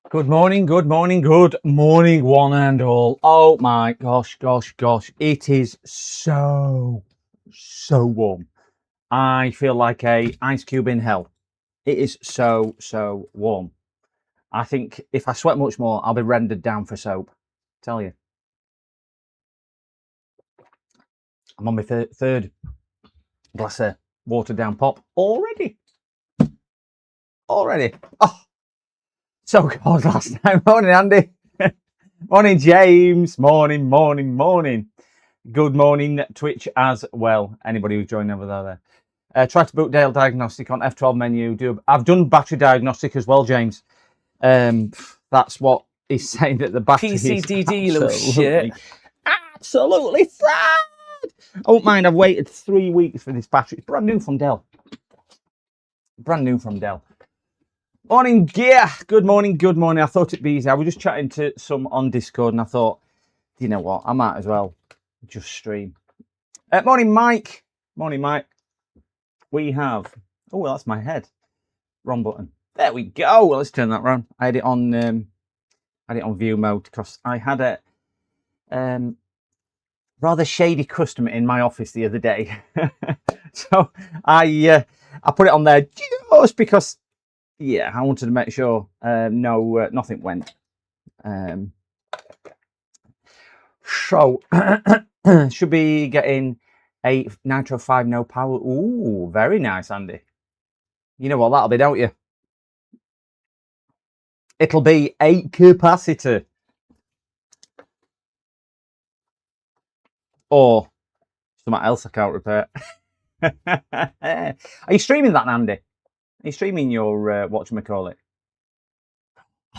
Good morning, good morning, good morning, one and all. Oh my gosh. It is so warm. I feel like a ice cube in hell. It is so warm. I think if I sweat much more, I'll be rendered down for soap. Tell you. I'm on my third glass of watered down pop already. Oh, so cold last night. Morning, Andy. Morning, James. Morning. Good morning, Twitch as well. Anybody who's joined over there. Try to book Dale Diagnostic on F12 menu. I've done battery diagnostic as well, James. That's what he's saying, that the battery PCDD, is little shit. absolutely fried. I won't mind. I've waited 3 weeks for this battery. It's brand new from Dell. Morning, yeah. Good morning. I thought it'd be easy. I was just chatting to some on Discord, and I thought, you know what, I might as well just stream. Morning, Mike. We have. Oh, well, that's my head. Wrong button. There we go. Well, let's turn that around. I had it on view mode because I had a rather shady customer in my office the other day. So I put it on there just because, yeah, I wanted to make sure nothing went. So should be getting a Nitro 5 no power. Ooh, very nice, Andy. You know what that'll be, don't you? It'll be a capacitor. Or something else I can't repair. Are you streaming that, Andy? Are you streaming your whatchamacallit?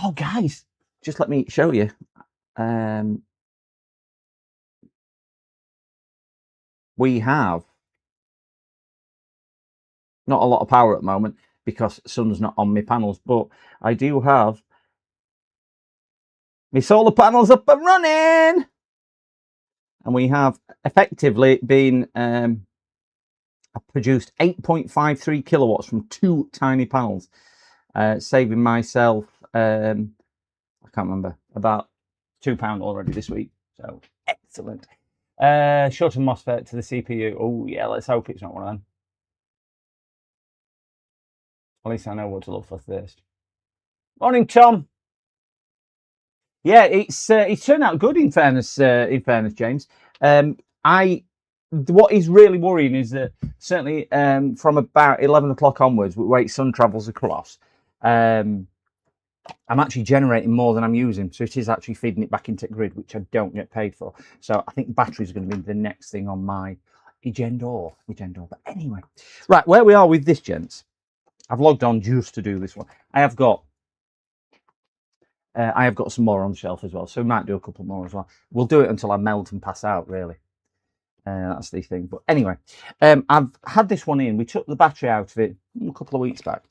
Oh, guys, just let me show you. We have not a lot of power at the moment because sun's not on my panels, but I do have my solar panels up and running, and we have effectively been produced 8.53 kilowatts from 2 tiny panels, saving myself I can't remember, about £2 already this week. So excellent. Shorten MOSFET to the CPU. Oh yeah, let's hope it's not one of them. At least I know what to look for first. Morning, Tom. Yeah, it's turned out good in fairness, James. What is really worrying is that certainly from about 11 o'clock onwards, where sun travels across, I'm actually generating more than I'm using, so it is actually feeding it back into grid, which I don't get paid for. So I think batteries are going to be the next thing on my agenda. But anyway, right, where we are with this, gents, I've logged on just to do this one. I have got some more on the shelf as well, so we might do a couple more as well. We'll do it until I melt and pass out, really. That's the thing. But anyway, I've had this one in. We took the battery out of it a couple of weeks back.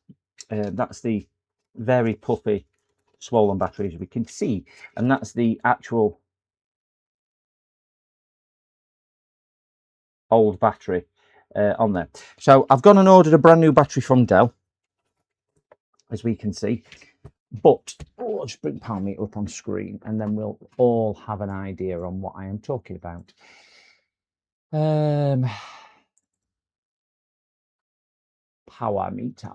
That's the very puffy swollen battery, as we can see, and that's the actual old battery on there. So I've gone and ordered a brand new battery from Dell, as we can see. But I'll just bring power meter up on screen, and then we'll all have an idea on what I am talking about. Power meter.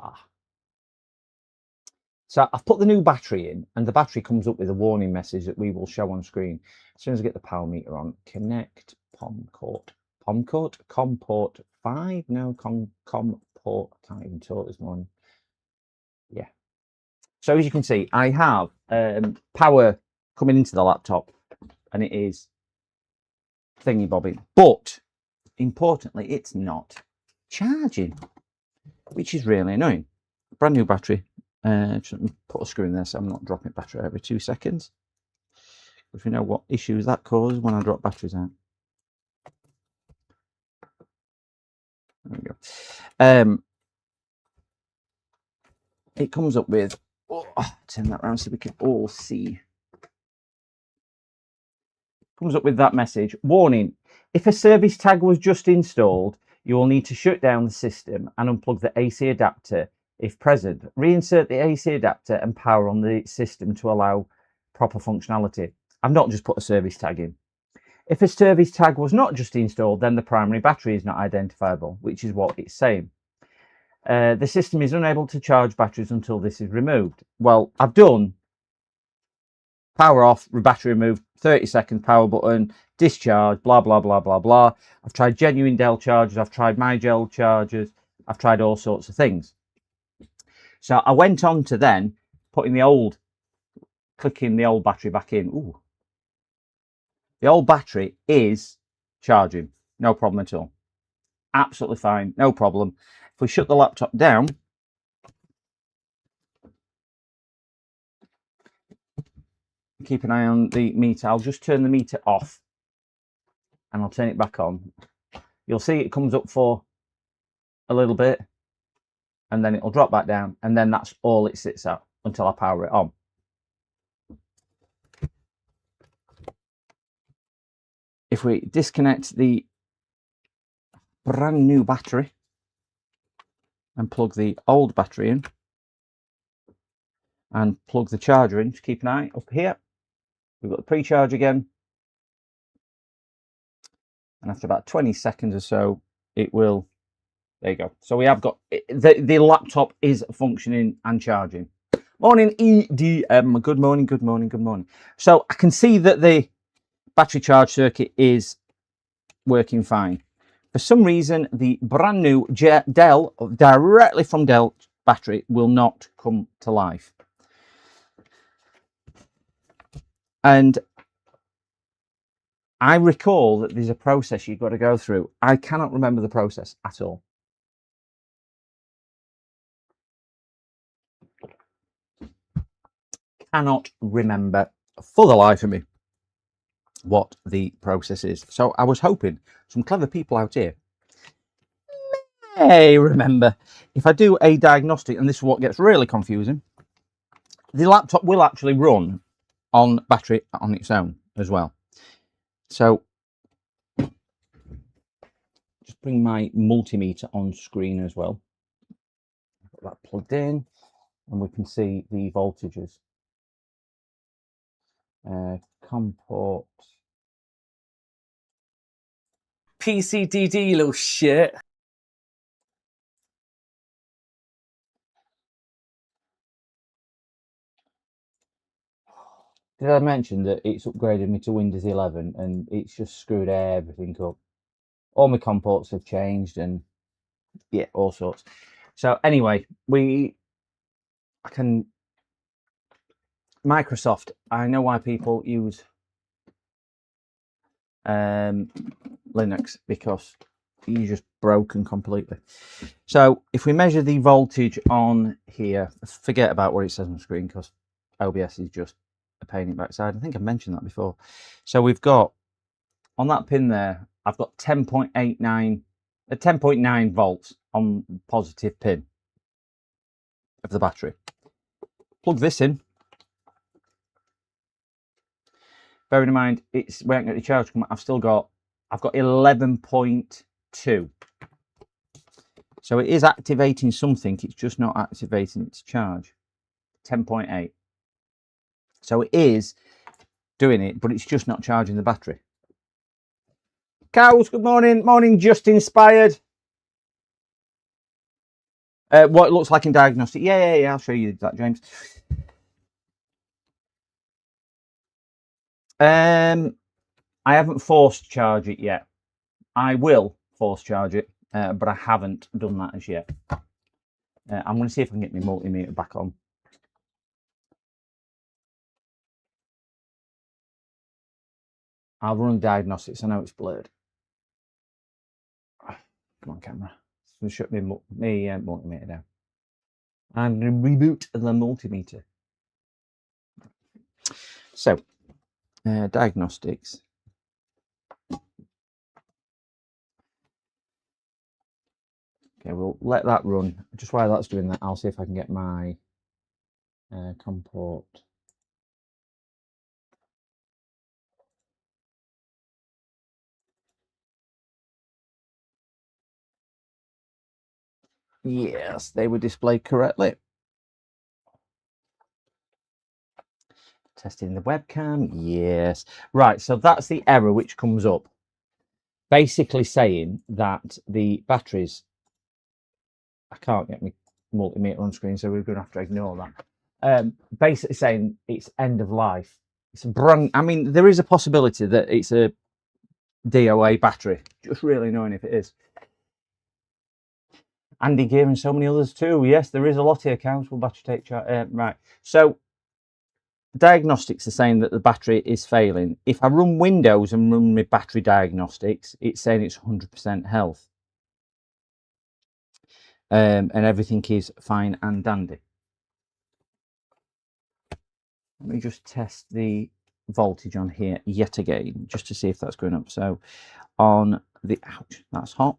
So I've put the new battery in, and the battery comes up with a warning message that we will show on screen as soon as I get the power meter on. Connect COM port 5. No, COM port. I can't even talk this morning. Yeah. So as you can see, I have power coming into the laptop, and it is thingy bobbing. But importantly, it's not charging, which is really annoying. Brand new battery. Just put a screw in there so I'm not dropping battery every 2 seconds. If you know what issues that causes when I drop batteries out. There we go. It comes up with, turn that around so we can all see. Comes up with that message. Warning, if a service tag was just installed, you will need to shut down the system and unplug the AC adapter if present. Reinsert the AC adapter and power on the system to allow proper functionality. I've not just put a service tag in. If a service tag was not just installed, then the primary battery is not identifiable, which is what it's saying. The system is unable to charge batteries until this is removed. Well, I've done power off, battery removed, 30 seconds, power button, discharge, blah, blah, blah, blah, blah. I've tried genuine Dell chargers. I've tried my Gel chargers. I've tried all sorts of things. So I went on to then clicking the old battery back in. Ooh. The old battery is charging, no problem at all. Absolutely fine, no problem. If we shut the laptop down, keep an eye on the meter. I'll just turn the meter off and I'll turn it back on. You'll see it comes up for a little bit and then it'll drop back down, and then that's all it sits at until I power it on. If we disconnect the brand new battery and plug the old battery in and plug the charger in, just keep an eye up here. We've got the pre-charge again. And after about 20 seconds or so, it will, there you go. So we have got, the laptop is functioning and charging. Morning, EDM. Good morning, good morning, good morning. So I can see that the battery charge circuit is working fine. For some reason, the brand new Dell, directly from Dell battery, will not come to life. And I recall that there's a process you've got to go through. I cannot remember the process at all. Cannot remember for the life of me what the process is. So I was hoping some clever people out here may remember. If I do a diagnostic, and this is what gets really confusing, the laptop will actually run on battery on its own as well. So just bring my multimeter on screen as well. Put that plugged in and we can see the voltages. COM port. PCDD, you little shit. Did I mention that it's upgraded me to Windows 11 and it's just screwed everything up? All my COM ports have changed and yeah, all sorts. So anyway, Microsoft, I know why people use Linux, because you're just broken completely. So if we measure the voltage on here, forget about what it says on the screen because OBS is just a pain in the backside. I think I've mentioned that before. So we've got on that pin there, I've got 10.9 volts on the positive pin of the battery. Plug this in. Bearing in mind, we ain't got the charge come. I've got 11.2. So it is activating something. It's just not activating its charge. 10.8. So it is doing it, but it's just not charging the battery. Cows, good morning. Morning, just inspired. What it looks like in diagnostic. Yeah. I'll show you that, James. I haven't forced charge it yet. I will force charge it, but I haven't done that as yet. I'm going to see if I can get my multimeter back on. I'll run diagnostics. I know it's blurred. Come on, camera. It's going to shut my multimeter down. I'm going to reboot the multimeter. So, diagnostics. Okay, we'll let that run. Just while that's doing that, I'll see if I can get my COM port. Yes, they were displayed correctly. Testing the webcam. Yes. Right, so that's the error which comes up. Basically saying that the batteries... I can't get my multimeter on screen, so we're going to have to ignore that. Basically saying it's end of life. It's a brand... I mean, there is a possibility that it's a DOA battery. Just really knowing if it is. Andy Gear and so many others too. Yes, there is a lot of accounts will battery take charge. Right. So diagnostics are saying that the battery is failing. If I run Windows and run my battery diagnostics, it's saying it's 100% health. And everything is fine and dandy. Let me just test the voltage on here yet again, just to see if that's going up. So on the... Ouch, that's hot.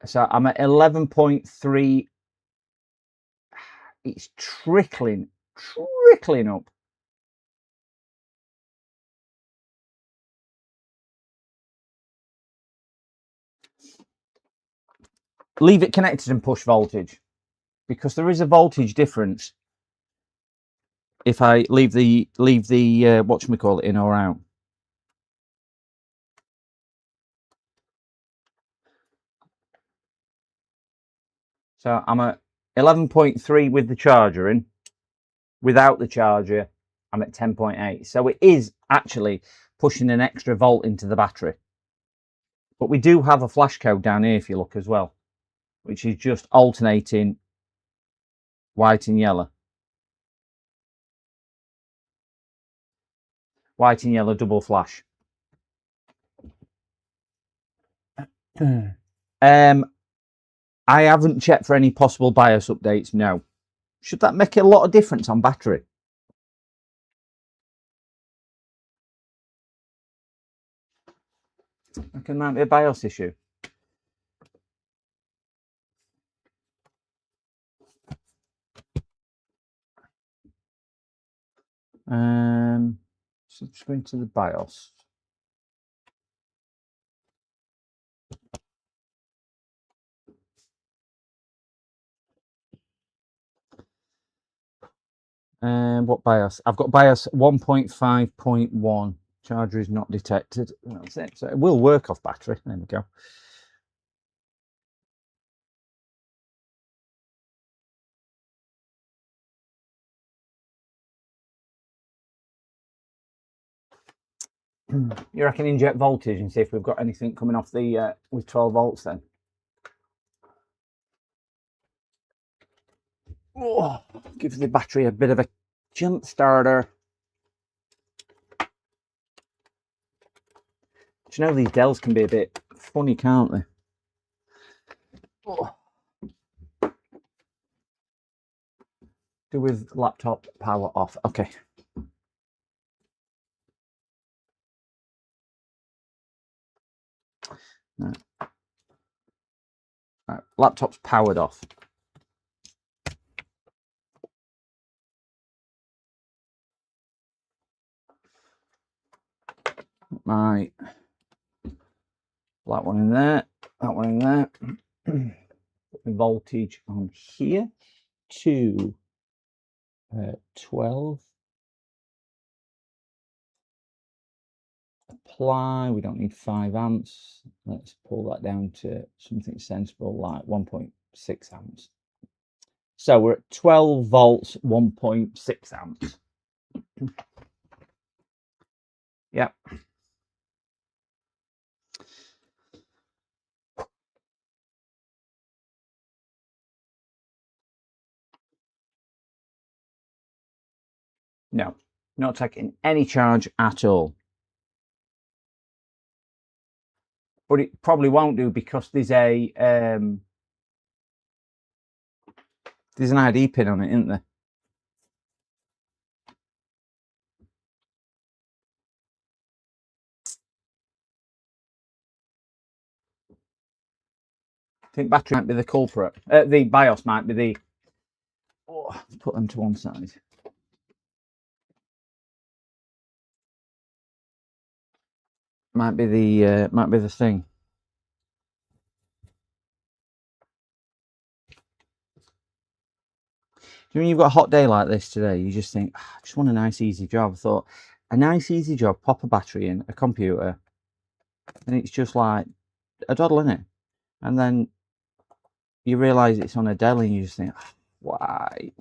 So I'm at 11.3. It's trickling up. Leave it connected and push voltage, because there is a voltage difference if I leave the whatchamacallit in or out. So I'm at 11.3 with the charger in. Without the charger, I'm at 10.8. So it is actually pushing an extra volt into the battery. But we do have a flash code down here if you look as well, which is just alternating white and yellow. White and yellow double flash. I haven't checked for any possible BIOS updates, no. Should that make a lot of difference on battery? I reckon that might be a BIOS issue. So just going to the BIOS. What BIOS? I've got BIOS 1.5.1. Charger is not detected. That's it. So it will work off battery. There we go. You reckon inject voltage and see if we've got anything coming off the with 12 volts then? Oh, give the battery a bit of a jump starter. Do you know these Dells can be a bit funny, can't they? Oh. Do with laptop power off. Okay. Right. Right. Laptop's powered off. My that one in there, that one in there. Put the voltage on here to 12. Apply. We don't need 5 amps. Let's pull that down to something sensible like 1.6 amps. So we're at 12 volts, 1.6 amps. Yep. No, not taking any charge at all. But it probably won't do because there's a there's an ID pin on it, isn't there? I think battery might be the culprit. The BIOS might be the... Oh, put them to one side. Might be the thing. When you've got a hot day like this today, you just think, I just want a nice easy job. I thought, a nice easy job, pop a battery in, a computer, and it's just like a doddle, innit? And then you realise it's on a Dell and you just think, why?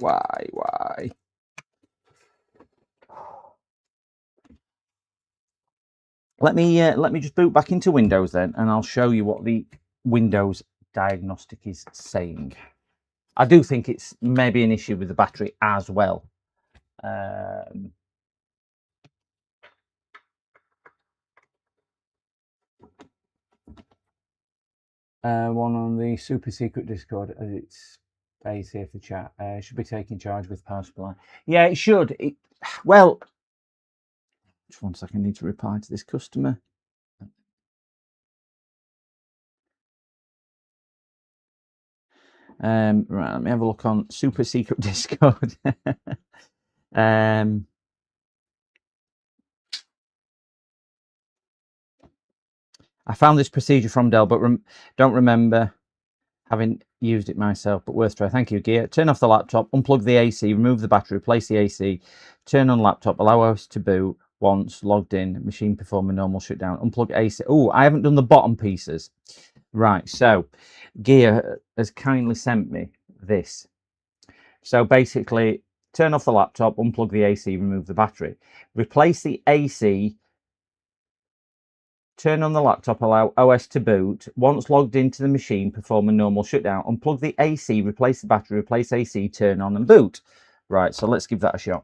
Let me just boot back into Windows then, and I'll show you what the Windows diagnostic is saying. I do think it's maybe an issue with the battery as well. One on the super secret Discord, as it's space here for chat. Should be taking charge with power supply. Yeah, it should. Well, just 1 second. I need to reply to this customer. Right, let me have a look on super secret Discord. I found this procedure from Dell, but don't remember having used it myself, but worth try. Thank you, Gear. Turn off the laptop, unplug the AC, remove the battery, replace the AC, turn on laptop, allow us to boot once logged in, machine perform a normal shutdown, unplug AC. Oh, I haven't done the bottom pieces. Right, so Gear has kindly sent me this. So basically, turn off the laptop, unplug the AC, remove the battery, replace the AC, turn on the laptop, allow OS to boot. Once logged into the machine, perform a normal shutdown. Unplug the AC, replace the battery, replace AC, turn on and boot. Right, so let's give that a shot.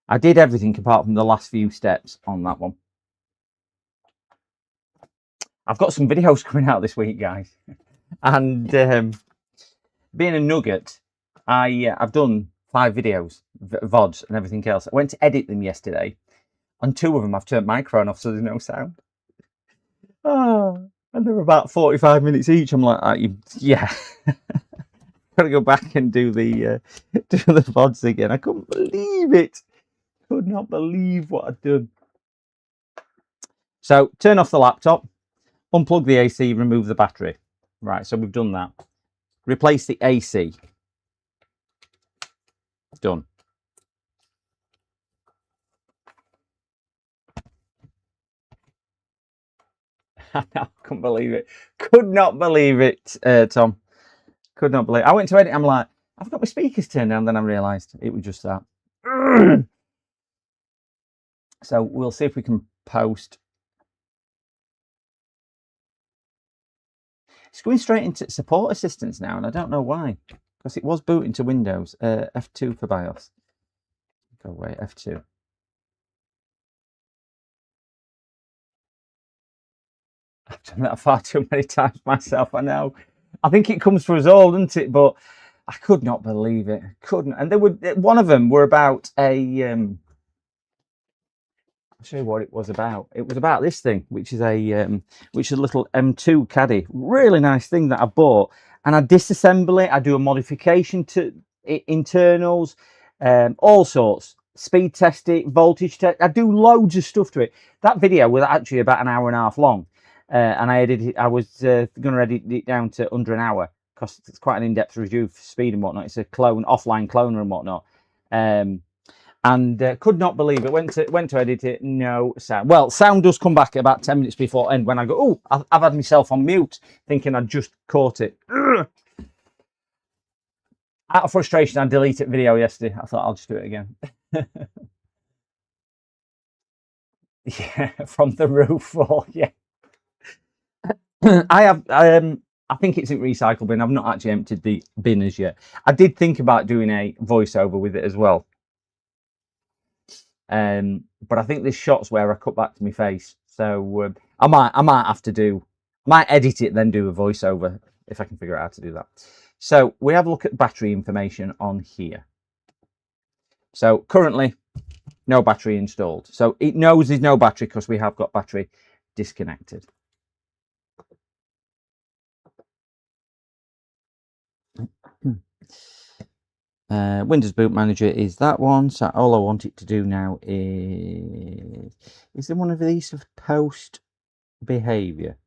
I did everything apart from the last few steps on that one. I've got some videos coming out this week, guys. And being a nugget, I've done 5 videos, VODs and everything else. I went to edit them yesterday. On 2 of them, I've turned microphone off so there's no sound. Oh, and they're about 45 minutes each. I'm like, yeah. Gotta go back and do the VODs again. I couldn't believe it. Could not believe what I'd done. So turn off the laptop, unplug the AC, remove the battery. Right, so we've done that. Replace the AC. Done. I couldn't believe it. Could not believe it, Tom. Could not believe it. I went to edit. I'm like, I've got my speakers turned down. Then I realised it was just that. So we'll see if we can post. It's going straight into support assistance now, and I don't know why. Because it was booting to Windows. F2 for BIOS. Go away, F2. I've done that far too many times myself, I know. I think it comes for us all, doesn't it? But I could not believe it. Couldn't. And they would. One of them were about a. I'll show you what it was about. It was about this thing, which is a little M2 caddy. Really nice thing that I bought, and I disassemble it. I do a modification to internals, all sorts. Speed test it, voltage test. I do loads of stuff to it. That video was actually about an hour and a half long, and I edited. I was going to edit it down to under an hour because it's quite an in-depth review for speed and whatnot. It's a offline cloner and whatnot. And could not believe it. Went to edit it. No sound. Well, sound does come back about 10 minutes before end when I go, oh, I've had myself on mute, thinking I'd just caught it. Ugh. Out of frustration, I deleted video yesterday. I thought I'll just do it again. Yeah, from the roof fall. Yeah. I have. I think it's in recycle bin. I've not actually emptied the bin as yet. I did think about doing a voiceover with it as well. But I think this shot's where I cut back to my face, so I might have to might edit it then do a voiceover if I can figure out how to do that. So we have a look at battery information on here. So currently no battery installed, so it knows there's no battery because we have got battery disconnected. Windows Boot Manager is that one. So all I want it to do now is there one of these of post behavior?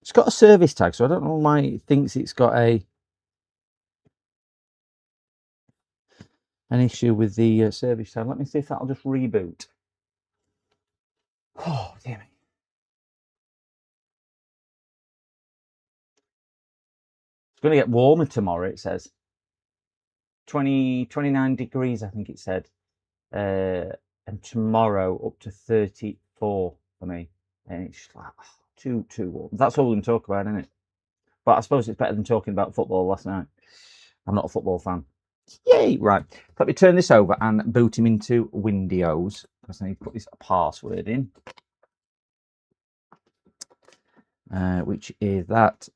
It's got a service tag, so I don't know why it thinks it's got an issue with the service tag. Let me see if that'll just reboot. Oh, dear me. It's going to get warmer tomorrow, it says. 29 degrees, I think it said. And tomorrow up to 34 for me. And it's just like, too warm. That's all we can talk about, isn't it? But I suppose it's better than talking about football last night. I'm not a football fan. Yay! Right. Let me turn this over and boot him into Windows. Because I need to put this password in. Which is that.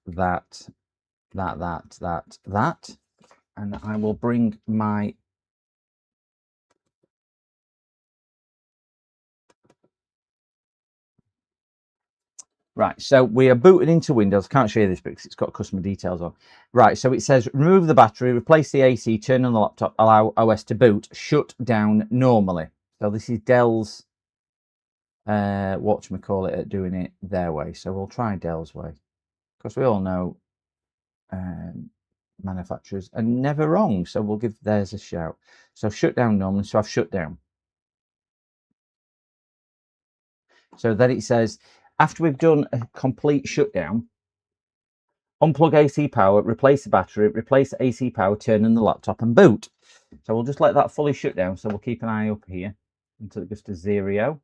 And I will bring my right, so we are booted into Windows. I can't show you this because it's got customer details on. Right, so it says remove the battery, replace the AC, turn on the laptop, allow OS to boot, shut down normally. So this is Dell's whatchamacallit at doing it their way. So we'll try Dell's way. Because we all know manufacturers are never wrong. So we'll give theirs a shout. So shut down normally. So I've shut down. So then it says, after we've done a complete shutdown, unplug AC power, replace the battery, replace the AC power, turn on the laptop and boot. So we'll just let that fully shut down. So we'll keep an eye up here until it goes to 0.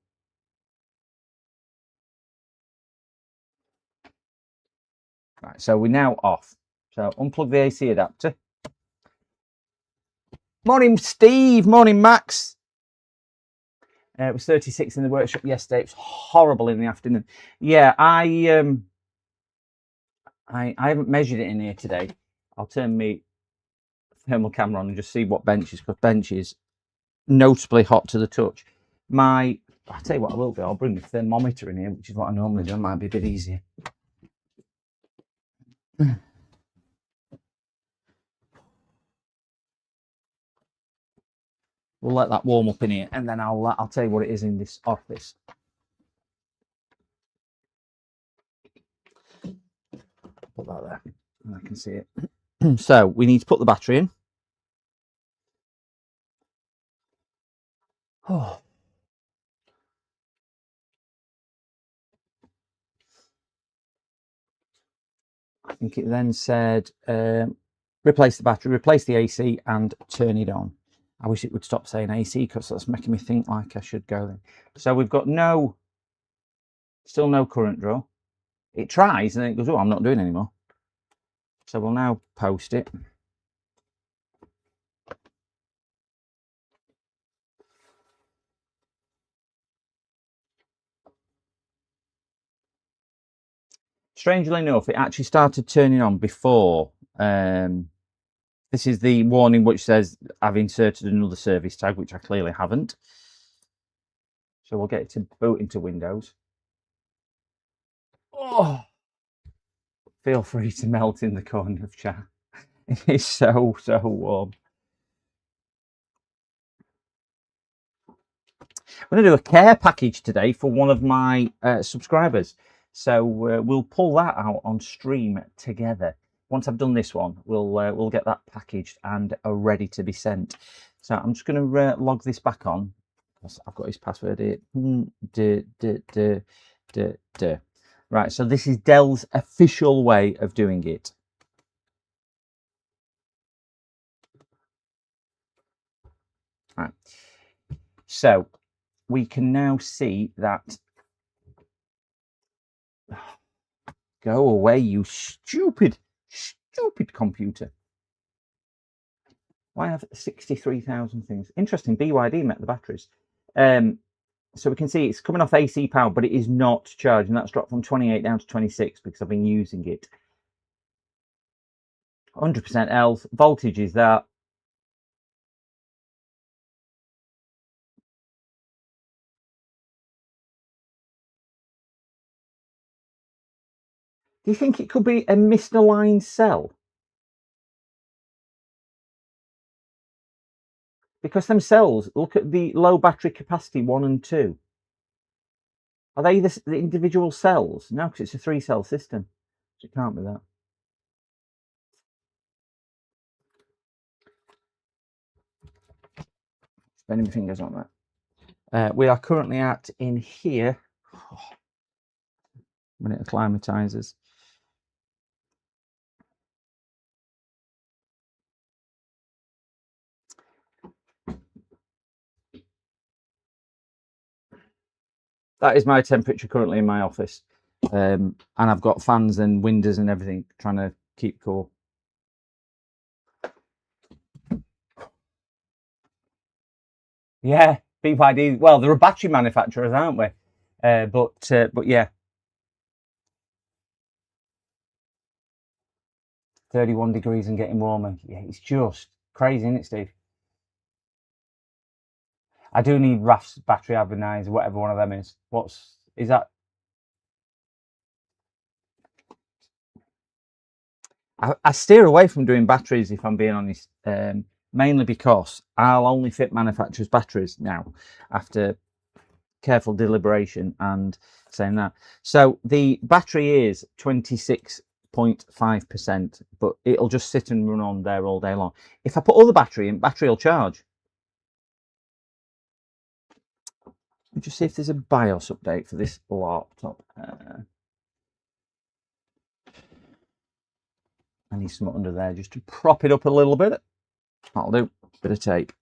Right, so we're now off. So unplug the AC adapter. Morning, Steve. Morning, Max. It was 36 in the workshop yesterday. It was horrible in the afternoon. Yeah, I haven't measured it in here today. I'll turn my thermal camera on and just see what bench is, because bench is notably hot to the touch. I'll tell you what I will do. I'll bring the thermometer in here, which is what I normally do. It might be a bit easier. We'll let that warm up in here, and then I'll tell you what it is in this office. Put that there, and I can see it. So we need to put the battery in. Oh. I think it then said replace the battery, replace the AC, and turn it on. I wish it would stop saying AC because that's making me think like I should go then. So we've got still no current draw. It tries and then it goes, oh, I'm not doing it anymore. So we'll now post it. Strangely enough, it actually started turning on before. This is the warning which says I've inserted another service tag, which I clearly haven't. So we'll get it to boot into Windows. Oh, feel free to melt in the corner of chat. It is so warm. I'm going to do a care package today for one of my subscribers. So we'll pull that out on stream together. Once I've done this one, we'll get that packaged and ready to be sent. So I'm just going to log this back on. I've got his password here. Right, so this is Dell's official way of doing it. Right. So we can now see that. Go away, you stupid computer. Why have 63,000 things? Interesting, BYD met the batteries. So we can see it's coming off AC power, but it is not charging. That's dropped from 28 down to 26 because I've been using it. 100% else. Voltage is that. Do you think it could be a misaligned cell? Because them cells, look at the low battery capacity 1 and 2. Are they the individual cells? No, because it's a 3-cell system. So it can't be that. Spinning my fingers on that. We are currently in here. When it acclimatizes. That is my temperature currently in my office. And I've got fans and windows and everything trying to keep cool. Yeah, BYD. Well, they're a battery manufacturers, aren't we? But yeah. 31 degrees and getting warmer. Yeah, it's just crazy, isn't it, Steve? I do need RAF's battery Avenise, whatever one of them is. Is that? I steer away from doing batteries if I'm being honest, mainly because I'll only fit manufacturers' batteries now after careful deliberation and saying that. So the battery is 26.5%, but it'll just sit and run on there all day long. If I put all the battery in, battery will charge. Let me just see if there's a BIOS update for this laptop. I need some under there just to prop it up a little bit. That'll do. Bit of tape.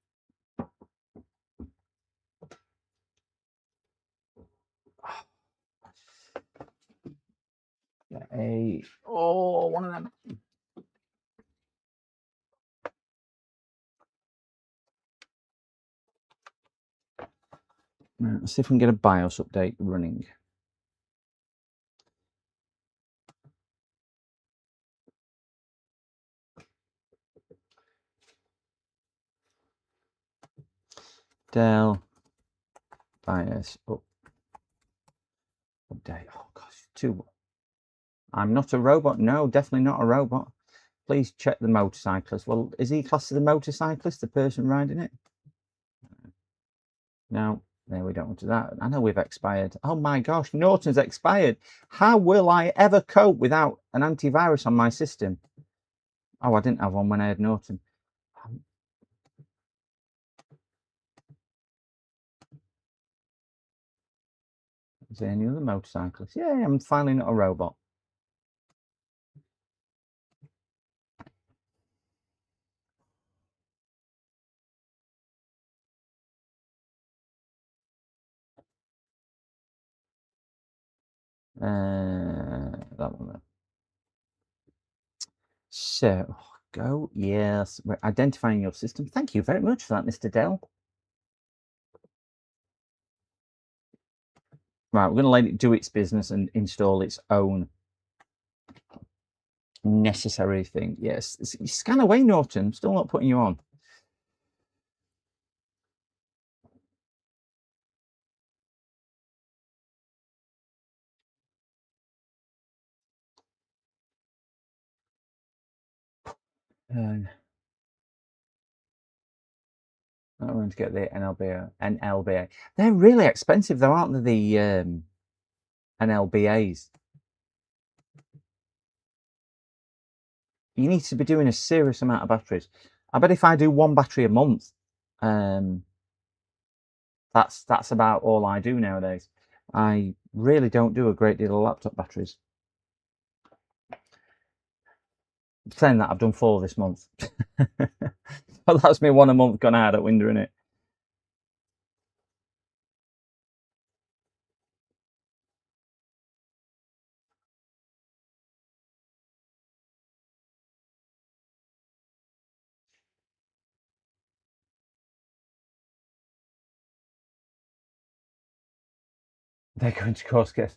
One of them. Right, let's see if we can get a BIOS update running. Dell BIOS update. Oh gosh, two. I'm not a robot. No, definitely not a robot. Please check the motorcyclist. Well, is he classed as a motorcyclist, the person riding it? No, there we don't want to that. I know we've expired. Oh my gosh, Norton's expired. How will I ever cope without an antivirus on my system? Oh, I didn't have one when I had Norton. Is there any other motorcyclists? Yeah, I'm finally not a robot. That one there. So, go. Yes, we're identifying your system. Thank you very much for that, Mr. Dell. Right, we're going to let it do its business and install its own necessary thing. Yes, scan away, Norton. Still not putting you on. I'm going to get the NLBA. They're really expensive, though, aren't they? The NLBAs. You need to be doing a serious amount of batteries. I bet if I do one battery a month, that's about all I do nowadays. I really don't do a great deal of laptop batteries. Saying that, I've done 4 this month. But that's me 1 a month gone out at window, innit? They're going to cause chaos.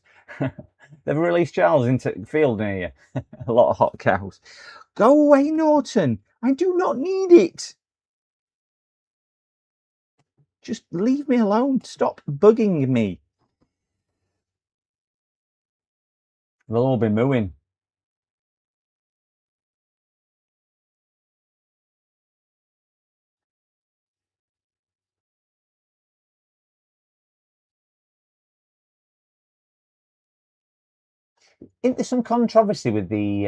They've released Charles into the field near you. A lot of hot cows. Go away, Norton. I do not need it. Just leave me alone. Stop bugging me. They'll all be mooing. isn't there some controversy with the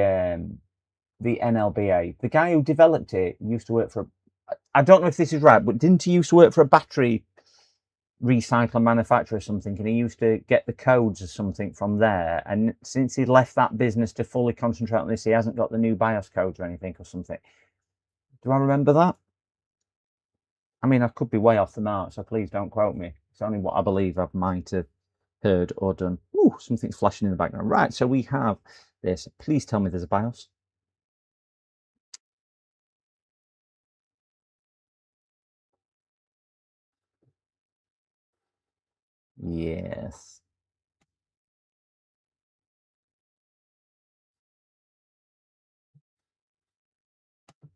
NLBA? The guy who developed it used to work for. I don't know if this is right, but didn't he used to work for a battery recycler manufacturer or something? And he used to get the codes or something from there. And since he left that business to fully concentrate on this, he hasn't got the new BIOS codes or anything or something. Do I remember that? I mean, I could be way off the mark, so please don't quote me. It's only what I believe I might have heard or done. Ooh, something's flashing in the background. Right, so we have this. Please tell me there's a BIOS. Yes.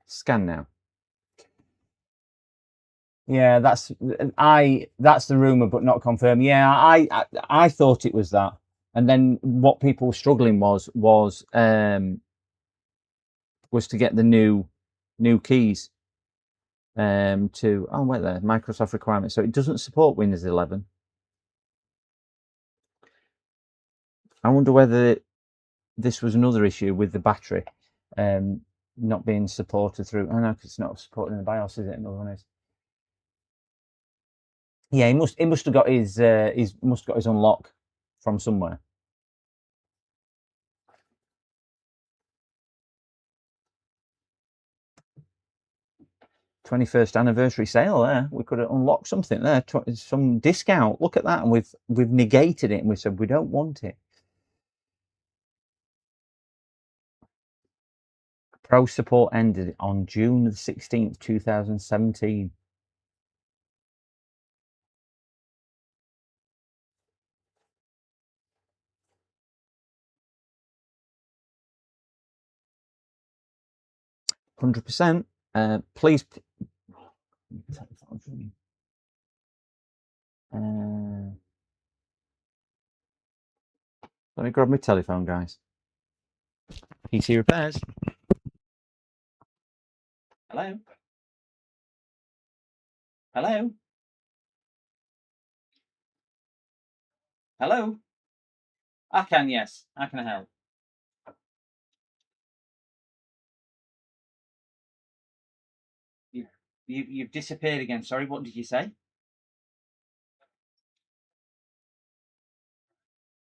Scan now. Yeah, that's the rumor, but not confirmed. Yeah, I thought it was that, and then what people were struggling was to get the new keys to wait there Microsoft requirements. So it doesn't support Windows 11. I wonder whether this was another issue with the battery not being supported through. I know it's not supporting the BIOS, is it? Another one is. Yeah, he must have got his unlock from somewhere. 21st anniversary sale there. We could have unlocked something there, some discount. Look at that, and we've negated it, and we said we don't want it. Pro support ended on June the 16th, 2017. %. Please. Let me grab my telephone, guys. PC repairs. Hello. Hello. Hello. I can, yes. How can I help? You've disappeared again. Sorry, what did you say?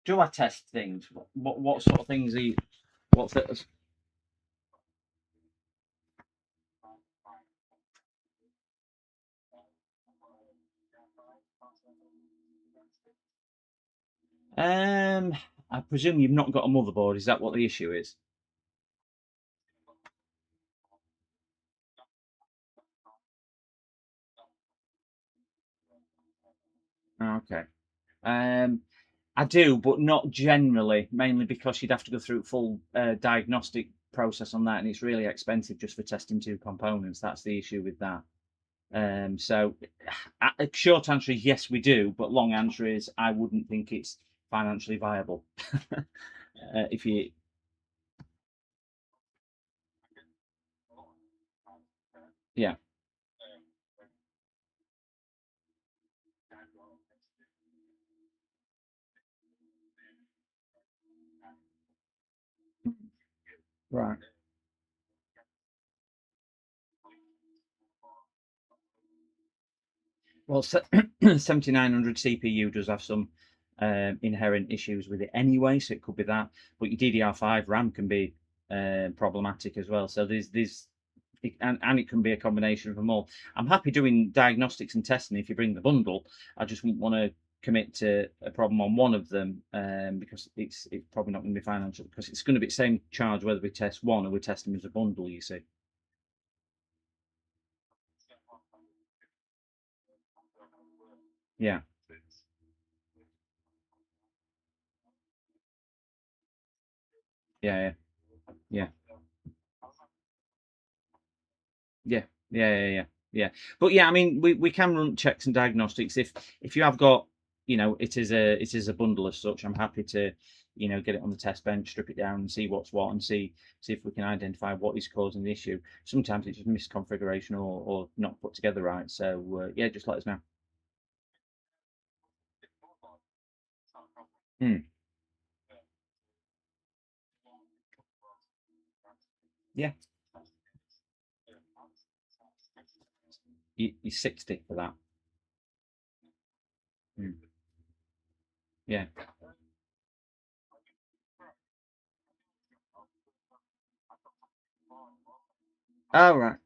Do I test things? What sort of things are you? What's it? I presume you've not got a motherboard. Is that what the issue is? Okay. I do, but not generally. Mainly because you'd have to go through a full diagnostic process on that, and it's really expensive just for testing two components. That's the issue with that. So, short answer is yes, we do, but long answer is I wouldn't think it's financially viable. If you, yeah, right. Well, 7900 CPU does have some inherent issues with it anyway, so it could be that. But your DDR5 RAM can be problematic as well. So and it can be a combination of them all. I'm happy doing diagnostics and testing if you bring the bundle. I just wouldn't want to commit to a problem on one of them because it's probably not going to be financial because it's going to be the same charge whether we test one or we test them as a bundle. You see? Yeah, yeah, yeah, yeah, yeah, yeah, yeah, yeah. But yeah, I mean, we can run checks and diagnostics if you have got, it is a bundle as such. I'm happy to, get it on the test bench, strip it down, and see what's what, and see if we can identify what is causing the issue. Sometimes it's just misconfiguration or not put together right. So yeah, just let us know. Hmm. Yeah. You're 60 for that. Mm. Yeah. Oh, right.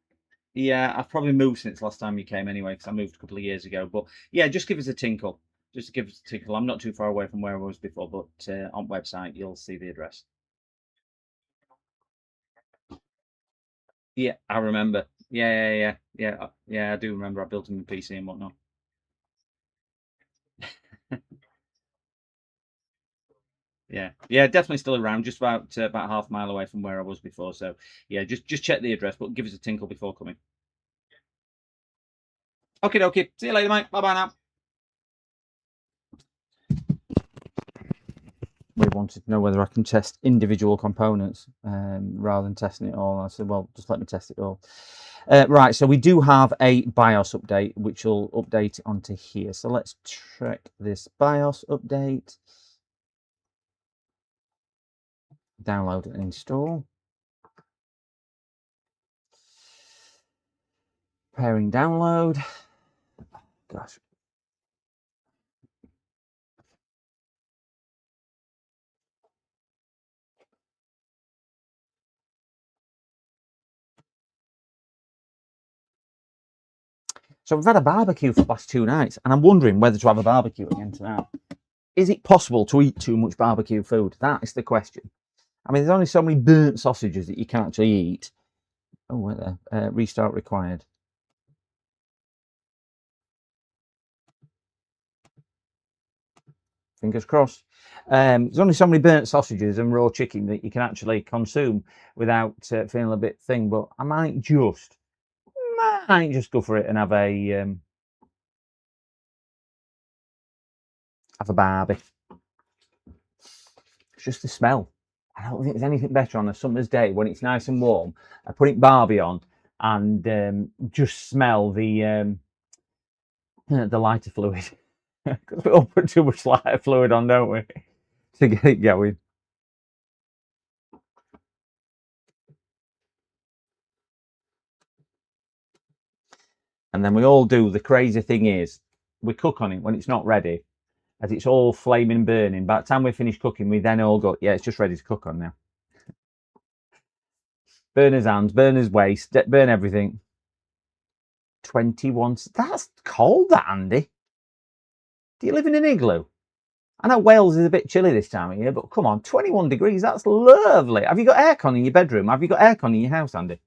Yeah, I've probably moved since last time you came anyway, because I moved a couple of years ago. But yeah, just give us a tinkle. Just give us a tinkle. I'm not too far away from where I was before, but on website you'll see the address. Yeah, I remember. Yeah. I do remember. I built a new PC and whatnot. Yeah, definitely still around. Just about half a mile away from where I was before. So yeah, just check the address, but give us a tinkle before coming. Okay, dokie. See you later, mate. Bye bye now. We wanted to know whether I can test individual components rather than testing it all. I said, well, just let me test it all. Right, so we do have a BIOS update, which will update onto here. So let's check this BIOS update. Download and install. Pairing download. Gosh. So we've had a barbecue for the last 2 nights, and I'm wondering whether to have a barbecue again tonight. Is it possible to eat too much barbecue food? That is the question. I mean, there's only so many burnt sausages that you can actually eat. Oh, wait there. Restart required. Fingers crossed. There's only so many burnt sausages and raw chicken that you can actually consume without feeling a bit thing. But I might just go for it and have a barbie. It's just the smell. I don't think there's anything better on a summer's day when it's nice and warm. I put it Barbie on and just smell the lighter fluid. Because we all put too much lighter fluid on, don't we, to get it going. And then we all do. The crazy thing is, we cook on it when it's not ready, as it's all flaming burning. By the time we finish cooking, we then all go, yeah, it's just ready to cook on now. Burn his hands, burn his waist, burn everything. 21. That's cold, that, Andy. Do you live in an igloo? I know Wales is a bit chilly this time of year, but come on, 21 degrees, that's lovely. Have you got aircon in your bedroom? Have you got aircon in your house, Andy?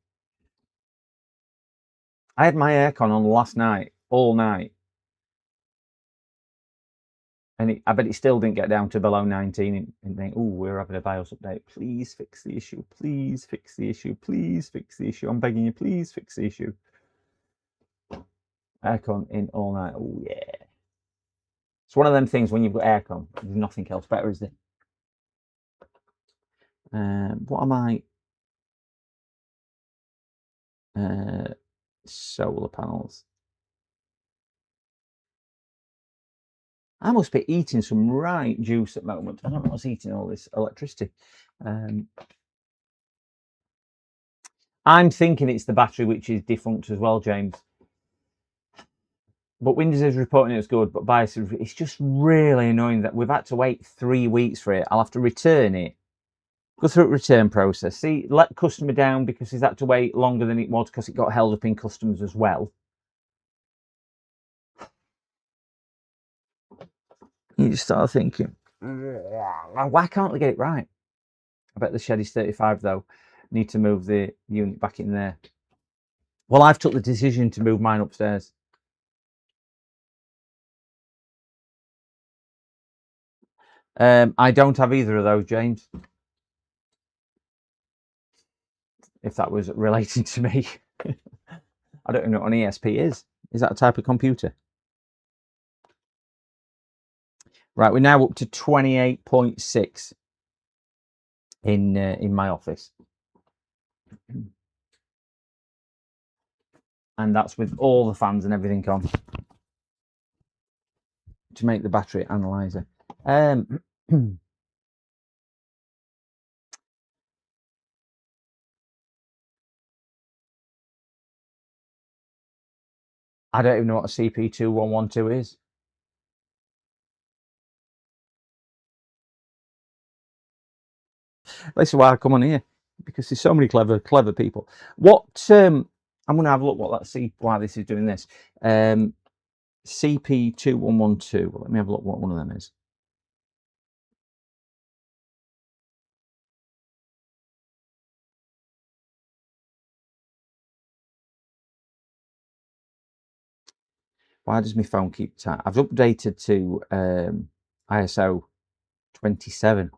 I had my aircon on last night, all night. And I bet it still didn't get down to below 19 and think, oh, we're having a BIOS update. Please fix the issue. Please fix the issue. Please fix the issue. I'm begging you, please fix the issue. Aircon in all night. Oh, yeah. It's one of them things when you've got aircon, there's nothing else better, is there? What am I? Solar panels. I must be eating some right juice at the moment. I don't know what's eating all this electricity. I'm thinking it's the battery which is defunct as well, James. But Windows is reporting it's good, but BIOS, it's just really annoying that we've had to wait 3 weeks for it. I'll have to return it, go through a return process, see, let customer down because he's had to wait longer than it was because it got held up in customs as well. You just start thinking, why can't they get it right? I bet the shed is 35 though. Need to move the unit back in there. Well, I've took the decision to move mine upstairs. I don't have either of those, James. If that was relating to me. I don't know what an ESP is. Is that a type of computer? Right, we're now up to 28.6 in my office. And that's with all the fans and everything on to make the battery analyzer. I don't even know what a CP2112 is. This is why I come on here, because there's so many clever people. What I'm going to have a look. Let's see why this is doing this. CP2112. Let me have a look what one of them is. Why does my phone keep tight? I've updated to ISO 27.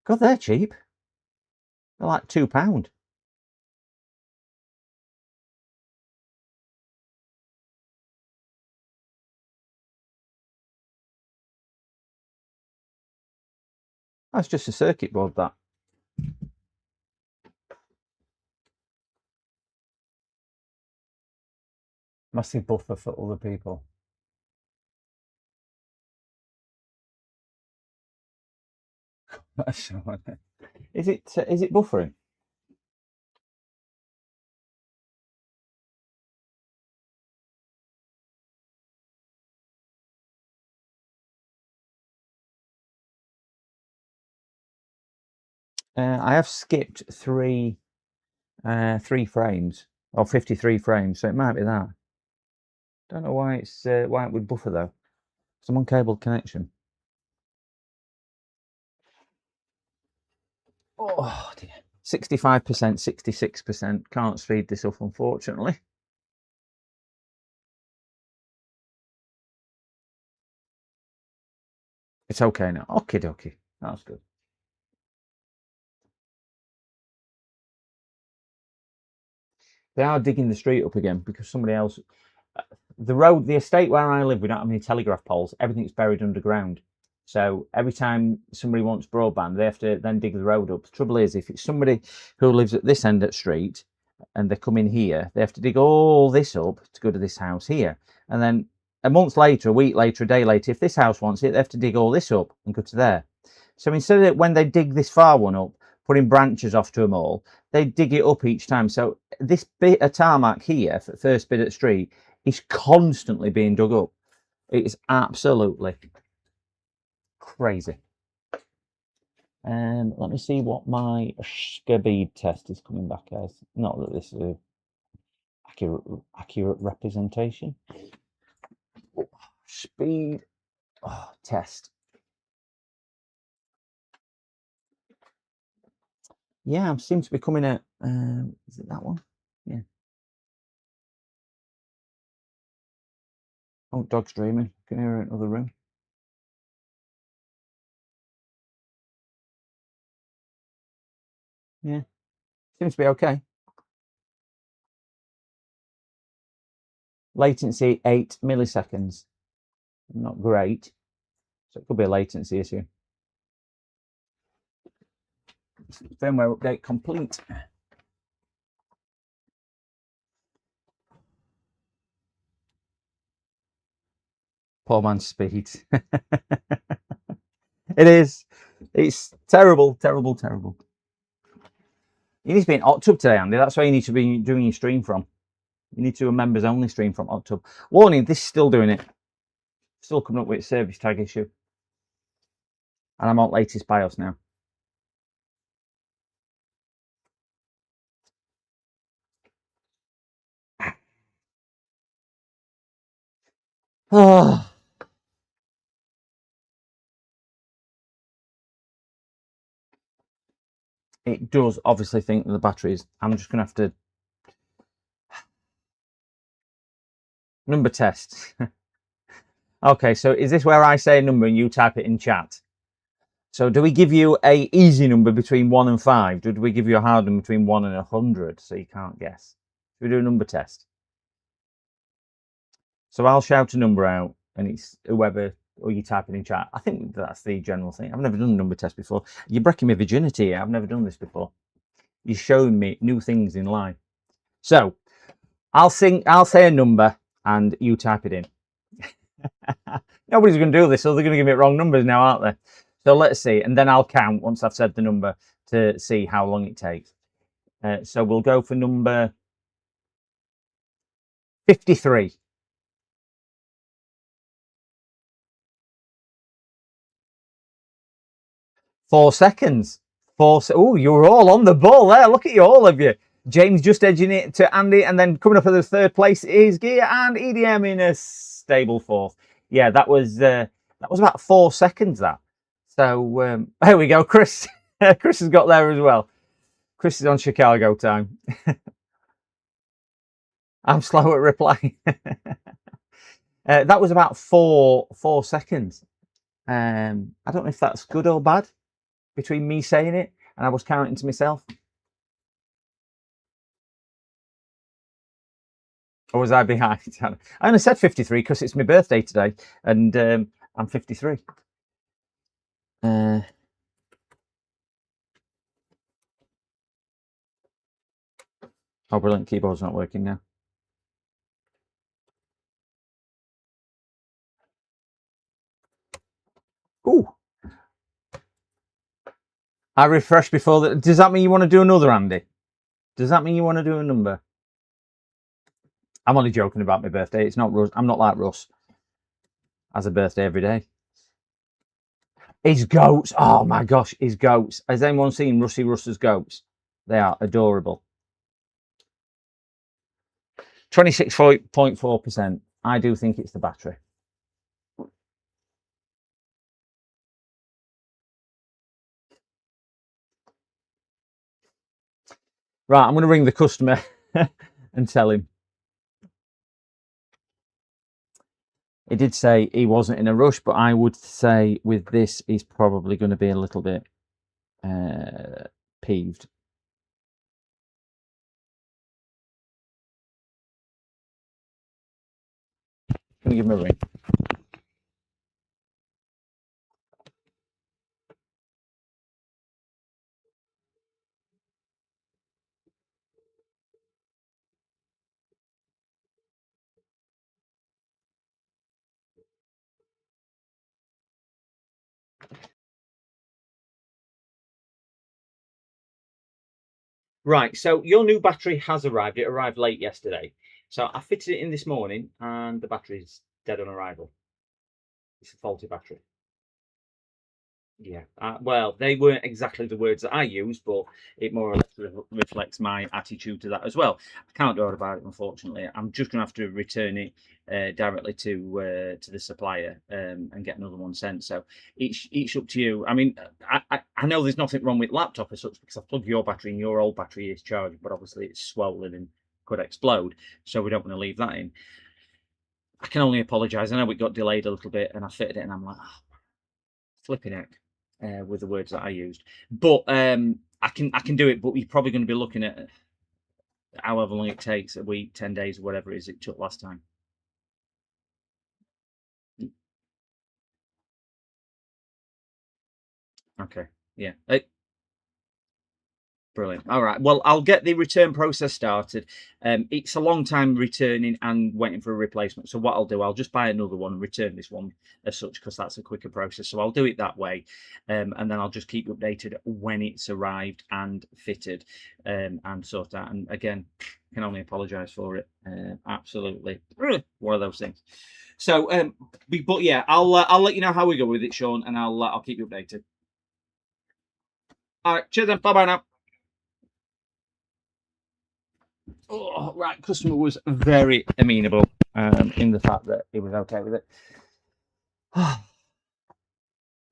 God, they're cheap. They're like £2. That's just a circuit board, that. Massive buffer for other people. Is it buffering? I have skipped three frames, or 53 frames, so it might be that. Don't know why why it would buffer though. Some uncabled connection. Oh dear. 65%, 66%. Can't speed this up, unfortunately. It's okay now. Okie dokie. That's good. They are digging the street up again because somebody else. The estate where I live, we don't have any telegraph poles. Everything's buried underground. So every time somebody wants broadband, they have to then dig the road up. The trouble is, if it's somebody who lives at this end of the street and they come in here, they have to dig all this up to go to this house here. And then a month later, a week later, a day later, if this house wants it, they have to dig all this up and go to there. So instead of when they dig this far one up, putting branches off to them all, they dig it up each time. So this bit of tarmac here, for the first bit of the street, is constantly being dug up. It is absolutely crazy. Let me see what my speed test is coming back as. Not that this is an accurate representation. Speed test. Yeah, I seem to be coming at. Is it that one? Yeah. Oh, dog's dreaming. Can hear her in another room. Yeah, seems to be okay. Latency 8 milliseconds. Not great. So it could be a latency issue. Firmware update complete. Poor man's speed. It is. It's terrible, terrible, terrible. You need to be in Octub today, Andy. That's where you need to be doing your stream from. You need to do a members only stream from Octub. Warning, this is still doing it. Still coming up with a service tag issue. And I'm on latest BIOS now. Oh. It does obviously think that the battery is. I'm just going to have to. Number test. Okay, so is this where I say a number and you type it in chat? So do we give you a easy number between 1 and 5? Do we give you a hard number between 1 and 100 so you can't guess? Should we do a number test? So I'll shout a number out and it's whoever, or you type it in chat. I think that's the general thing. I've never done a number test before. You're breaking my virginity here. I've never done this before. You're showing me new things in life. So I'll say a number and you type it in. Nobody's going to do this, so they're going to give me wrong numbers now, aren't they? So let's see, and then I'll count once I've said the number to see how long it takes. So we'll go for number 53. Four seconds. Oh, you're all on the ball there. Look at you, all of you. James just edging it to Andy, and then coming up at the third place is Gear and EDM in a stable fourth. Yeah, that was about 4 seconds. That. So here we go, Chris. Chris has got there as well. Chris is on Chicago time. I'm slow at replying. That was about 4 seconds. I don't know if that's good or bad between me saying it and I was counting to myself. Or was I behind? I only said 53 because it's my birthday today and I'm 53. Oh, brilliant. Keyboard's not working now. Ooh. I refreshed before that. Does that mean you want to do another, Andy? Does that mean you want to do a number? I'm only joking about my birthday. It's not Russ. I'm not like Russ. Has a birthday every day. His goats. Oh my gosh, his goats. Has anyone seen Rusty Russ's goats? They are adorable. 26.4%. I do think it's the battery. Right, I'm going to ring the customer and tell him. He did say he wasn't in a rush, but I would say with this, he's probably going to be a little bit peeved. Let me give him a ring. Right, so your new battery has arrived. It arrived late yesterday. So I fitted it in this morning and the battery's dead on arrival. It's a faulty battery. Yeah, well, they weren't exactly the words that I used, but it more or less reflects my attitude to that as well. I can't do about it, unfortunately. I'm just going to have to return it directly to the supplier and get another one sent. So it's up to you. I mean, I know there's nothing wrong with laptop as such because I've plugged your battery and your old battery is charged, but obviously it's swollen and could explode. So we don't want to leave that in. I can only apologise. I know it got delayed a little bit, and I fitted it, and I'm like, oh, flipping heck. With the words that I used, but I can do it. But you're probably going to be looking at however long it takes, a week, 10 days, whatever it is it took last time. Okay, yeah. Brilliant. All right. Well, I'll get the return process started. It's a long time returning and waiting for a replacement. So what I'll do, I'll just buy another one and return this one as such because that's a quicker process. So I'll do it that way, and then I'll just keep you updated when it's arrived and fitted, and sort out. And again, can only apologise for it. Absolutely, one of those things. So, but yeah, I'll let you know how we go with it, Sean, and I'll keep you updated. All right. Cheers then. Bye bye now. Oh, right, customer was very amenable in the fact that he was okay with it.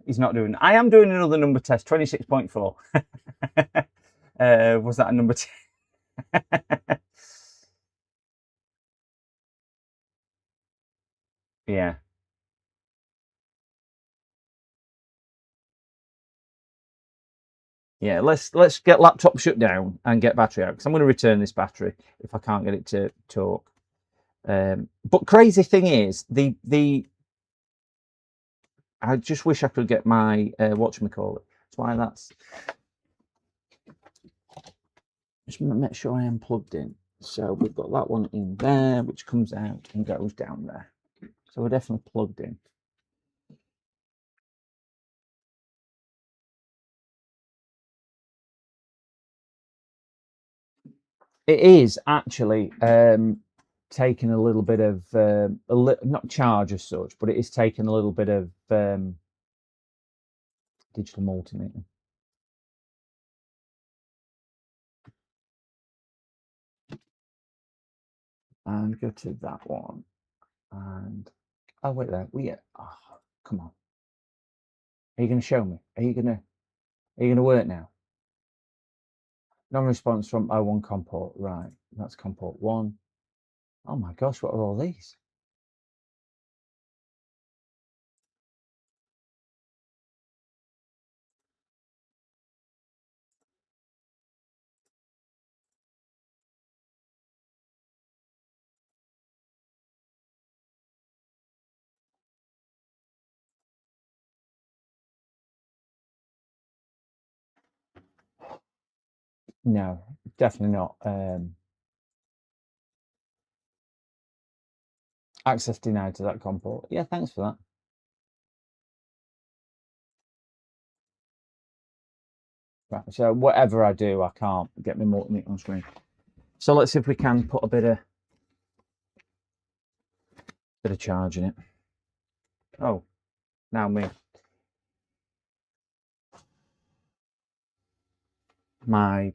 He's not doing. I am doing another number test. 26.4. Was that a number? Yeah. Yeah. Let's get laptop shut down and get battery out because I'm going to return this battery if I can't get it to talk. But crazy thing is the. I just wish I could get my whatchamacallit. That's why that's. Just make sure I am plugged in. So we've got that one in there, which comes out and goes down there. So we're definitely plugged in. It is actually taken a little bit of not charge as such, but it is taking a little bit of digital multimeter. And go to that one. And oh wait there, oh, come on. Are you going to show me? Are you going to work now? Non-response from O1 COM port. Right, that's COM port 1. Oh my gosh, what are all these? No, definitely not. Access denied to that COM port. Yeah, thanks for that. Right, so whatever I do, I can't get my multimeter on screen. So let's see if we can put a bit of charge in it. Oh, now my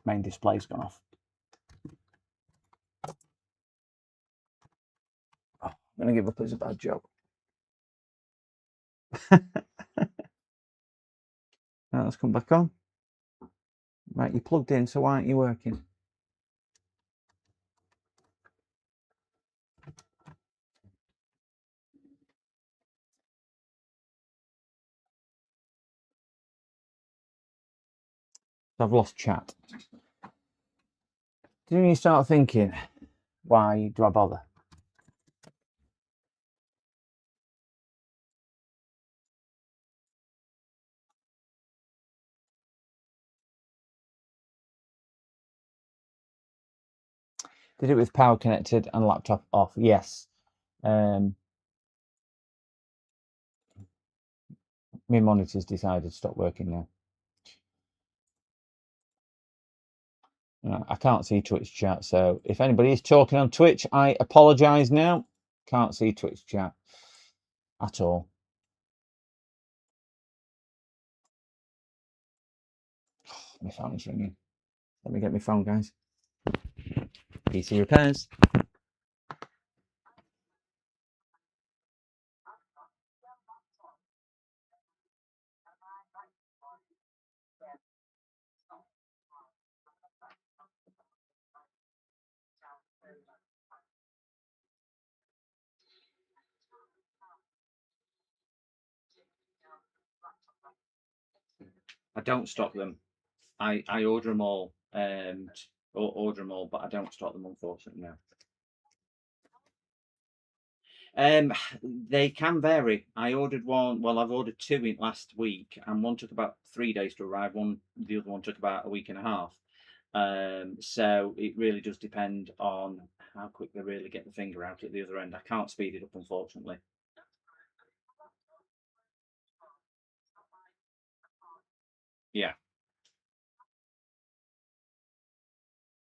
main display's gone off. Oh, I'm gonna give up as a bad job. Right, let's come back on. Right, you're plugged in, so why aren't you working? I've lost chat. Didn't you start thinking, why do I bother? Did it with power connected and laptop off? Yes. My monitor's decided to stop working now. I can't see Twitch chat, so if anybody is talking on Twitch, I apologise now. Can't see Twitch chat at all. Oh, my phone is ringing. Let me get my phone, guys. PC repairs. I don't stock them. I order them all, order them all, but I don't stock them, unfortunately, now. They can vary. I ordered one. Well, I've ordered two in last week, and one took about 3 days to arrive. The other one took about a week and a half. So it really does depend on how quick they really get the finger out at the other end. I can't speed it up, unfortunately. Yeah,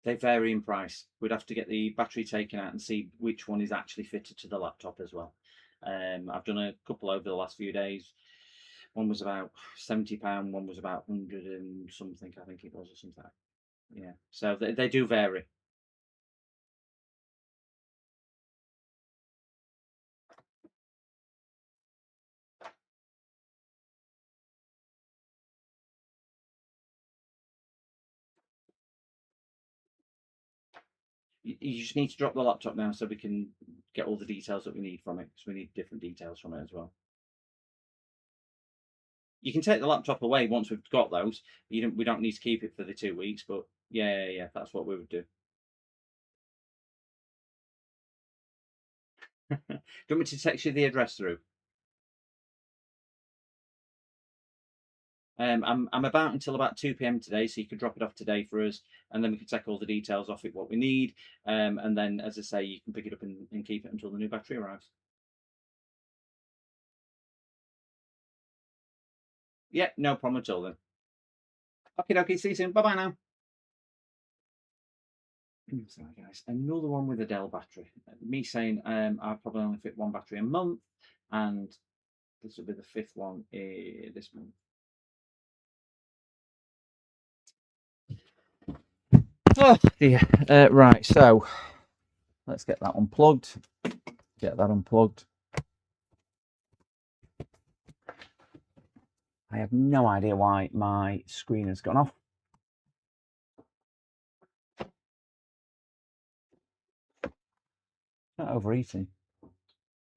they vary in price. We'd have to get the battery taken out and see which one is actually fitted to the laptop as well. I've done a couple over the last few days. One was about £70, one was about 100 and something, I think it was, or something. Yeah, so they do vary. You just need to drop the laptop now so we can get all the details that we need from it, because we need different details from it as well. You can take the laptop away once we've got those. We don't need to keep it for the 2 weeks, but yeah, that's what we would do. Do you want me to text you the address through? I'm about until about 2 p.m. today, so you can drop it off today for us, and then we can take all the details off it, what we need, and then, as I say, you can pick it up and keep it until the new battery arrives. Yeah, no problem at all then. Okay, see you soon. Bye bye now. Sorry, guys. Another one with a Dell battery. Me saying I probably only fit one battery a month, and this will be the fifth one this month. Oh dear. Right, so let's get that unplugged. Get that unplugged. I have no idea why my screen has gone off. Not overeating.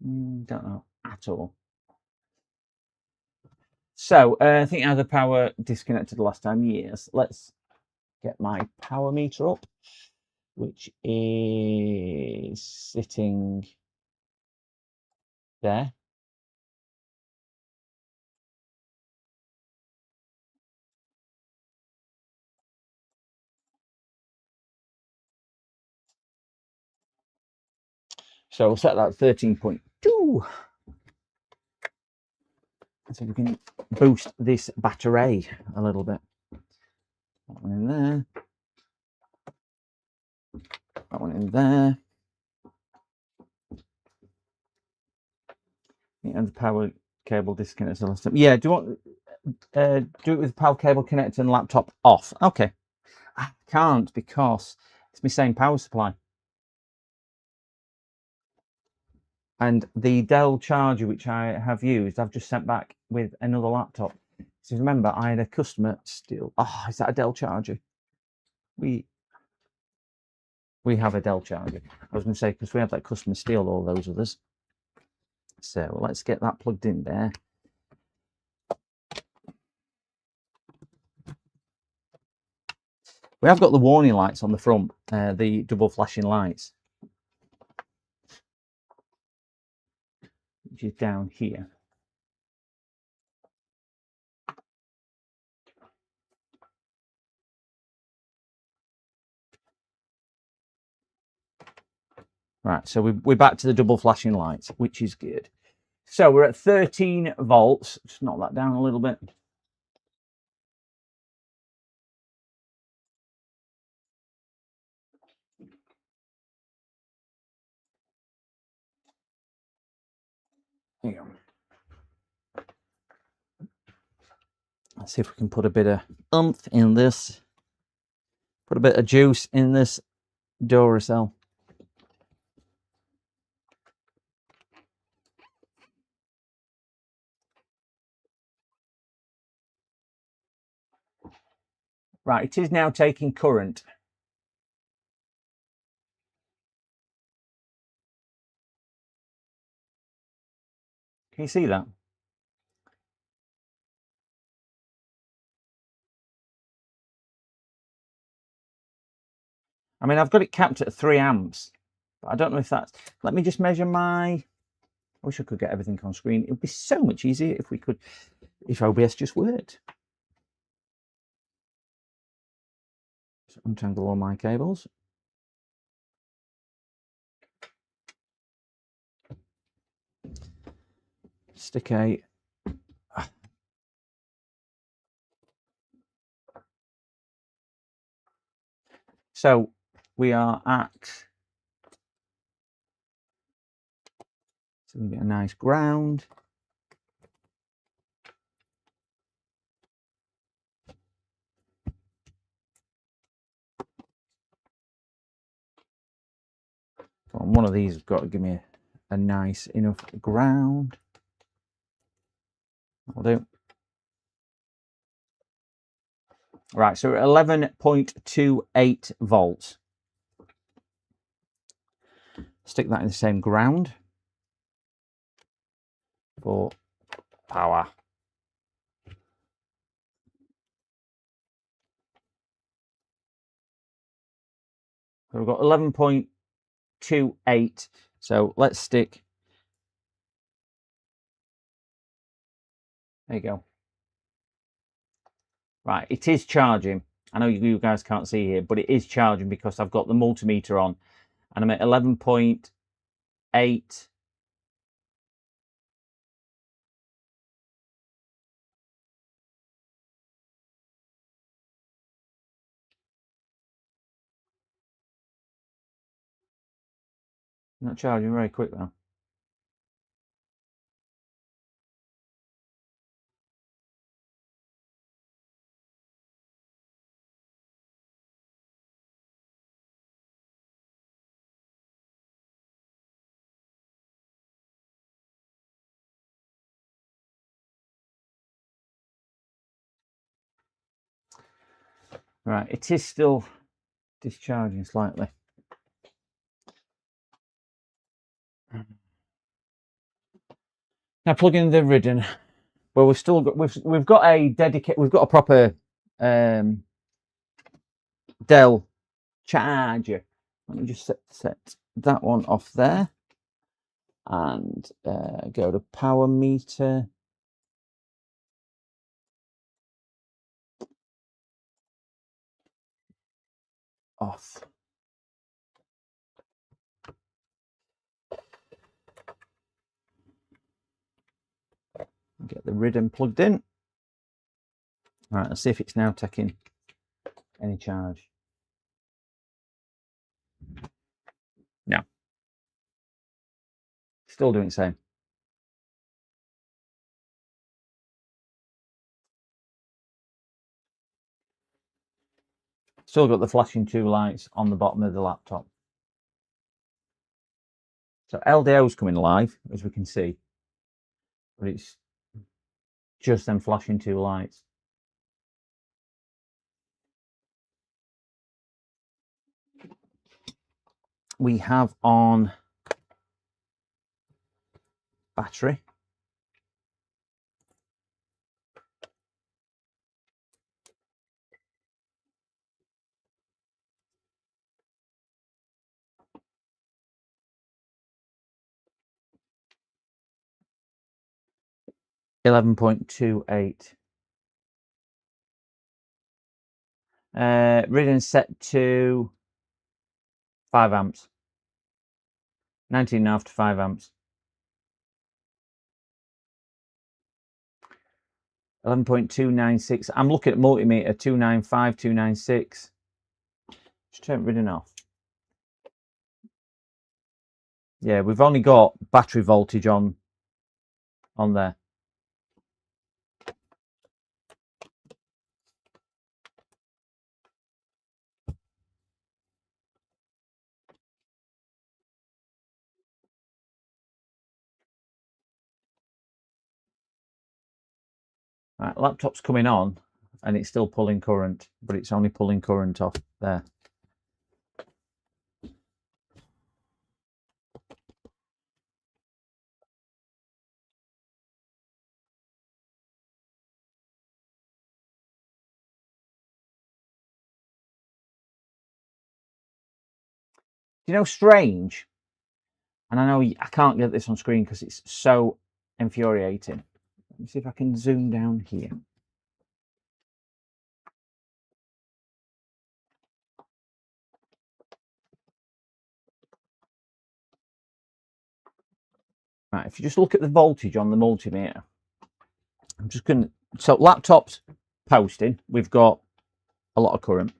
Don't know at all. So I think I had the power disconnected the last time. Yes. Let's get my power meter up, which is sitting there. So we'll set that 13.2. So we can boost this battery a little bit. That one in there. That one in there. And the power cable disconnected the last time. Yeah, do you want do it with power cable connected and laptop off? Okay. I can't because it's my same power supply. And the Dell charger, which I have used, I've just sent back with another laptop. So remember, I had a customer steal. Oh, is that a Dell charger? We have a Dell charger. I was going to say, because we had that customer steal all those others. So let's get that plugged in there. We have got the warning lights on the front, the double flashing lights, which is down here. Right, so we're back to the double flashing lights, which is good. So we're at 13 volts. Just knock that down a little bit. There you go. Let's see if we can put a bit of oomph in this. Put a bit of juice in this Duracell. Right, it is now taking current. Can you see that? I mean, I've got it capped at 3 amps, but I don't know if that's... Let me just measure my... I wish I could get everything on screen. It would be so much easier if we could, if OBS just worked. So untangle all my cables. Stick a... So we are at... So we get a nice ground. One of these has got to give me a nice enough ground. That'll do. Right, so we're at 11.28 volts. Stick that in the same ground for power. So we've got 11.28. So let's stick. There you go. Right, it is charging. I know you guys can't see here, but it is charging because I've got the multimeter on, and I'm at 11.8. Not charging very quick though. Right, it is still discharging slightly. Now plug in the Ridden. Well, we've still got we've got a dedicated, we've got a proper Dell charger. Let me just set that one off there and go to power meter. Off. Get the Ridden plugged in. All right, let's see if it's now taking any charge. No. Still doing the same. Still got the flashing 2 lights on the bottom of the laptop. So LDO's coming live, as we can see, but it's just them flashing 2 lights. We have on battery. $11.28. Ridden set to 5 amps. 19.5 to 5 amps. 11.296. I'm looking at multimeter 295, 296. Just turn Ridden off. Yeah, we've only got battery voltage on there. Right, laptop's coming on and it's still pulling current, but it's only pulling current off there. You know, strange, and I know I can't get this on screen because it's so infuriating. Let me see if I can zoom down here. Right, if you just look at the voltage on the multimeter, I'm just going to, so laptops posting, we've got a lot of current.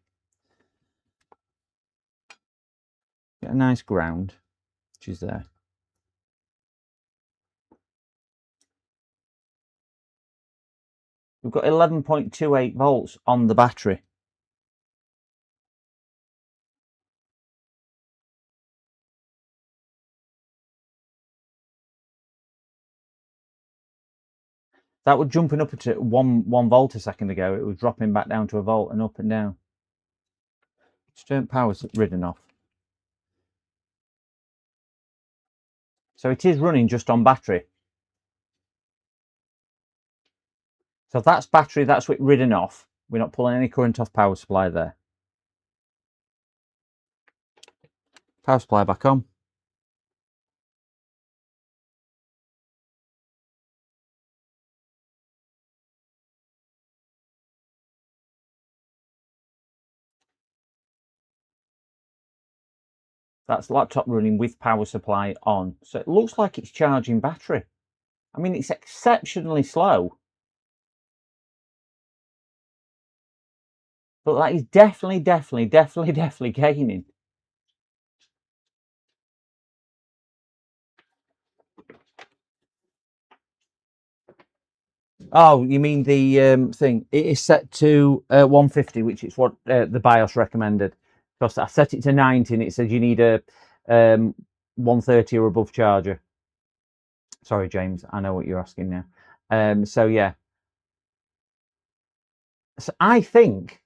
Get a nice ground, which is there. We've got 11.28 volts on the battery. That was jumping up to one volt a second ago. It was dropping back down to a volt and up and down. Just turn power's Ridden off. So it is running just on battery. So that's battery, that's what Ridden off. We're not pulling any current off power supply there. Power supply back on. That's laptop running with power supply on. So it looks like it's charging battery. I mean, it's exceptionally slow. But that is definitely gaining. Oh, you mean the thing? It is set to 150, which is what the BIOS recommended. Because I set it to 90, and it said you need a 130 or above charger. Sorry, James, I know what you're asking now. So yeah, so I think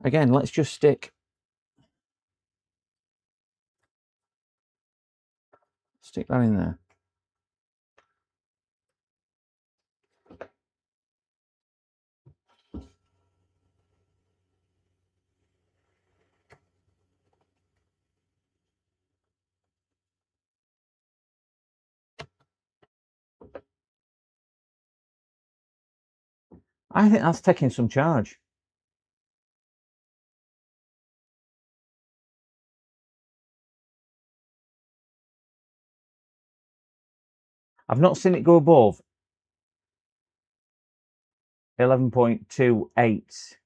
again, let's just stick that in there. I think that's taking some charge. I've not seen it go above 11.28.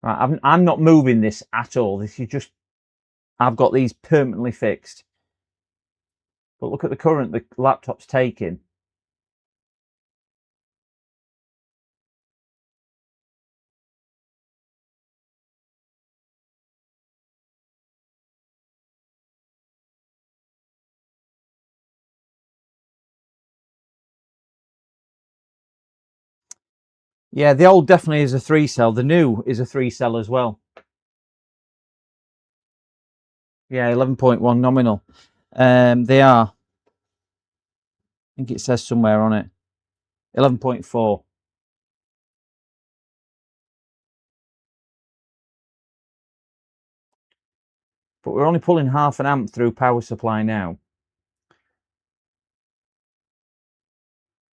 Right, I'm not moving this at all. This is just, I've got these permanently fixed. But look at the current the laptop's taking. Yeah, the old definitely is a 3 cell. The new is a 3 cell as well. Yeah, 11.1 nominal. They are. I think it says somewhere on it. 11.4. But we're only pulling half an amp through power supply now.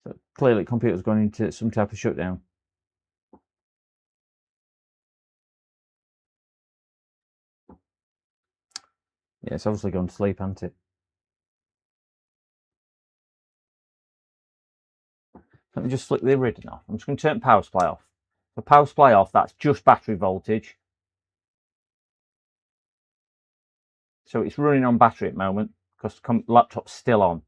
So clearly the computer's going into some type of shutdown. Yeah, it's obviously gone to sleep, hasn't it? Let me just flick the Iridium off. I'm just going to turn power supply off. The power supply off, that's just battery voltage. So it's running on battery at the moment because the laptop's still on.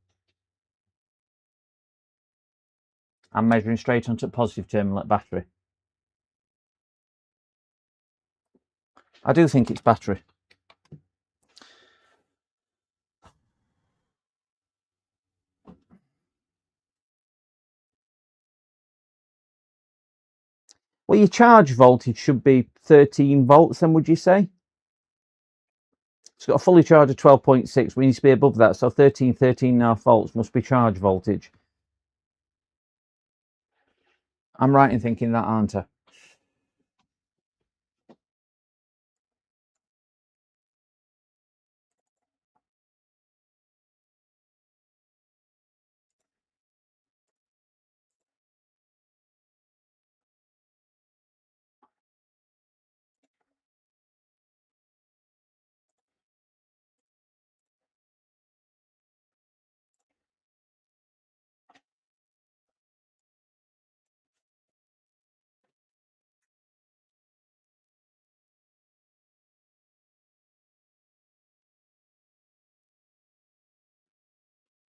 I'm measuring straight onto the positive terminal at battery. I do think it's battery. Well, your charge voltage should be 13 volts then, would you say? It's got a fully charged of 12.6. We need to be above that. So 13.5 volts must be charge voltage. I'm right in thinking that, aren't I?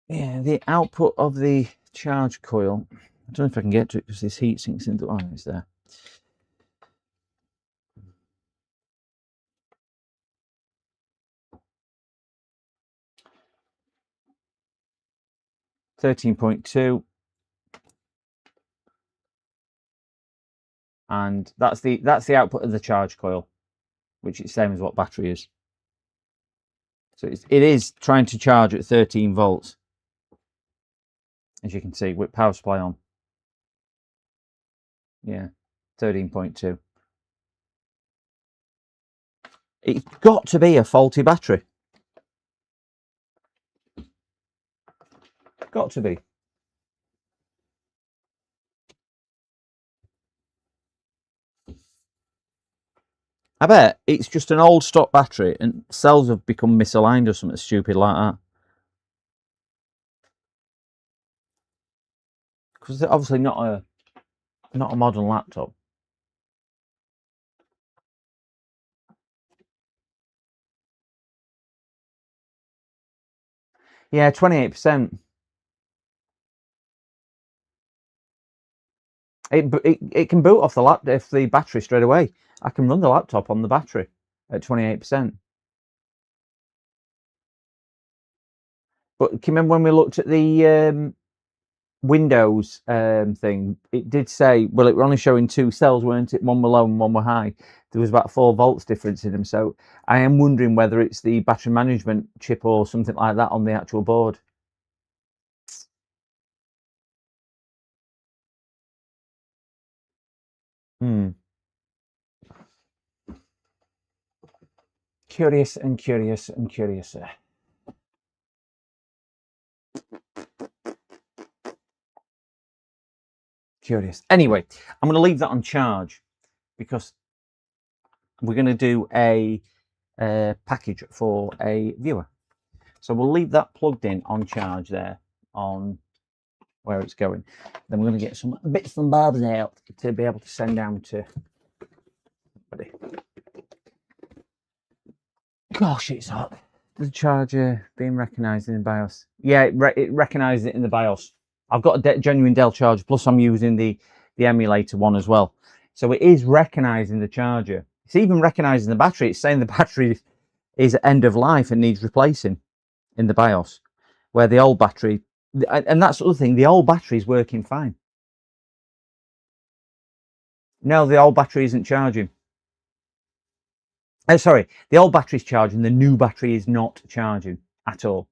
Yeah, the output of the charge coil. I don't know if I can get to it because this heat sinks into. Oh, it's there. $13.2, and that's the output of the charge coil, which is the same as what battery is. So it is trying to charge at 13 volts, as you can see with power supply on. Yeah, 13.2. It's got to be a faulty battery. Got to be. I bet it's just an old stock battery and cells have become misaligned or something stupid like that. Because they're obviously not a modern laptop. Yeah, 28%. It can boot off the laptop if the battery straight away. I can run the laptop on the battery at 28%. But can you remember when we looked at the Windows thing? It did say, well, it were only showing two cells, weren't it? One were low and one were high. There was about 4 volts difference in them. So I am wondering whether it's the battery management chip or something like that on the actual board. Curious and curious and curiouser. Curious. Anyway, I'm going to leave that on charge because we're going to do a package for a viewer. So we'll leave that plugged in on charge there on where it's going. Then we're going to get some bits and bobs out to be able to send down to somebody. Gosh, it's hot. The charger being recognised in the BIOS. Yeah, it recognises it in the BIOS. I've got a genuine Dell charger, plus I'm using the emulator one as well. So it is recognising the charger. It's even recognising the battery. It's saying the battery is at end of life and needs replacing in the BIOS, where the old battery, and that's the other thing, the old battery is working fine. No, the old battery isn't charging. Sorry, the old battery is charging, the new battery is not charging at all.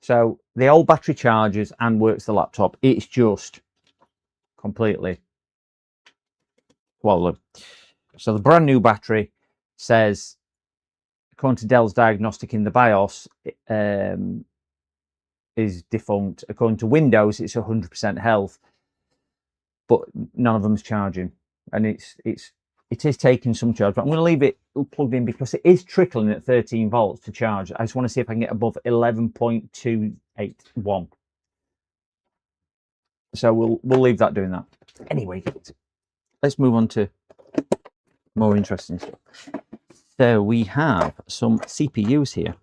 So the old battery charges and works the laptop. It's just completely swollen. So the brand new battery says, according to Dell's diagnostic in the BIOS, is defunct. According to Windows, it's 100% health, but none of them's charging, and it is taking some charge. But I'm going to leave it plugged in because it is trickling at 13 volts to charge. I just want to see if I can get above 11.281. So we'll leave that doing that. Anyway, let's move on to more interesting stuff. So we have some CPUs here.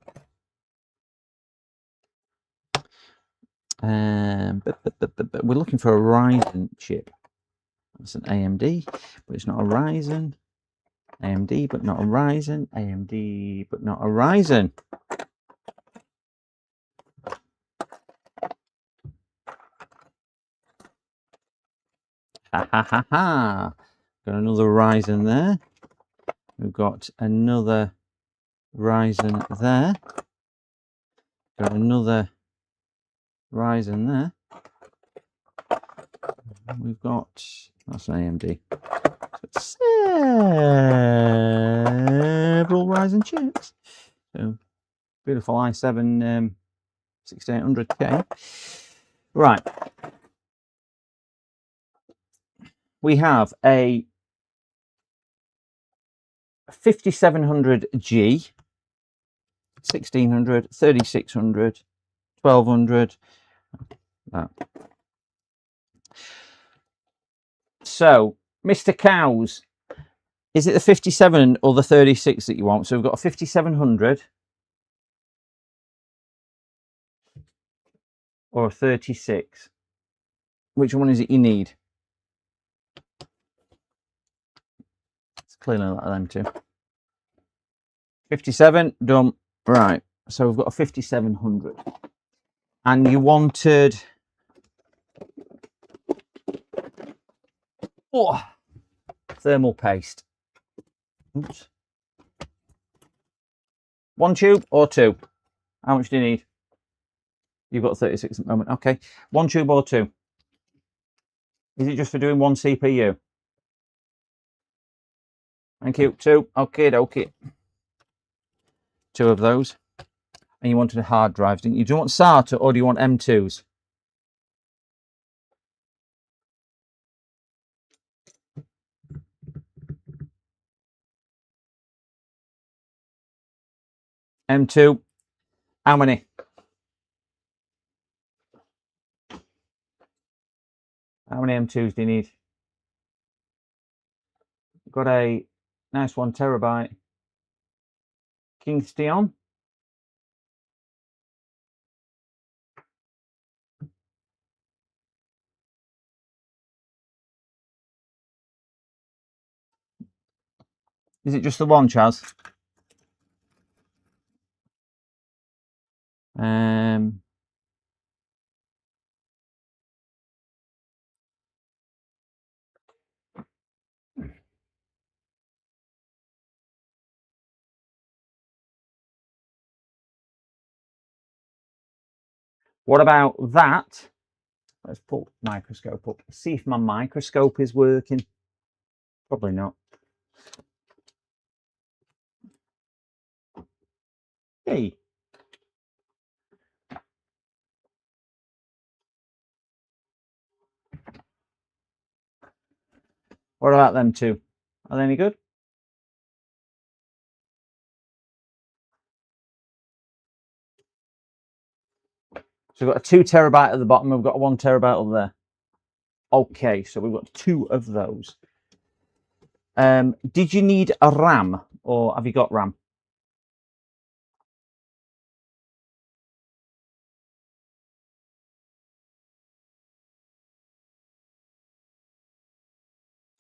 But we're looking for a Ryzen chip. It's an AMD, but it's not a Ryzen. AMD, but not a Ryzen. AMD, but not a Ryzen. Ha ha ha ha. Got another Ryzen there. We've got another Ryzen there. Got another Ryzen there. We've got, that's an AMD. Several Ryzen chips. So beautiful i7 6800K. Right. We have a 5700G, 1600, 3600, 1200. That. So, Mr. Cows, is it the 57 or the 36 that you want? So we've got a 5700 or a 36. Which one is it you need? It's clearly not them two. 57, done. Right, so we've got a 5700. And you wanted... Oh, thermal paste. Oops. 1 tube or 2? How much do you need? You've got 36 at the moment. Okay. 1 tube or 2? Is it just for doing 1 CPU? Thank you. 2. Okay. 2 of those. And you wanted a hard drive, didn't you? Do you want SATA or do you want M2s? M2. How many? How many M2s do you need? got a nice 1 terabyte Kingston. Is it just the one, Chaz? What about that? Let's pull the microscope up. See if my microscope is working. Probably not. Hey. What about them two? Are they any good? So we've got a 2 terabyte at the bottom. We've got a 1 terabyte over there. Okay, so we've got 2 of those. Did you need a RAM or have you got RAM?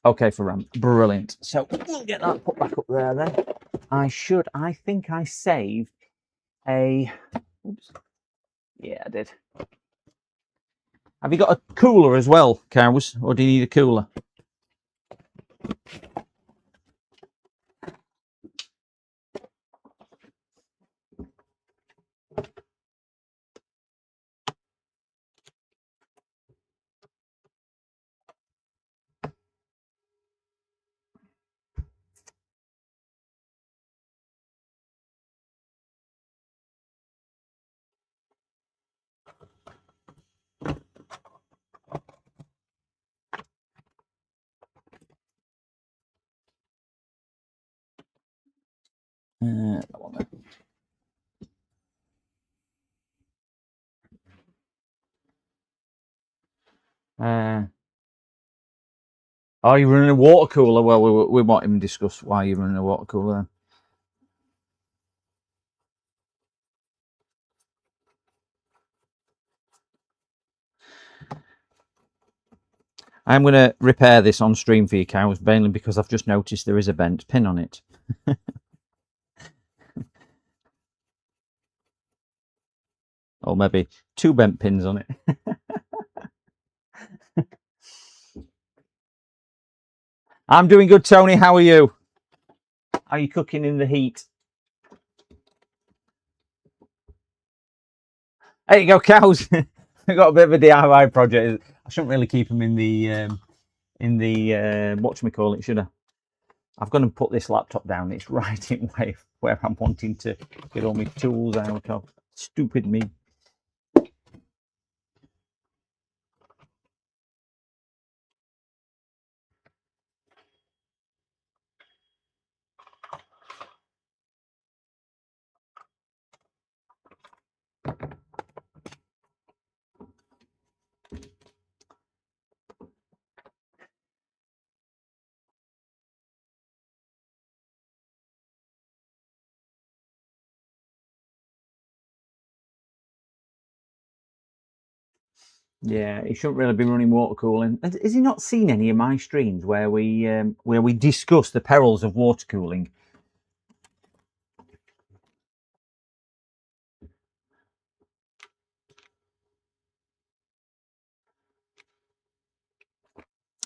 Okay, for RAM. Brilliant. So we'll get that put back up there then. I think I saved a... Oops. Yeah, I did. Have you got a cooler as well, Cows? Or do you need a cooler? That one there. Oh, you're running a water cooler? Well, we won't even discuss why you're running a water cooler then. I'm going to repair this on stream for you, Cows, mainly because I've just noticed there is a bent pin on it. Or maybe 2 bent pins on it. I'm doing good, Tony. How are you? Are you cooking in the heat? There you go, Cows. I got a bit of a DIY project. I shouldn't really keep them in the whatchamacallit, should I? I've gone and put this laptop down. It's right in where I'm wanting to get all my tools out of. Stupid me. Yeah, he shouldn't really be running water cooling. Has he not seen any of my streams where we discuss the perils of water cooling?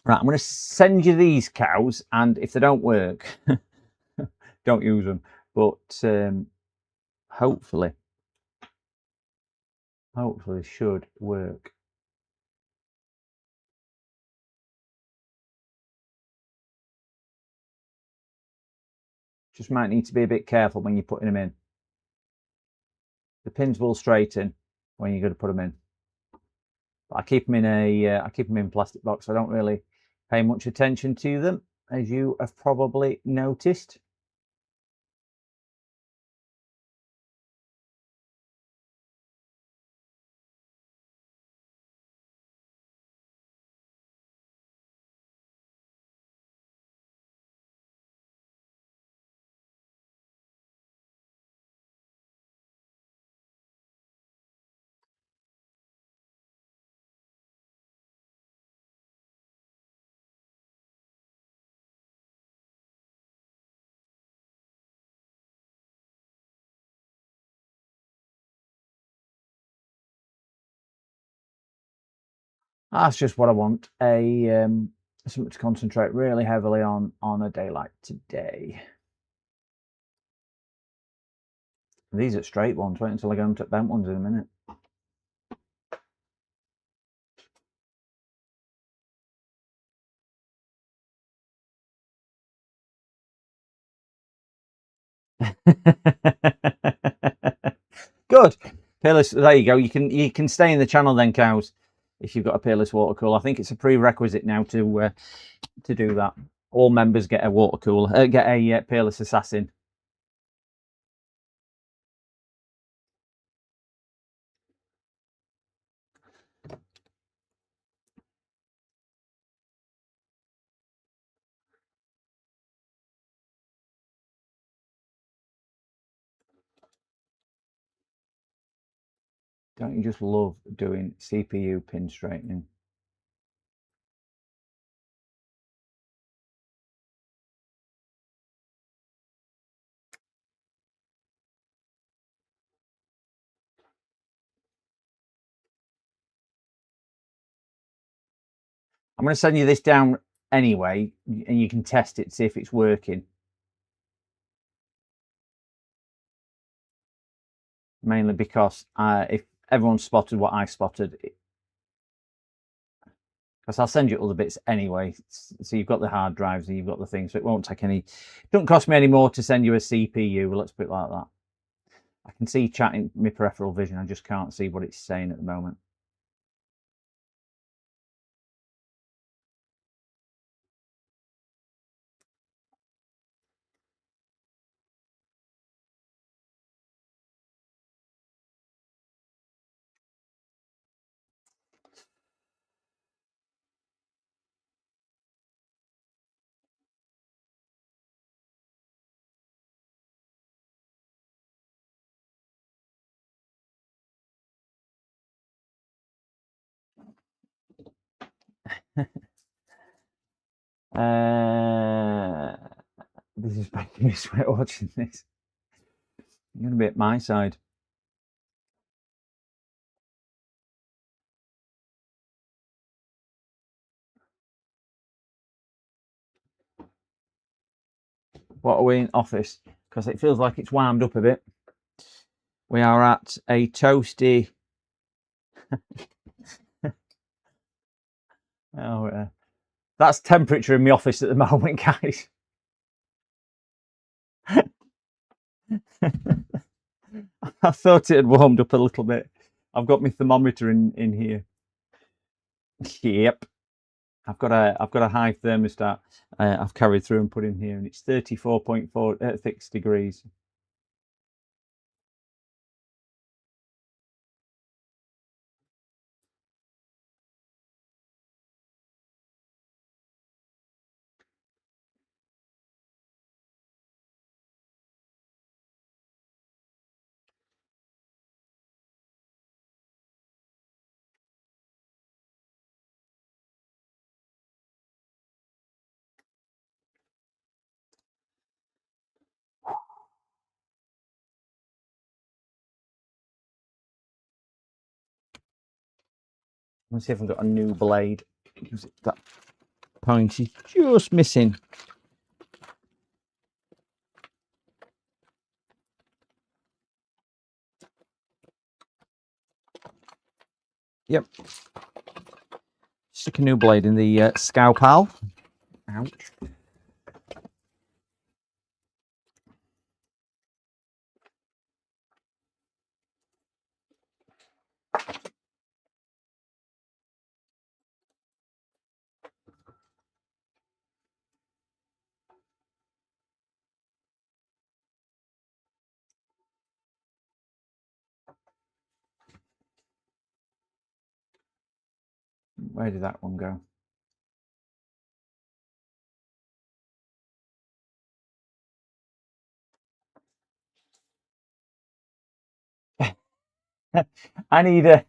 Right, I'm going to send you these, Cows, and if they don't work, don't use them. But hopefully should work. Just might need to be a bit careful when you're putting them in. The pins will straighten when you're going to put them in. But I keep them in a plastic box. So I don't really pay much attention to them, as you have probably noticed. That's just what I want. Something to concentrate really heavily on a day like today. These are straight ones. Wait until I go into bent ones in a minute. Good. Peerless. There you go. You can stay in the channel then, cows. If you've got a Peerless water cooler, I think it's a prerequisite now to do that. All members get a water cooler. Get a Peerless Assassin. Don't you just love doing CPU pin straightening? I'm going to send you this down anyway, and you can test it, see if it's working. Mainly because if everyone spotted what I spotted, because I'll send you other bits anyway. So you've got the hard drives and you've got the things, so it won't take any. It don't cost me any more to send you a CPU. Let's put it like that. I can see chat in my peripheral vision. I just can't see what it's saying at the moment. This is making me sweat watching this. I'm going to be at my side. What are we in office? Because it feels like it's warmed up a bit. We are at a toasty. That's temperature in my office at the moment, guys. I thought it had warmed up a little bit. I've got my thermometer in here. Yep. I've got a high thermostat I've carried through and put in here, and it's 34.46 degrees. Let's see if I've got a new blade. That point is just missing. Yep. Stick a new blade in the scalpel. Ouch. Where did that one go? I need a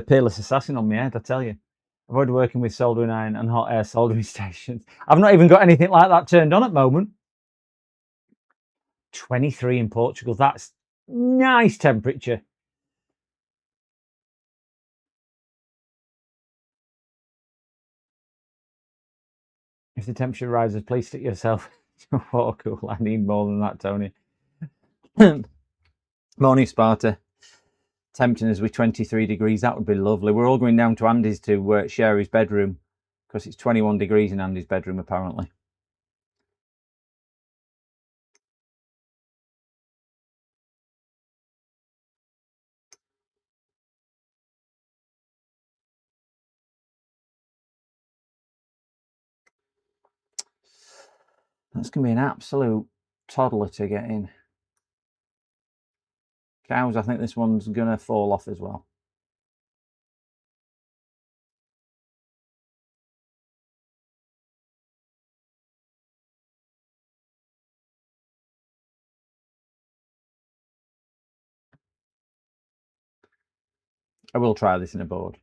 Peerless Assassin on my head, I tell you. I've already working with soldering iron and hot air soldering stations. I've not even got anything like that turned on at the moment. 23 in Portugal. That's nice temperature. If the temperature rises, please stick yourself to water cool. I need more than that, Tony. Morning, Sparta. Tempting us with 23 degrees. That would be lovely. We're all going down to Andy's to share his bedroom because it's 21 degrees in Andy's bedroom, apparently. That's going to be an absolute toddler to get in. Cows, I think this one's going to fall off as well. I will try this in a board.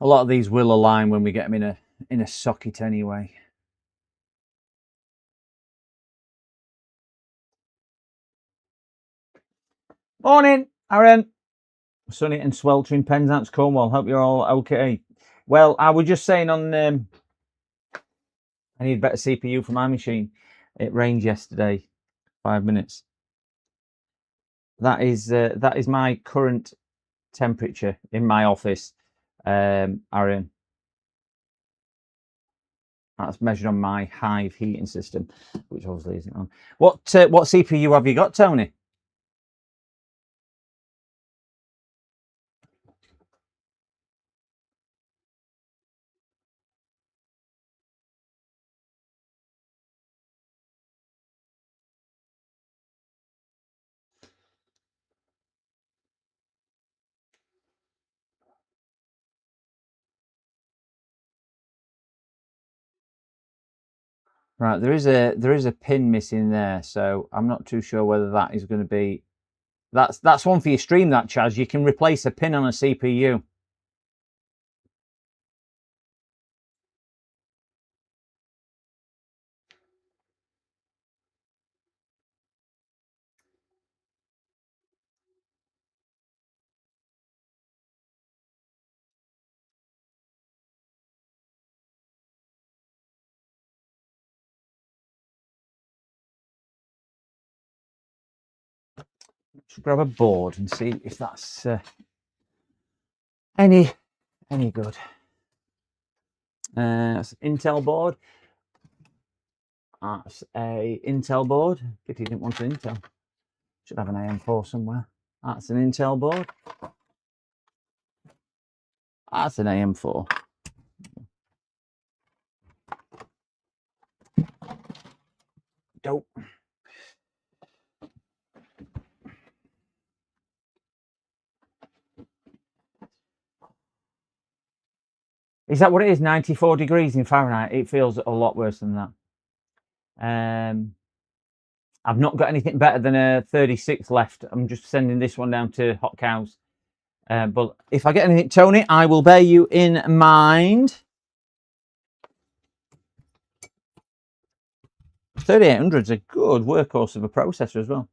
A lot of these will align when we get them in a socket anyway. Morning, Aaron. Sunny and sweltering Penzance, Cornwall. Hope you're all okay. Well, I was just saying on I need a better CPU for my machine. It rained yesterday, 5 minutes. That is my current temperature in my office, Aaron. That's measured on my Hive heating system, which obviously isn't on. What CPU have you got, Tony? Right, there is a pin missing there, so I'm not too sure whether that is going to be. That's one for your stream, that Chaz. You can replace a pin on a CPU. Should grab a board and see if that's any good. That's an Intel board. That's a Intel board. If you didn't want an Intel, should have an AM4 somewhere. That's an Intel board. That's an AM4. Dope. Is that what it is? 94 degrees in Fahrenheit. It feels a lot worse than that. I've not got anything better than a 36 left. I'm just sending this one down to Hot Cows. But if I get anything, Tony, I will bear you in mind. 3800 is a good workhorse of a processor as well.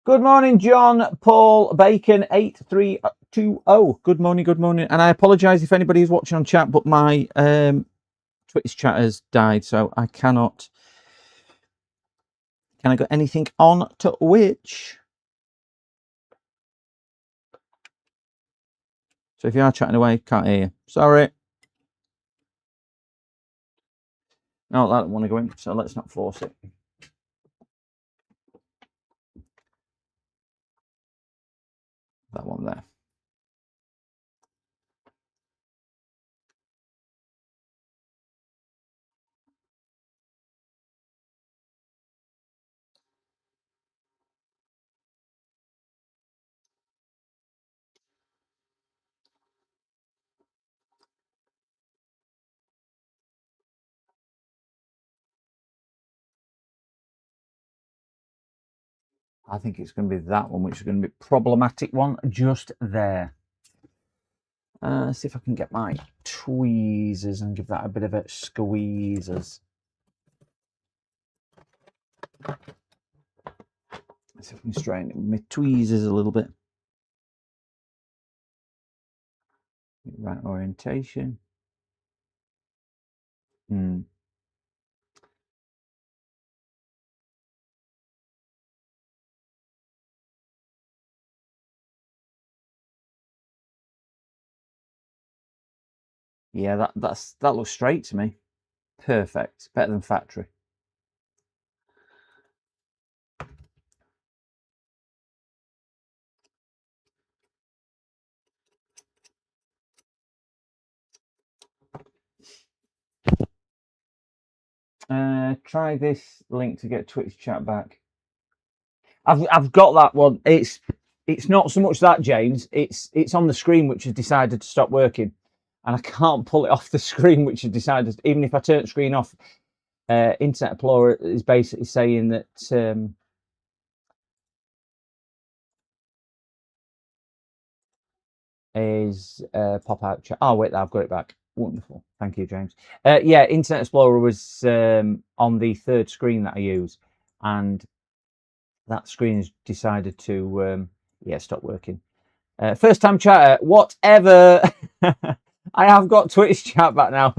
Good morning, John Paul Bacon 8320. Good morning, good morning. And I apologise if anybody is watching on chat, but my Twitch chat has died, so I cannot. Can I got anything on Twitch? So if you are chatting away, can't hear you. Sorry. No, I don't want to go in, so let's not force it. That one there. I think it's going to be that one, which is going to be a problematic one just there. See if I can get my tweezers and give that a bit of a squeezes. See if I can straighten my tweezers a little bit. Right orientation. Yeah, that looks straight to me. Perfect. Better than factory. Try this link to get Twitch chat back. I've got that one. It's not so much that, James. It's on the screen which has decided to stop working, and I can't pull it off the screen which has decided. Even if I turn the screen off, Internet Explorer is basically saying that is pop out chat. Oh wait, I've got it back. Wonderful, thank you, James. Yeah, Internet Explorer was on the third screen that I use, and that screen has decided to stop working. First time chatter, whatever. I have got Twitch chat back now.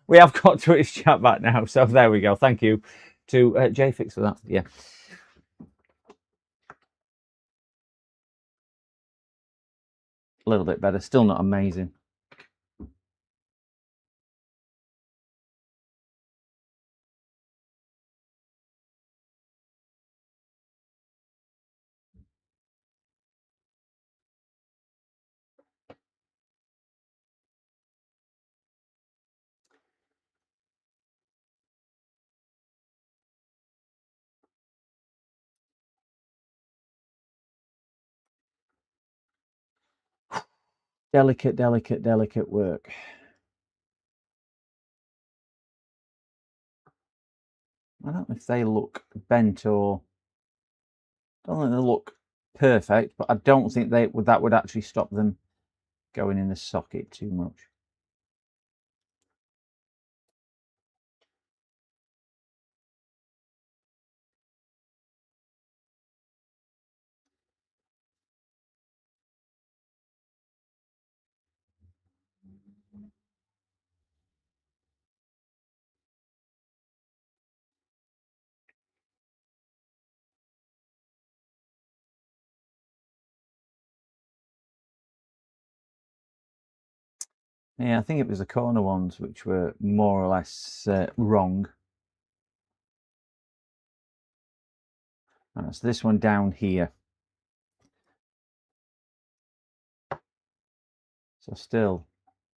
We have got Twitch chat back now, so there we go. Thank you to JFix for that. Yeah. A little bit better, still not amazing. Delicate, delicate, delicate work. I don't know if they look bent or I don't think they look perfect, but I don't think that would actually stop them going in the socket too much. Yeah, I think it was the corner ones which were more or less wrong. So this one down here. So still,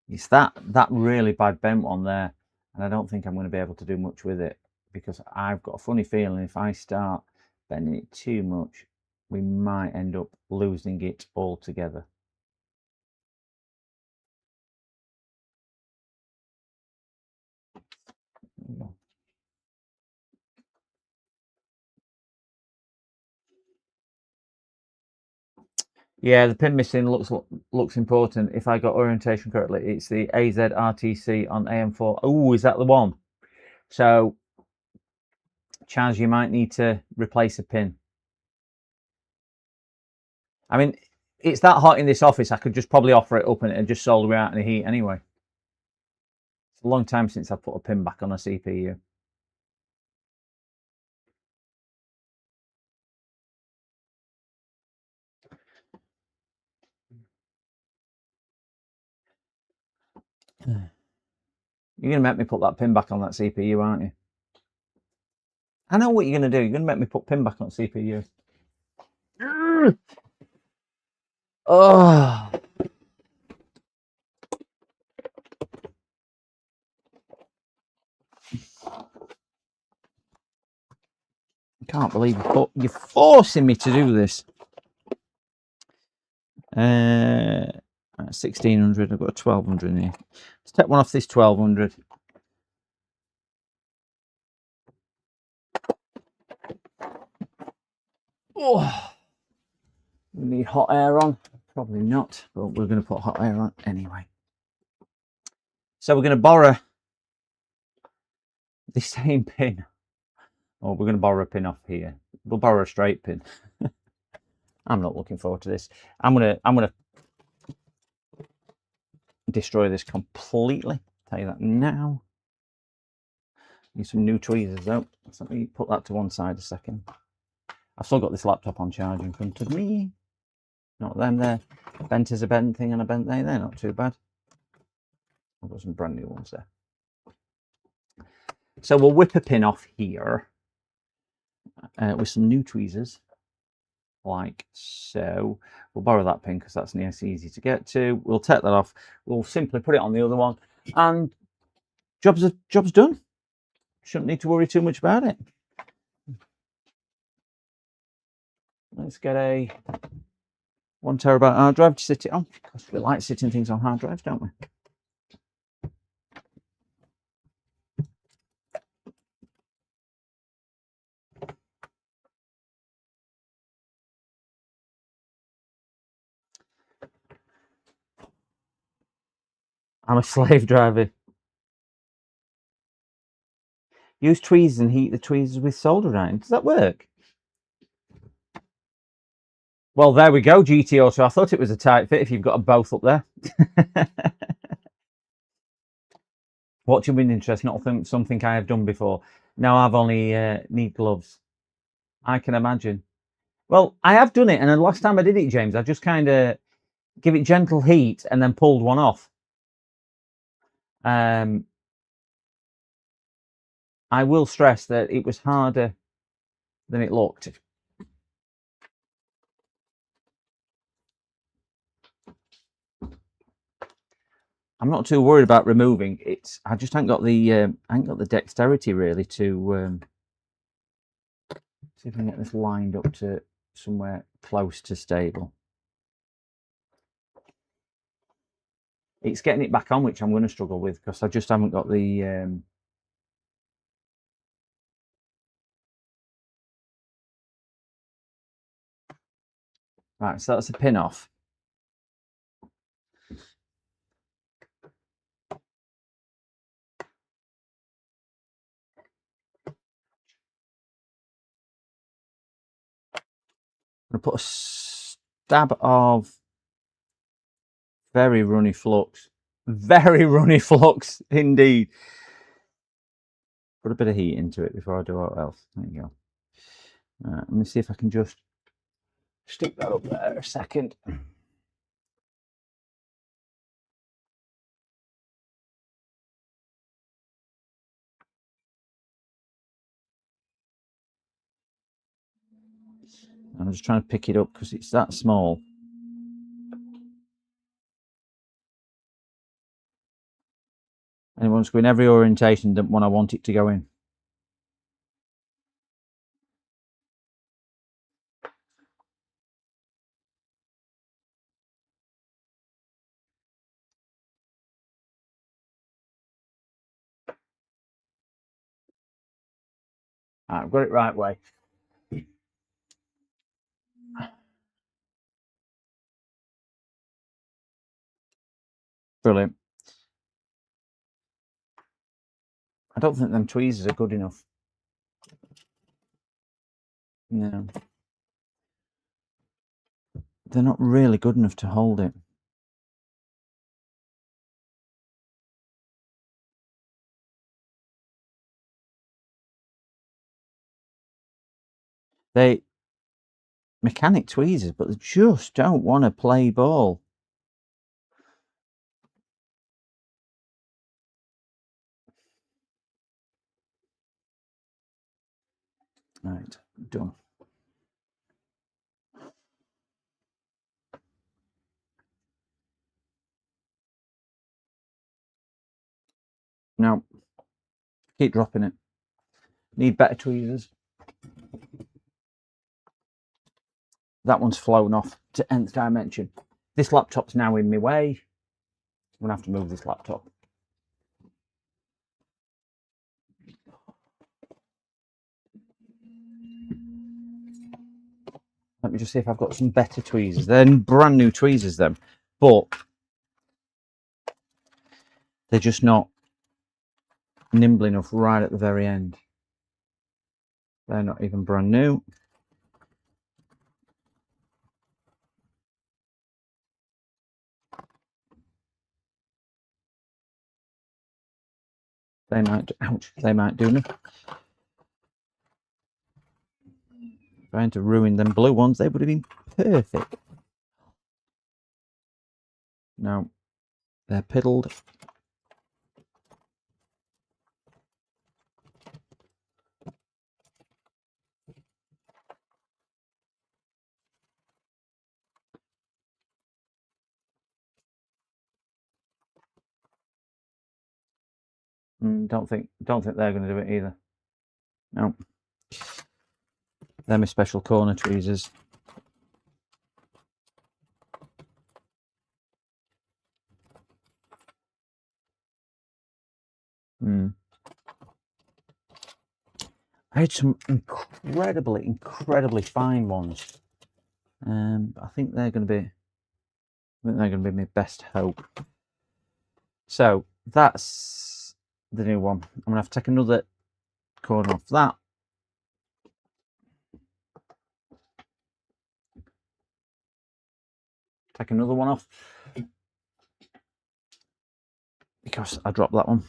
it's that really bad bent one there, and I don't think I'm going to be able to do much with it because I've got a funny feeling if I start bending it too much, we might end up losing it altogether. Yeah, the pin missing looks important. If I got orientation correctly, it's the AZ RTC on AM4. Oh, is that the one? So, Chaz, you might need to replace a pin. I mean, it's that hot in this office, I could just probably offer it up and just solder it out in the heat anyway. It's a long time since I put a pin back on a CPU. You're going to make me put that pin back on that CPU, aren't you? I know what you're going to do. You're going to make me put pin back on CPU. Oh. I can't believe you're forcing me to do this. 1600. I've got a 1200 in here. Let's take one off this 1200. Oh, we need hot air on. Probably not, but we're going to put hot air on anyway. So we're going to borrow the same pin. Or we're going to borrow a pin off here. We'll borrow a straight pin. I'm not looking forward to this. I'm gonna destroy this completely. Tell you that now. Need some new tweezers though. So let me put that to one side a second. I've still got this laptop on charge in front of me. Not them there. Bent is a bent thing and a bent there. They're not too bad. I've got some brand new ones there. So we'll whip a pin off here with some new tweezers, like so. We'll borrow that pin because that's nice, easy to get to. We'll take that off. We'll simply put it on the other one, and job's done. Shouldn't need to worry too much about it. Let's get a 1 terabyte hard drive to sit it on, because we like sitting things on hard drives, don't we? I'm a slave driver. Use tweezers and heat the tweezers with solder iron. Does that work? Well, there we go, GTO. So I thought it was a tight fit if you've got them both up there. Watching with interest, not something I have done before. Now I've only need gloves. I can imagine. Well, I have done it, and the last time I did it, James, I just kind of give it gentle heat and then pulled one off. I will stress that it was harder than it looked. I'm not too worried about removing it. I just ain't got the dexterity really to see if I can get this lined up to somewhere close to stable. It's getting it back on, which I'm going to struggle with because I just haven't got the right. So that's a pin off. I'm going to put a stab of very runny flux. Very runny flux indeed. Put a bit of heat into it before I do what else. There you go. Let me see if I can just stick that up there a second. I'm just trying to pick it up because it's that small. And it wants to go in every orientation that one I want it to go in. Right, I've got it right way. Brilliant. I don't think them tweezers are good enough. No. They're not really good enough to hold it. They mechanic tweezers, but they just don't want to play ball. Right, done. Now, keep dropping it. Need better tweezers. That one's flown off to nth dimension. This laptop's now in my way. I'm going to have to move this laptop. Let me just see if I've got some better tweezers. They're brand new tweezers, them, but they're just not nimble enough right at the very end. They're not even brand new. They might, ouch, they might do me. Trying to ruin them blue ones, they would have been perfect. No, they're piddled. Don't think they're going to do it either. No, they're my special corner tweezers. I had some incredibly fine ones. I think they're going to be my best hope. So that's the new one. I'm going to have to take another corner off that. Take another one off because I dropped that one.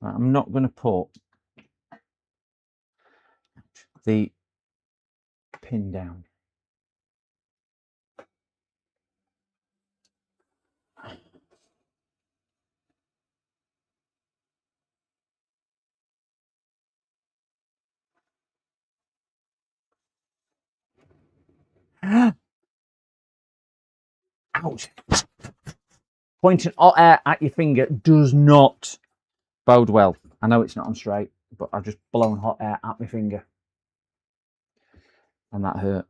I'm not going to put the pin down. Ouch. Pointing hot air at your finger does not bode well. I know it's not on straight, but I've just blown hot air at my finger. And that hurt.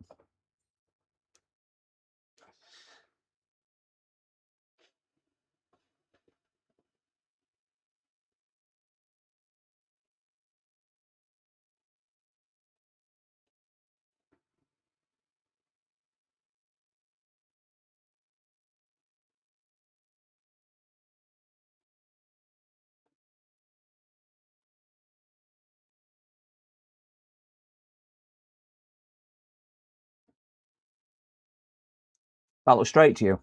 That looks straight to you.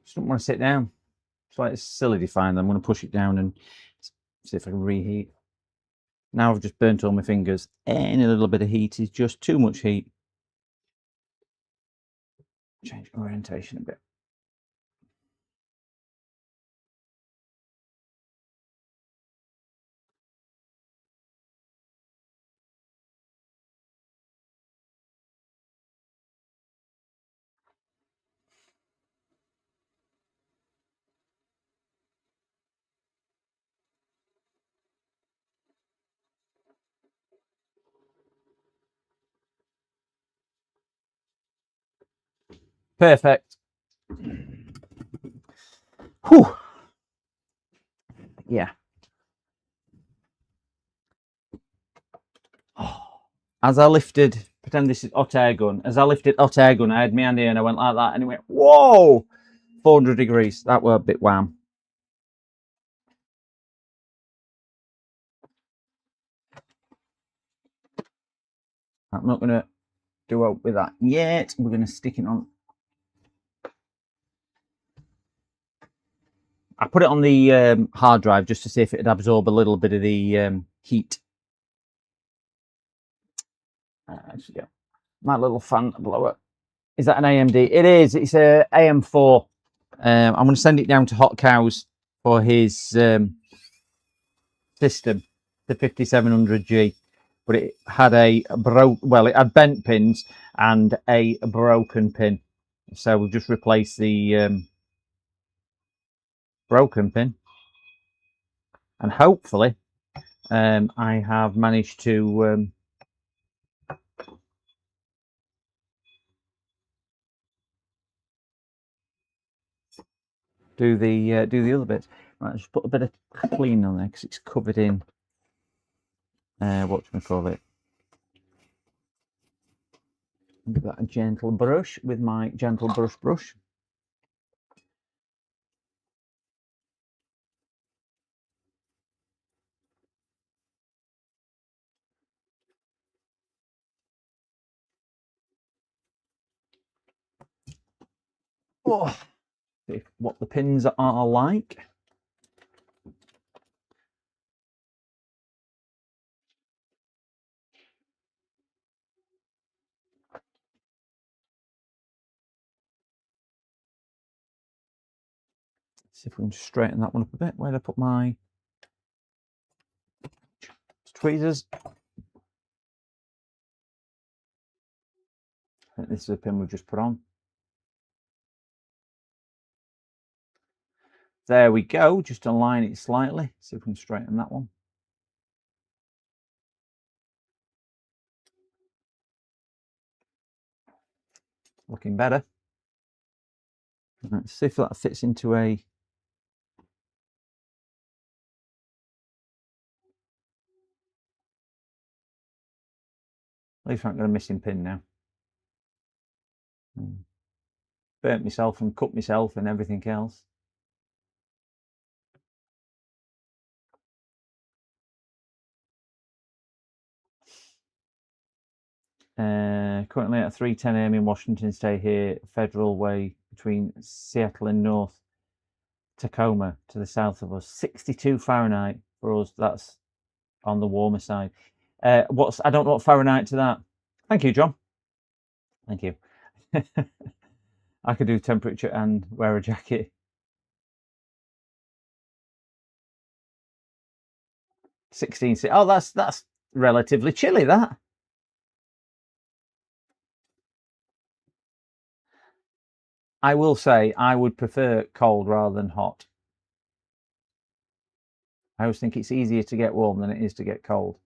Just don't want to sit down. It's like it's silly to find. I'm going to push it down and see if I can reheat. Now I've just burnt all my fingers. Any little bit of heat is just too much heat. Change orientation a bit. Perfect. Whew. Yeah. As I lifted, pretend this is hot air gun. As I lifted hot air gun, I had my hand here and I went like that and it went, whoa, 400 degrees. That were a bit wham. I'm not going to do out with that yet. We're going to stick it on. I put it on the hard drive just to see if it would absorb a little bit of the heat. Actually, yeah. My little fan blower. Is that an AMD? It is. It's a AM4. I'm going to send it down to Hot Cows for his system, the 5700G. But it had it had bent pins and a broken pin. So we've just replaced the broken pin. And hopefully I have managed to do the other bits. Right, just put a bit of clean on there because it's covered in what do we call it? Give that a gentle brush with my gentle brush. Oh, see what the pins are like. See if we can straighten that one up a bit. Where did I put my tweezers? I think this is a pin we've just put on. There we go. Just align it slightly. See if we can straighten that one. Looking better. Let's see if that fits into a. At least I haven't got a missing pin now. Burnt myself and cut myself and everything else. Currently at 3:10 a.m. in Washington. Stay here, Federal Way between Seattle and North Tacoma to the south of us. 62 Fahrenheit for us. That's on the warmer side. I don't know what Fahrenheit to that. Thank you, John. Thank you. I could do temperature and wear a jacket. 16. Oh, that's relatively chilly. That. I will say I would prefer cold rather than hot. I always think it's easier to get warm than it is to get cold.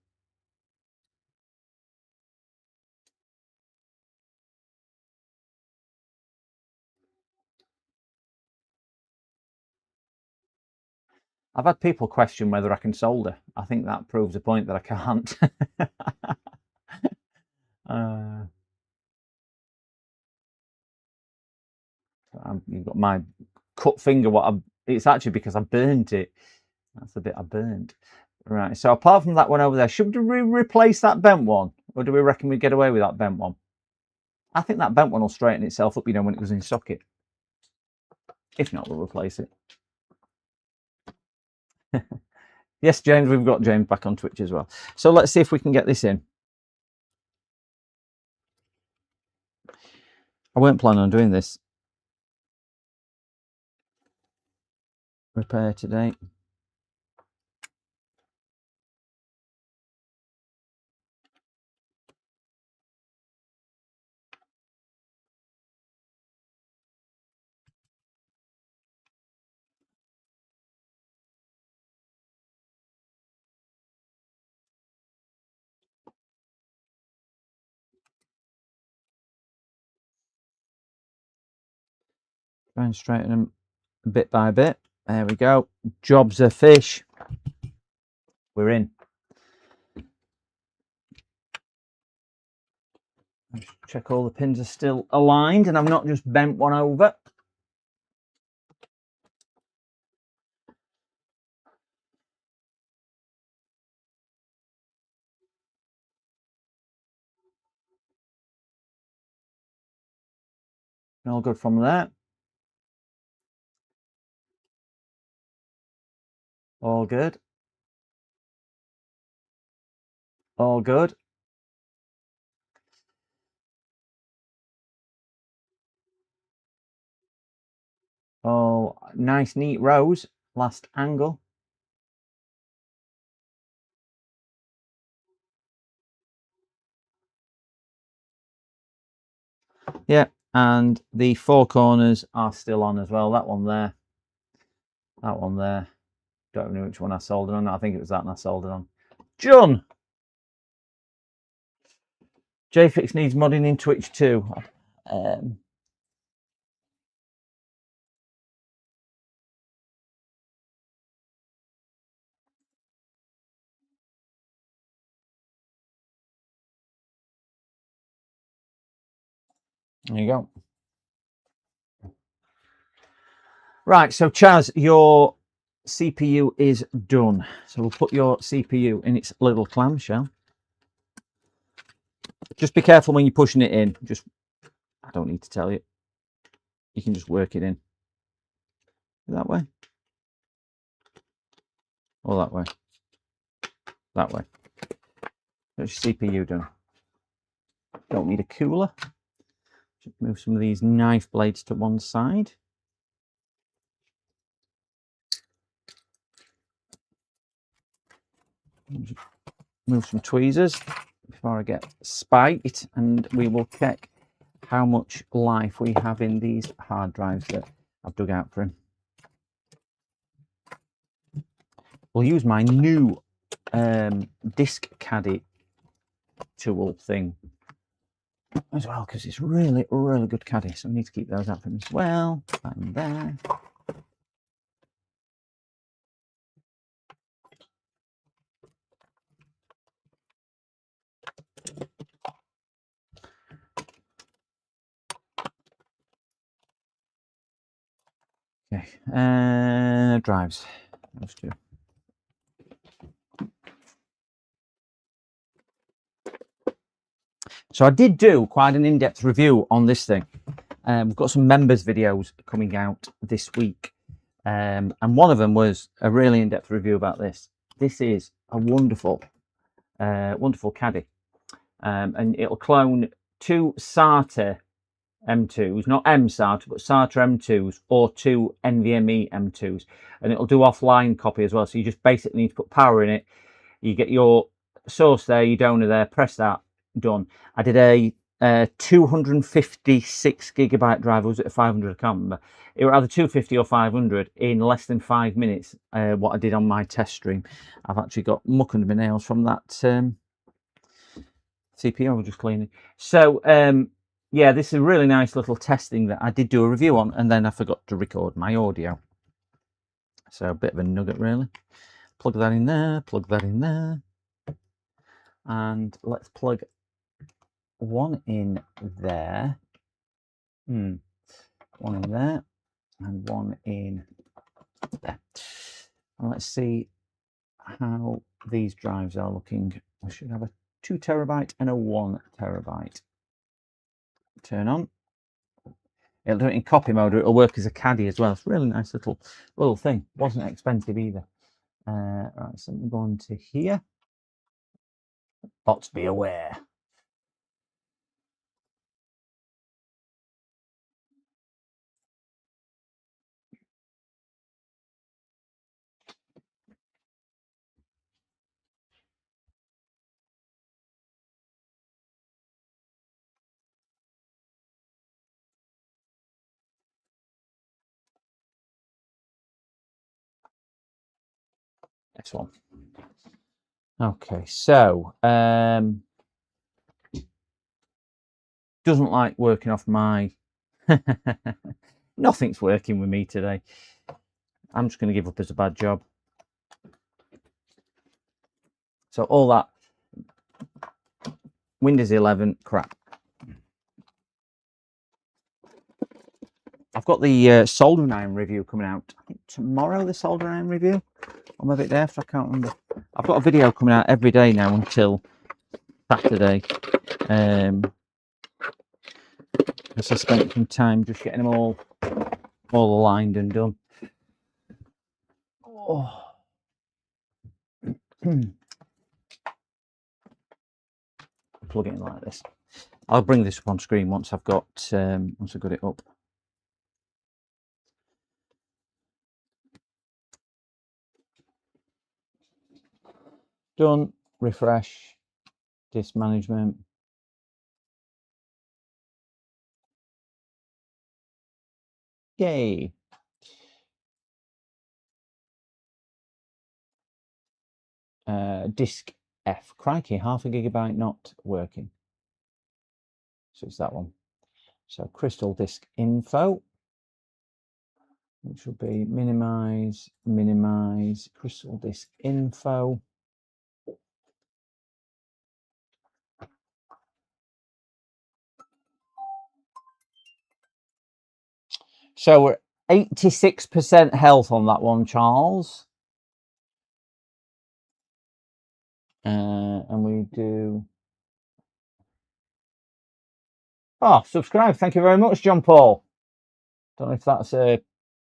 I've had people question whether I can solder. I think that proves a point that I can't. You've got my cut finger. It's actually because I burnt it. That's the bit I burnt. Right. So apart from that one over there, should we replace that bent one, or do we reckon we get away with that bent one? I think that bent one will straighten itself up, when it was in socket. If not, we'll replace it. Yes, James, we've got James back on Twitch as well. So let's see if we can get this in. I weren't planning on doing this repair today. Try and straighten them bit by bit. There we go. Job's a fish. We're in. Check all the pins are still aligned and I've not just bent one over. All good from there. All good. All good. Oh, nice neat rows. Last angle. Yeah, and the 4 corners are still on as well. That one there. That one there. Don't know which one I soldered on. I think it was that one I soldered on. John! JFix needs modding in Twitch too. There you go. Right, so Chaz, your CPU is done. So we'll put your CPU in its little clamshell. Just be careful when you're pushing it in. I don't need to tell you. You can just work it in. That way. Or that way. That way. There's your CPU done. Don't need a cooler. Just move some of these knife blades to one side. Move some tweezers before I get spiked, and we will check how much life we have in these hard drives that I've dug out for him. We'll use my new disc caddy tool thing as well, because it's really good caddy, so we need to keep those out for him as well. And there. Okay, drives. Those two. So I did do quite an in-depth review on this thing. We've got some members videos coming out this week. And one of them was a really in-depth review about this. This is a wonderful caddy. And it'll clone 2 SATA M2s, not M-SATA, but SATA M2s, or 2 NVMe M2s. And it'll do offline copy as well. So you just basically need to put power in it. You get your source there, your donor there, press that, done. I did a 256 gigabyte drive, or was it a 500? I can't remember. It was either 250 or 500 in less than 5 minutes. What I did on my test stream. I've actually got muck under my nails from that CPU I was just cleaning. So yeah, this is a really nice little testing that I did do a review on, and then I forgot to record my audio. So a bit of a nugget, really. Plug that in there, plug that in there, and let's plug one in there. One in there, and one in there. And let's see how these drives are looking. I should have a 2 terabyte and a 1 terabyte. Turn on. It'll do it in copy mode, or it'll work as a caddy as well. It's a really nice little thing. Wasn't expensive either. Right, so let me go on to here. Bots be aware. This one. Okay, so doesn't like working off my nothing's working with me today. I'm just going to give up as a bad job. So all that Windows 11 crap. I've got the soldering iron review coming out, I think tomorrow, the soldering iron review, or maybe a day after, I can't remember. I've got a video coming out every day now until Saturday. Because I spent some time just getting them all aligned and done. Oh. Plug it in like this. I'll bring this up on screen once I've got it up. Done. Refresh. Disk management. Yay. Disk F. Crikey, 0.5 gigabyte not working. So it's that one. So Crystal Disk Info, which will be minimize, Crystal Disk Info. So we're 86% health on that one, Charles. And we do... Oh, subscribe. Thank you very much, John Paul. Don't know if that's a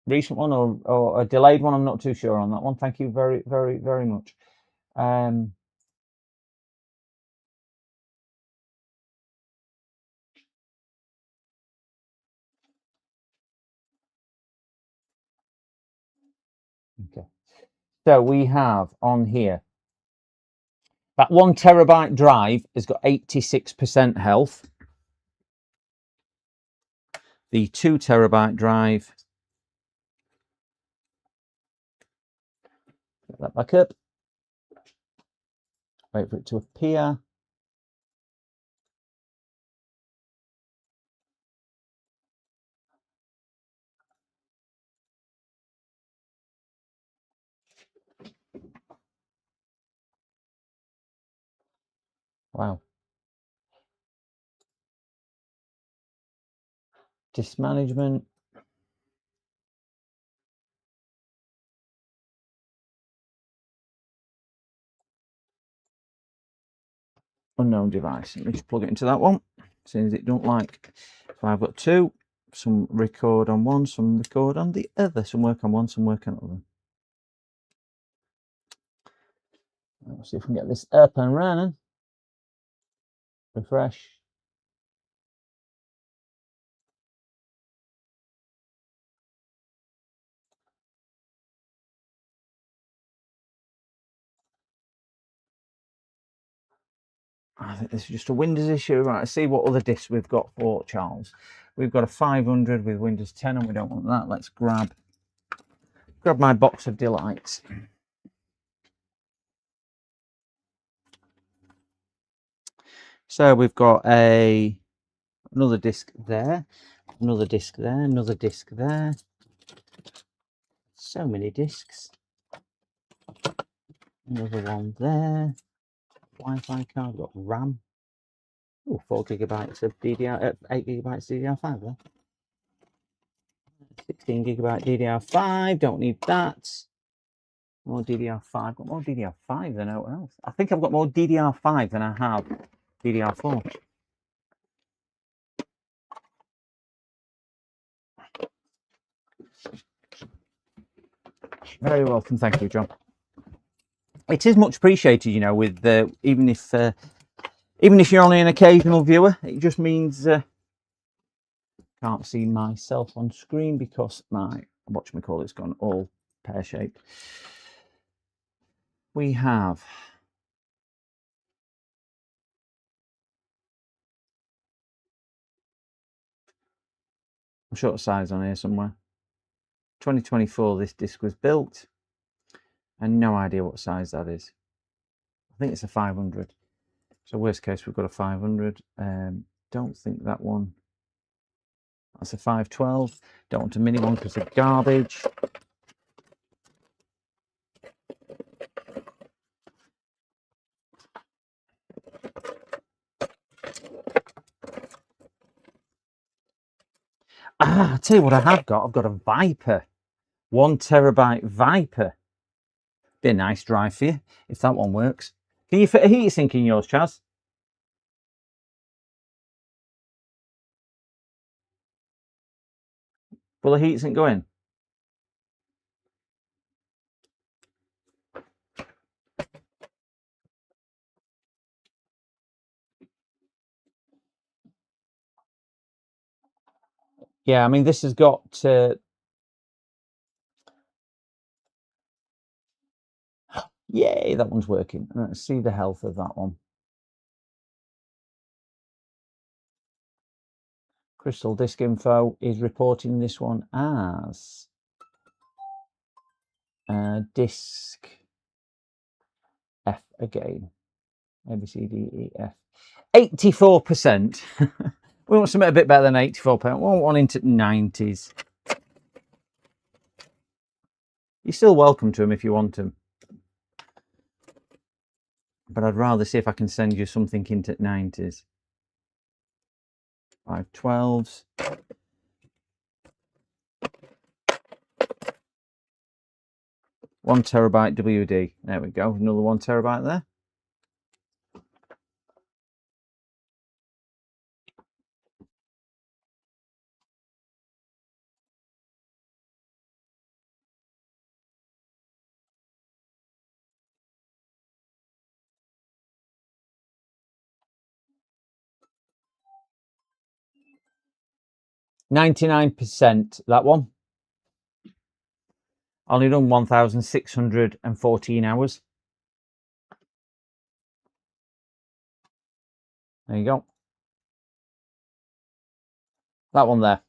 recent one or a delayed one. I'm not too sure on that one. Thank you very, very, very much. Okay. So we have on here that 1 terabyte drive has got 86% health. The 2 terabyte drive, get that back up, wait for it to appear. Wow. Disk management. Unknown device. Let me just plug it into that one. Since it don't like. So I've got 2. Some record on one, some record on the other. Some work on one, some work on the other. Let's see if we can get this up and running. Refresh. I think this is just a Windows issue. Right, let's see what other discs we've got for Charles. We've got a 500 with Windows 10 and we don't want that. Let's grab my box of delights. So we've got another disc there, another disc there, another disc there. So many discs. Another one there. Wi-Fi card, got RAM. Oh, 4 gigabytes of DDR, 8 gigabytes DDR5 there. 16 gigabyte DDR5, don't need that. More DDR5, got more DDR5 than anyone else. I think I've got more DDR5 than I have DDR4. Very welcome, thank you, John. It is much appreciated, you know, with even if you're only an occasional viewer, it just means can't see myself on screen because my whatchamacallit's gone all pear-shaped. We have a short size on here somewhere. 2024 this disc was built, and no idea what size that is. I think it's a 500. So worst case, we've got a 500. Don't think that one. That's a 512. Don't want a mini one because they're garbage. I'll tell you what I have got. I've got a Viper. 1 terabyte Viper. Be a nice drive for you if that one works. Can you fit a heatsink in yours, Chaz? Will the heatsink go in? Yeah, I mean, this has got Yay, that one's working. Let's see the health of that one. Crystal Disk Info is reporting this one as disk F again. A, B, C, D, E, F. 84%. We want something a bit better than 84%. We want one into 90s. You're still welcome to them if you want them. But I'd rather see if I can send you something into 90s. 512s. One terabyte WD. There we go. Another 1 terabyte there. %, that one. Only done 1,614 hours. There you go. That one there.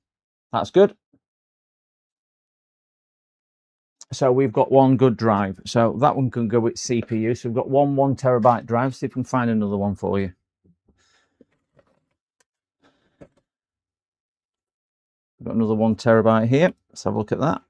That's good. So we've got one good drive. So that one can go with CPU. So we've got one 1 terabyte drive. See if we can find another one for you. We've got another 1 terabyte here. Let's have a look at that.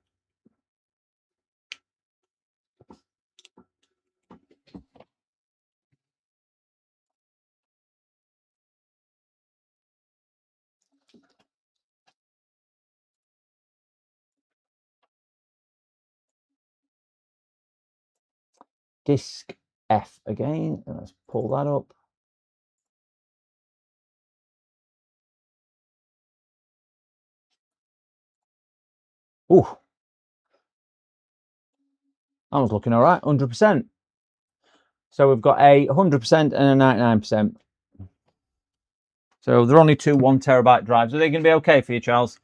Disk F again. Let's pull that up. Ooh, that was looking all right. 100%. So we've got a 100% and a 99%. So they're only two 1 terabyte drives. Are they going to be okay for you, Charles?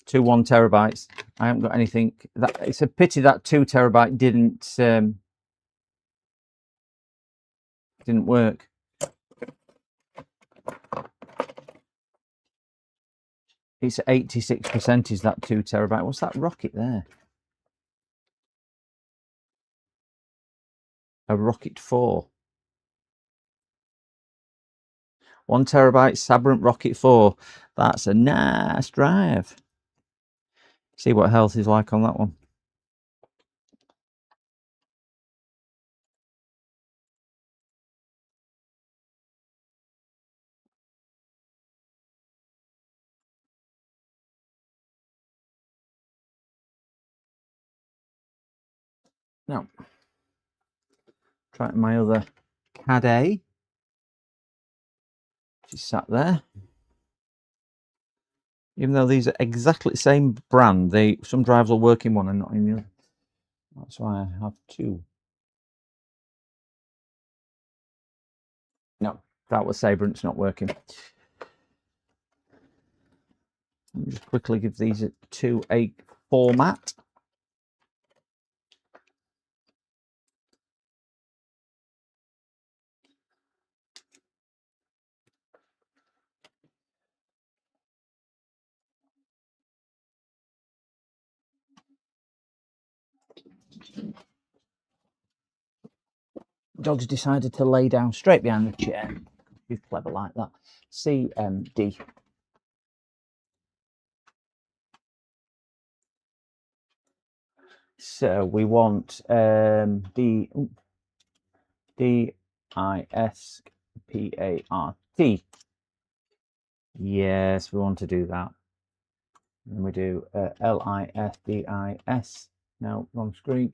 Two 1 terabytes. I haven't got anything. It's a pity that 2 terabyte didn't work. It's 86% is that 2 terabyte. What's that rocket there? A Rocket 4. 1 terabyte Sabrent Rocket 4. That's a nice drive. See what health is like on that one. Now, try my other CAD A. She's sat there. Even though these are exactly the same brand, some drives will work in one and not in the other. That's why I have two. No, that was Sabrent's not working. Let me just quickly give these to a format. Dog's decided to lay down straight behind the chair. He's clever like that. CMD. So we want DISPART. Yes, we want to do that. And we do LISDIS. No, wrong screen.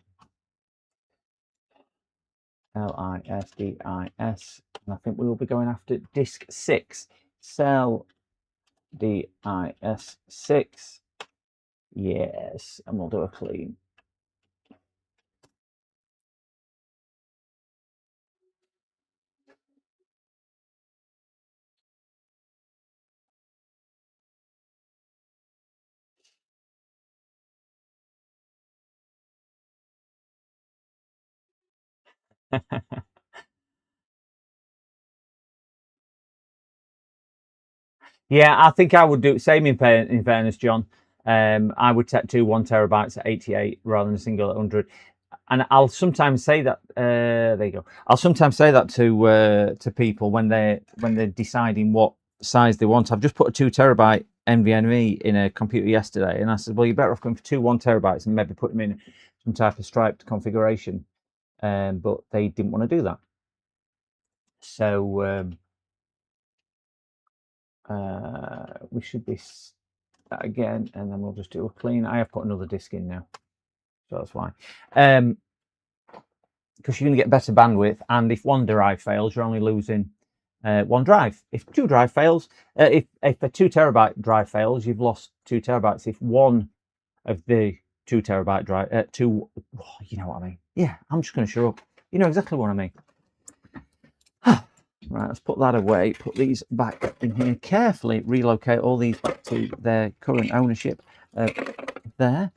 LISDIS. And I think we will be going after disk 6. Cell DIS 6. Yes, and we'll do a clean. Yeah, I think I would do same in fairness, John. I would take two 1 terabytes at 88 rather than a single at 100. And I'll sometimes say that. There you go. I'll sometimes say that to people when they're deciding what size they want. I've just put a 2 terabyte NVMe in a computer yesterday, and I said, well, you're better off going for two 1 terabytes and maybe put them in some type of striped configuration. But they didn't want to do that. So we should be that again, and then we'll just do a clean. I have put another disk in now, so that's why. Because you're going to get better bandwidth, and if one drive fails, you're only losing one drive. If two drive fails, if a 2 terabyte drive fails, you've lost 2 terabytes. If one of the 2 terabyte drive, you know what I mean? Yeah, I'm just going to show up. You know exactly what I mean. Right, let's put that away. Put these back in here carefully. Relocate all these back to their current ownership. There.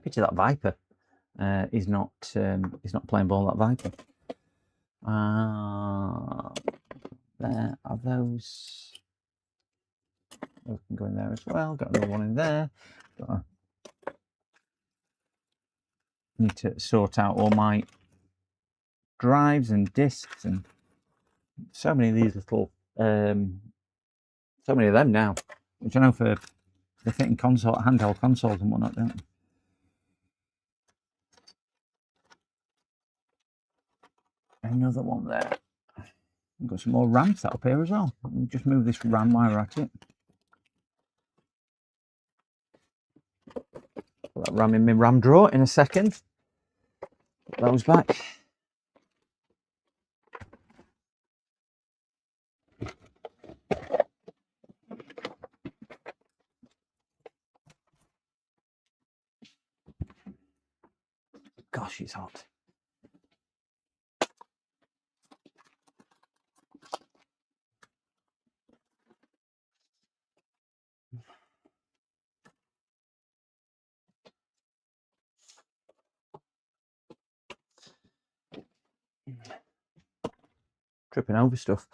Picture that Viper is not playing ball. That Viper. There are those. Those can go in there as well. Got another one in there. Need to sort out all my drives and discs and so many of these little, so many of them now, which I know for the fitting handheld consoles and whatnot, don't they? Another one there. We've got some more RAM set up here as well. Let me just move this RAM while we're at it. Put that RAM in my RAM drawer in a second. Put those back. Gosh, it's hot. Tripping over stuff.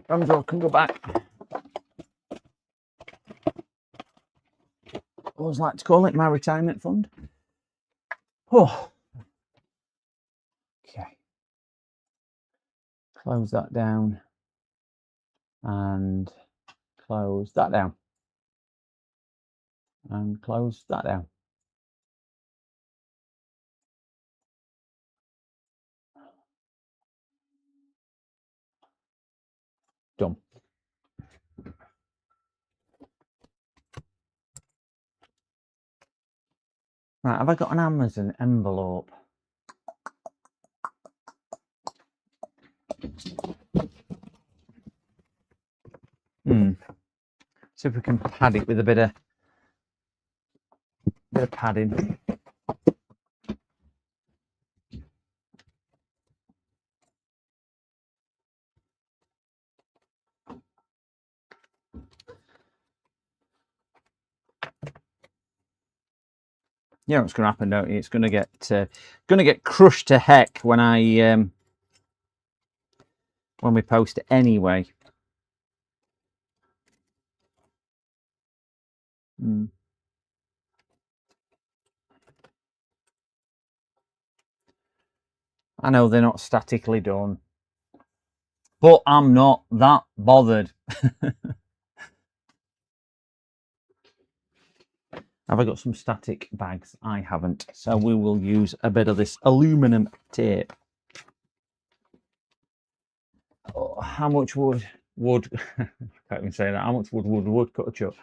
RAM drawer can go back. Always like to call it my retirement fund. Oh. Okay. Close that down and close that down and close that down. Done. Right, have I got an Amazon envelope? See if we can pad it with a bit of padding. You know what's going to happen, don't you? It's going to get crushed to heck when when we post it anyway. I know they're not statically done, but I'm not that bothered. Have I got some static bags? I haven't. So we will use a bit of this aluminum tape. Oh, how much wood? I can't even say that. How much would cut a chuck?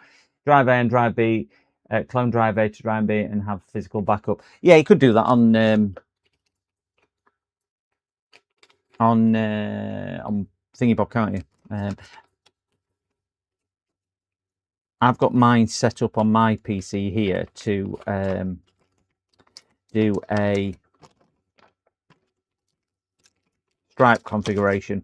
Drive A and Drive B, clone Drive A to Drive B and have physical backup. Yeah, you could do that on Thingy Bob, can't you? I've got mine set up on my PC here to do a stripe configuration.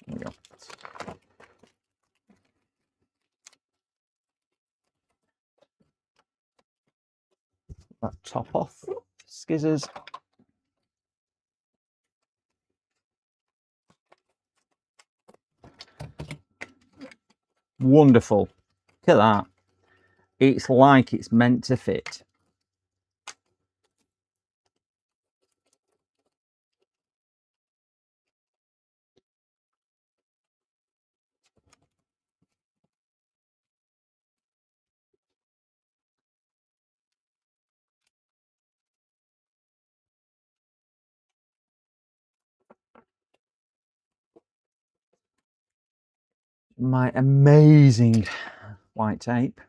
There we go. That top off, skizzers. Wonderful. Look at that. It's like it's meant to fit. My amazing white tape.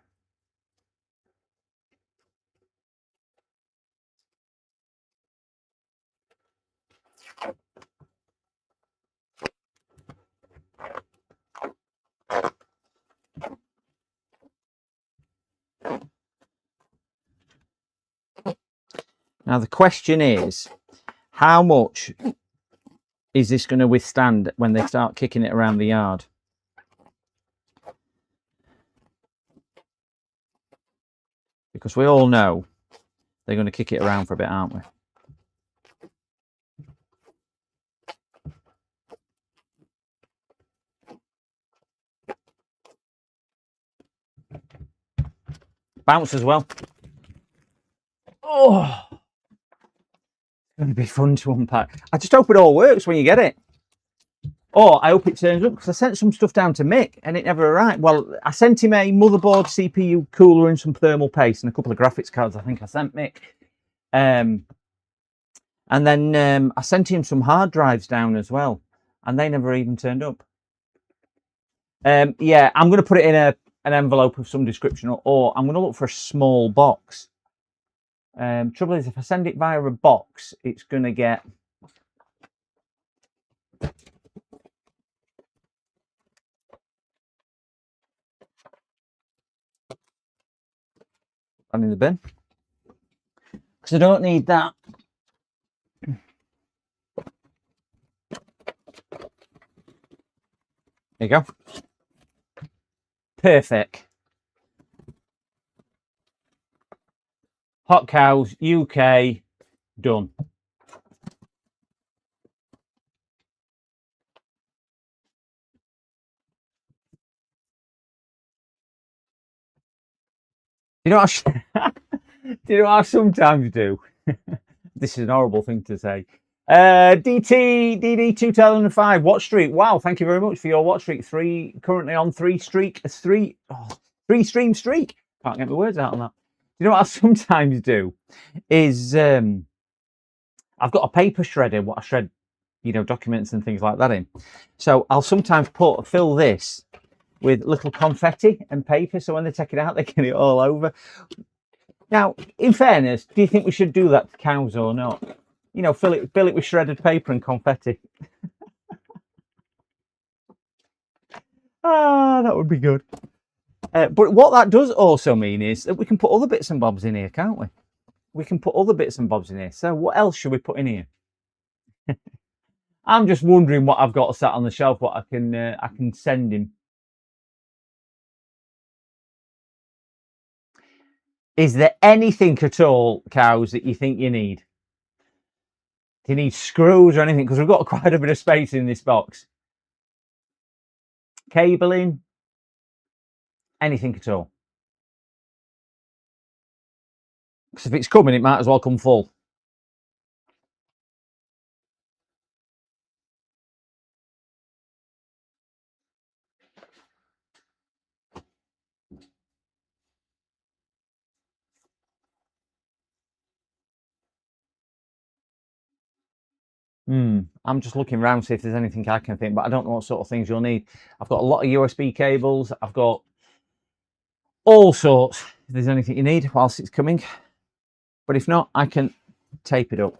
Now the question is, how much is this going to withstand when they start kicking it around the yard? Because we all know they're going to kick it around for a bit, aren't we? Bounce as well. Oh, it's going to be fun to unpack. I just hope it all works when you get it. Or I hope it turns up, because I sent some stuff down to Mick and it never arrived. Well, I sent him a motherboard, CPU, cooler and some thermal paste and a couple of graphics cards I think I sent Mick. And then I sent him some hard drives down as well, and they never even turned up. Yeah, I'm going to put it in an envelope of some description, or I'm going to look for a small box. Trouble is, if I send it via a box, it's going to get... in the bin, because I don't need that. There you go. Perfect. Hot Cows UK done. You know what do you know what I sometimes do? This is an horrible thing to say. DD 2005 watch streak. Wow, thank you very much for your watch streak. Currently on three stream streak. Can't get my words out on that. You know what I sometimes do is I've got a paper shredder, what I shred, you know, documents and things like that in. So I'll sometimes fill this with little confetti and paper, so when they take it out, they get it all over. Now, in fairness, do you think we should do that to cows or not? You know, fill it with shredded paper and confetti. That would be good. But what that does also mean is that we can put other bits and bobs in here, can't we? We can put other bits and bobs in here. So what else should we put in here? I'm just wondering what I've got sat on the shelf, what I can send him. Is there anything at all, cows, that you think you need? Do you need screws or anything? Because we've got quite a bit of space in this box. Cabling? Anything at all? Because if it's coming, it might as well come full. I'm just looking around to see if there's anything I can think, but I don't know what sort of things you'll need. I've got a lot of USB cables. I've got all sorts. If there's anything you need whilst it's coming. But if not, I can tape it up.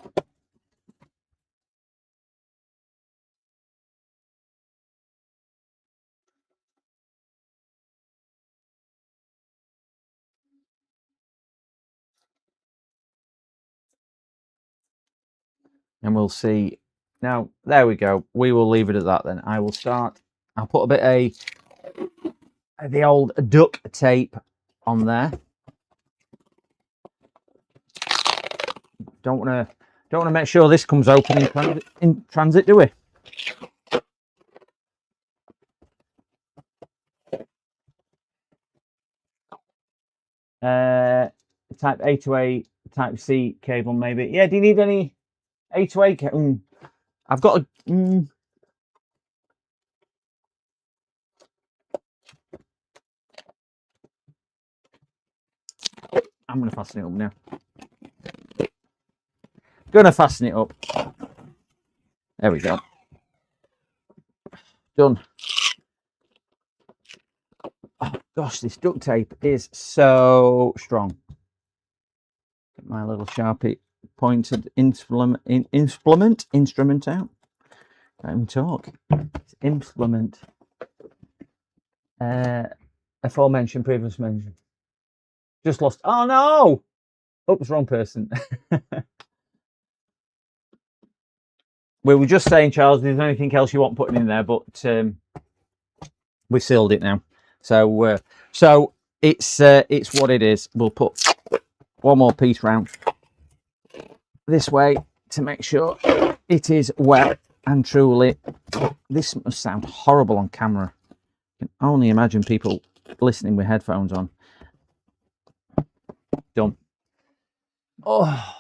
And we'll see. Now, there we go. We will leave it at that then. I will start. I'll put a bit of the old duck tape on there. Don't want to make sure this comes open in transit, do we? Type A to A, Type C cable maybe. Yeah, do you need any A to A cable? I've got a... I'm going to fasten it up now. Going to fasten it up. There we go. Done. Oh gosh, this duct tape is so strong. Get my little Sharpie pointed instrument out. Can't even talk. It's implement. Aforementioned, previous mentioned. Just lost. Oh no! Oops, wrong person. We were just saying, Charles, there's anything else you want putting in there, but we sealed it now. So it's what it is. We'll put one more piece round this way to make sure it is well and truly. This must sound horrible on camera. I can only imagine people listening with headphones on. Done. Oh.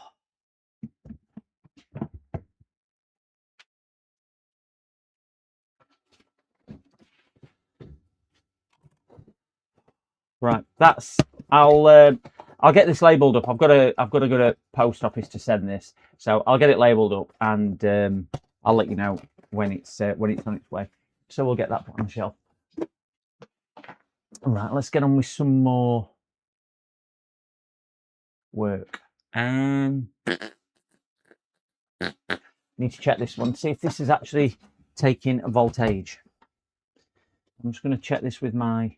Right, that's. I'll get this labelled up. I've got to go to post office to send this, so I'll get it labelled up and I'll let you know when it's on its way. So we'll get that put on the shelf. All right, let's get on with some more work. Need to check this one, see if this is actually taking a voltage. I'm just going to check this with my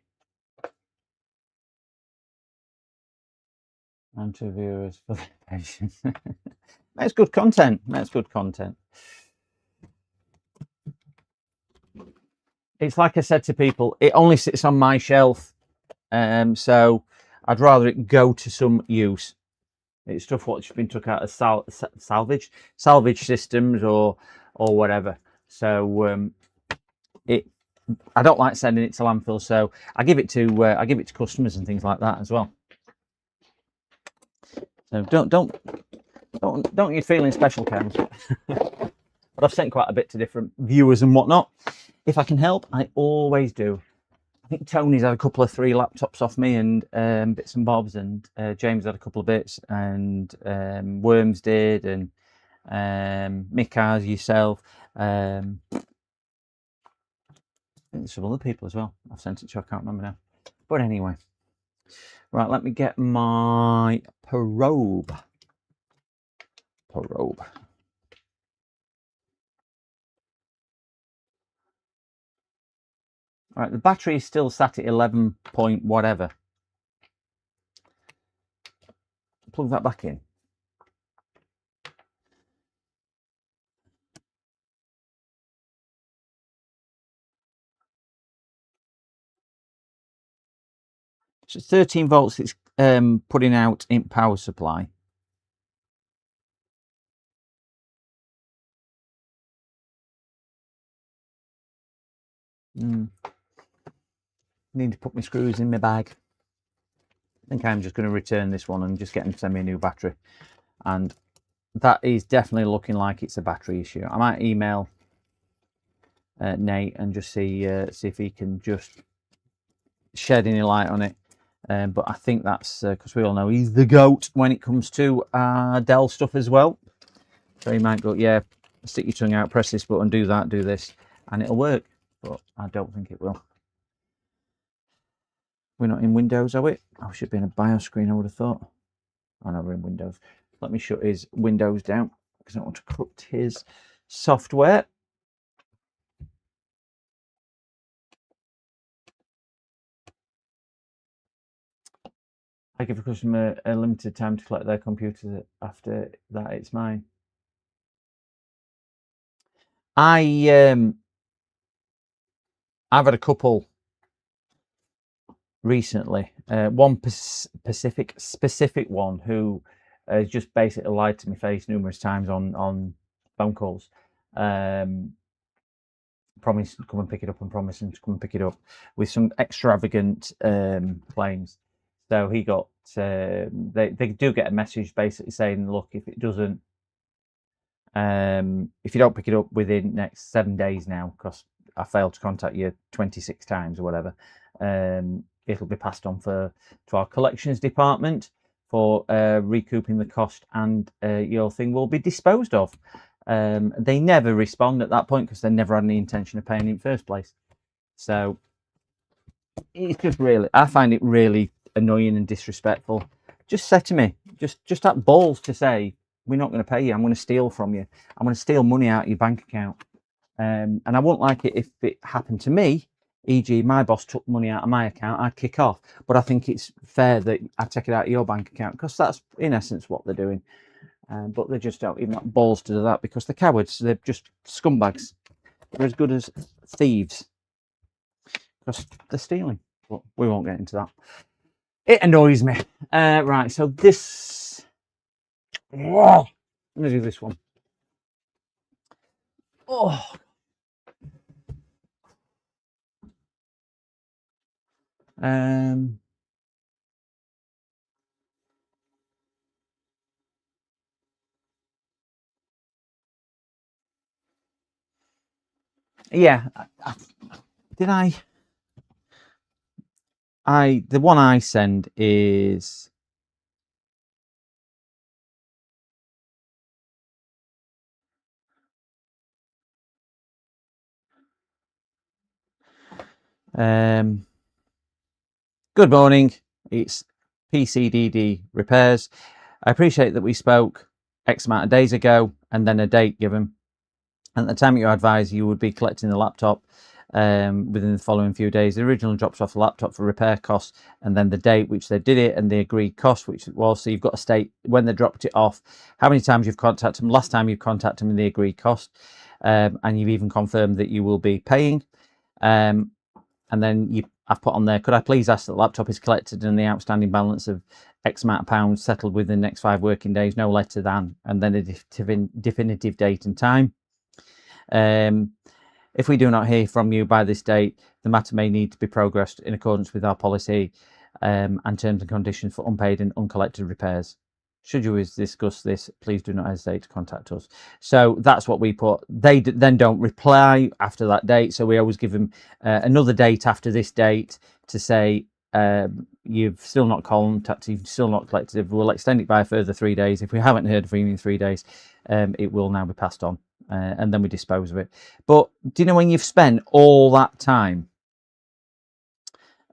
interviewers for their patience. That's good content. That's good content. It's like I said to people, it only sits on my shelf, so I'd rather it go to some use. It's stuff what's been took out of salvage systems or whatever. So I don't like sending it to landfill, so I give it to customers and things like that as well. So don't you feeling special, Karen? But I've sent quite a bit to different viewers and whatnot. If I can help, I always do. I think Tony's had a couple of 3 laptops off me and bits and bobs, and James had a couple of bits, and Worms did, and Mick has, yourself, and some other people as well. I've sent it to, I can't remember now. But anyway, right, let me get my probe. All right, the battery is still sat at 11 point whatever. Plug that back in. So 13 volts it's putting out in power supply. Need to put my screws in my bag. I think I'm just going to return this one and just get them to send me a new battery. And that is definitely looking like it's a battery issue. I might email Nate and just see if he can just shed any light on it. But I think that's because we all know he's the GOAT when it comes to Dell stuff as well. So he might go, yeah, stick your tongue out, press this button, do that, do this, and it'll work. But I don't think it will. We're not in Windows, are we? I should be in a BIOS screen, I would have thought. Oh no, we're in Windows. Let me shut his windows down because I don't want to corrupt his software. I give a customer a limited time to collect their computer. After that, it's mine. I've had a couple recently. One specific one who has just basically lied to my face numerous times on phone calls. Promised to come and pick it up and promising to come and pick it up with some extravagant claims. So he got they do get a message basically saying, look, if it doesn't if you don't pick it up within next 7 days now, because I failed to contact you 26 times or whatever, it'll be passed on to our collections department for recouping the cost, and your thing will be disposed of. They never respond at that point because they never had any intention of paying in the first place. So it's just really, I find it really annoying and disrespectful. Just say to me, just that balls to say, we're not going to pay you. I'm going to steal from you. I'm going to steal money out of your bank account. And I wouldn't like it if it happened to me, e.g. my boss took money out of my account, I'd kick off. But I think it's fair that I take it out of your bank account, because that's in essence what they're doing. But they just don't even have balls to do that because they're cowards. They're just scumbags. They're as good as thieves because they're stealing. But we won't get into that. It annoys me. Right, so this... Oh, I'm going to do this one. Oh. Yeah, did the one I send is good morning, it's PCDD Repairs. I appreciate that we spoke X amount of days ago and then a date given. At the time you advised you would be collecting the laptop within the following few days. The original drops off the laptop for repair costs, and then the date which they did it and the agreed cost, which it was. So you've got to state when they dropped it off, how many times you've contacted them, last time you've contacted them, and the agreed cost, and you've even confirmed that you will be paying. And then I've put on there, could I please ask that the laptop is collected and the outstanding balance of X amount of pounds settled within the next 5 working days, no later than, and then a definitive date and time. If we do not hear from you by this date, the matter may need to be progressed in accordance with our policy and terms and conditions for unpaid and uncollected repairs. Should you discuss this, please do not hesitate to contact us. So that's what we put. They then don't reply after that date. So we always give them another date after this date to say, you've still not contacted, you've still not collected. We'll extend it by a further 3 days. If we haven't heard from you in 3 days, it will now be passed on. And then we dispose of it. But do you know when you've spent all that time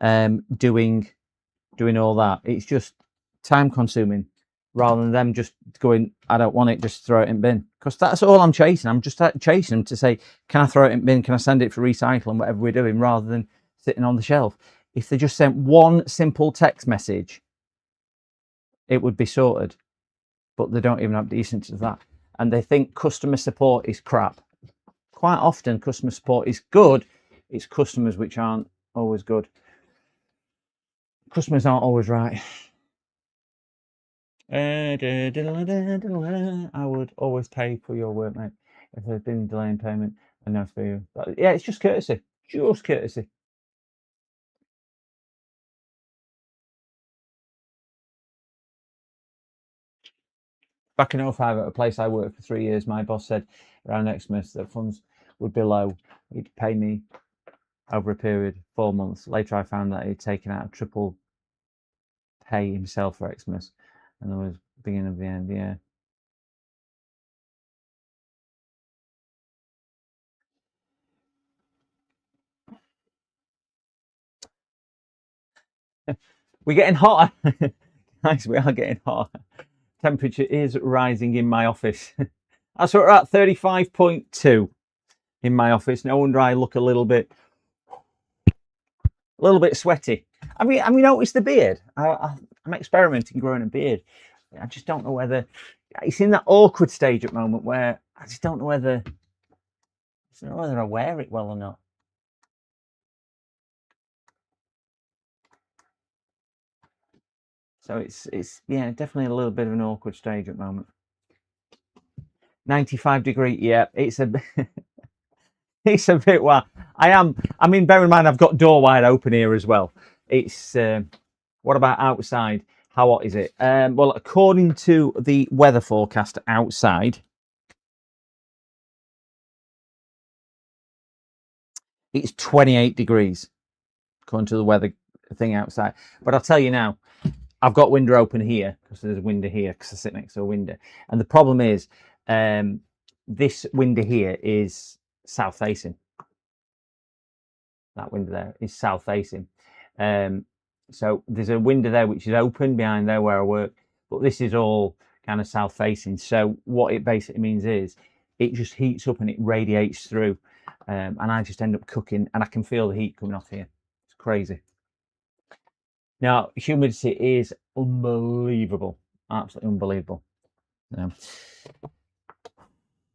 doing all that, it's just time consuming, rather than them just going, I don't want it, just throw it in bin. Because that's all I'm chasing. I'm just chasing them to say, can I throw it in bin? Can I send it for recycling, whatever we're doing, rather than sitting on the shelf. If they just sent one simple text message, it would be sorted. But they don't even have decency to that. And they think customer support is crap. Quite often customer support is good. It's customers which aren't always good. Customers aren't always right. I would always pay for your work, mate. If there's been delay in payment, I know for you. But yeah, it's just courtesy. Just courtesy. Back in 05, at a place I worked for 3 years, my boss said around Xmas that funds would be low. He'd pay me over a period of 4 months. Later, I found that he'd taken out a triple pay himself for Xmas, and there was beginning of the end. Yeah. We're getting hotter. Guys, we are getting hotter. temperature is rising in my office. That's what we're at, 35.2 in my office. No wonder I look a little bit sweaty. Have you noticed the beard? I'm experimenting growing a beard. I just don't know whether it's in that awkward stage at the moment where I just don't know whether I wear it well or not. So it's yeah, definitely a little bit of an awkward stage at the moment. 95-degree, yeah, it's a it's a bit wild. I mean, bear in mind I've got door wide open here as well. It's what about outside? How hot is it? Well, according to the weather forecast outside, it's 28 degrees according to the weather thing outside. But I'll tell you now, I've got window open here because there's a window here because I sit next to a window. And the problem is this window here is south facing. That window there is south facing. So there's a window there which is open behind there where I work, but this is all kind of south facing. So what it basically means is it just heats up and it radiates through, and I just end up cooking, and I can feel the heat coming off here. It's crazy. Now humidity is unbelievable, absolutely unbelievable.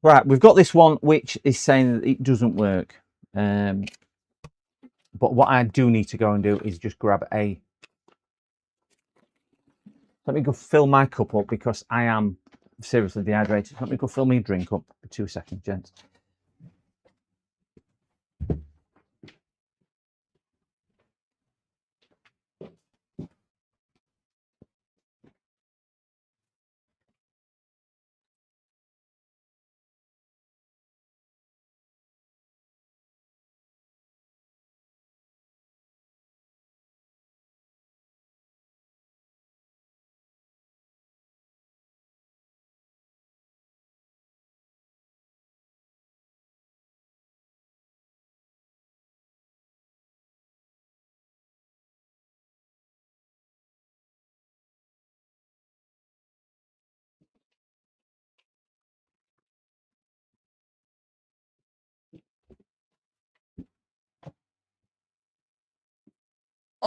Right, we've got this one which is saying that it doesn't work. But what I do need to go and do is just grab a... Let me go fill my cup up because I am seriously dehydrated. Let me go fill me a drink up for 2 seconds, gents.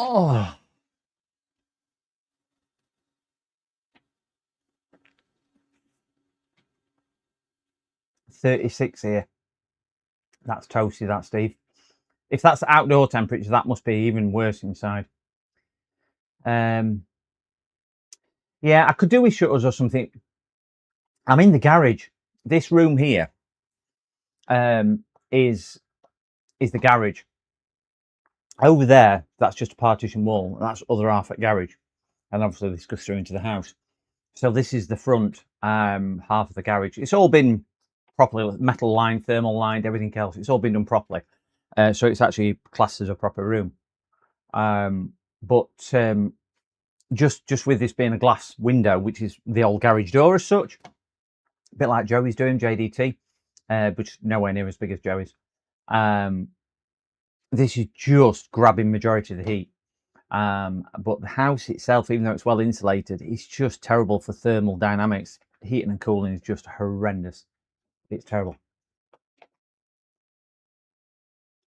Oh, 36 here. That's toasty, that, Steve. If that's outdoor temperature, that must be even worse inside. Yeah, I could do with shutters or something. I'm in the garage. This room here is the garage. Over there, that's just a partition wall. That's other half at garage, and obviously this goes through into the house. So this is the front half of the garage. It's all been properly metal lined, thermal lined, everything else. It's all been done properly. So it's actually classed as a proper room. But just with this being a glass window, which is the old garage door as such, a bit like Joey's doing, JDT, but nowhere near as big as Joey's. This is just grabbing majority of the heat. But the house itself, even though it's well insulated, it's just terrible for thermal dynamics. Heating and cooling is just horrendous. It's terrible.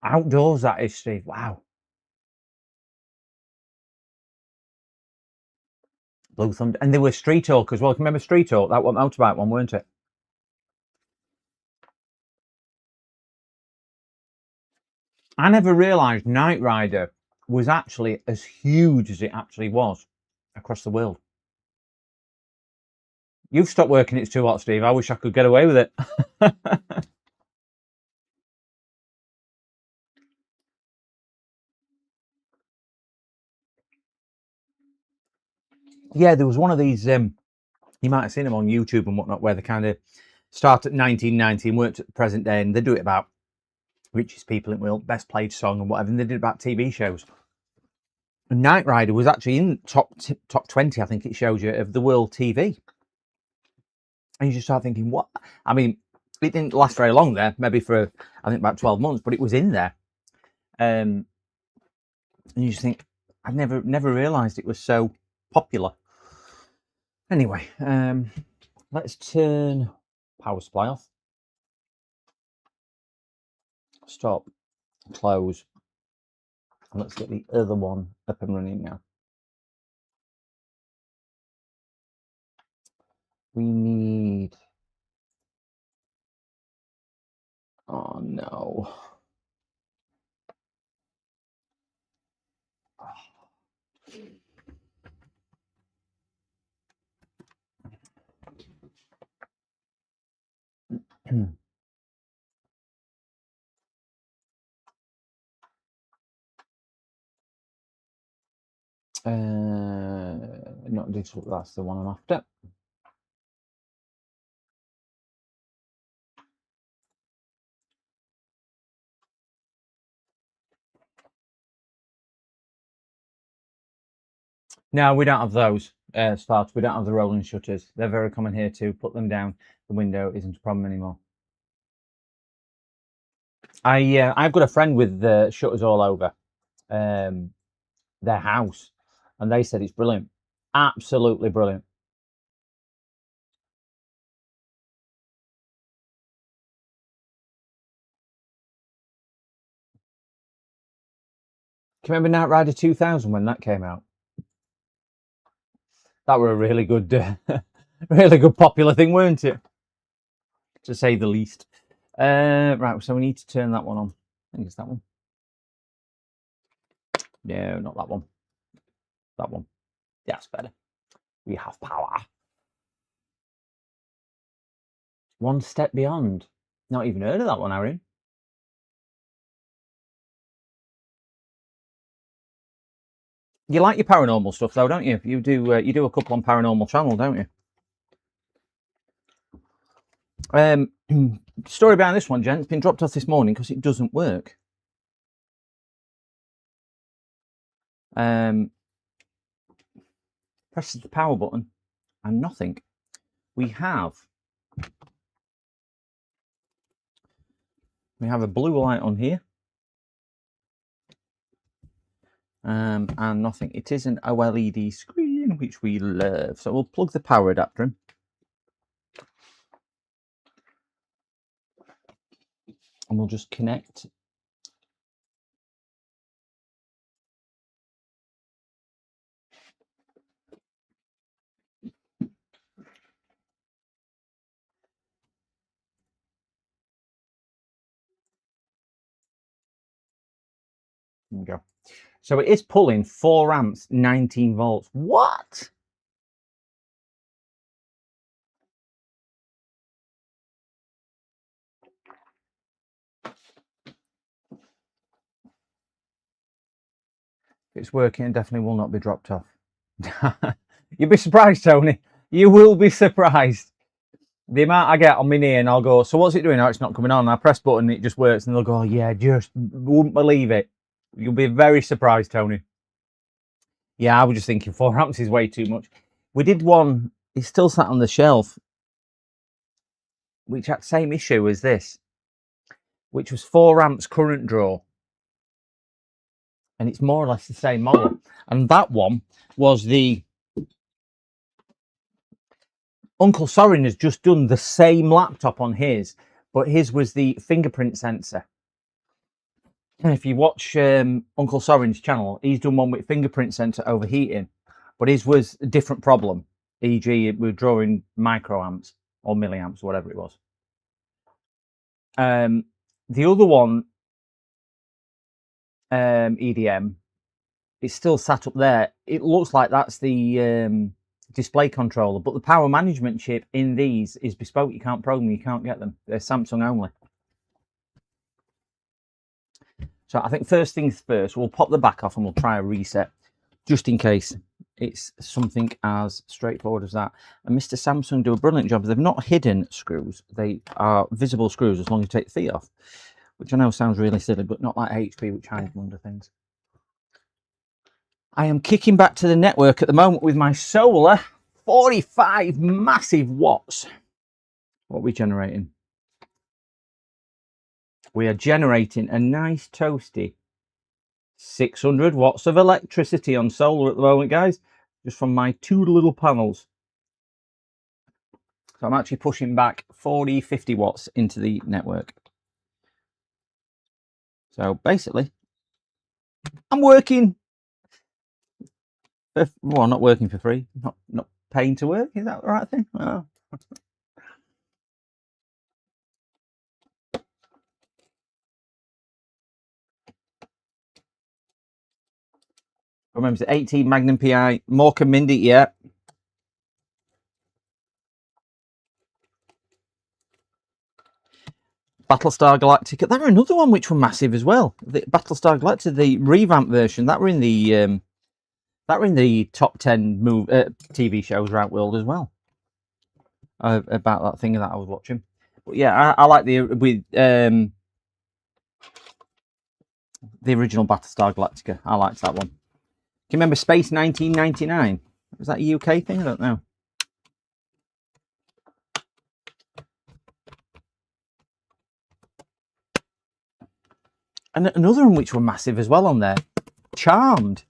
Outdoors, that is, Steve. Wow. Blue Thunder. And there was Street Hawk as well. Remember Street Hawk? That one motorbike one, weren't it? I never realised Knight Rider was actually as huge as it actually was across the world. You've stopped working It's Too Hot, Steve. I wish I could get away with it. Yeah, there was one of these, you might have seen them on YouTube and whatnot, where they kind of start at 1990 and worked at the present day, and they do it about richest people in the world, best played song and whatever, and they did about TV shows. And Knight Rider was actually in top 20, I think it shows you, of the world TV. And you just start thinking, what? I mean, it didn't last very long there, maybe for, I think, about 12 months, but it was in there. And you just think, I never realised it was so popular. Anyway, let's turn power supply off. Stop, close, and let's get the other one up and running now. We need... Oh no. Not digital, that's the one I'm after. No, we don't have those starts. We don't have the rolling shutters. They're very common here too. Put them down. The window isn't a problem anymore. I've got a friend with shutters all over their house, and they said it's brilliant, absolutely brilliant. Can you remember Knight Rider 2000 when that came out? That were a really good, really good popular thing, weren't it? To say the least. Right, so we need to turn that one on. I think it's that one. No, not that one. That one. That's better. We have power. One Step Beyond. Not even heard of that one, Aaron. You like your paranormal stuff, though, don't you? You do a couple on Paranormal Channel, don't you? Story behind this one, gent, it's been dropped off this morning because it doesn't work. Presses the power button and nothing. We have a blue light on here. And nothing. It is an OLED screen, which we love. So we'll plug the power adapter in. And we'll just connect. There we go. So it is pulling 4 amps, 19 volts. What? If it's working, it definitely will not be dropped off. You'll be surprised, Tony. You will be surprised. The amount I get on my knee and I'll go, so what's it doing? Oh, it's not coming on. I press button, it just works. And they'll go, oh, yeah, just wouldn't believe it. You'll be very surprised, Tony. Yeah, I was just thinking 4 amps is way too much. We did one, it's still sat on the shelf, which had the same issue as this, which was 4 amps current draw. And it's more or less the same model. And that one was the... Uncle Sorin has just done the same laptop on his, but his was the fingerprint sensor. And if you watch Uncle Sorin's channel, he's done one with fingerprint sensor overheating, but his was a different problem. E.g., we're drawing microamps or milliamps, or whatever it was. The other one, EDM, it's still sat up there. It looks like that's the display controller, but the power management chip in these is bespoke. You can't program them, you can't get them. They're Samsung only. So I think first things first, we'll pop the back off and we'll try a reset, just in case it's something as straightforward as that. And Mr. Samsung do a brilliant job. They've not hidden screws. They are visible screws as long as you take the feet off, which I know sounds really silly, but not like HP, which hides them under things. I am kicking back to the network at the moment with my solar 45 massive watts. What are we generating? We are generating a nice toasty 600 watts of electricity on solar at the moment, guys, just from my 2 little panels. So I'm actually pushing back 40, 50 watts into the network. So basically, I'm working. Well, not working for free. Not paying to work. Is that the right thing? Oh. Remember, it's 18 Magnum PI, Morecambe Mindy, yeah. Battlestar Galactica. That were another one which were massive as well. The Battlestar Galactica, the revamp version, that were in the top 10 TV shows around the world as well. About that thing that I was watching. But yeah, I like the original Battlestar Galactica. I liked that one. Can you remember Space 1999? Was that a UK thing? I don't know. And another one which were massive as well on there, Charmed.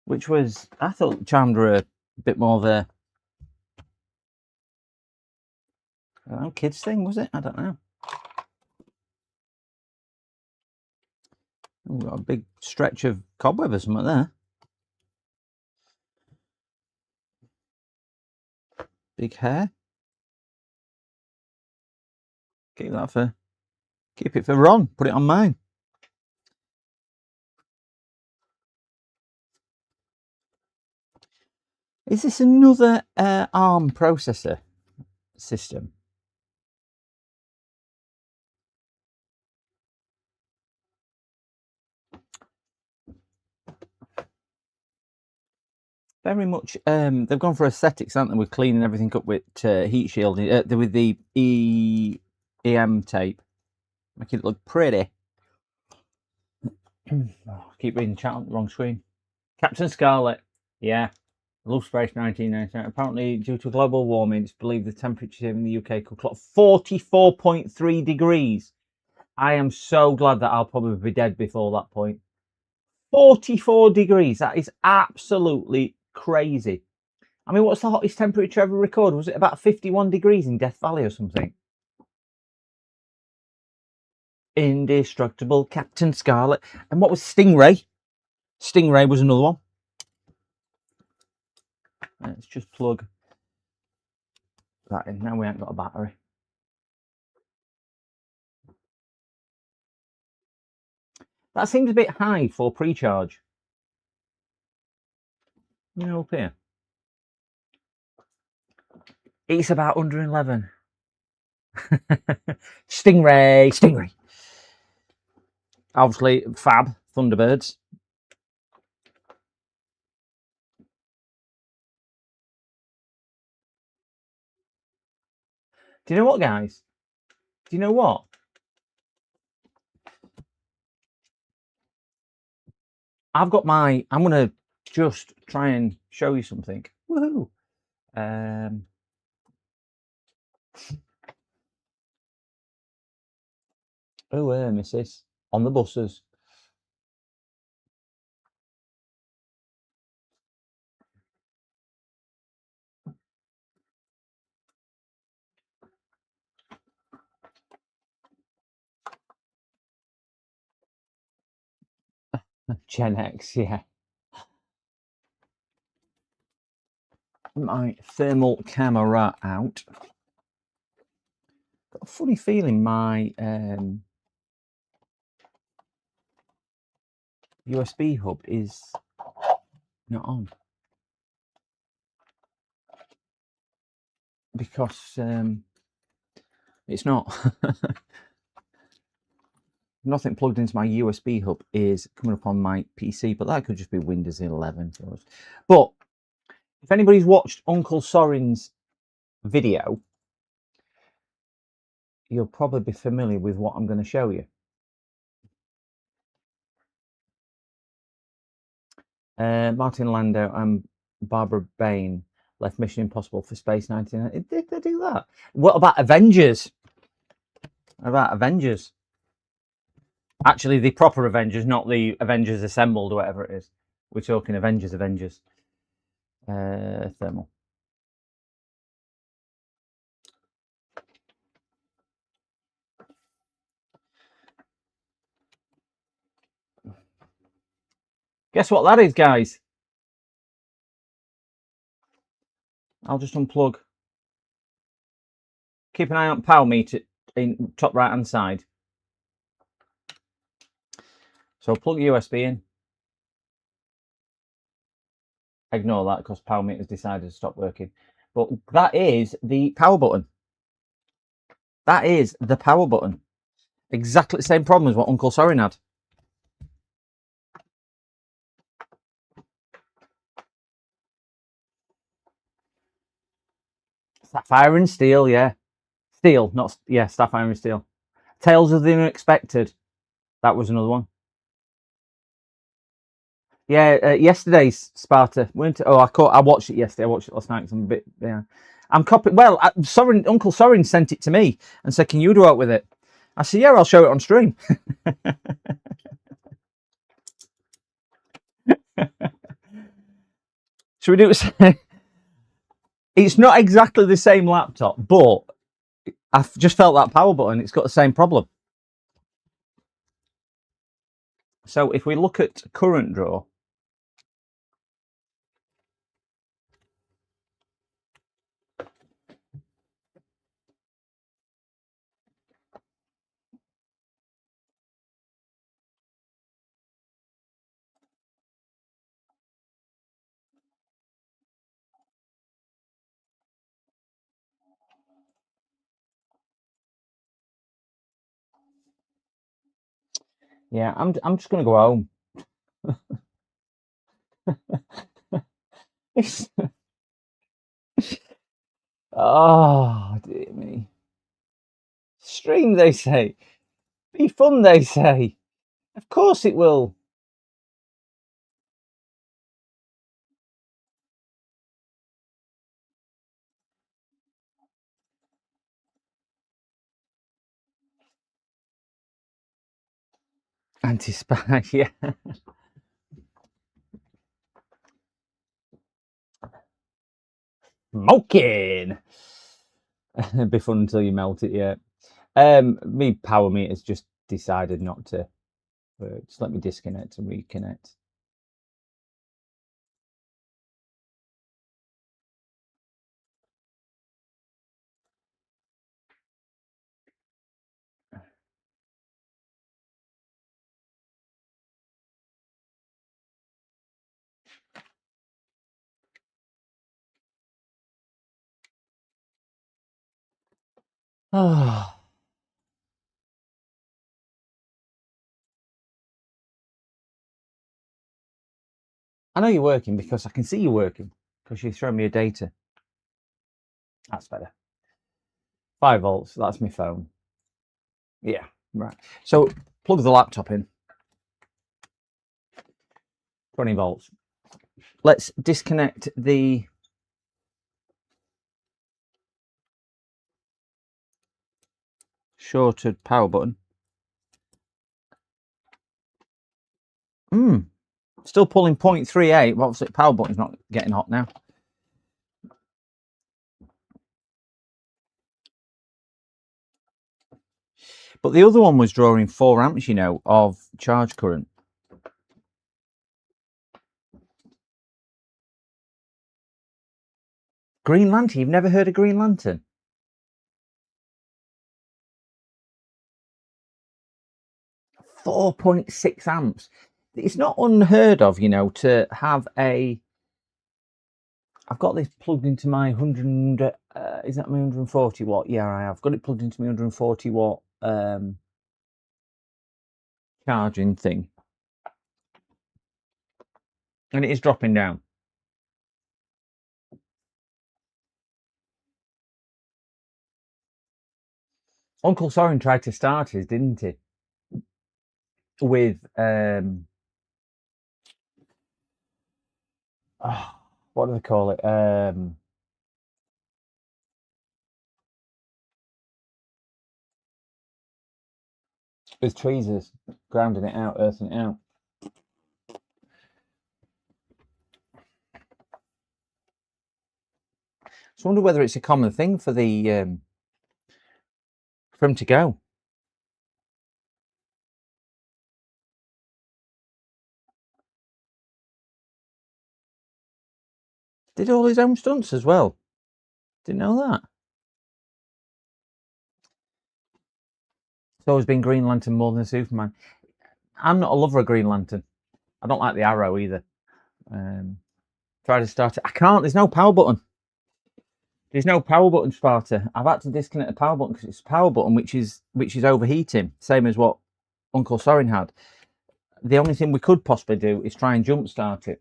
Which was, I thought Charmed were a bit more of a, I don't know, kids thing, was it? I don't know. We've got a big stretch of cobweb or something there. Big hair. Keep it for Ron. Put it on mine. Is this another ARM processor system? Very much. They've gone for aesthetics, haven't they? With cleaning everything up with heat shielding, with the EM tape, make it look pretty. Keep reading chat on the wrong screen. Captain Scarlet, yeah. Love Space 1999. Apparently, due to global warming, it's believed the temperature in the UK could clock 44.3 degrees. I am so glad that I'll probably be dead before that point. 44 degrees. That is absolutely crazy. I mean, what's the hottest temperature ever recorded? Was it about 51 degrees in Death Valley or something? Indestructible Captain Scarlet. And what was Stingray? Stingray was another one. Let's just plug that in. Now we ain't got a battery. That seems a bit high for pre-charge. You know, up here. It's about 111. Stingray. Obviously, Fab, Thunderbirds. Do you know what, guys? Do you know what? I'm going to just try and show you something. Woohoo! Missus. On the buses. Gen X, yeah. My thermal camera out. Got a funny feeling my USB hub is not on. Because it's not. Nothing plugged into my USB hub is coming up on my PC, but that could just be Windows 11. But if anybody's watched Uncle Soren's video, you'll probably be familiar with what I'm going to show you. Martin Landau and Barbara Bain left Mission Impossible for Space 1999. Did they do that? What about Avengers? Actually, the proper Avengers, not the Avengers Assembled or whatever it is. We're talking Avengers. Thermal. Guess what that is, guys? I'll just unplug. Keep an eye on power meter in top right hand side. So plug USB in. Ignore that because power meter's decided to stop working. But that is the power button. That is the power button. Exactly the same problem as what Uncle Sorin had. Sapphire and steel, yeah. Steel, not, yeah, sapphire and steel. Tales of the Unexpected. That was another one. Yeah, yesterday's Sparta. I watched it yesterday. I watched it last night. I'm a bit, yeah. I'm copying. Well, Uncle Sorin sent it to me and said, "Can you do it with it?" I said, "Yeah, I'll show it on stream." Should we do it? It's not exactly the same laptop, but I've just felt that power button. It's got the same problem. So if we look at current draw, yeah, I'm just gonna go home. Oh dear me. Stream, they say. Be fun, they say. Of course it will. Anti-spy, yeah. Smoking. It'd be fun until you melt it, yeah. Me power meter's just decided not to. Just let me disconnect and reconnect. Oh. I know you're working because I can see you working because you're throwing me a data. That's better. 5 volts, that's my phone. Yeah, right. So plug the laptop in. 20 volts. Let's disconnect the shorted power button. Still pulling 0.38. Well, obviously, power button's not getting hot now. But the other one was drawing 4 amps, you know, of charge current. Green Lantern? You've never heard of Green Lantern? .6 amps. It's not unheard of, you know, to have a... I've got this plugged into my 100... is that my 140 watt? Yeah, I have. Got it plugged into my 140 watt charging thing. And it is dropping down. Uncle Sorin tried to start his, didn't he? With what do they call it? With tweezers, grounding it out, earthing it out. So I wonder whether it's a common thing for the for him to go. Did all his own stunts as well. Didn't know that. It's always been Green Lantern more than Superman. I'm not a lover of Green Lantern. I don't like the Arrow either. Try to start it. I can't. There's no power button. There's no power button, Sparta. I've had to disconnect the power button because it's a power button which is overheating, same as what Uncle Sorin had. The only thing we could possibly do is try and jump start it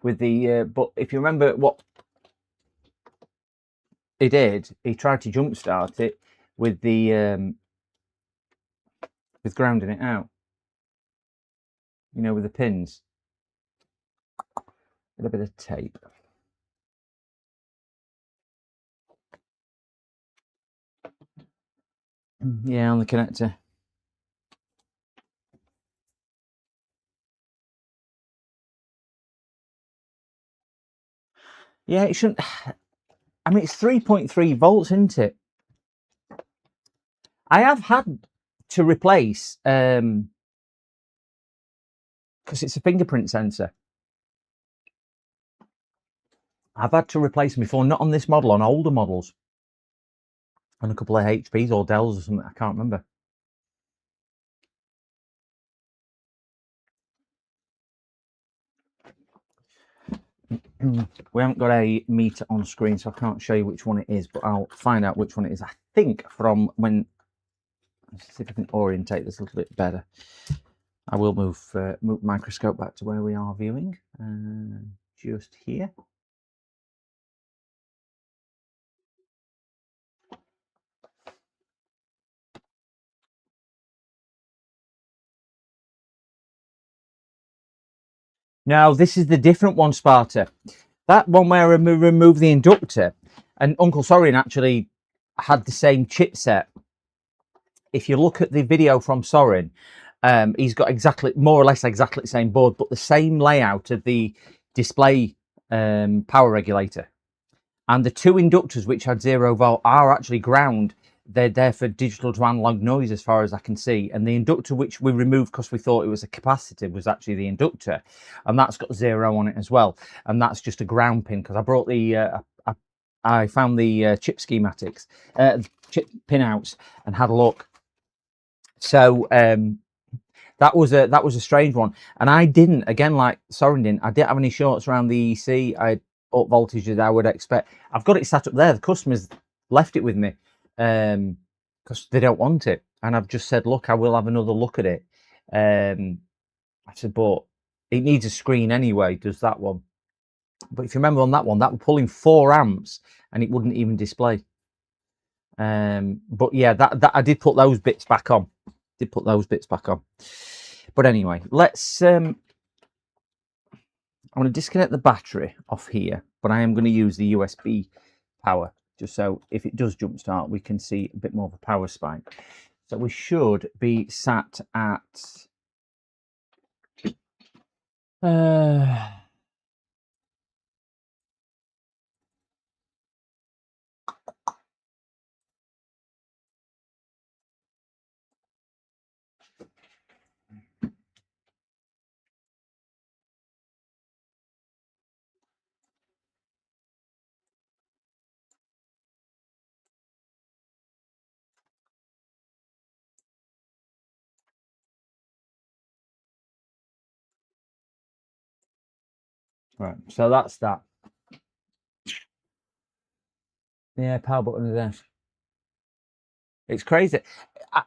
with the. But if you remember what he did, he tried to jump start it with the with grounding it out. You know, with the pins. With a bit of tape. Yeah, on the connector. Yeah, it shouldn't. I mean, it's 3.3 volts, isn't it? I have had to replace because it's a fingerprint sensor. I've had to replace them before, not on this model, on older models, on a couple of HPs or Dells or something. I can't remember. We haven't got a meter on screen, so I can't show you which one it is, but I'll find out which one it is. I think from when. Let's see if I can orientate this a little bit better. I will move microscope back to where we are viewing, just here. No, this is the different one, Sparta. That one where I remove the inductor, and Uncle Sorin actually had the same chipset. If you look at the video from Sorin, he's got exactly, more or less exactly the same board, but the same layout of the display power regulator. And the two inductors which had 0 volt are actually ground. They're there for digital to analog noise as far as I can see. And the inductor which we removed because we thought it was a capacitor was actually the inductor. And that's got 0 on it as well. And that's just a ground pin because I brought the, I found the chip schematics, chip pinouts and had a look. So that was a strange one. And I didn't, again, like Sorin didn't, I didn't have any shorts around the EC. I had up voltage as I would expect. I've got it sat up there. The customers left it with me because they don't want it. And I've just said, look, I will have another look at it. I said, but it needs a screen anyway, does that one. But if you remember on that one, that was pulling 4 amps and it wouldn't even display. But yeah, that I did put those bits back on. But anyway, let's I'm going to disconnect the battery off here, but I am going to use the USB power just so if it does jump start, we can see a bit more of a power spike. So we should be sat at right, so that's that. Yeah, power button is there. It's crazy. I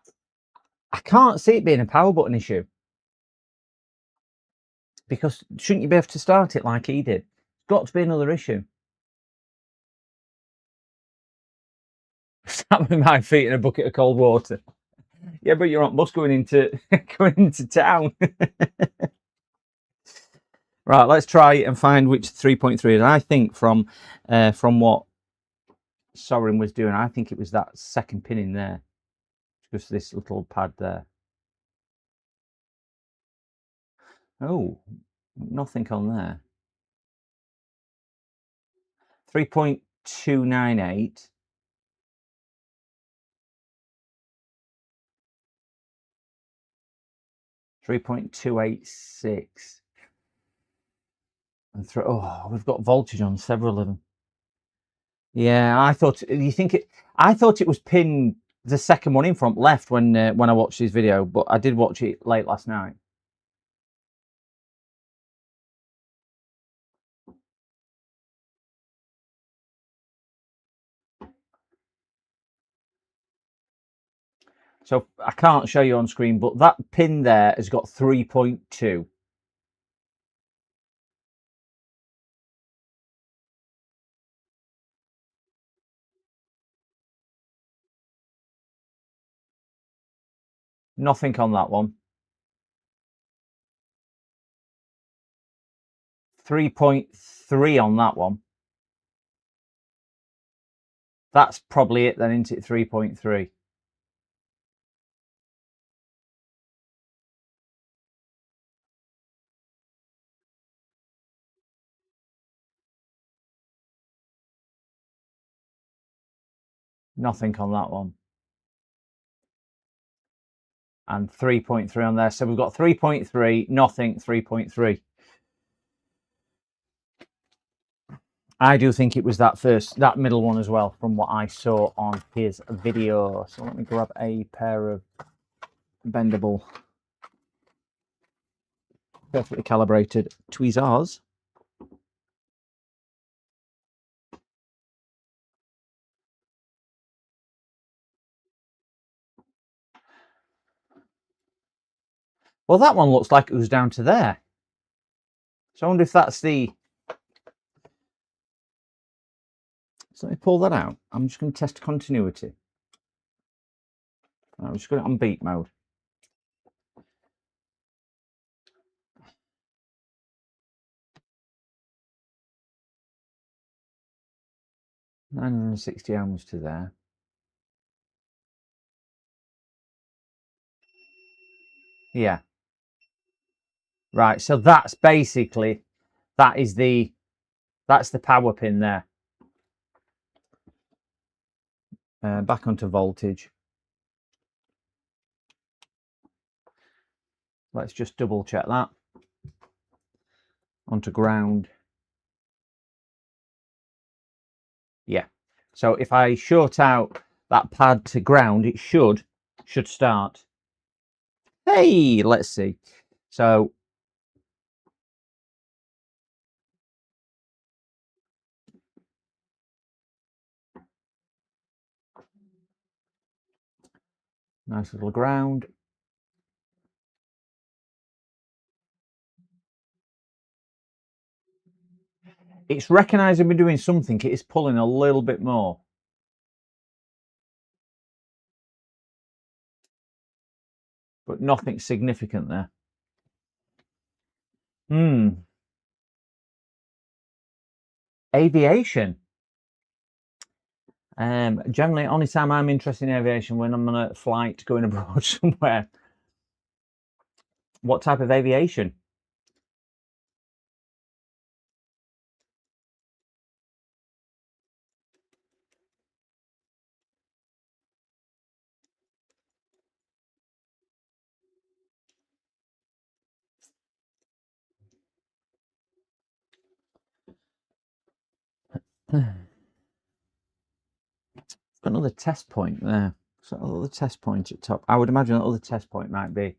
can't see it being a power button issue. Because shouldn't you be able to start it like he did? It's got to be another issue. Sat with my feet in a bucket of cold water. Yeah, but you're on bus going into town. Right, let's try and find which 3.3 is. I think from what Sorin was doing, I think it was that second pin in there. Just this little pad there. Oh, nothing on there. 3.298. .286 and we've got voltage on several of them. Yeah, I thought it was pinned the second one in front left when I watched this video, but I did watch it late last night. So I can't show you on screen, but that pin there has got 3.2. Nothing on that one. 3.3 on that one. That's probably it then, isn't it? 3.3. Nothing on that one. And 3.3 on there. So we've got 3.3, nothing, 3.3. I do think it was that middle one as well, from what I saw on his video. So let me grab a pair of bendable, perfectly calibrated tweezers. Well, that one looks like it was down to there. So I wonder if that's the... So let me pull that out. I'm just going to test continuity. I'm just going to on beat mode. $960 ohms to there. Yeah. Right, so that's basically, that's the power pin there. Back onto voltage. Let's just double check that. Onto ground. Yeah. So if I short out that pad to ground, it should start. Hey, let's see. So nice little ground. It's recognizing we're doing something. It is pulling a little bit more. But nothing significant there. Aviation. Generally, only time I'm interested in aviation when I'm on a flight going abroad somewhere. What type of aviation? Got another test point there. So another test point at top. I would imagine that other test point might be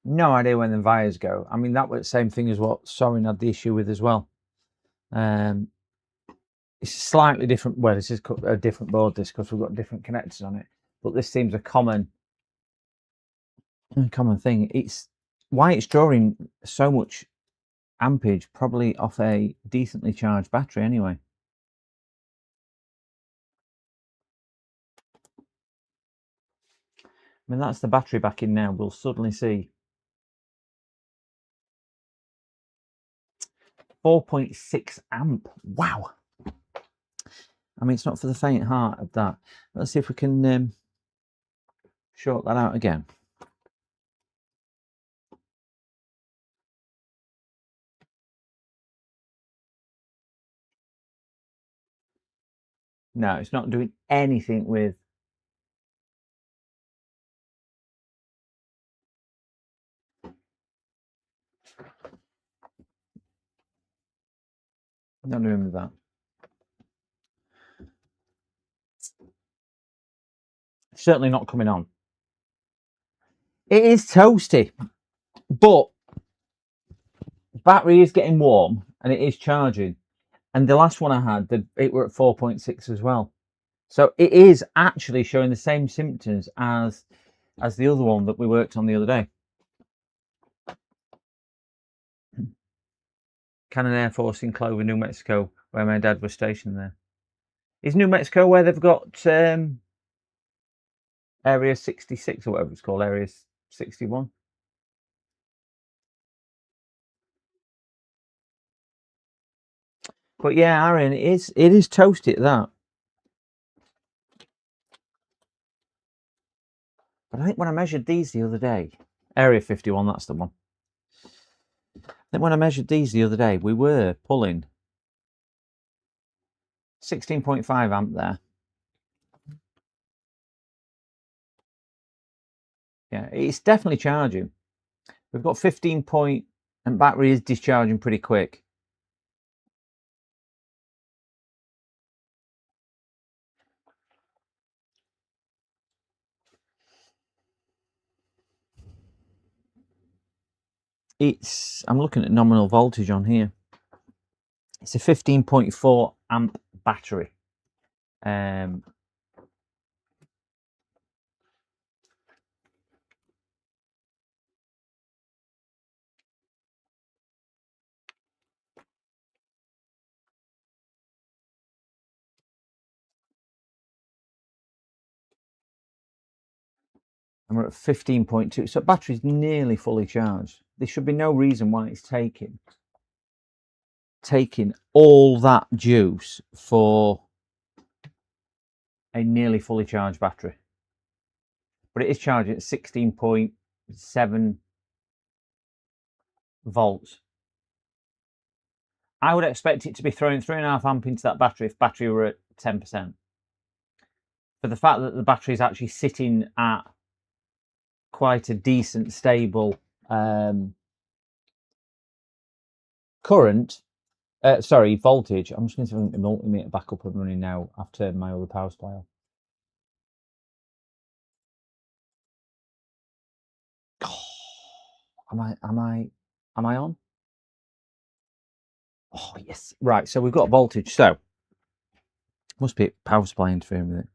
no idea when the wires go. I mean, that was the same thing as what Sorin had the issue with as well. It's slightly different. Well, this is a different board, this, because we've got different connectors on it. But this seems a common thing. It's why it's drawing so much ampage, probably off a decently charged battery anyway. I mean, that's the battery back in now. We'll suddenly see 4.6 amp. Wow. I mean, it's not for the faint heart of that. Let's see if we can short that out again. No, it's not doing anything with... Not doing with that. Certainly not coming on. It is toasty, but battery is getting warm and it is charging. And the last one I had, it were at 4.6 as well. So it is actually showing the same symptoms as the other one that we worked on the other day. Cannon Air Force in Clover, New Mexico, where my dad was stationed there. Is New Mexico where they've got Area 66 or whatever it's called, Area 61? But yeah, Aaron, it is toasty at that. But I think when I measured these the other day, Area 51, that's the one. I think when I measured these the other day, we were pulling 16.5 amp there. Yeah, it's definitely charging. We've got 15 point, and battery is discharging pretty quick. I'm looking at nominal voltage on here. It's a 15.4 amp battery. And we're at 15.2, so battery's nearly fully charged. There should be no reason why it's taking all that juice for a nearly fully charged battery. But it is charging at 16.7 volts. I would expect it to be throwing 3.5 amp into that battery if battery were at 10%. For the fact that the battery is actually sitting at quite a decent, stable voltage. I'm just going to bring the multimeter back up and running now. I've turned my other power supply off. Am I on? Oh yes. Right, so we've got voltage. So must be power supply interfering with it.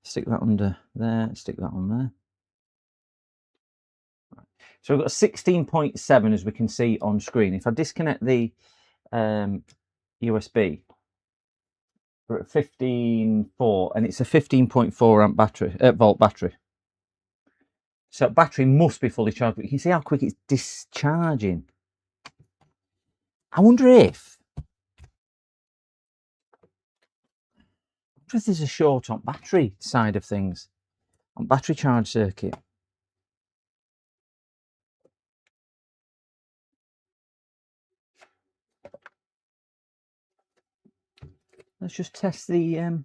Stick that under there, stick that on there. Right. So we've got 16.7 as we can see on screen. If I disconnect the USB, we're at 15.4 and it's a 15.4 amp battery, volt battery. So battery must be fully charged, but you can see how quick it's discharging. I wonder if there's a short on battery side of things, on battery charge circuit. Let's just test the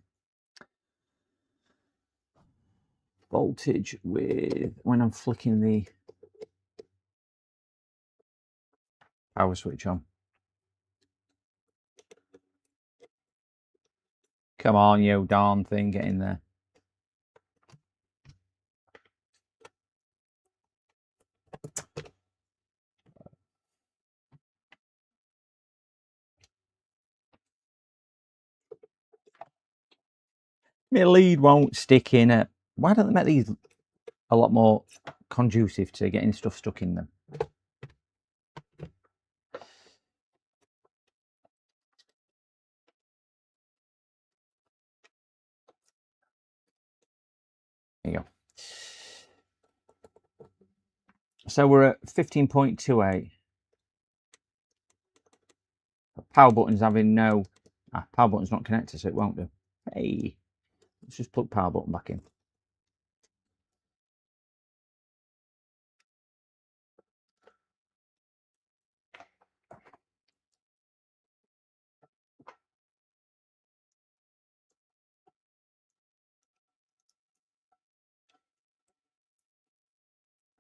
voltage with when I'm flicking the power switch on. Come on, you darn thing, get in there. My lead won't stick in it. Why don't they make these a lot more conducive to getting stuff stuck in them? So we're at 15.28. Power button's having no... power button's not connected, so it won't do. Hey, let's just plug power button back in.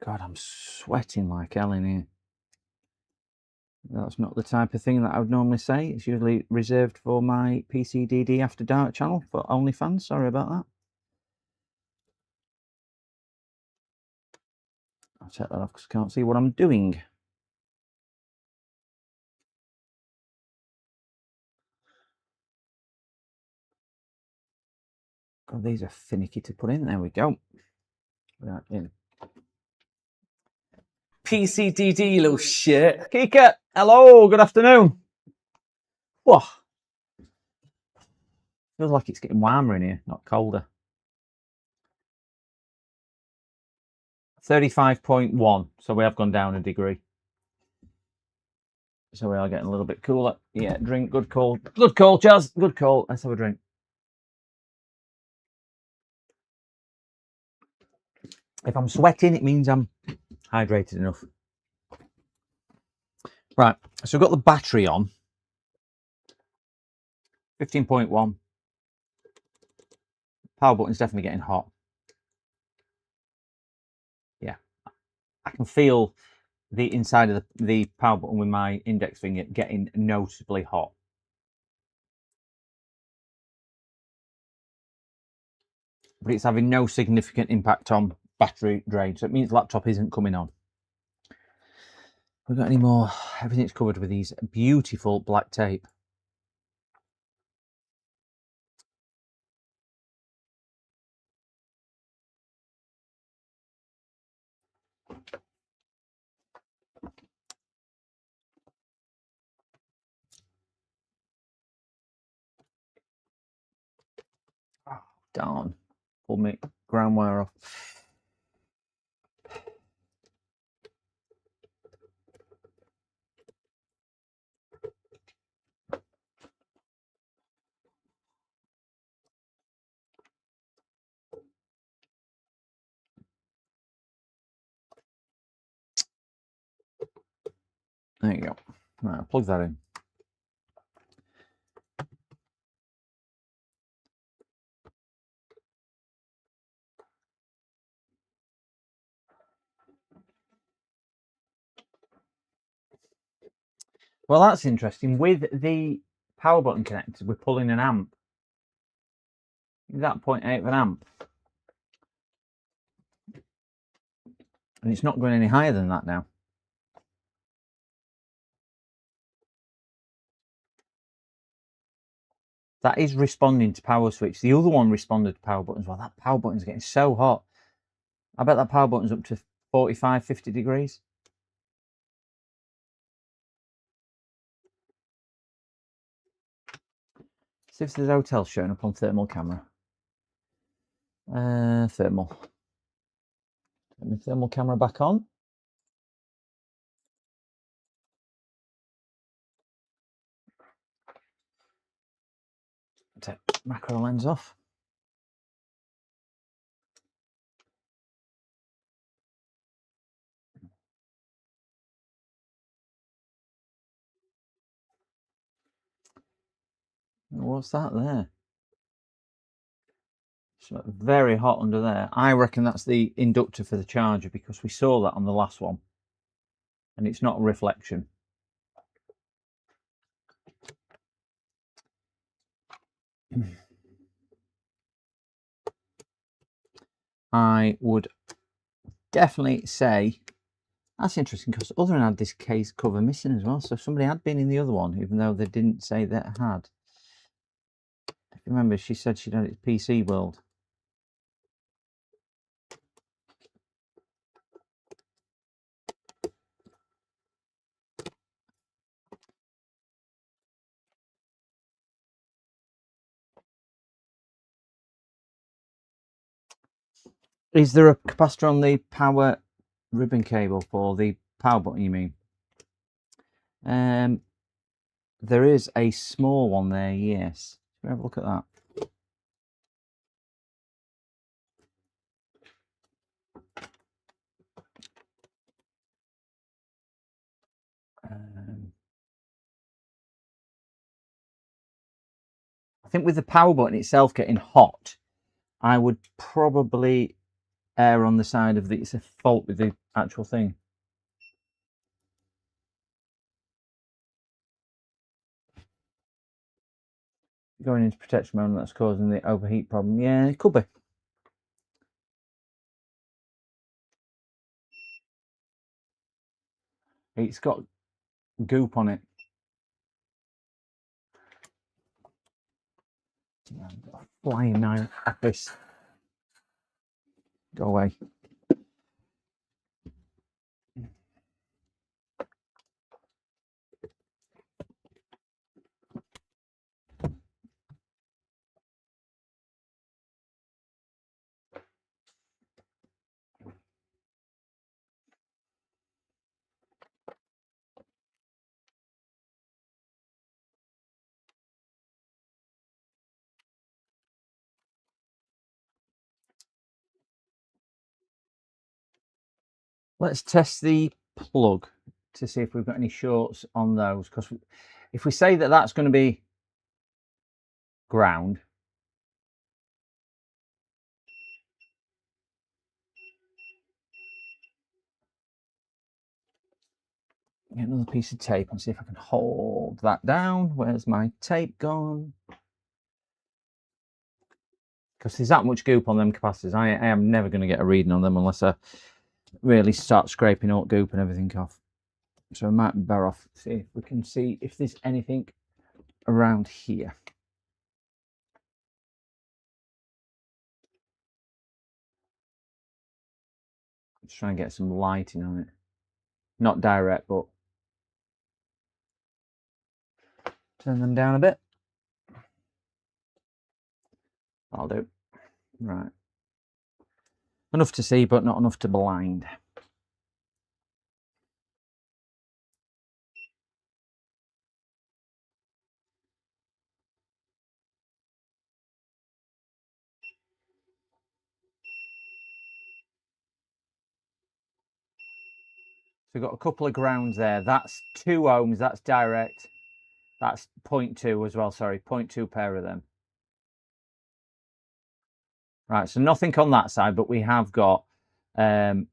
God, I'm sweating like hell in here. That's not the type of thing that I would normally say. It's usually reserved for my PCDD After Dark channel for OnlyFans. Sorry about that. I'll take that off because I can't see what I'm doing. God, these are finicky to put in. There we go. Right in. PCDD, you little shit. Kika, hello, good afternoon. Whoa. Feels like it's getting warmer in here, not colder. 35.1, so we have gone down a degree. So we are getting a little bit cooler. Yeah, drink, good call. Good call, Chaz, good call. Let's have a drink. If I'm sweating, it means I'm hydrated enough. Right, so we've got the battery on. 15.1. Power button's definitely getting hot. Yeah, I can feel the inside of the power button with my index finger getting noticeably hot. But it's having no significant impact on battery drain, so it means laptop isn't coming on. We've got any more? Everything's covered with these beautiful black tape. Oh, darn. Pulled my ground wire off. There you go. Right, I'll plug that in. Well, that's interesting. With the power button connected, we're pulling an amp. Is that 0.8 of an amp? And it's not going any higher than that now. That is responding to power switch. The other one responded to power buttons. Well, that power button's getting so hot. I bet that power button's up to 45, 50 degrees. See if there's hotels showing up on thermal camera. Thermal. Turn my thermal camera back on. Take macro lens off. What's that there? It's very hot under there. I reckon that's the inductor for the charger because we saw that on the last one. And it's not a reflection. I would definitely say that's interesting because the other one had this case cover missing as well. So somebody had been in the other one, even though they didn't say that it had. If you remember, she said she'd had it PC World. Is there a capacitor on the power ribbon cable for the power button, you mean? There is a small one there, yes. Let's have a look at that. I think with the power button itself getting hot, I would probably err on the side of it's a fault with the actual thing. Going into protection mode, that's causing the overheat problem. Yeah, it could be. It's got goop on it. Flying now at this. Go away. Let's test the plug to see if we've got any shorts on those, because if we say that that's going to be ground, get another piece of tape and see if I can hold that down. Where's my tape gone? Because there's that much goop on them capacitors. I am never going to get a reading on them unless I really start scraping all goop and everything off. So I might be better off see if we can see if there's anything around here. Just trying to get some lighting on it. Not direct, but turn them down a bit. I'll do. Right. Enough to see, but not enough to blind. So we've got a couple of grounds there. That's 2 ohms, that's direct. That's 0.2 as well, sorry, 0.2 pair of them. Right, so nothing on that side, but we have got back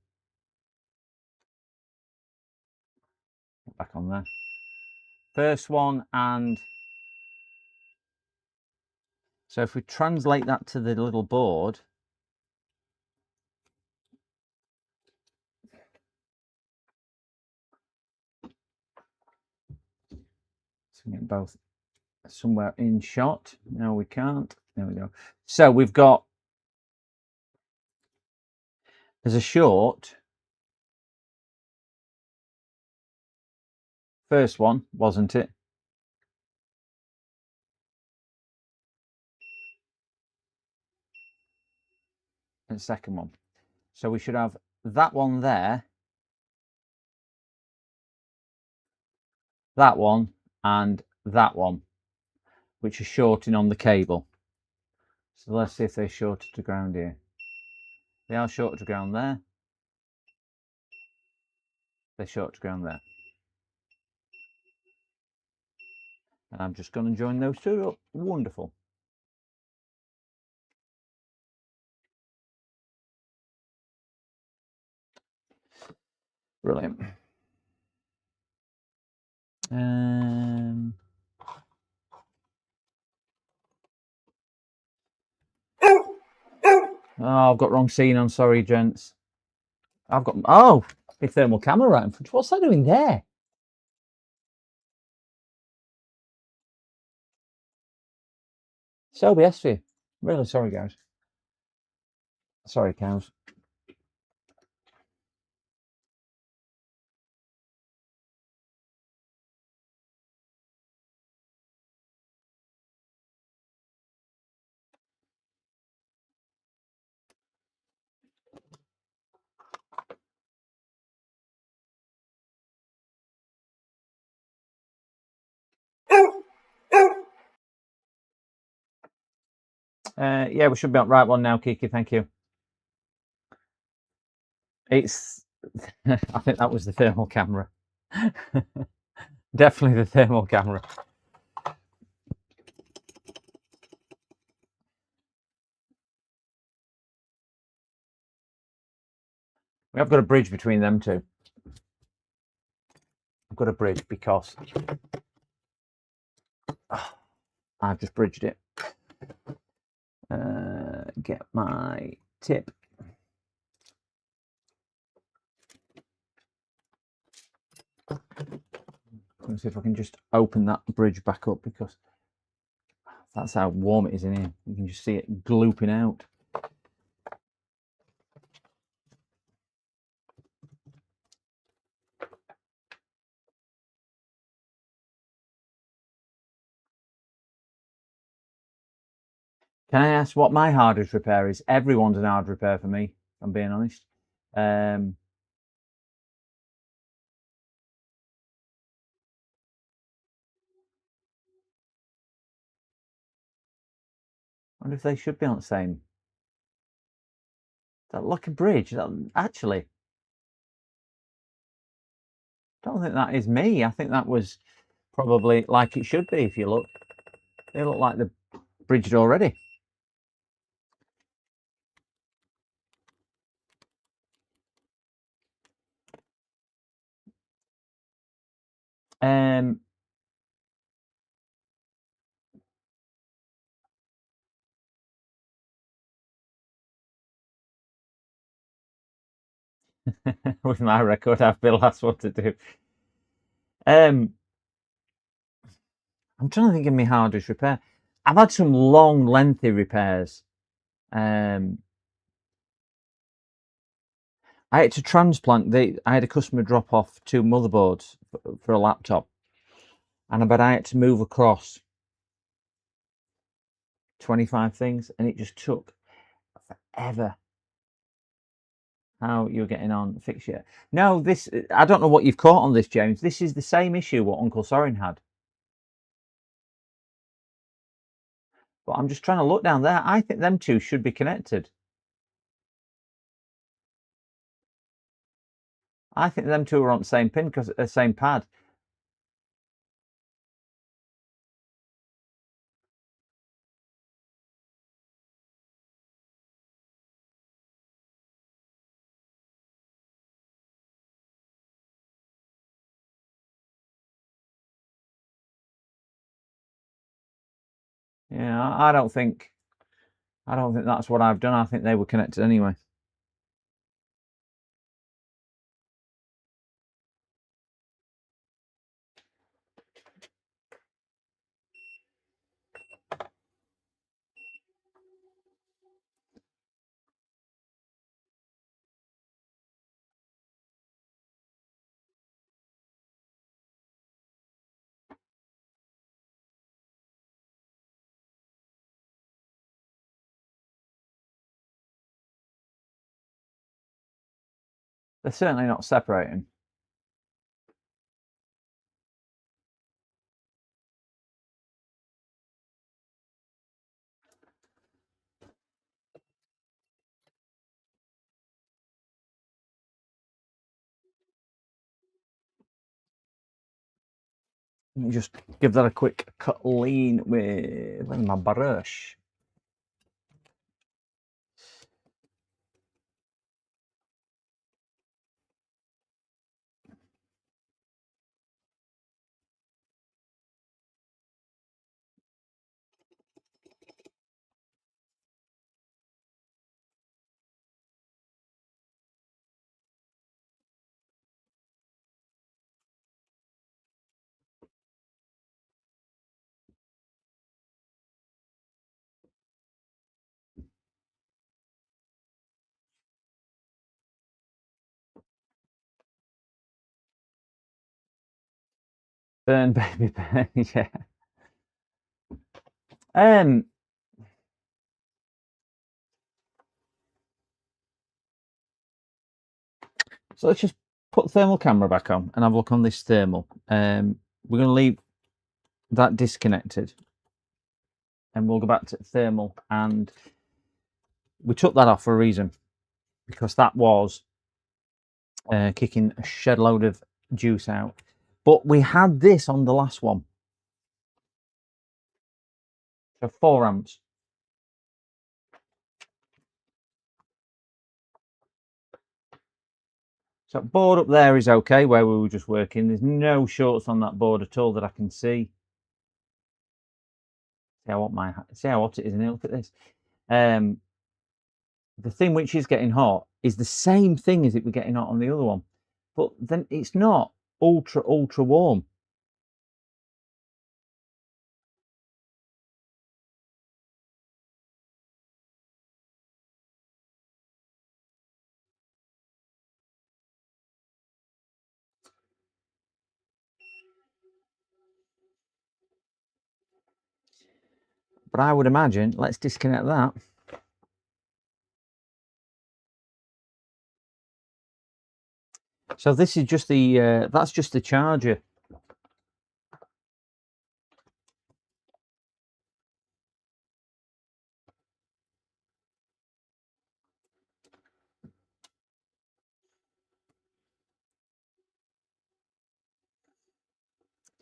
on there. First one, and so if we translate that to the little board, so we get both somewhere in shot. No, we can't. There we go. So we've got, there's a short. First one, wasn't it? And the second one. So we should have that one there, that one, and that one, which are shorting on the cable. So let's see if they're shorted to ground here. They are shorted to ground there. They're short to ground there. And I'm just going to join those two up. Wonderful. Brilliant. Oh, I've got wrong scene on. Sorry, gents. I've got, oh, a thermal camera right in front. What's that doing there? It's OBS for you. Really sorry, guys. Sorry, cows. Yeah, we should be on right one now, Kiki. Thank you. It's. I think that was the thermal camera. Definitely the thermal camera. We have got a bridge between them two. I've got a bridge because I've just bridged it. Get my tip. Let's see if I can just open that bridge back up, because that's how warm it is in here. You can just see it glooping out. Can I ask what my hardest repair is? Everyone's an hard repair for me, if I'm being honest. I wonder if they should be on the same. That lucky bridge, actually, I don't think that is me. I think that was probably like it should be. If you look, they look like they're bridged already. With my record, I've been the last one to do. I'm trying to think of my hardest repair. I've had some long, lengthy repairs. I had to transplant. I had a customer drop off 2 motherboards for a laptop, and I had to move across 25 things, and it just took forever. How you're getting on? Fix it. No, this, I don't know what you've caught on this, James. This is the same issue what Uncle Sorin had. But I'm just trying to look down there. I think them two should be connected. I think them two are on the same pin, because the same pad. Yeah, I don't think that's what I've done. I think they were connected anyway. They're certainly not separating. Let me just give that a quick clean with my brush. Burn, baby, burn. Yeah. So let's just put the thermal camera back on and have a look on this thermal. We're going to leave that disconnected. and we'll go back to thermal. And we took that off for a reason, because that was kicking a shed load of juice out. But we had this on the last one, so 4 amps. So board up there is okay, where we were just working. There's no shorts on that board at all that I can see. See how hot it is, and look at this. The thing which is getting hot is the same thing as it was getting hot on the other one, but then it's not ultra warm. But I would imagine, let's disconnect that. So this is just the that's just the charger.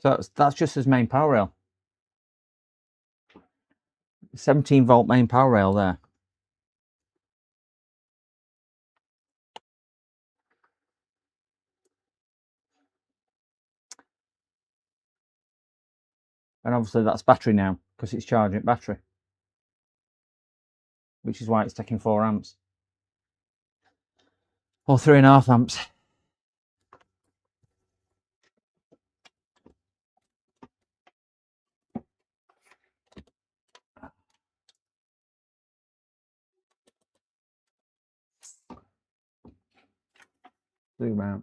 So that's just his main power rail. 17-volt main power rail there. And obviously that's battery now, because it's charging battery, which is why it's taking 4 amps. Or 3.5 amps. Zoom out.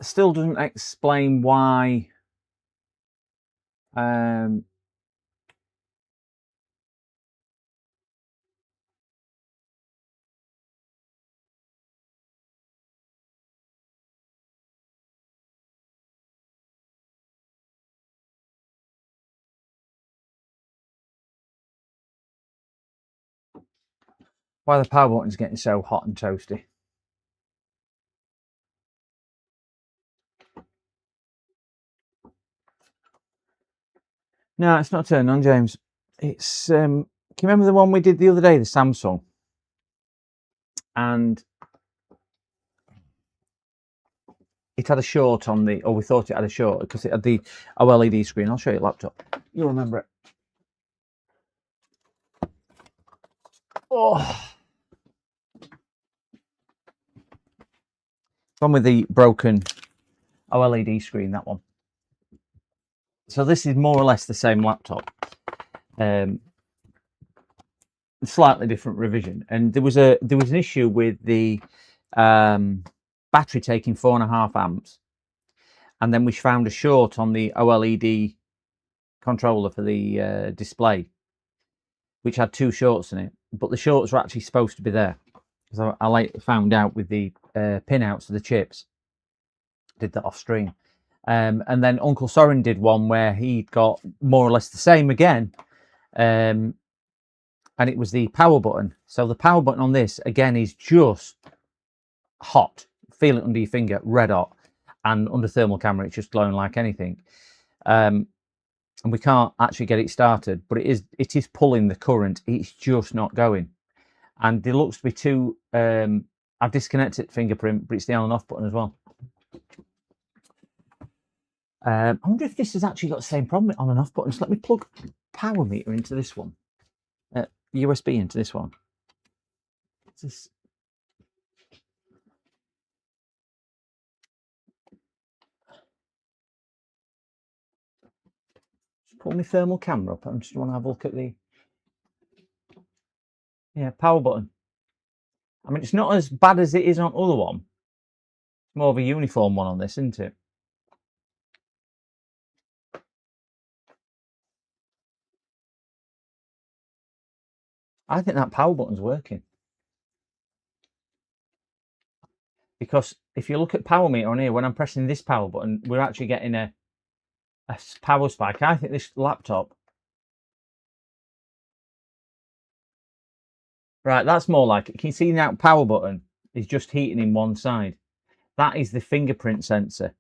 Still doesn't explain why the power button is getting so hot and toasty. No, it's not turned on, James. It's can you remember the one we did the other day, the Samsung? And it had a short on the, or we thought it had a short because it had the OLED screen. I'll show you a laptop. You'll remember it. Oh. One with the broken OLED screen, that one. So this is more or less the same laptop. Slightly different revision. And there was an issue with the battery taking 4.5 amps. And then we found a short on the OLED controller for the display, which had 2 shorts in it. But the shorts were actually supposed to be there. Because I found out with the pin outs of the chips. Did that off stream. And then Uncle Soren did one where he got more or less the same again. And it was the power button. So the power button on this, again, is just hot. Feel it under your finger, red hot. And under thermal camera, it's just glowing like anything. And we can't actually get it started, but it is pulling the current. It's just not going. And there looks to be two. I've disconnected fingerprint, but it's the on and off button as well. I wonder if this has actually got the same problem with on and off buttons. Let me plug power meter into this one, USB into this one. What's this? Just pull my thermal camera up. I just want to have a look at the power button. I mean, it's not as bad as it is on other one. It's more of a uniform one on this, isn't it? I think that power button's working. Because if you look at power meter on here, when I'm pressing this power button, we're actually getting a power spike. I think this laptop... Right, that's more like it. Can you see now power button is just heating in one side? That is the fingerprint sensor.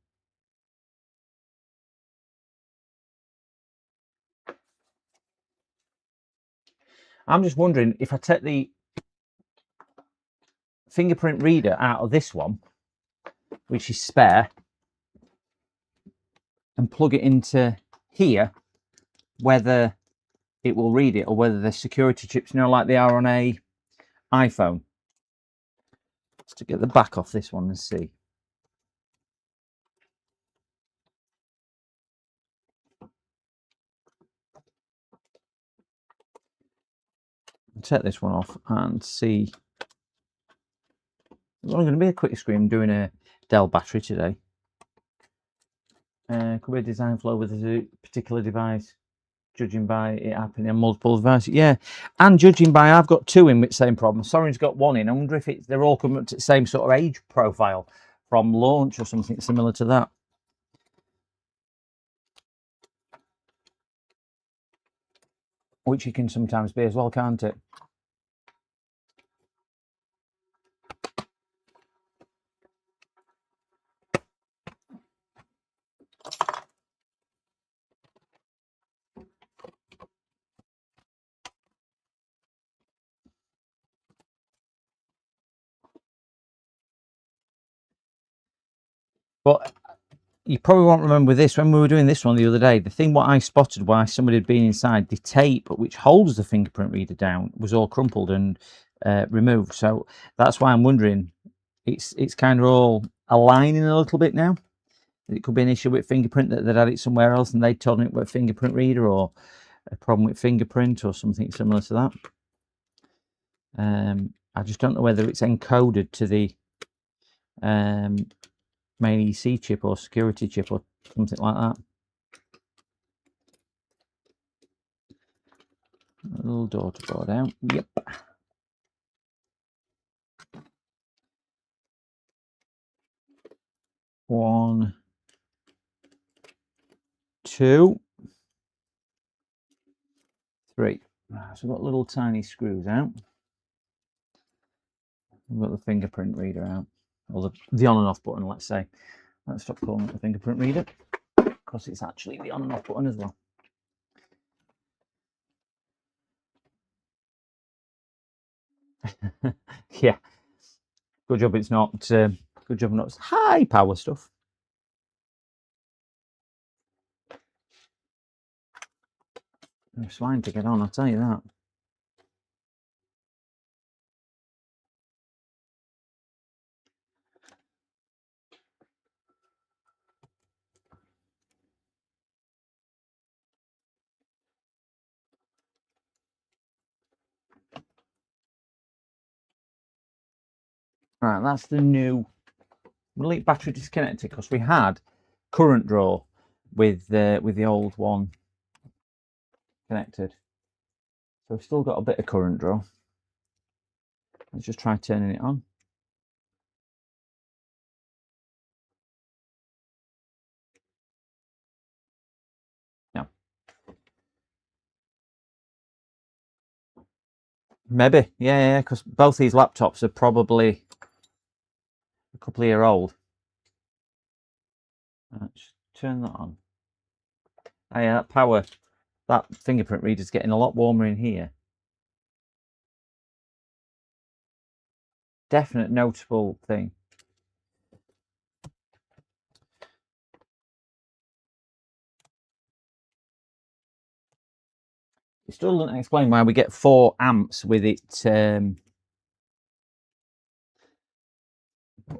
I'm just wondering if I take the fingerprint reader out of this one, which is spare, and plug it into here, whether it will read it or whether the security chips, you know, like they are on a iPhone. Just to get the back off this one and see. Take this one off and see. It's only going to be a quick screen. I'm doing a Dell battery today. Could be a design flaw with a particular device, judging by it happening on multiple devices. Yeah, and judging by I've got two in with the same problem. Soren's got one in. I wonder if they're all coming up to the same sort of age profile from launch or something similar to that. Which it can sometimes be as well, can't it? But you probably won't remember this. When we were doing this one the other day, the thing what I spotted why somebody had been inside, the tape which holds the fingerprint reader down was all crumpled and removed. So that's why I'm wondering, it's kind of all aligning a little bit now. It could be an issue with fingerprint that they'd had it somewhere else and they'd told it with fingerprint reader, or a problem with fingerprint or something similar to that. I just don't know whether it's encoded to the main EC chip or security chip or something like that. A little daughter board out. Yep. One, two, three. So we've got little tiny screws out. We've got the fingerprint reader out, or the on and off button, let's say. Let's stop calling it the fingerprint reader, because it's actually the on and off button as well. Yeah, good job it's not good job not high power stuff. They're swine to get on, I'll tell you that. Right, that's the new Elite battery disconnected, because we had current draw with the old one connected. So we've still got a bit of current draw. Let's just try turning it on. Maybe, yeah, because both these laptops are probably a couple of years old. Let's turn that on. Oh, yeah, that power, that fingerprint reader's getting a lot warmer in here. Definite notable thing. It still doesn't explain why we get 4 amps with it. A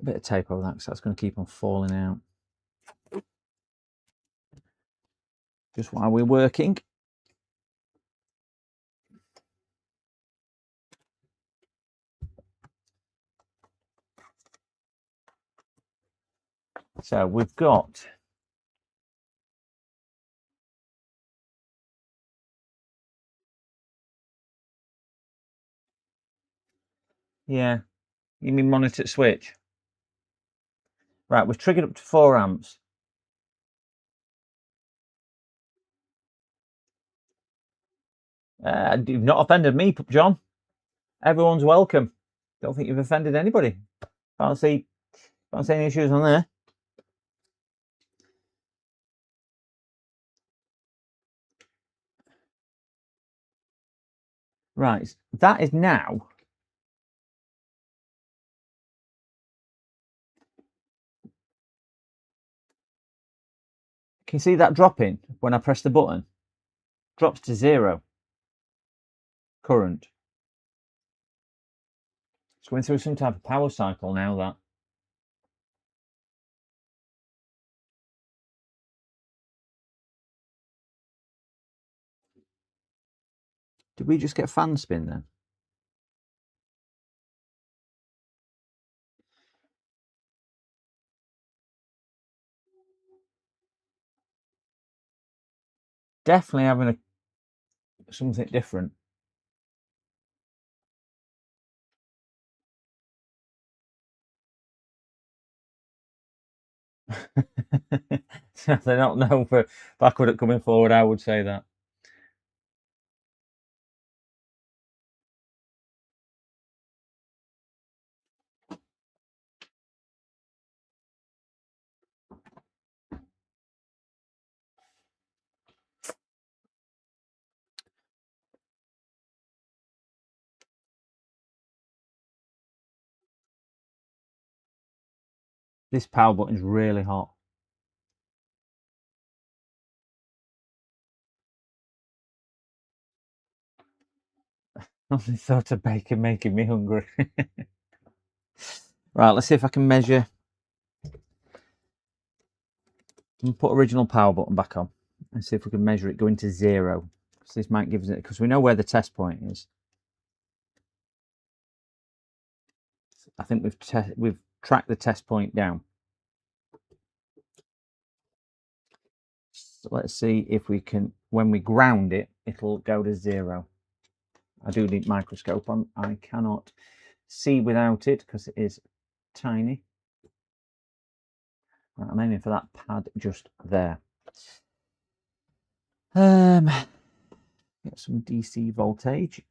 bit of tape over that because that's going to keep on falling out. Just while we're working. So we've got yeah, you mean monitor switch? Right, we've triggered up to 4 amps. You've not offended me, John. Everyone's welcome. Don't think you've offended anybody. Can't see any issues on there. Right, that is now. Can you see that dropping when I press the button? Drops to 0. Current. It's going through some type of power cycle now, that. Did we just get fan spin then? Definitely having something different. They're not known for backward at coming forward, I would say that. This power button is really hot. Only thought of bacon making me hungry. Right, let's see if I can measure. And put original power button back on and see if we can measure it going to 0. So this might give us it because we know where the test point is. I think we've tracked the test point down. So let's see if we can, when we ground it, it'll go to 0. I do need microscope on. I cannot see without it because it is tiny. Right, I'm aiming for that pad just there. Get some DC voltage.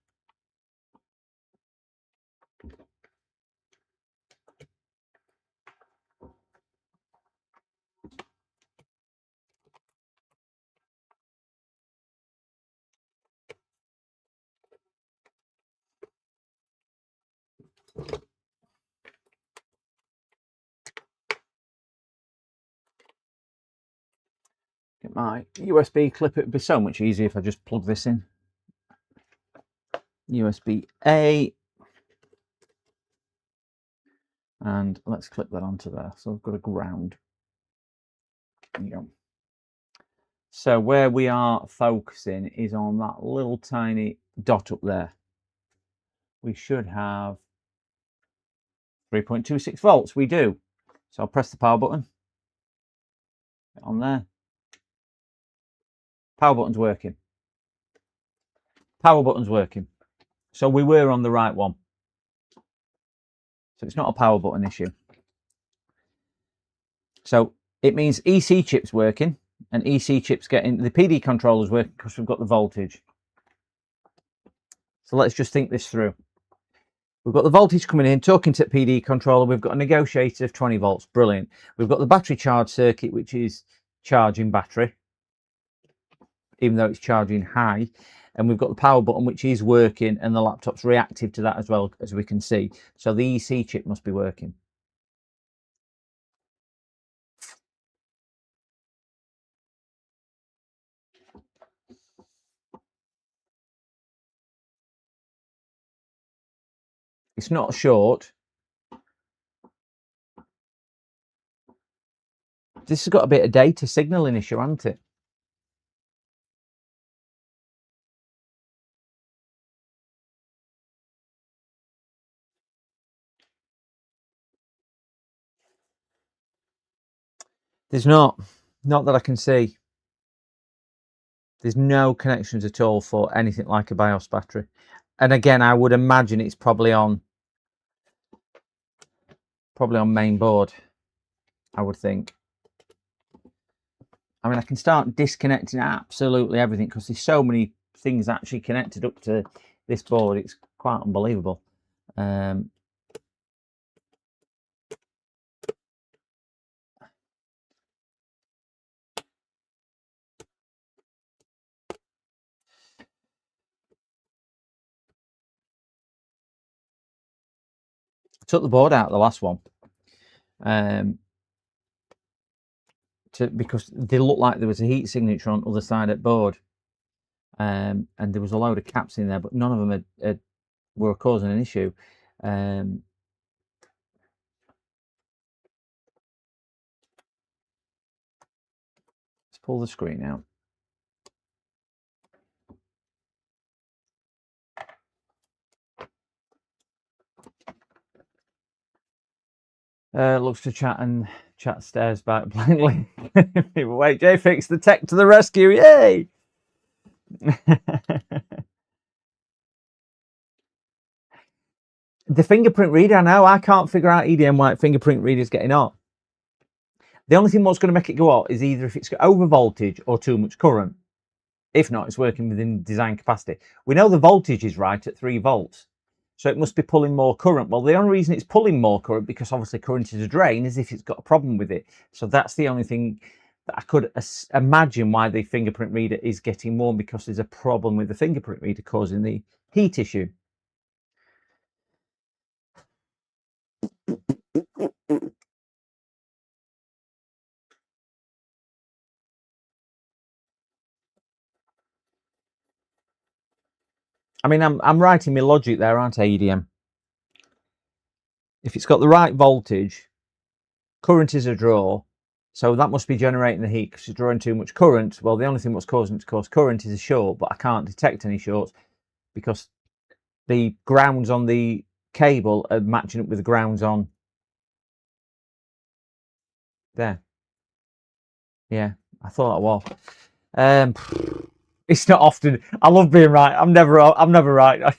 Get my USB clip. It would be so much easier if I just plug this in. USB-A. And let's clip that onto there. So I've got a ground. There you go. So where we are focusing is on that little tiny dot up there. We should have 3.26 volts. We do. So I'll press the power button. Get on there. Power button's working. Power button's working. So we were on the right one. So it's not a power button issue. So it means EC chip's working, and EC chip's getting the PD controller's working because we've got the voltage. So let's just think this through. We've got the voltage coming in, talking to PD controller. We've got a negotiator of 20 volts. Brilliant. We've got the battery charge circuit, which is charging battery, even though it's charging high. And we've got the power button, which is working, and the laptop's reactive to that as well, as we can see. So the EC chip must be working. It's not short. This has got a bit of data signaling issue, hasn't it? There's not that I can see. There's no connections at all for anything like a BIOS battery. And again, I would imagine it's probably on main board, I would think. I mean, I can start disconnecting absolutely everything because there's so many things actually connected up to this board. It's quite unbelievable. Took the board out, the last one, because they looked like there was a heat signature on the other side of the board, and there was a load of caps in there, but none of them were causing an issue. Let's pull the screen out. Looks to chat stares back blankly. Wait, JFix, the tech to the rescue! Yay! The fingerprint reader, I know, I can't figure out EDM why fingerprint reader's getting on. The only thing what's going to make it go out is either if it's got over voltage or too much current. If not, it's working within design capacity. We know the voltage is right at 3 volts, so it must be pulling more current. Well, the only reason it's pulling more current, because obviously current is a drain, is if it's got a problem with it. So that's the only thing that I could imagine why the fingerprint reader is getting warm, because there's a problem with the fingerprint reader causing the heat issue. I mean, I'm writing my logic there, aren't I, EDM? If it's got the right voltage, current is a draw, so that must be generating the heat because it's drawing too much current. Well, the only thing what's causing it to cause current is a short, but I can't detect any shorts because the grounds on the cable are matching up with the grounds on there. Yeah, I thought I was. It's not often. I love being right. I'm never right.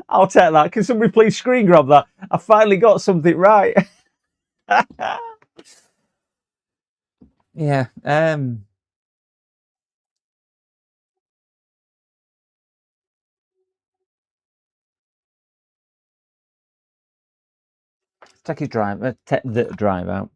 I'll take that. Can somebody please screen grab that? I finally got something right. Yeah. Take his drive. Take the drive out.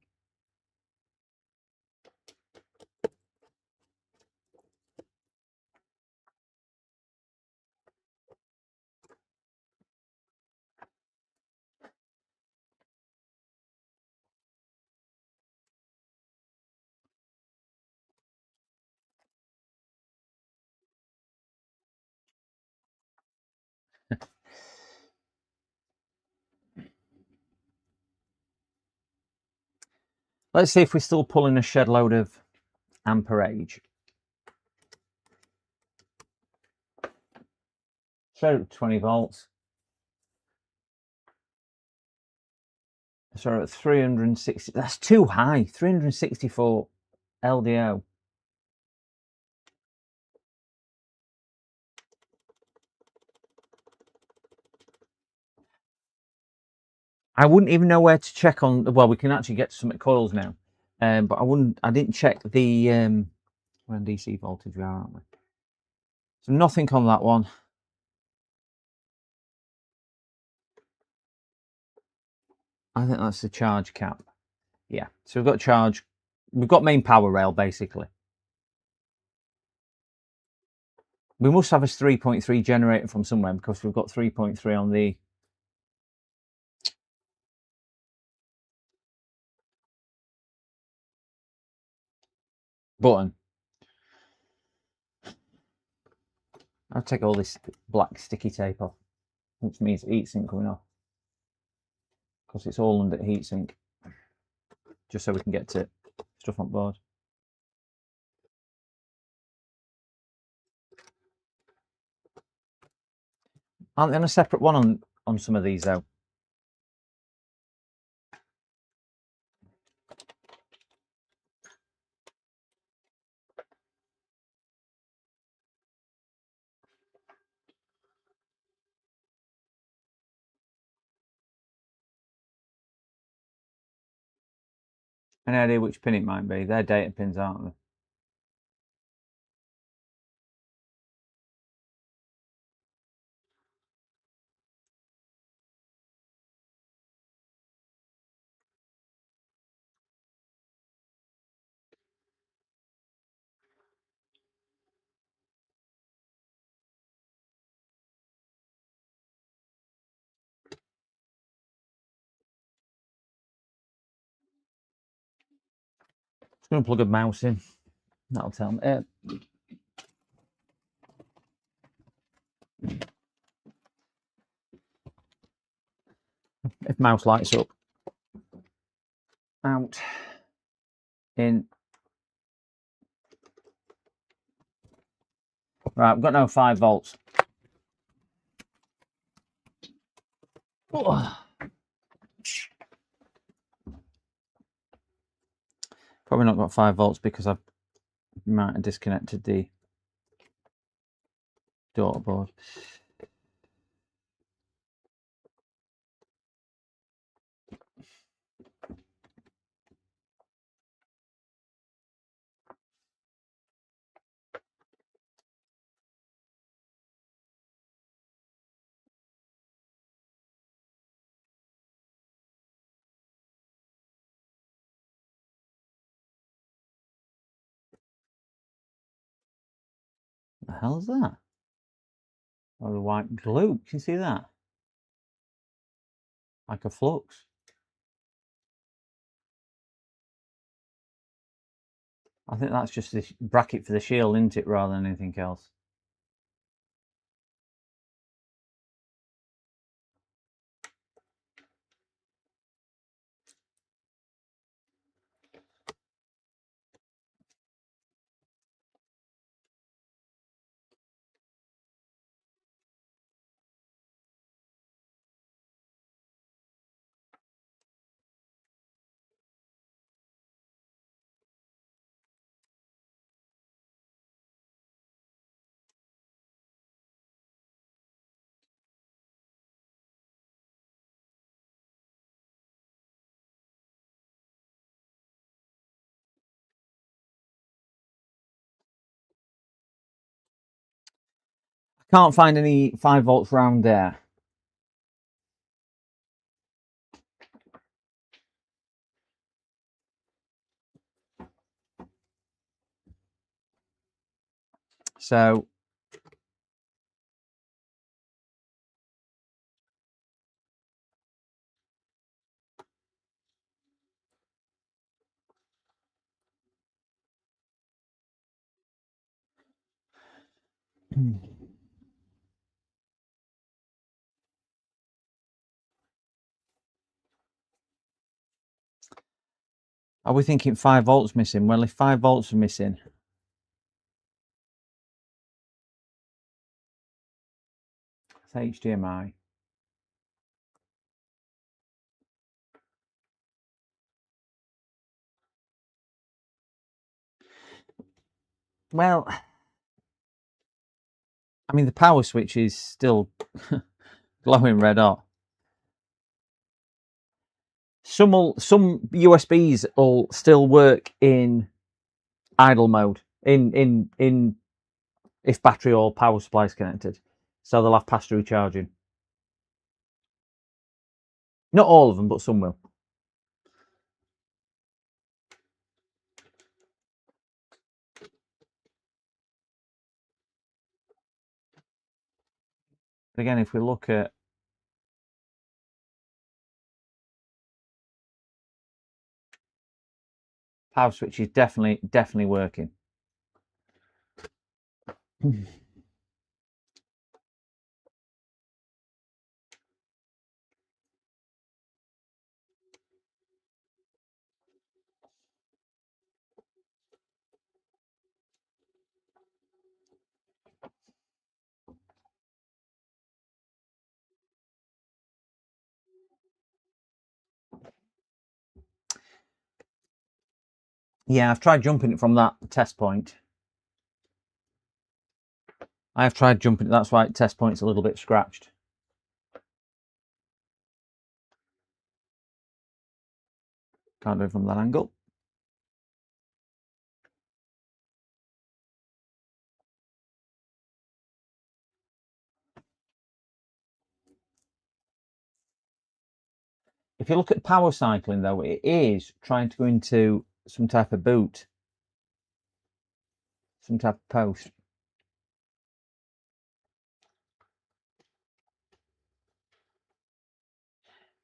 Let's see if we're still pulling a shed load of amperage. So 20 volts. So at 360, that's too high. 364 LDO. I wouldn't even know where to check on. Well, we can actually get to some coils now, but I didn't check the when DC voltage we are, aren't we? So nothing on that one. I think that's the charge cap. Yeah. So we've got charge. We've got main power rail basically. We must have a 3.3 generator from somewhere because we've got 3.3 on the button. I'll take all this black sticky tape off, which means heatsink coming off because it's all under heatsink, just so we can get to stuff on board. Aren't they on a separate one on some of these though? Any idea which pin it might be? They're data pins, aren't they? Just going to plug a mouse in. That'll tell me. If mouse lights up. Out. In. Right, I've got no 5 volts. Oh. Probably not got 5 volts because I might have disconnected the daughter board. The hell's that? Oh, the white glue. Can you see that? Like a flux. I think that's just the bracket for the shield, isn't it, rather than anything else? I can't find any 5 volts round there. So are we thinking 5 volts missing? Well, if 5 volts are missing, it's HDMI. Well, I mean, the power switch is still glowing red hot. Some USBs will still work in idle mode in if battery or power supply is connected, so they'll have pass-through charging. Not all of them, but some will. But again, if we look at power switch, is definitely working. Yeah, I've tried jumping it from that test point. I have tried jumping it, that's why test point's a little bit scratched. Can't do it from that angle. If you look at power cycling, though, it is trying to go into some type of boot, some type of post.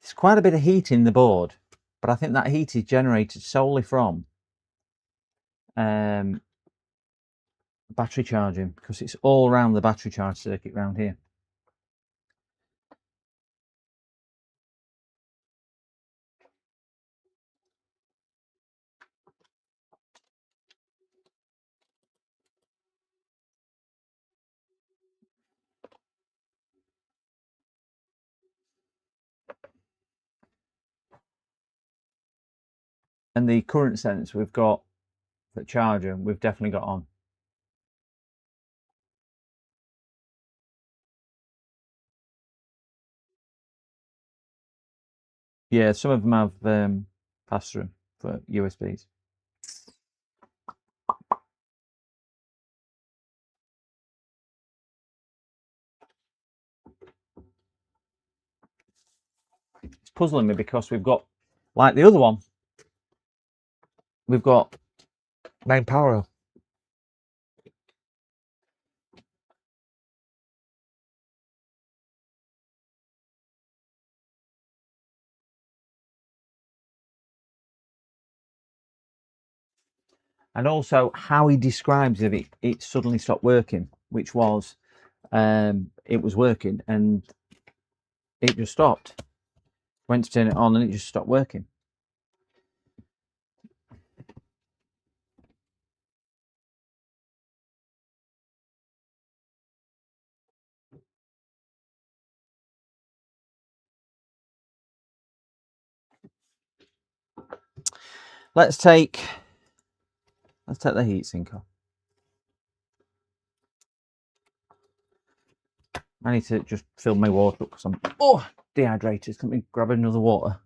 There's quite a bit of heat in the board, but I think that heat is generated solely from battery charging, because it's all around the battery charge circuit around here. And the current sense we've got, the charger, we've definitely got on. Yeah, some of them have pass-through for USBs. It's puzzling me because we've got, like the other one, we've got main power. And also how he describes it suddenly stopped working, which was it was working and it just stopped. Went to turn it on and it just stopped working. Let's take the heatsink off. I need to just fill my water up because I'm dehydrated. Let me grab another water.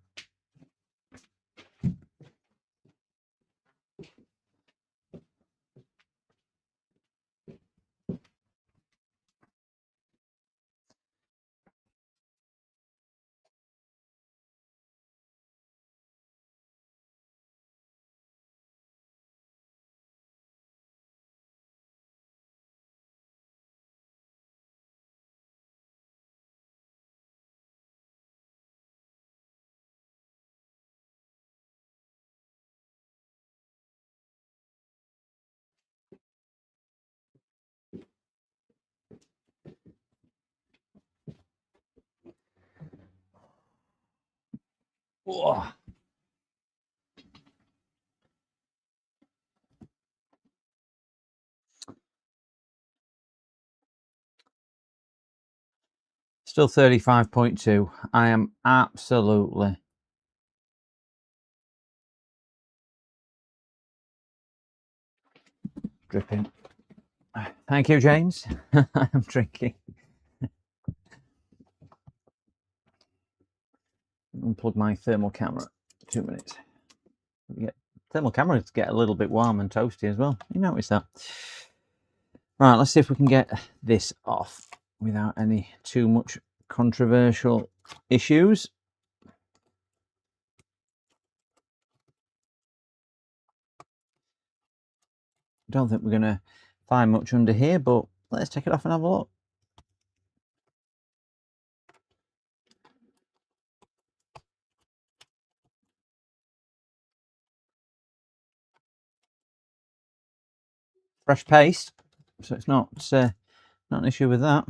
Oh. Still 35.2. I am absolutely dripping. Thank you, James. I'm drinking. Unplug my thermal camera. 2 minutes. Thermal cameras get a little bit warm and toasty as well. You notice that? Right, let's see if we can get this off without any too much controversial issues. Don't think we're going to find much under here, but let's take it off and have a look. Fresh paste, so it's not an issue with that.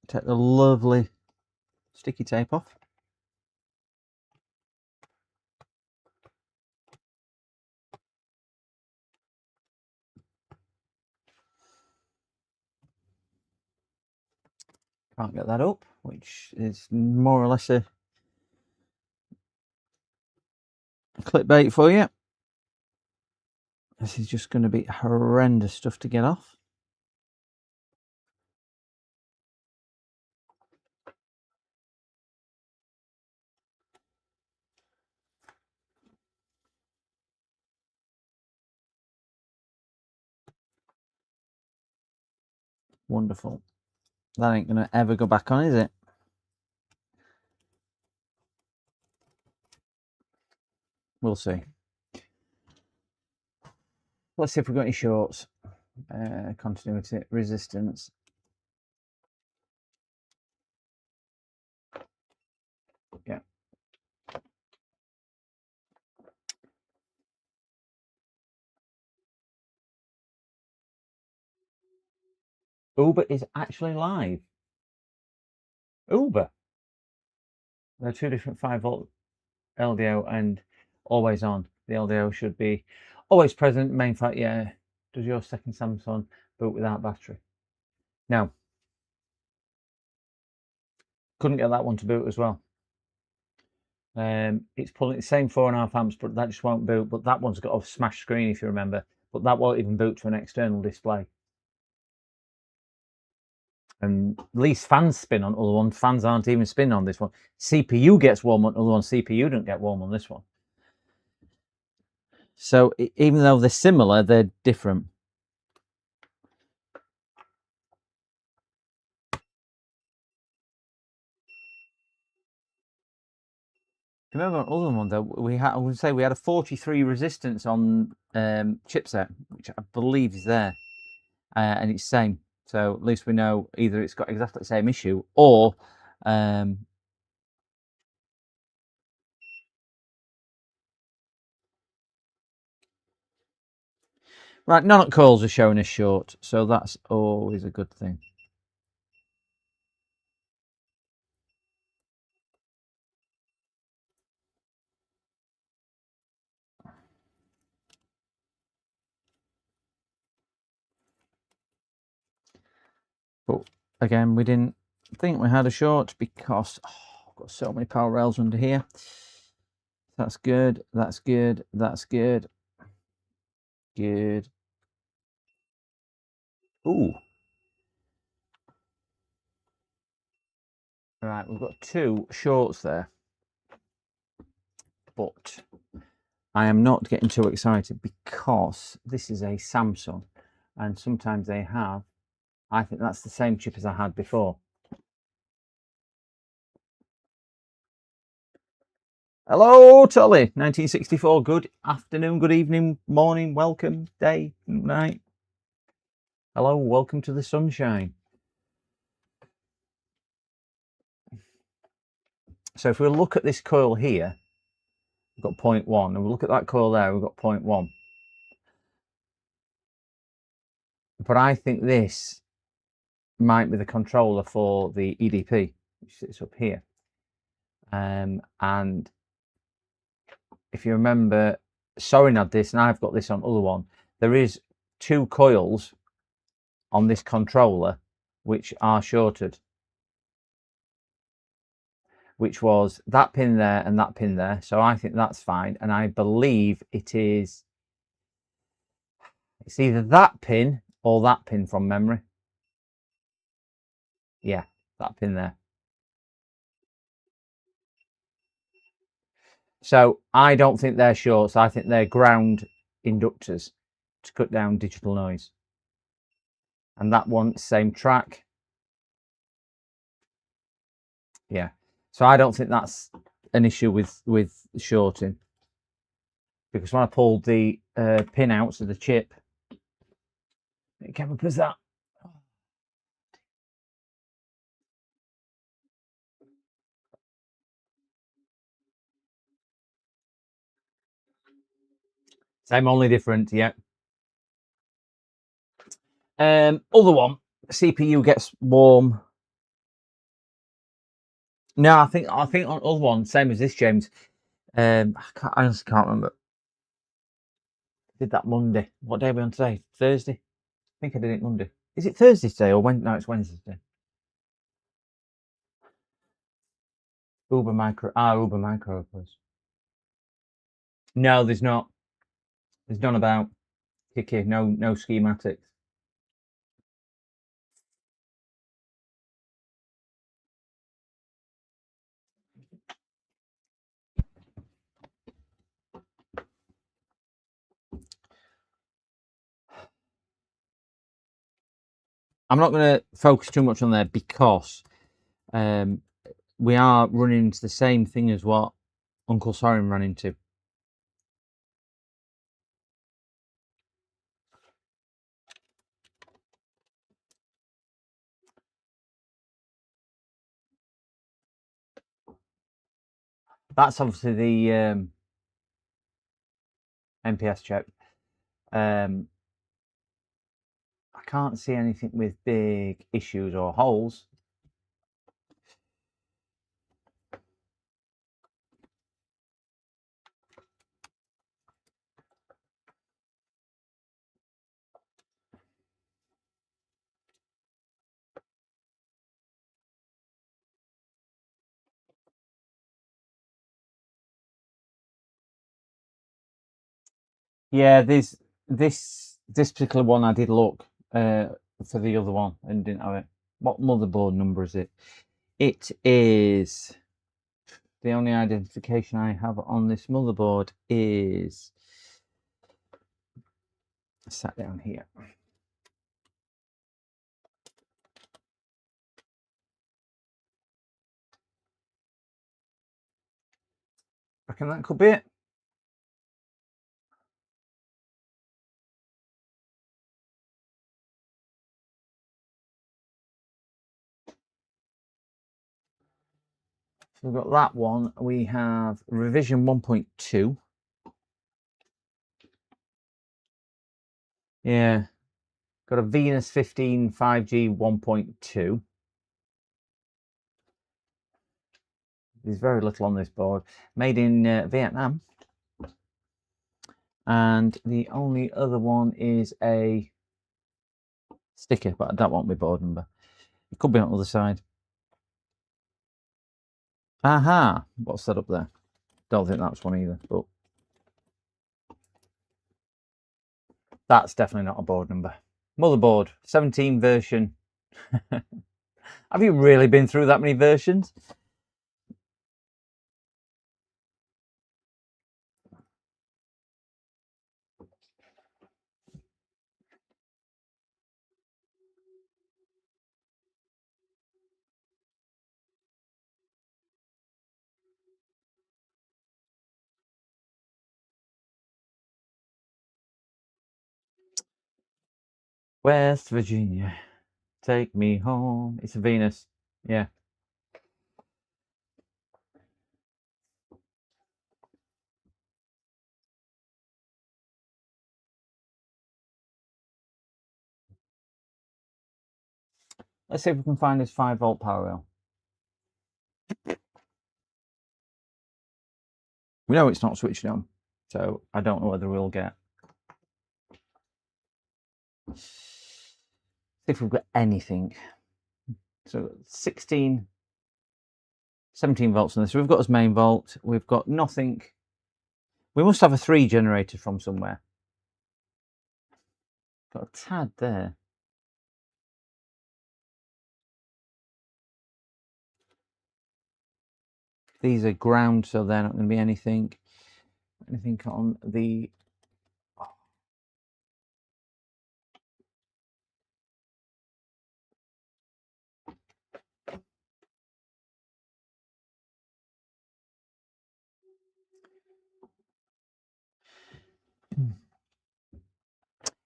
Take the lovely sticky tape off. Can't get that up, which is more or less a clickbait for you. This is just going to be horrendous stuff to get off. Wonderful. That ain't going to ever go back on, is it? We'll see. Let's see if we've got any shorts. Continuity, resistance. Yeah. Uber is actually live. Uber. They're two different 5-volt LDO and always on. The LDO should be always present. Main fact, yeah. Does your second Samsung boot without battery? No. Couldn't get that one to boot as well. It's pulling the same 4.5 amps, but that just won't boot. But that one's got a smash screen, if you remember. But that won't even boot to an external display. And at least fans spin on other ones. Fans aren't even spinning on this one. CPU gets warm on other one. CPU don't get warm on this one. So even though they're similar, they're different. Remember on other one though, I would say we had a 43 resistance on chipset, which I believe is there, and it's same. So at least we know either it's got exactly the same issue or right, none coils are showing us short, so that's always a good thing. But again, we didn't think we had a short because I've got so many power rails under here. That's good. That's good. That's good. Good. Ooh. Right, we've got two shorts there. But I am not getting too excited because this is a Samsung and sometimes they have, I think that's the same chip as I had before. Hello, Tully, 1964. Good afternoon, good evening, morning, welcome, day, night. Hello, welcome to the sunshine. So if we look at this coil here, we've got 0.1, and we look at that coil there, we've got 0.1. But I think this might be the controller for the EDP, which sits up here. And if you remember, Sorin had this, and I've got this on other one. There is two coils on this controller which are shorted, which was that pin there and that pin there. So I think that's fine, and I believe it's either that pin or that pin from memory. Yeah, that pin there. So I don't think they're shorts. I think they're ground inductors to cut down digital noise. And that one, same track. Yeah. So I don't think that's an issue with shorting. because when I pulled the pin out of the chip, it came up as that. Same, only different, yeah. Other one, CPU gets warm. No, I think on other one, same as this, James. I honestly can't remember. I did that Monday. What day are we on today? Thursday. I think I did it Monday. Is it Thursday today or when? No, it's Wednesday today. Uber Micro. Uber Micro, of course. No, there's not. There's none about Kiki. No schematics. I'm not going to focus too much on there because we are running into the same thing as what Uncle Soren ran into. That's obviously the MPS chip. I can't see anything with big issues or holes. Yeah, this particular one I did look for the other one and didn't have it. What motherboard number is it? It is the only identification I have on this motherboard is sat down here. Reckon that could be it. So we've got that one. We have revision 1.2. Yeah. Got a Venus 15 5G 1.2. There's very little on this board. Made in Vietnam. And the only other one is a sticker, but that won't be board number. It could be on the other side. Aha! What's that up there? Don't think that's one either, but that's definitely not a board number. Motherboard, 17 version. Have you really been through that many versions? West Virginia, take me home. It's a Venus, yeah. Let's see if we can find this 5-volt power rail. We know it's not switched on, so I don't know whether we'll get. See if we've got anything. So 17 volts on this. So we've got as main volt. We've got nothing. We must have a 3 generated from somewhere. Got a tad there. These are ground, so they're not going to be anything on the.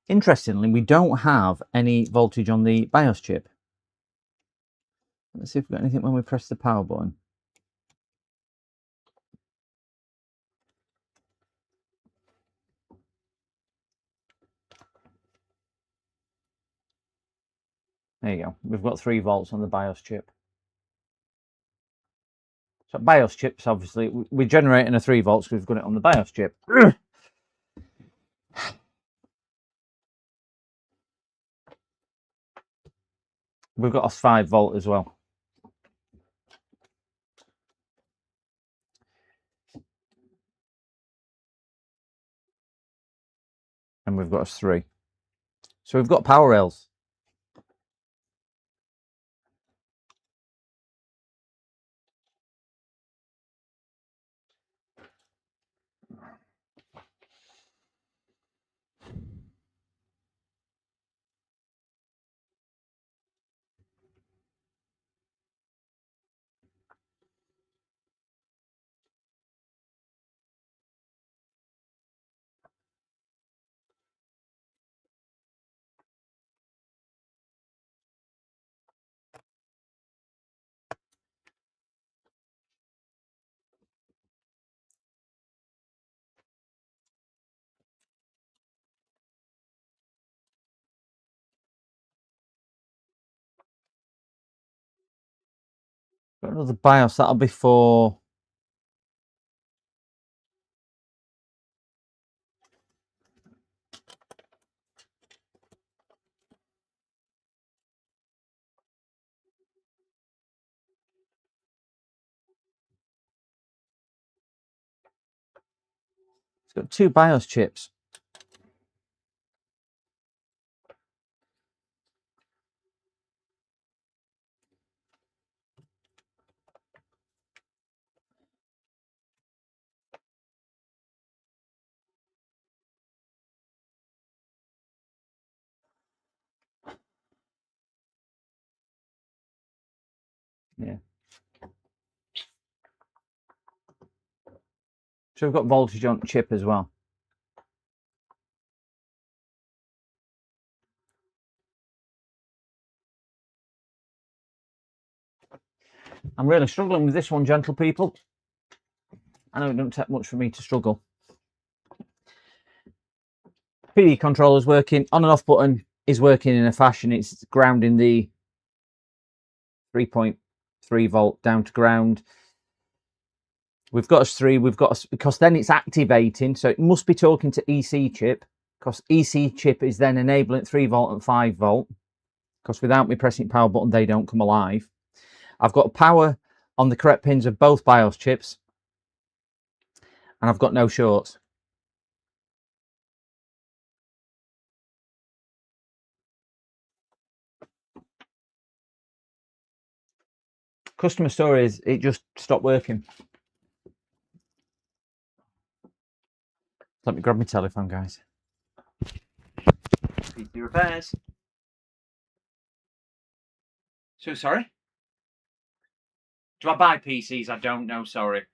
Interestingly, we don't have any voltage on the BIOS chip. Let's see if we've got anything when we press the power button. There you go. We've got 3 volts on the BIOS chip. So BIOS chips, obviously, we're generating a 3 volts because we've got it on the BIOS chip. We've got a 5 volt as well. And we've got a 3. So we've got power rails. Got another BIOS, that'll be for it's got 2 BIOS chips. Yeah. So we've got voltage on chip as well. I'm really struggling with this one, gentle people. I know it doesn't take much for me to struggle. PD controller's working. On and off button is working in a fashion. It's grounding the 3.3 volt down to ground. We've got us 3. We've got us, because then it's activating. So it must be talking to EC chip, because EC chip is then enabling 3 volt and 5 volt. Because without me pressing power button, they don't come alive. I've got power on the correct pins of both BIOS chips, and I've got no shorts. Customer story is it just stopped working. Let me grab my telephone, guys. PC repairs. So sorry? Do I buy PCs? I don't know, sorry.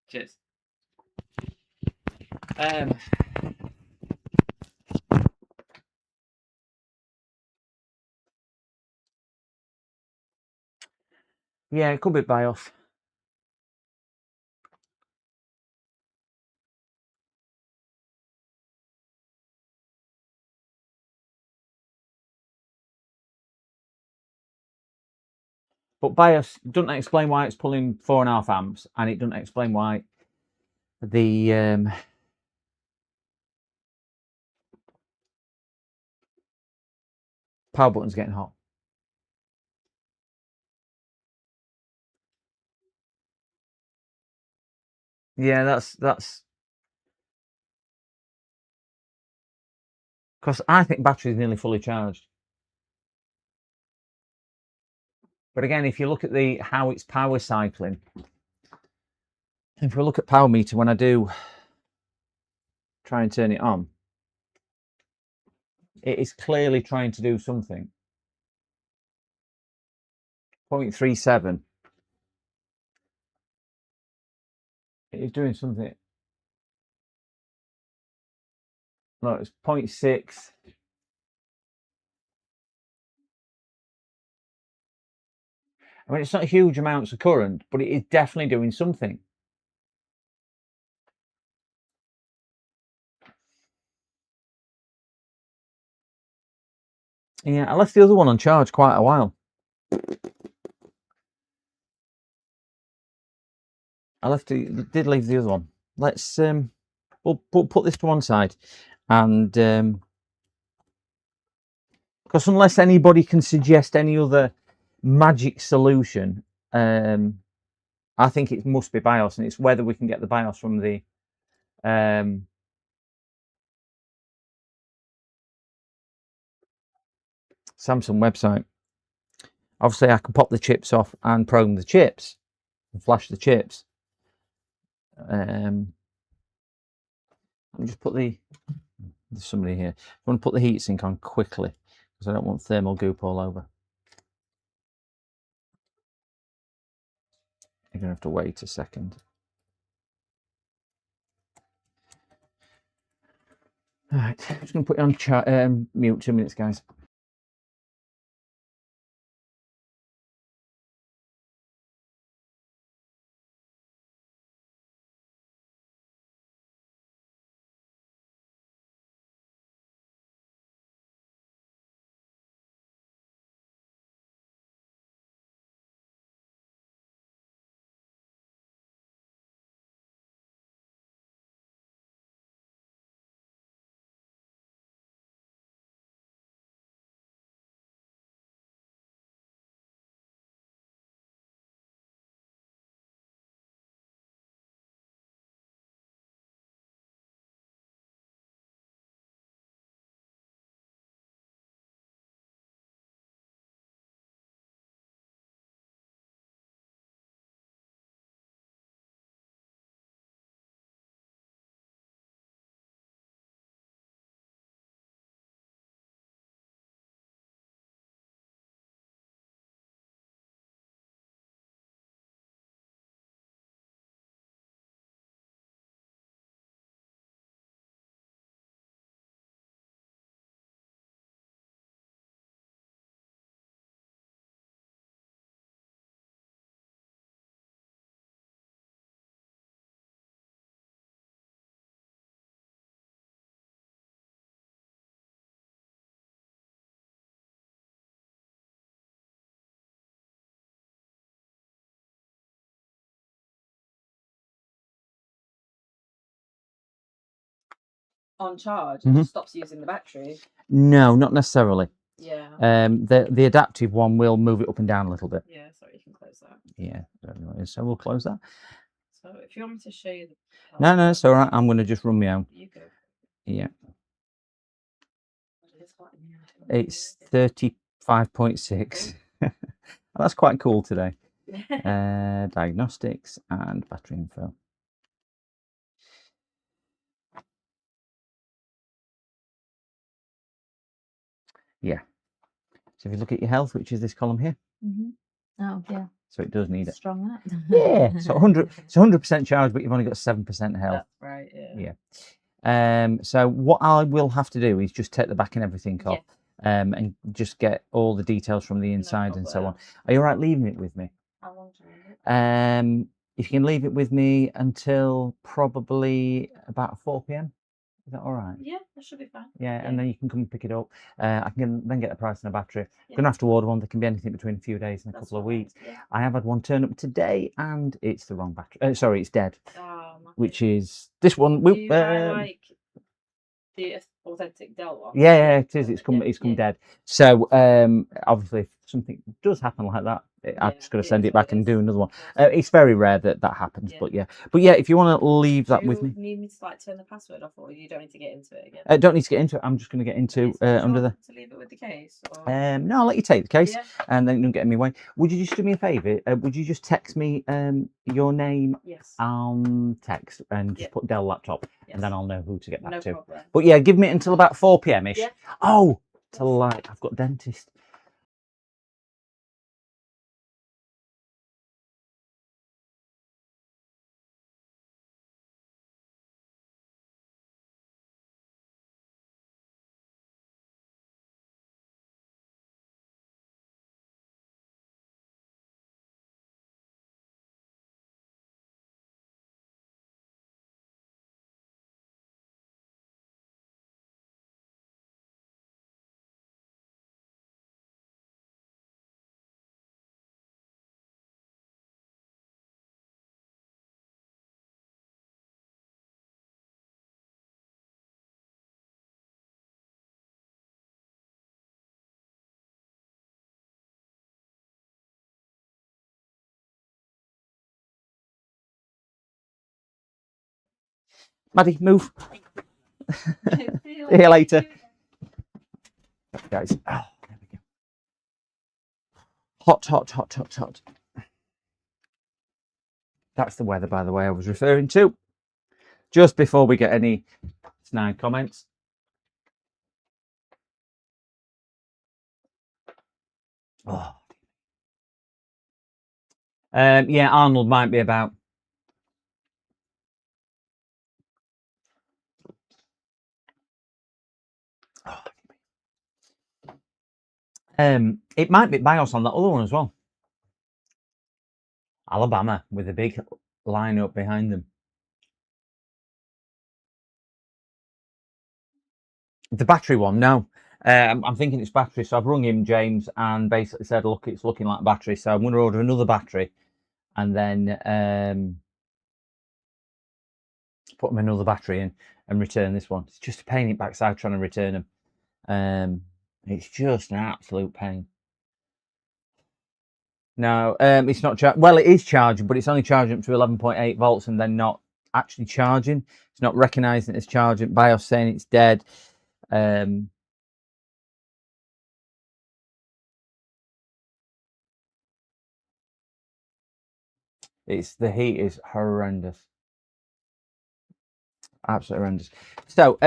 Cheers. Yeah, it could be BIOS. But BIOS doesn't explain why it's pulling 4.5 amps, and it doesn't explain why the power button's getting hot. Yeah, that's because I think battery is nearly fully charged. But again, if you look at the how it's power cycling, if we look at power meter, when I do try and turn it on, it is clearly trying to do something. 0.37. It is doing something. No, it's 0.6. I mean, it's not huge amounts of current, but it is definitely doing something. Yeah, I left the other one on charge quite a while. Did leave the other one. Let's we'll put this to one side, and because unless anybody can suggest any other magic solution, I think it must be BIOS, and it's whether we can get the BIOS from the Samsung website. Obviously, I can pop the chips off and program the chips and flash the chips. Let me just put there's somebody here. I want to put the heatsink on quickly because I don't want thermal goop all over. You're gonna have to wait a second. All right, I'm just gonna put you on mute 2 minutes, guys. On charge, Mhm. it just stops using the battery. No, not necessarily. Yeah. The adaptive one will move it up and down a little bit. Yeah, sorry, you can close that. Yeah, so we'll close that. So if you want me to show you the No, it's all right. I'm going to just run my own. you go. Yeah, it's 35.6. That's quite cool today. Diagnostics and battery info. Yeah. So if you look at your health, which is this column here, Oh yeah, so it does need it. strong, isn't it? Yeah. So 100% charge, but you've only got 7% health. That's right. Yeah. Yeah. So what I will have to do is just take the back and everything off, and just get all the details from the inside and so on. Are you all right leaving it with me? How long do you need it? If you can leave it with me until probably about 4 p.m. Is that all right? Yeah, that should be fine. Yeah, Yeah. and then you can come and pick it up. I can then get the price on a battery. Yeah. Gonna have to order one. There can be anything between a few days and a That's couple of all right, weeks. yeah. I have had one turn up today, and it's the wrong battery. Sorry, it's dead. Oh, my Which is this one. Do you buy like the authentic Dell one? Yeah, it is. It's come Yeah. dead. So obviously, if something does happen like that, I'm just going to send it back and do another one. It's very rare that happens, but yeah. If you want to leave that with me, Do you need me to like turn the password off, or you don't need to get into it again? don't need to get into it. I'm just going to get into under the. To leave it with the case. Or... No, I'll let you take the case, Yeah. and then you don't get in my way. Would you just do me a favour? Would you just text me your name Yes. on text and just put Dell laptop, and then I'll know who to get back to. Problem. But yeah, give me it until about 4 p.m. ish. Yeah. Oh, till like I've got dentist. Maddie, move. See See you later. Guys. Oh, there we go. Hot, hot, hot, hot, hot. That's the weather, by the way, I was referring to. Just before we get any snide comments. Oh. Yeah, Arnold might be about. It might be BIOS on that other one as well. Alabama with a big lineup behind them. The battery one, no. I'm thinking it's battery, so I've rung him, James, and basically said, look, it's looking like battery, so I'm going to order another battery and then put them another battery in and return this one. It's just a pain in the backside trying to return them. It's just an absolute pain. No, it's not well, it is charging, but it's only charging up to 11.8 volts and then not actually charging. It's not recognizing it's charging. BIOS saying it's dead. The heat is horrendous. Absolutely horrendous. So,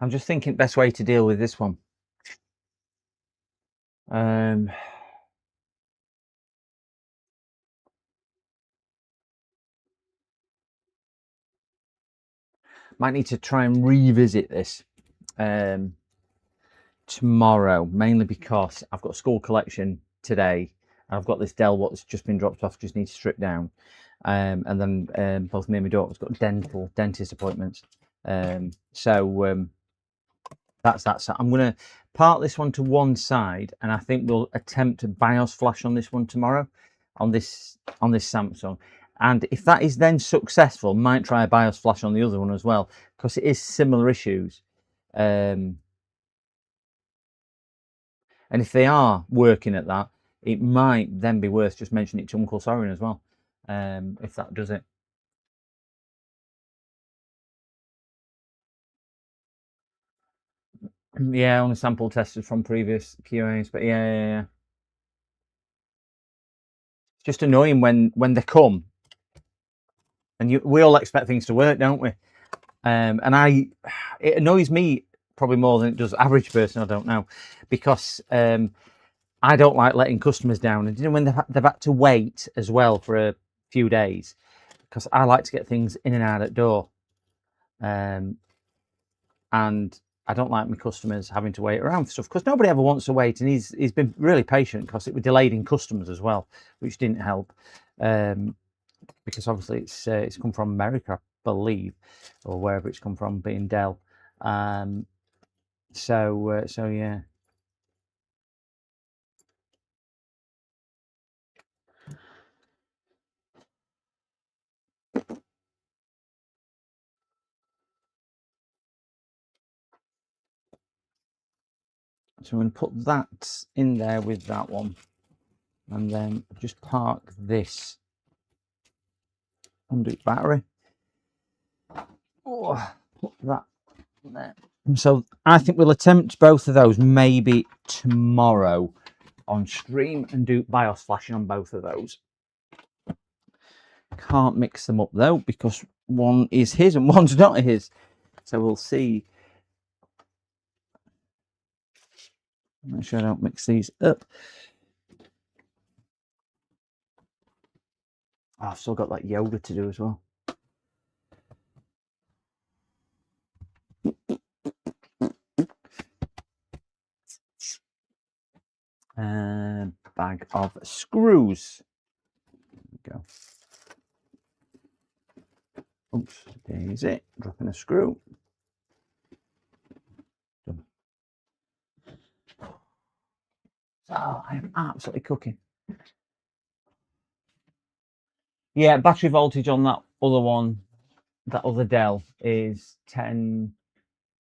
I'm just thinking best way to deal with this one. Might need to try and revisit this tomorrow, mainly because I've got a school collection today. I've got this Dell what's just been dropped off, just need to strip down. And then both me and my daughter's got dentist appointments. So that's that. So I'm going to park this one to one side, and I think we'll attempt a BIOS flash on this one tomorrow, on this Samsung. And if that is then successful, might try a BIOS flash on the other one as well, because it is similar issues. And if they are working at that, it might then be worth just mentioning it to Uncle Soren as well, if that does it. Yeah, only sample tested from previous QAs, but yeah. It's just annoying when they come, and we all expect things to work, don't we? And it annoys me probably more than it does average person. I don't know, because I don't like letting customers down, and when they've had to wait as well for a few days, because I like to get things in and out at door, and I don't like my customers having to wait around for stuff, because nobody ever wants to wait, and he's been really patient, because it was delayed in customs as well, which didn't help, because obviously it's come from America, I believe, or wherever it's come from, being Dell. So yeah. So I'm going to put that in there with that one, and then just park this under its battery. Oh, put that there. So I think we'll attempt both of those maybe tomorrow on stream and do BIOS flashing on both of those. Can't mix them up though, because one is his and one's not his. So we'll see. Make sure I don't mix these up. Oh, I've still got that yoga to do as well. Bag of screws. There we go. Oops, there's it. Dropping a screw. Done. Oh, I am absolutely cooking. Yeah, battery voltage on that other one, that other Dell, is 10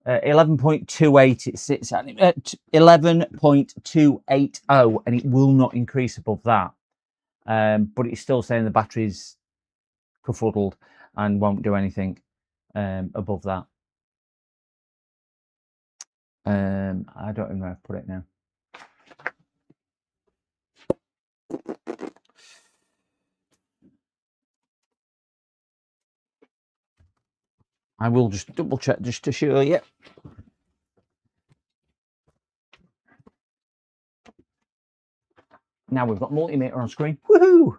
11.28 it sits at 11.280, and it will not increase above that. But it's still saying the battery's kerfuddled and won't do anything above that. I don't even know how to put it now. I will just double check just to show you. Now we've got multimeter on screen. Woohoo!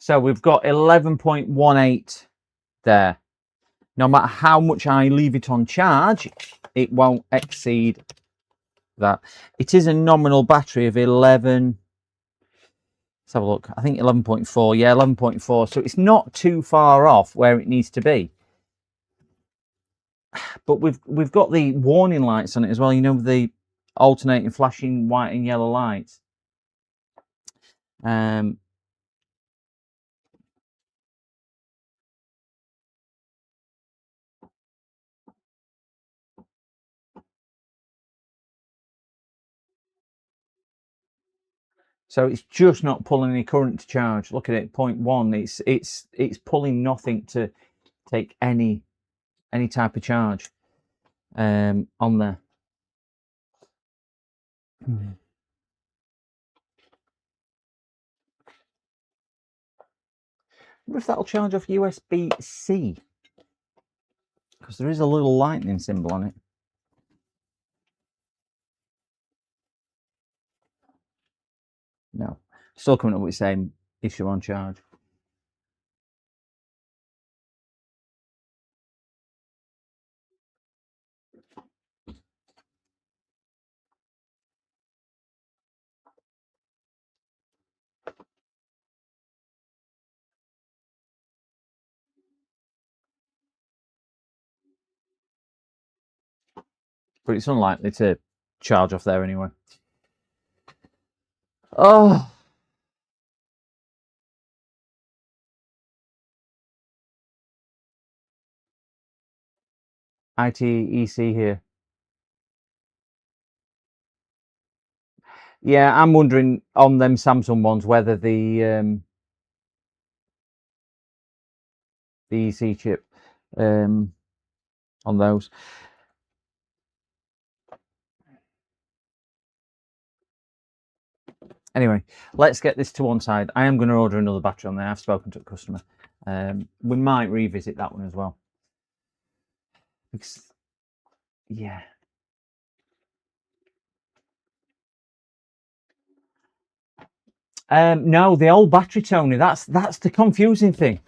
So we've got 11.18 there. No matter how much I leave it on charge, it won't exceed that. It is a nominal battery of 11. Let's have a look. I think 11.4. Yeah, 11.4. So it's not too far off where it needs to be. But we've got the warning lights on it as well. You know, the alternating flashing white and yellow lights. So it's just not pulling any current to charge. Look at it, 0.1. It's pulling nothing to take any type of charge on there. I wonder if that'll charge off USB-C, because there is a little lightning symbol on it. No, still coming up with the same issue on charge. But it's unlikely to charge off there anyway. Oh. ITEC here. Yeah, I'm wondering on them Samsung ones whether the EC chip on those. Anyway, let's get this to one side. I am going to order another battery on there. I've spoken to a customer. We might revisit that one as well. Because, yeah. No, the old battery, Tony. That's the confusing thing.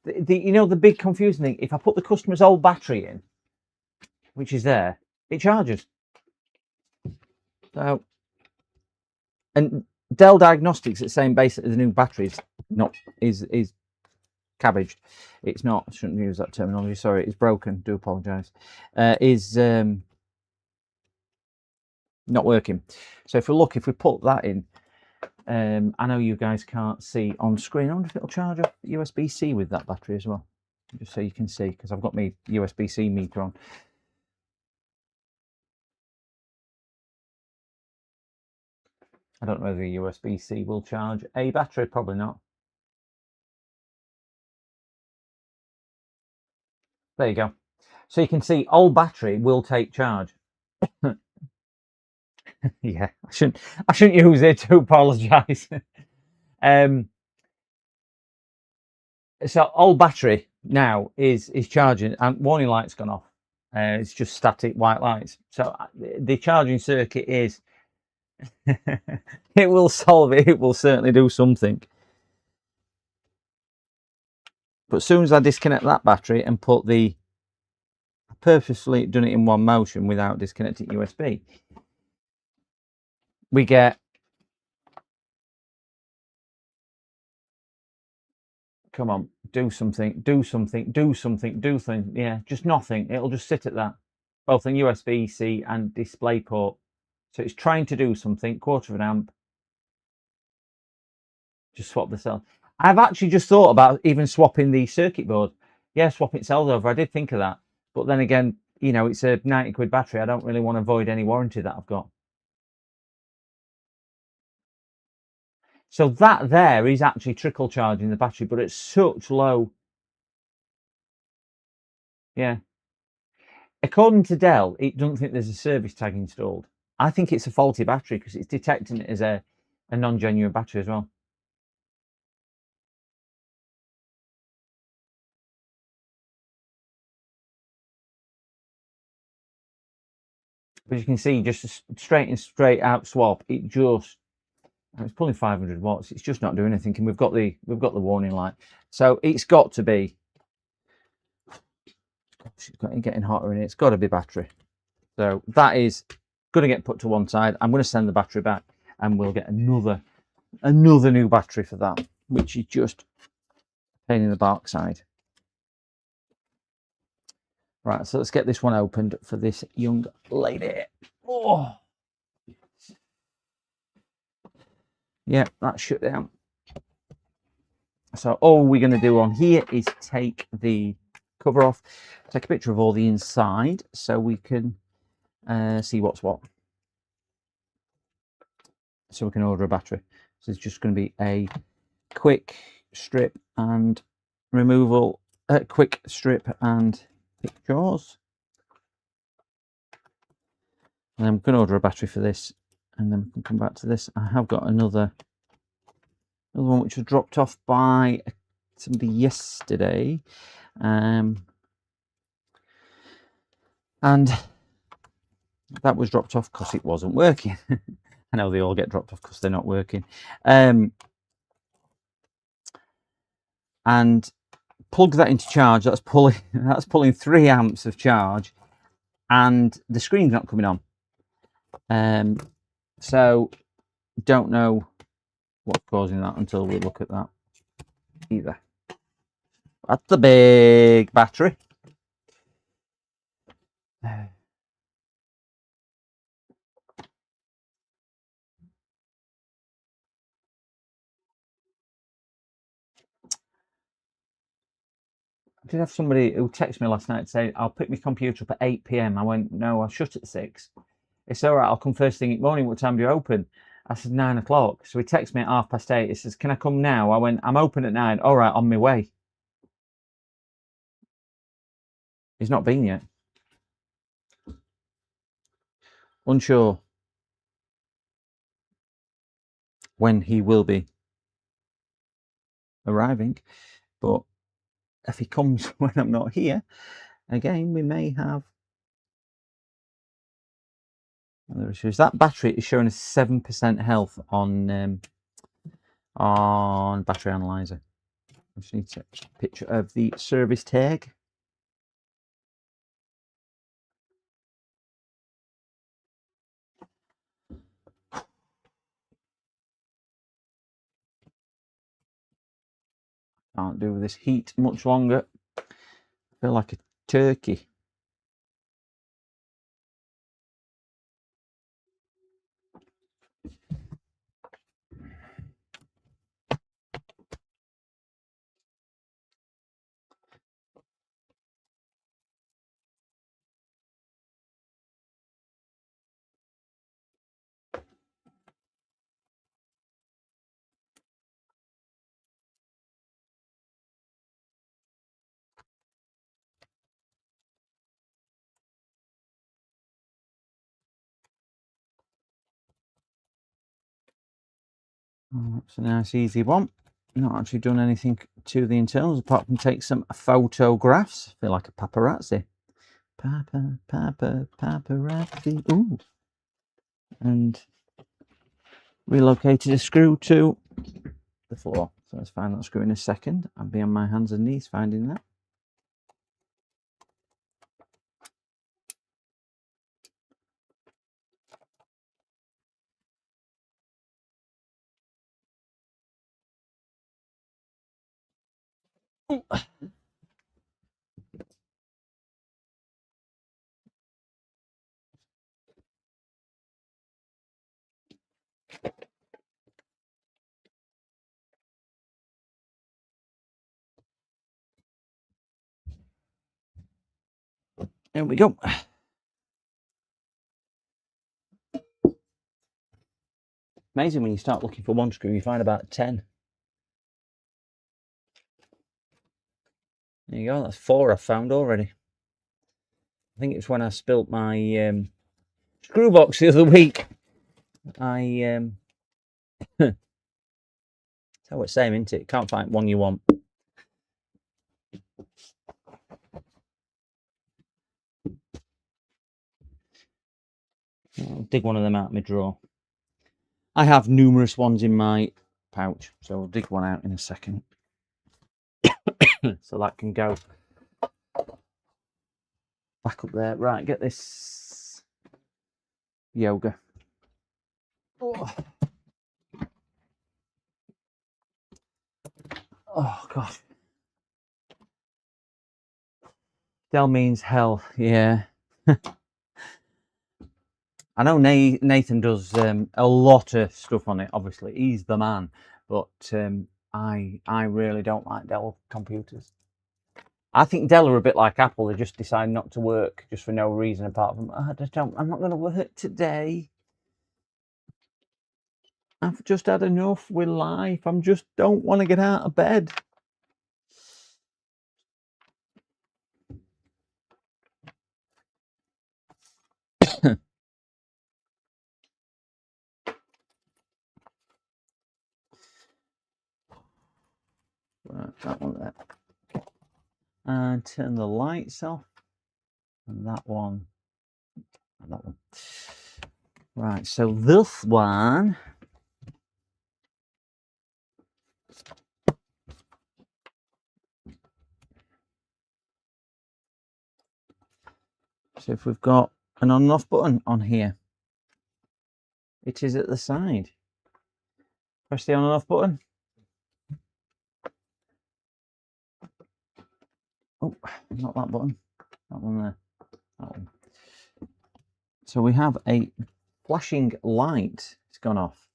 You know, the big confusing thing. If I put the customer's old battery in, which is there, it charges. So, and Dell Diagnostics is saying basically the new battery is cabbaged. It's not. I shouldn't use that terminology. Sorry, it's broken. Do apologise. Is not working. So if we put that in, I know you guys can't see on screen. I wonder if it'll charge off USB-C with that battery as well, just so you can see, because I've got my USB-C meter on. I don't know whether USB-C will charge a battery. Probably not. There you go. So you can see old battery will take charge. Yeah, I shouldn't use it. To apologise. So old battery now is charging, and warning light's gone off. It's just static white lights. So the charging circuit is. It will solve it. It will certainly do something. But as soon as I disconnect that battery and put I purposely done it in one motion without disconnecting USB, we get Come on, do something, do something, do something, do something. Yeah, just nothing. It'll just sit at that. Both in USB-C and DisplayPort. So it's trying to do something, 1/4 amp. Just swap the cell. I've actually just thought about even swapping the circuit board. Yeah, swapping cells over. I did think of that. But then again, you know, it's a 90 quid battery. I don't really want to void any warranty that I've got. So that there is actually trickle charging the battery, but it's such low. Yeah. According to Dell, it doesn't think there's a service tag installed. I think it's a faulty battery because it's detecting it as a non-genuine battery as well. But you can see just a straight out swap. It just, it's pulling 500 watts. It's just not doing anything. And we've got the warning light. So it's got to be. It's getting hotter in it. It's got to be battery. So that is going to get put to one side. I'm going to send the battery back, and we'll get another new battery for that, which is just a pain in the backside. Right, so let's get this one opened for this young lady. Oh, yeah, that's shut down. So all we're going to do on here is take the cover off, take a picture of all the inside so we can see what's what. So we can order a battery. So it's just going to be a quick strip and removal, quick strip and pictures. And I'm going to order a battery for this, and then we can come back to this. I have got another one which was dropped off by somebody yesterday, and that was dropped off because it wasn't working. I know they all get dropped off because they're not working. And plug that into charge. That's pulling 3 amps of charge, and the screen's not coming on. So don't know what's causing that until we look at that either. That's the big battery. I did have somebody who texted me last night saying, I'll pick my computer up at 8 p.m. I went, no, I'll shut at 6. It's all right, I'll come first thing in the morning. What time do you open? I said 9 o'clock. So he texted me at 8:30. He says, can I come now? I went, I'm open at 9. All right, on my way. He's not been yet. Unsure when he will be arriving. But if he comes when I'm not here, again, we may have other issues. That battery is showing us 7% health on battery analyzer. I just need to take a picture of the service tag. Can't do this heat much longer. I feel like a turkey. Oh, that's a nice easy one. Not actually done anything to the internals apart from take some photographs. I feel like a paparazzi. Paparazzi. Ooh. And relocated a screw to the floor. So let's find that screw in a second. I'll be on my hands and knees finding that. There we go. Amazing when you start looking for one screw, you find about 10. There you go, that's 4 I've found already. I think it's when I spilt my screw box the other week. That's how it's saying, isn't it? Can't find one you want. I'll dig one of them out of my drawer. I have numerous ones in my pouch, so I'll dig one out in a second. So that can go back up there. Right, get this yoga. Oh gosh. Del means hell, yeah. I know Nathan does a lot of stuff on it, obviously. He's the man. But I really don't like Dell computers. I think Dell are a bit like Apple. They just decide not to work just for no reason apart from, I'm not going to work today. I've just had enough with life. I just don't want to get out of bed. Right, that one there. And turn the lights off. And that one. And that one. Right, so this one. So if we've got an on and off button on here, it is at the side. Press the on and off button. Oh, not that button. That one there. That one. So we have a flashing light. It's gone off.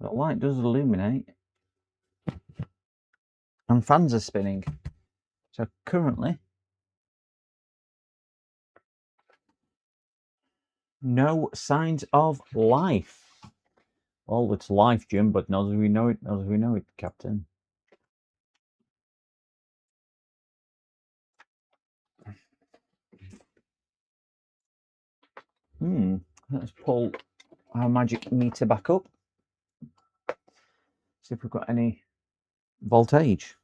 The light does illuminate. And fans are spinning. So currently, no signs of life. Well, it's life, Jim, but not as we know it, not as we know it, Captain. Let's pull our magic meter back up. See if we've got any voltage.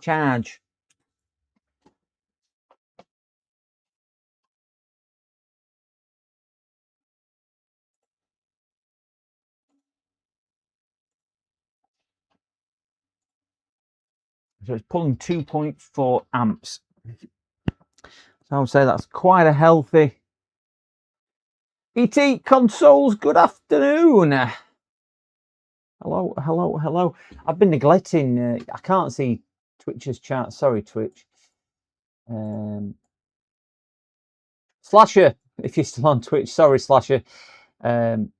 Charge. So it's pulling 2.4 amps. So I would say that's quite a healthy. ET Consoles, good afternoon. Hello, hello, hello. I've been neglecting, I can't see Twitch's chat. Sorry, Twitch. Slasher, if you're still on Twitch. Sorry, Slasher. Oh,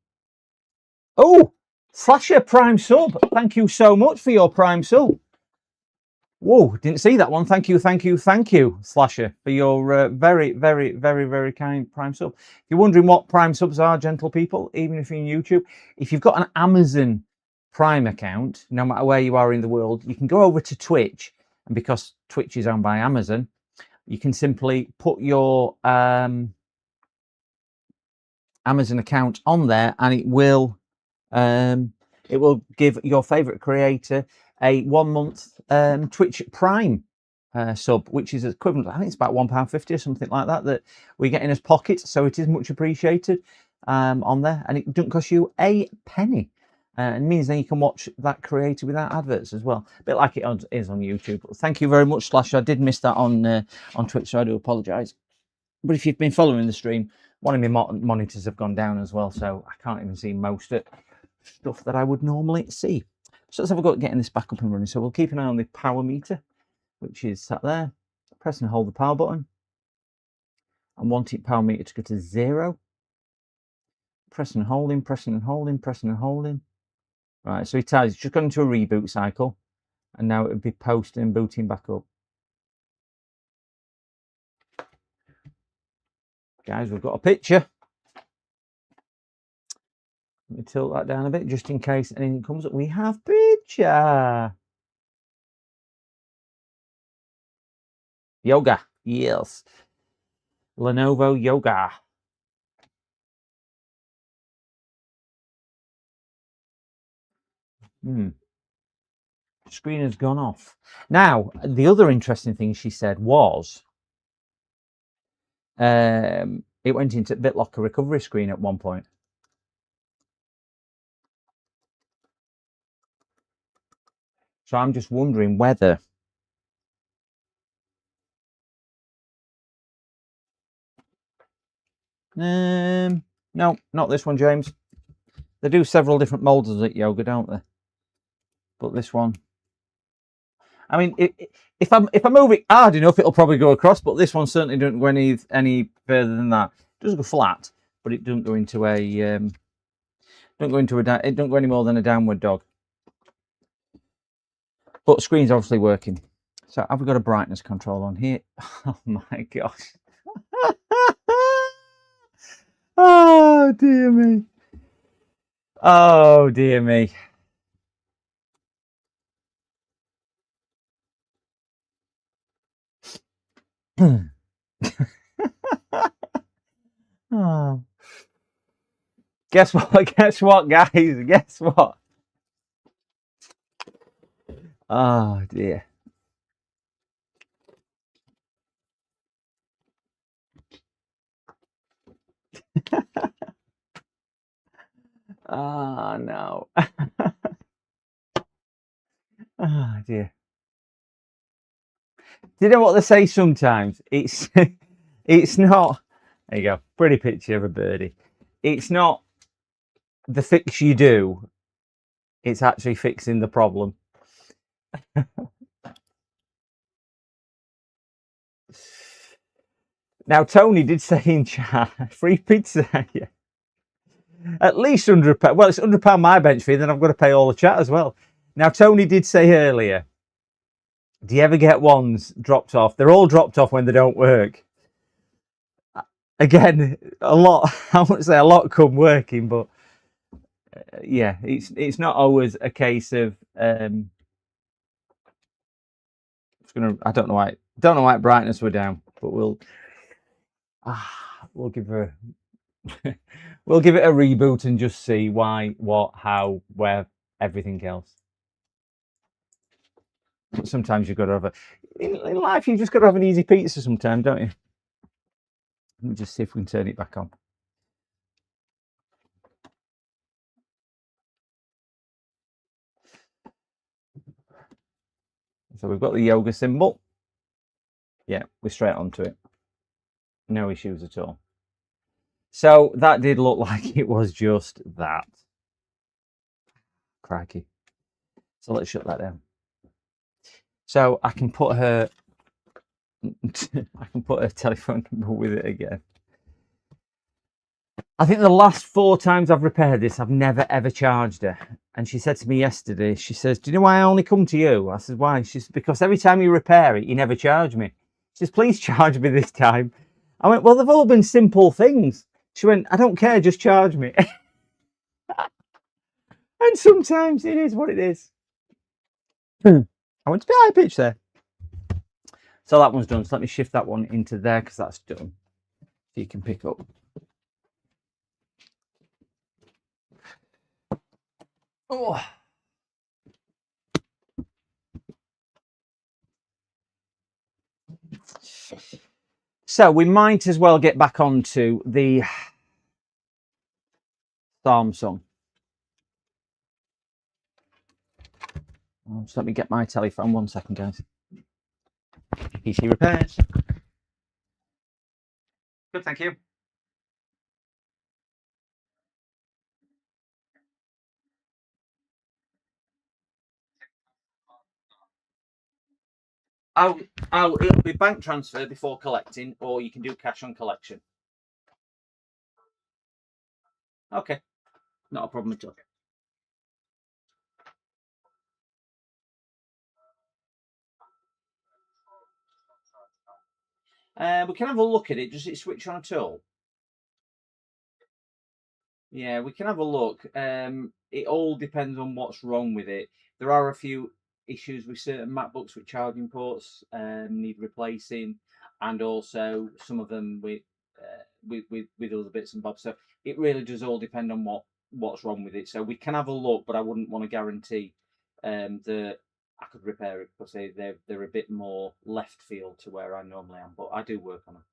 Slasher Prime Sub. Thank you so much for your Prime Sub. Whoa, didn't see that one. Thank you, Slasher, for your very, very, very, very kind Prime Sub. If you're wondering what Prime Subs are, gentle people, even if you're in YouTube, if you've got an Amazon Prime account, no matter where you are in the world, you can go over to Twitch, and because Twitch is owned by Amazon, you can simply put your Amazon account on there, and it will give your favorite creator a 1 month Twitch Prime sub, which is equivalent, I think it's about £1.50 or something like that, that we get in as pockets. So it is much appreciated on there, and it doesn't cost you a penny. It means then you can watch that creator without adverts as well, a bit like it is on YouTube. Thank you very much, Slash. I did miss that on Twitch, so I do apologise. But if you've been following the stream, one of my monitors have gone down as well, so I can't even see most of stuff that I would normally see. So let's have a go at getting this back up and running. So we'll keep an eye on the power meter, which is sat there. Press and hold the power button. I want it power meter to go to 0. Pressing and holding, pressing and holding, pressing and holding. Right, so it has just gone into a reboot cycle, and now it would be posting and booting back up. Guys, we've got a picture. Let me tilt that down a bit just in case anything comes up. We have picture. Yoga, yes. Lenovo Yoga. Screen has gone off. Now, the other interesting thing she said was it went into BitLocker recovery screen at one point. So I'm just wondering whether no, not this one, James. They do several different models at Yoga, don't they? But this one, I mean, if I move it hard enough, it'll probably go across. But this one certainly doesn't go any further than that. It does go flat, but it doesn't go into a it don't go any more than a downward dog. But the screen's obviously working. So have we got a brightness control on here? Oh my gosh. Oh dear me. Oh dear me. Oh. Guess what? Guess what, guys? Guess what? Oh dear. Oh no. Oh dear. Do you know what they say sometimes? It's not. There you go. Pretty picture of a birdie. It's not the fix you do. It's actually fixing the problem. Now Tony did say in chat, free pizza. Yeah. At least £100. Well, it's £100 my bench fee, then I've got to pay all the chat as well. Now Tony did say earlier, do you ever get ones dropped off? They're all dropped off when they don't work. Again, a lot. I wouldn't say a lot come working, but yeah, it's not always a case of. It's gonna. I don't know why brightness were down, but we'll give her. We'll give it a reboot and just see why, what, how, where, everything else. But sometimes you've got to have in life. You've just got to have an easy pizza sometimes, don't you? Let me just see if we can turn it back on. So we've got the yoga symbol. Yeah, we're straight onto it. No issues at all. So that did look like it was just that. Crikey. So let's shut that down. So I can put her telephone number with it again. I think the last 4 times I've repaired this, I've never ever charged her. And she said to me yesterday, she says, do you know why I only come to you? I said, why? She said, because every time you repair it, you never charge me. She says, please charge me this time. I went, well, they've all been simple things. She went, I don't care, just charge me. And sometimes it is what it is. I went to be high pitch there. So that one's done. So let me shift that one into there because that's done. So you can pick up. Oh. So we might as well get back onto the Samsung. Just let me get my telephone. 1 second, guys. PC repairs. Good, thank you. It'll be bank transfer before collecting, or you can do cash on collection. Okay, not a problem at all. We can have a look at it. Does it switch on at all? Yeah, we can have a look. It all depends on what's wrong with it. There are a few issues with certain MacBooks with charging ports need replacing, and also some of them with other bits and bobs. So it really does all depend on what's wrong with it. So we can have a look, but I wouldn't want to guarantee that I could repair it because they're a bit more left field to where I normally am. But I do work on them.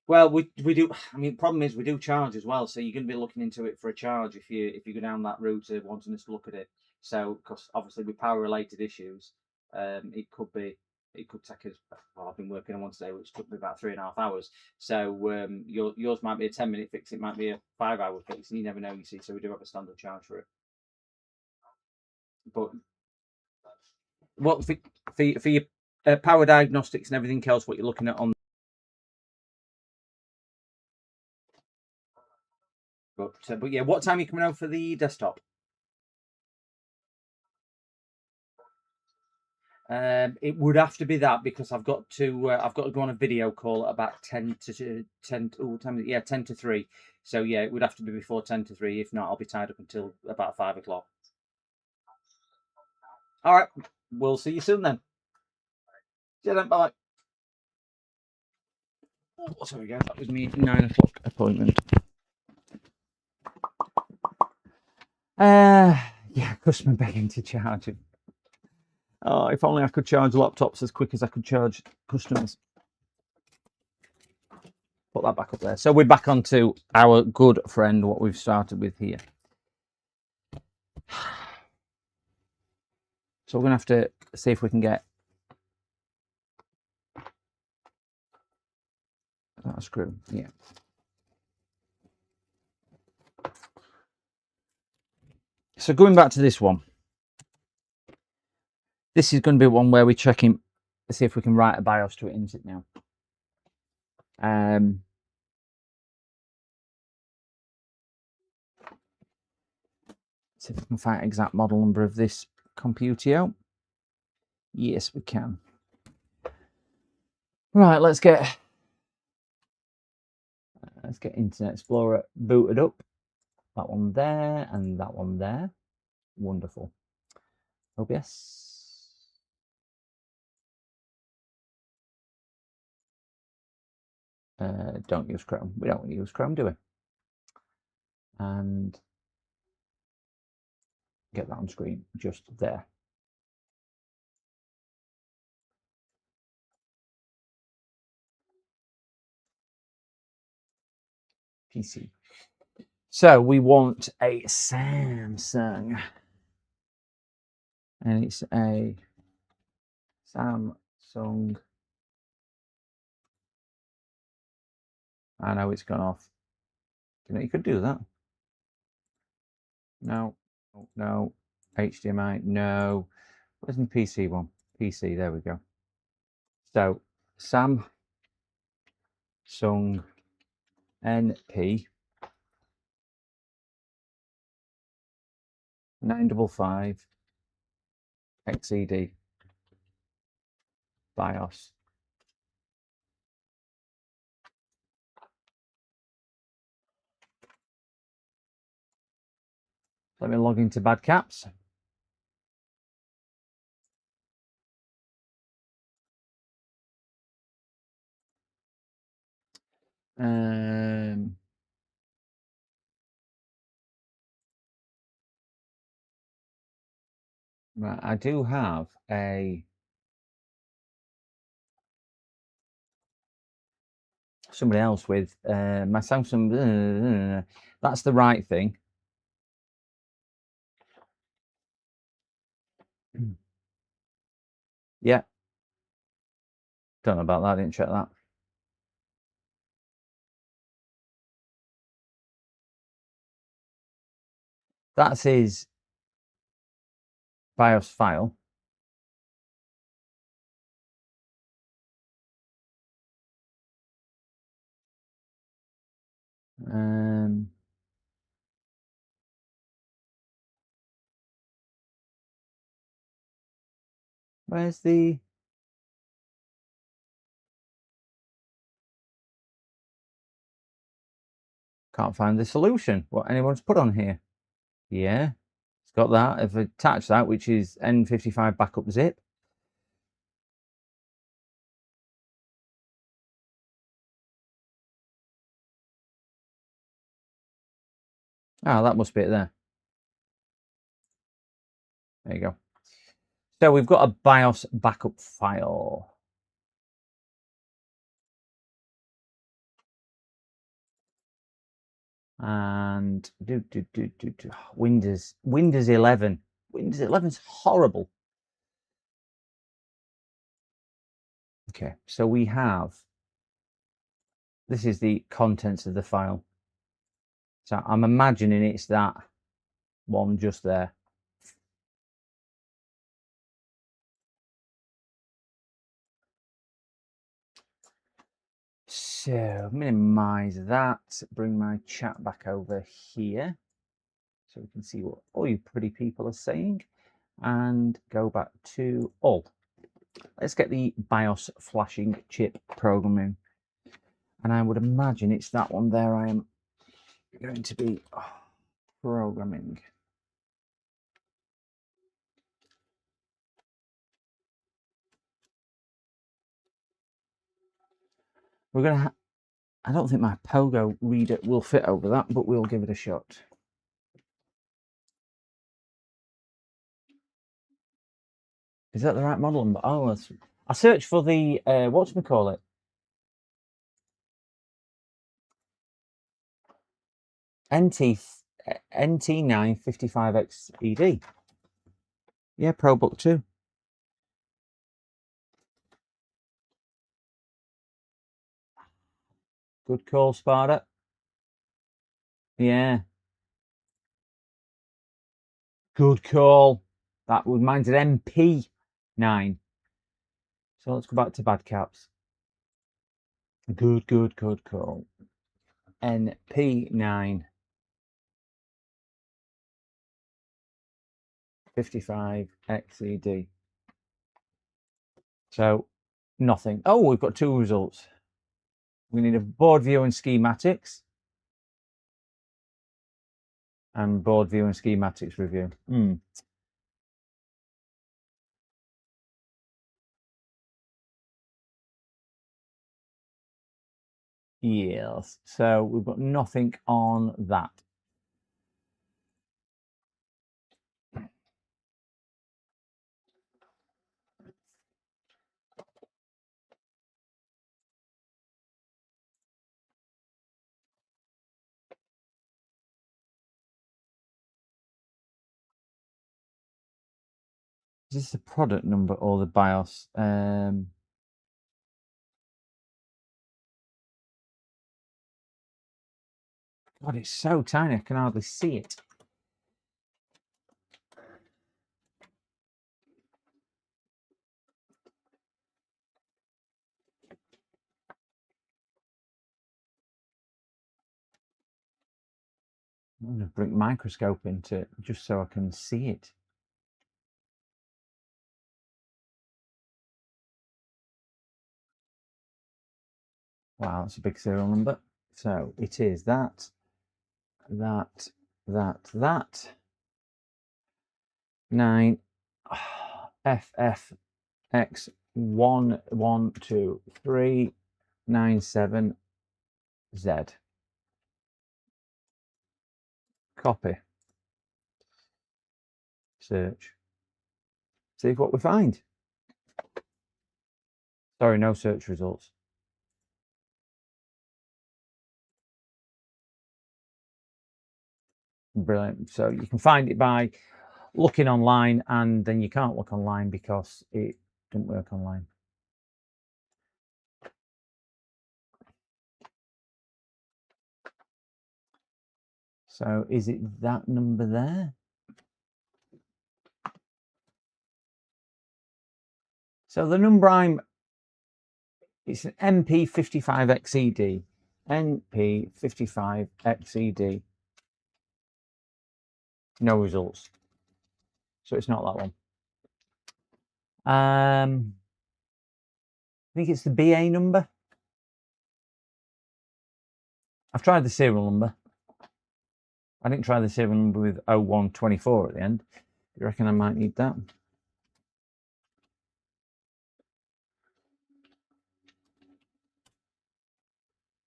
Well, we do. I mean, problem is we do charge as well, so you're going to be looking into it for a charge if you go down that route of wanting us to look at it. So, because obviously with power related issues, it could take us. Well, I've been working on one today, which took me about 3.5 hours. So yours might be a 10-minute fix, it might be a 5-hour fix, and you never know. You see, so we do have a standard charge for it. But what for your power diagnostics and everything else, what you're looking at on. But yeah, what time are you coming out for the desktop? It would have to be that because I've got to go on a video call at about 10 to 3. So yeah, it would have to be before 10 to 3. If not, I'll be tied up until about 5 o'clock. All right, we'll see you soon then. See you then. Bye. Oh, sorry guys, that was me 9 o'clock appointment. Yeah, customer begging to charge it. Oh, if only I could charge laptops as quick as I could charge customers. Put that back up there. So we're back onto our good friend, what we've started with here. So we're going to have to see if we can get that screw. Yeah. So going back to this one. This is going to be one where we're checking, see if we can write a BIOS to it, isn't it now? See if we can find exact model number of this Computio. Yes, we can. Right, let's get Internet Explorer booted up. That one there and that one there. Wonderful. OBS. Don't use Chrome. We don't use Chrome, do we? And get that on screen just there. PC. So we want a Samsung. And it's a Samsung. I know it's gone off. You know, you could do that. No, no. HDMI, no. Where's my PC one? PC, there we go. So, Samsung NP 955 XED BIOS. Let me log into Bad Caps. Right, I do have somebody else with my Samsung. That's the right thing. Yeah. Don't know about that. I didn't check that. That's his BIOS file. Where's the... Can't find the solution. What anyone's put on here. Yeah, it's got that. I've attached that, which is N55 backup zip. Ah, that must be it there. There you go. So we've got a BIOS backup file. And Windows 11. Windows 11's horrible. Okay, so we have, this is the contents of the file. So I'm imagining it's that one just there. So minimize that, bring my chat back over here so we can see what all you pretty people are saying, and go back to all. Let's get the BIOS flashing chip programming, and I would imagine it's that one there I am going to be programming. We're going to I don't think my Pogo reader will fit over that, but we'll give it a shot. Is that the right model number? Oh, I searched for the, whatchamacallit? NT955XED. Yeah, ProBook 2. Good call, Sparta. Yeah. Good call. That was mine's an MP9. So let's go back to bad caps. Good call. NP9 55 XED. So nothing. Oh, we've got two results. We need a board view and schematics. And board view and schematics review. Yes. So we've got nothing on that. Is this the product number or the BIOS? God, it's so tiny, I can hardly see it. I'm going to bring a microscope into it just so I can see it. Wow, that's a big serial number. So it is that 9 FFX 112 397 Z. Copy. Search. See what we find. Sorry, no search results. Brilliant. So you can find it by looking online, and then you can't look online because it doesn't work online. So is it that number there? So the number it's an MP55XED. NP55XED. No results. So it's not that one. I think it's the BA number. I've tried the serial number. I didn't try the serial number with 0124 at the end. You reckon I might need that?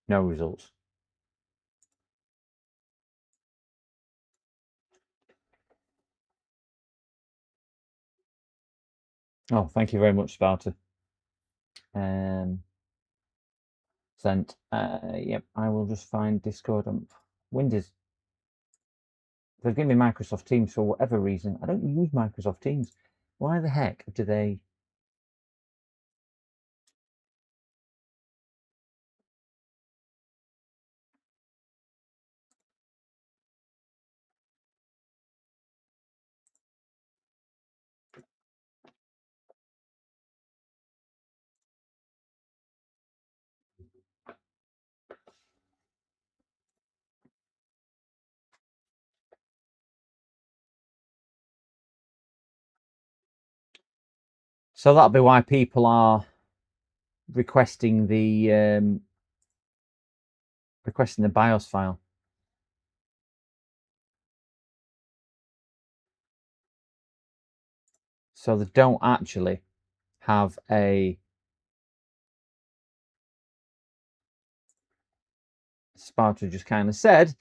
No results. Oh, thank you very much, Sparta. Sent. Yep, I will just find Discord on Windows. They've given me Microsoft Teams for whatever reason. I don't use Microsoft Teams. Why the heck do they? So that'll be why people are requesting the BIOS file. So they don't actually have a Sparta just kind of said.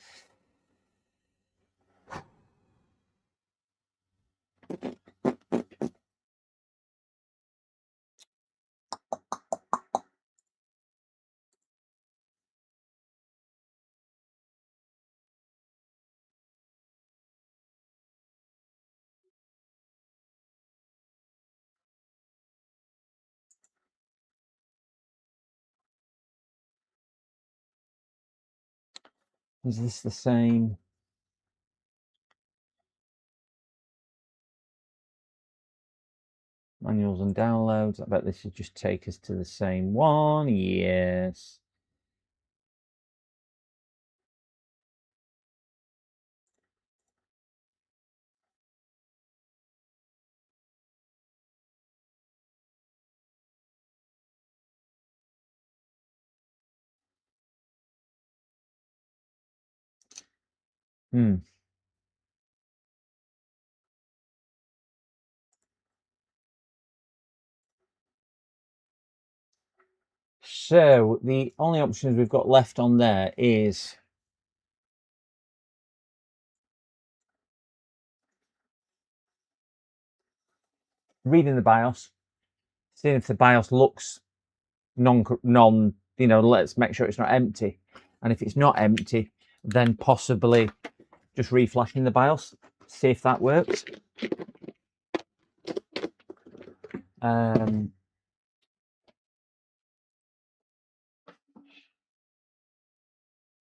Is this the same? Manuals and downloads. I bet this should just take us to the same one. Yes. So the only options we've got left on there is reading the BIOS, seeing if the BIOS looks non, let's make sure it's not empty. And if it's not empty, then possibly just reflashing the BIOS, see if that works.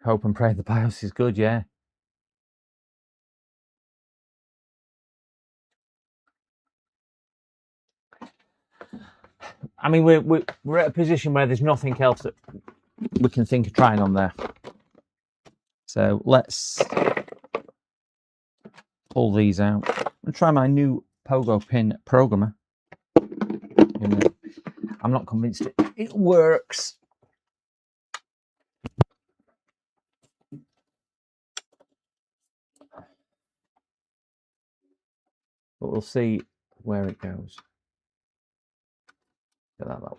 Hope and pray the BIOS is good, yeah. I mean, we're at a position where there's nothing else that we can think of trying on there. So let's pull these out and try my new Pogo Pin programmer. I'm not convinced it works. But we'll see where it goes. Get that way.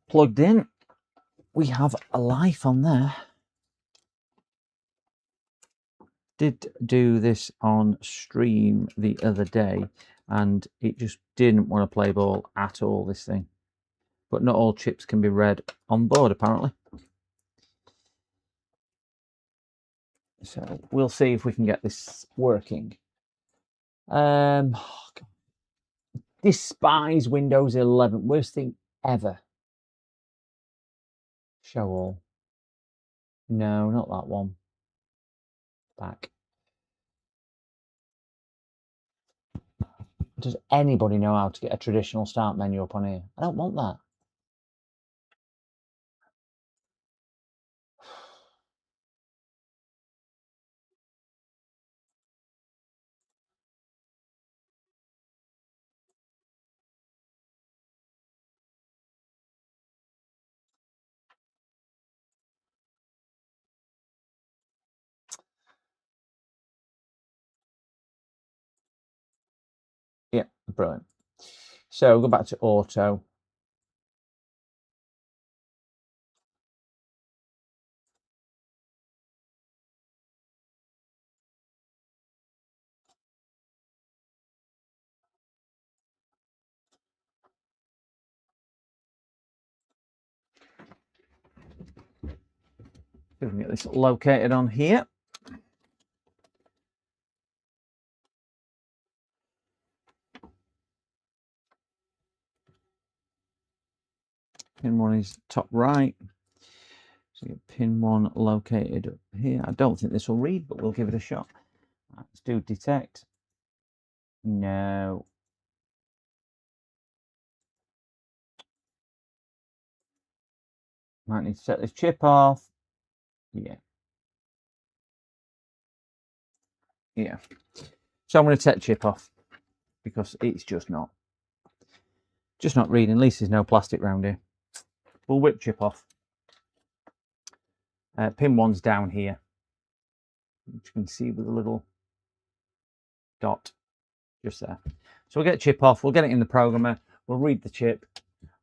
Plugged in. We have a life on there. Did do this on stream the other day, and it just didn't want to play ball at all, this thing. But not all chips can be read on board, apparently. So we'll see if we can get this working. Despise Windows 11. Worst thing ever. Show all. No, not that one. Back. Does anybody know how to get a traditional start menu up on here? I don't want that. Yeah, brilliant. So go back to auto. We can get this located on here. Pin 1 is top right. So get pin 1 located up here. I don't think this will read, but we'll give it a shot. Right, let's do detect. No. Might need to set this chip off. Yeah. Yeah. So I'm going to take chip off because it's just not reading. At least there's no plastic around here. We'll whip chip off. Pin 1's down here, which you can see with a little dot just there. So we'll get chip off. We'll get it in the programmer. We'll read the chip,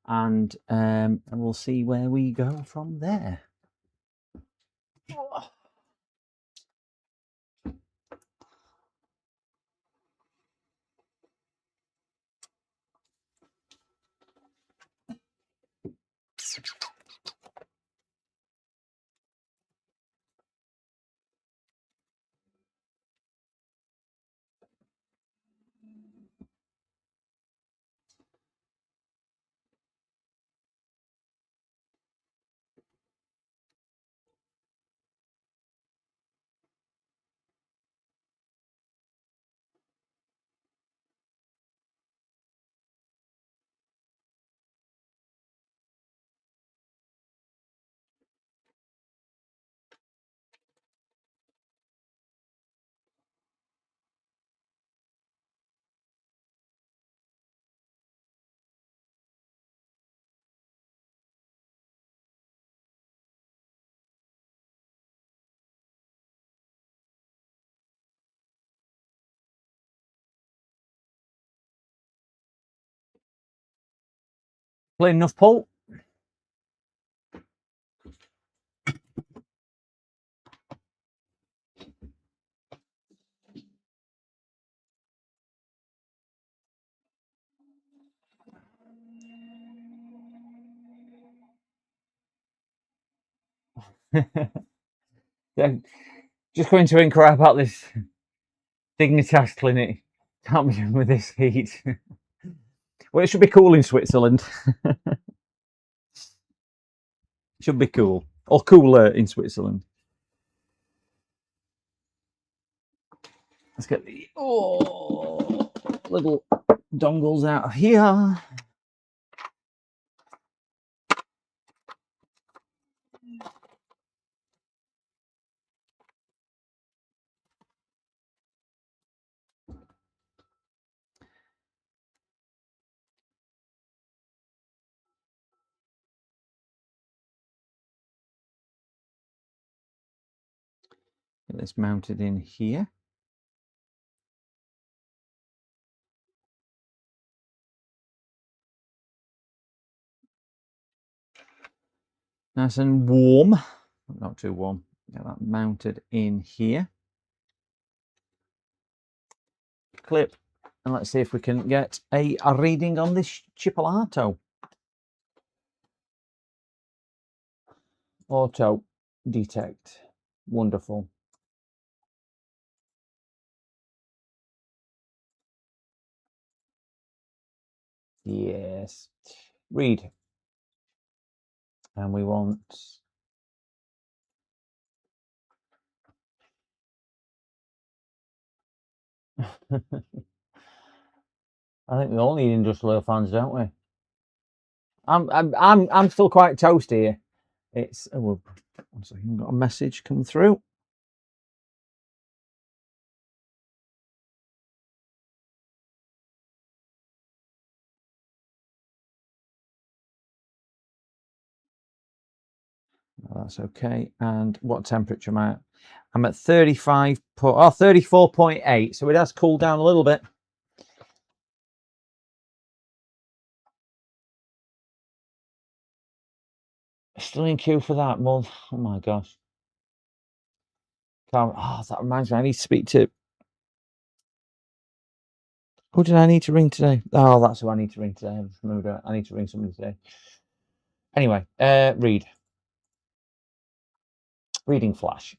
and we'll see where we go from there. Plain enough, Paul. Just going to inquire about this Dignitas clinic. Can't be done with this heat. Well, it should be cool in Switzerland. Should be cool. Or cooler in Switzerland. Let's get the little dongles out of here. Get this mounted in here. Nice and warm. Not too warm. Get that mounted in here. Clip. And let's see if we can get a reading on this Chipolato. Auto detect. Wonderful. Yes. Read. And we want I think we all need industrial oil fans, don't we? I'm still quite toasty here. It's one second, got a message come through. That's okay. And what temperature am I at? I'm at 34.8. So it has cooled down a little bit. Still in queue for that month. Oh my gosh. That reminds me. I need to speak to. Who did I need to ring today? Oh, that's who I need to ring today. I just remembered I need to ring somebody today. Anyway, reading flash.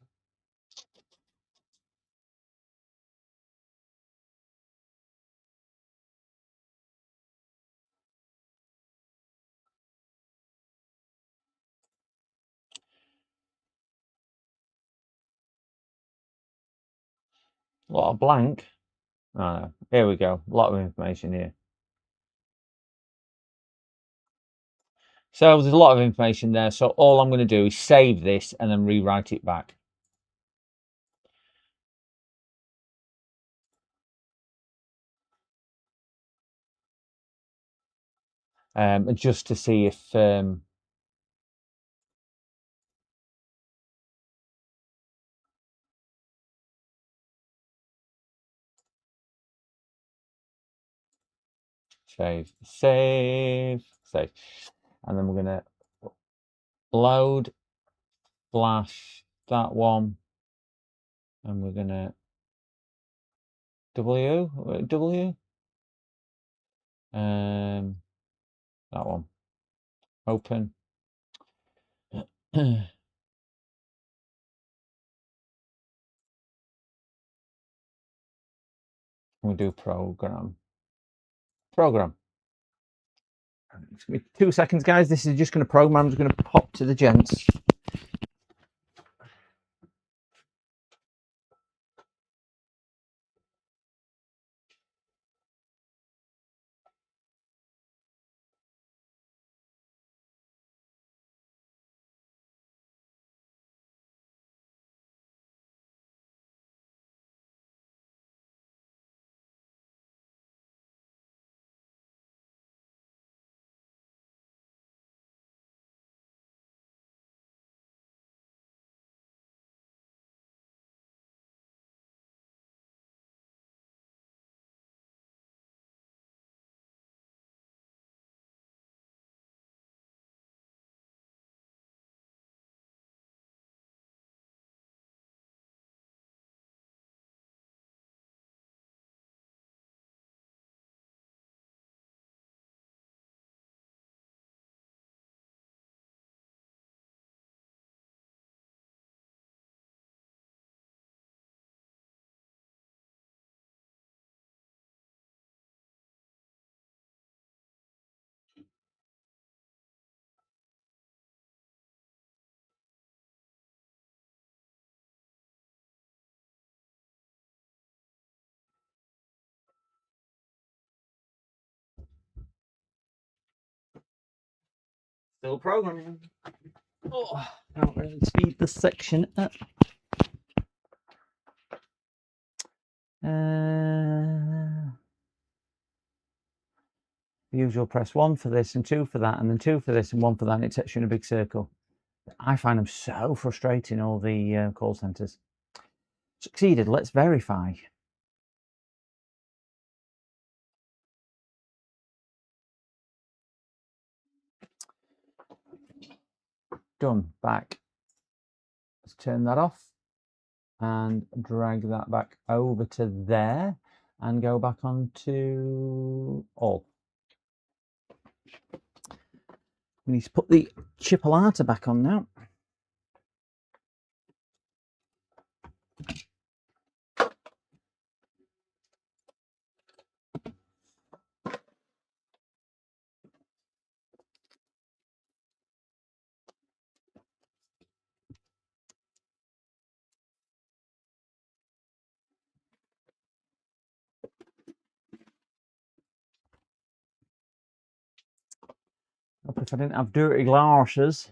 A lot of blank. Oh, no. Here we go. A lot of information here. So there's a lot of information there. So all I'm going to do is save this and then rewrite it back. Just to see if save, and then we're going to load flash that one, and we're going to W that one open. We do program. It's gonna be 2 seconds, guys. This is just going to program. I'm just going to pop to the gents. Still programming. Oh, now we're going to speed this section up. Usual, press 1 for this and 2 for that, and then 2 for this and 1 for that, and it takes you in a big circle. I find them so frustrating, all the call centres. Succeeded. Let's verify. Done. Back. Let's turn that off and drag that back over to there and go back onto all. We need to put the chipolata back on now. If I didn't have dirty glasses.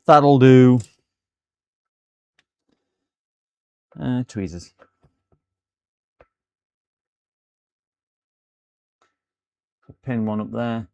That'll do. Tweezers. Pin one up there.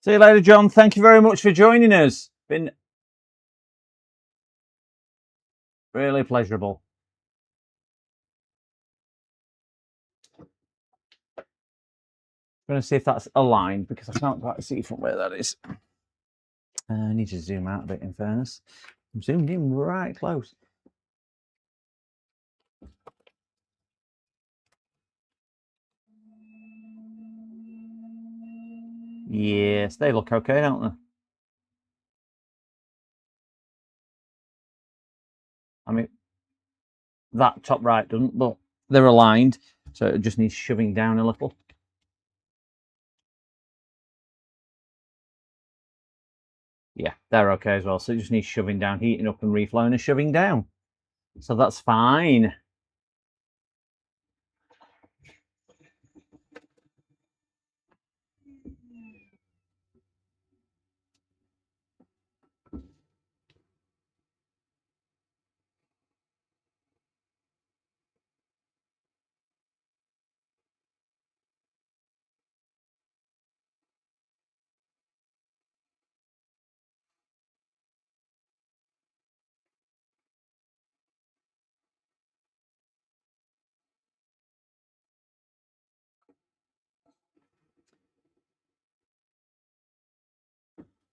See you later, John. Thank you very much for joining us. Been really pleasurable. I'm going to see if that's aligned because I can't quite see from where that is. I need to zoom out a bit, in fairness. I'm zoomed in right close. Yes, they look okay, don't they? I mean, that top right doesn't, but they're aligned, so it just needs shoving down a little. Yeah, they're okay as well, so it just needs shoving down, heating up and reflowing and shoving down. So that's fine.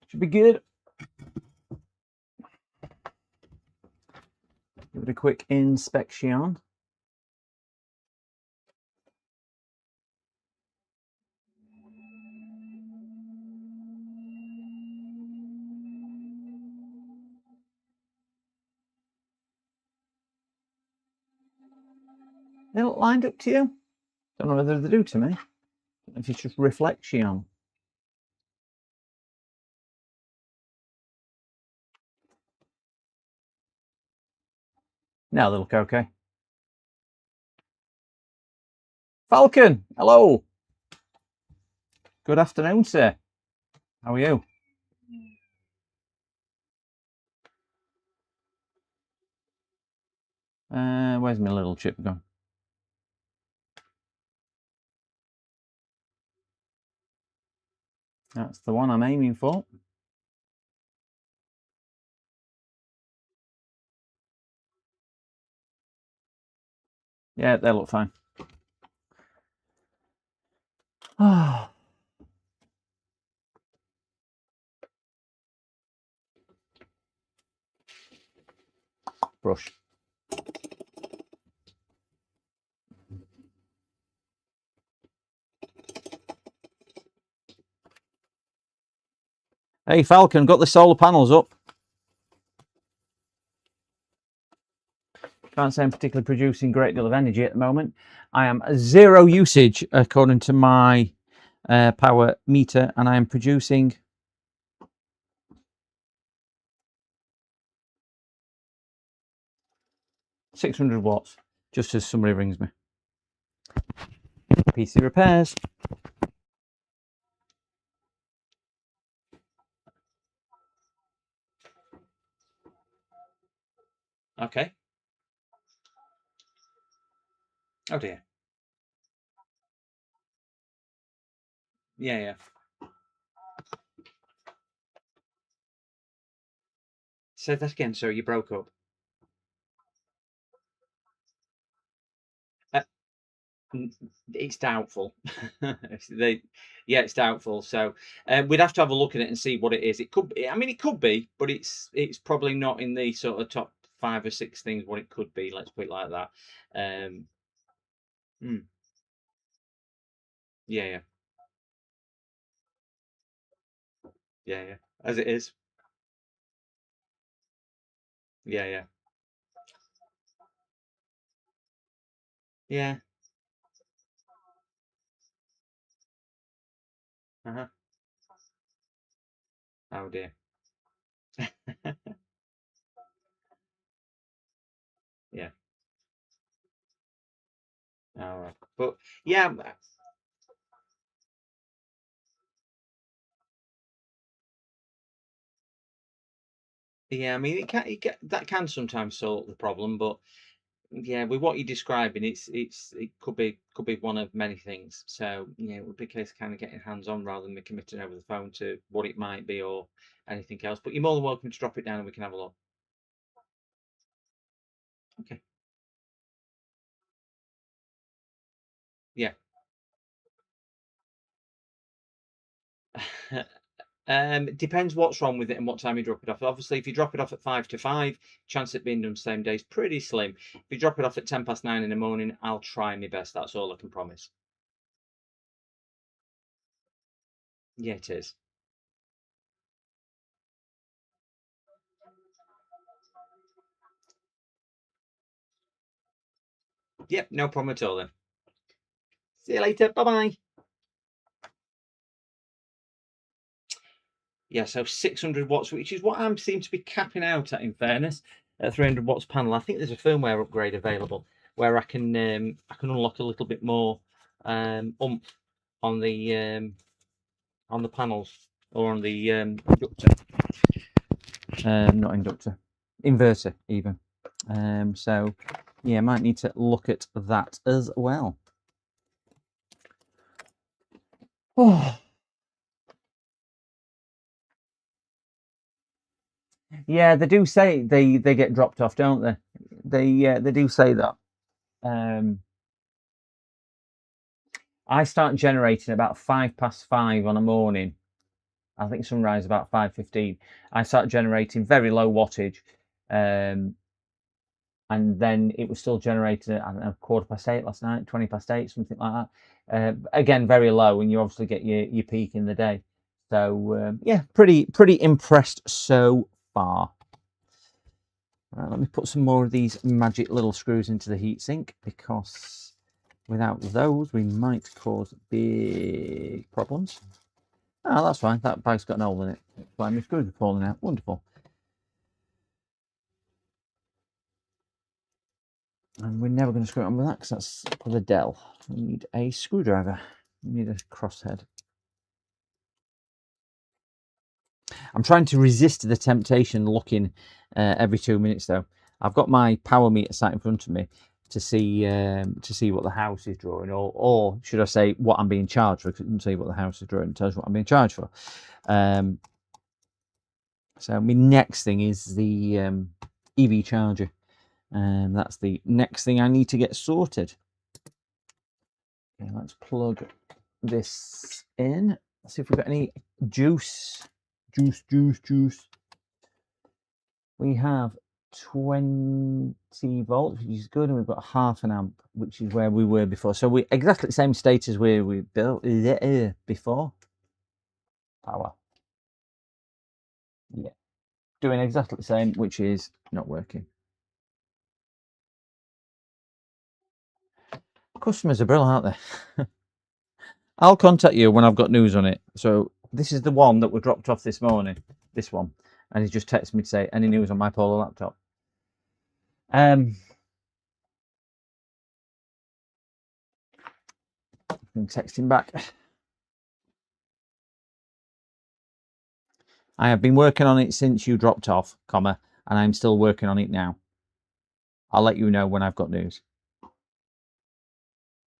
Should be good. Give it a quick inspection. They look lined up to you? Don't know whether they do to me. Don't know if it's just reflection. No, they look okay. Falcon, hello. Good afternoon, sir. How are you? Where's my little chip gone? That's the one I'm aiming for. Yeah, they look fine. Brush. Hey, Falcon, got the solar panels up. Can't say I'm particularly producing a great deal of energy at the moment. I am zero usage according to my power meter, and I am producing 600 watts, just as somebody rings me. PC repairs. Okay. Oh dear. Yeah. Say that again, so you broke up. It's doubtful. It's doubtful. So we'd have to have a look at it and see what it is. It could be, I mean, it could be, but it's probably not in the sort of top 5 or 6 things what it could be. Let's put it like that. Hmm, yeah. As it is. Yeah. Uh-huh. Oh dear. Yeah. All right. But yeah, I mean, that can sometimes solve the problem, but yeah, with what you're describing, it could be one of many things. So yeah, it would be a case of kind of getting hands on rather than me committing over the phone to what it might be or anything else. But you're more than welcome to drop it down and we can have a look. Okay. Yeah. It depends what's wrong with it and what time you drop it off. Obviously, if you drop it off at 5 to 5, chance of it being done same day is pretty slim. If you drop it off at 9:10 in the morning, I'll try my best. That's all I can promise. Yeah, it is. Yep, no problem at all then. See you later. Bye bye. Yeah, so 600 watts, which is what I seem to be capping out at, in fairness, at 300 watts panel. I think there's a firmware upgrade available where I can unlock a little bit more oomph on the panels or on the inductor. Not inductor, inverter even. So yeah, might need to look at that as well. Oh. Yeah, they do say they get dropped off, don't they? They do say that. I start generating about 5 past 5 on a morning. I think sunrise about 5:15. I start generating very low wattage, and then it was still generating at, I don't know, 8:15 last night, 8:20, something like that. Again, very low, and you obviously get your peak in the day. So yeah, pretty impressed so far. Right, let me put some more of these magic little screws into the heatsink, because without those we might cause big problems. Oh, that's fine. That bag's got an hole in it. It's fine. My screws are falling out. Wonderful. And we're never going to screw it on with that because that's for the Dell. We need a screwdriver. We need a crosshead. I'm trying to resist the temptation looking every 2 minutes though. I've got my power meter sat in front of me to see what the house is drawing, or should I say what I'm being charged for, because it doesn't tell you what the house is drawing, it tells you what I'm being charged for. So my next thing is the EV charger, and that's the next thing I need to get sorted. Okay, let's plug this in. Let's see if we've got any juice. We have 20 volts, which is good, and we've got 0.5 amp, which is where we were before. So we're exactly the same state as where we built before. Power. Yeah. Doing exactly the same, which is not working. Customers are brilliant, aren't they? I'll contact you when I've got news on it. So this is the one that we dropped off this morning. This one. And he just texted me to say, any news on my Polar laptop? can text him back. I have been working on it since you dropped off, comma, and I'm still working on it now. I'll let you know when I've got news,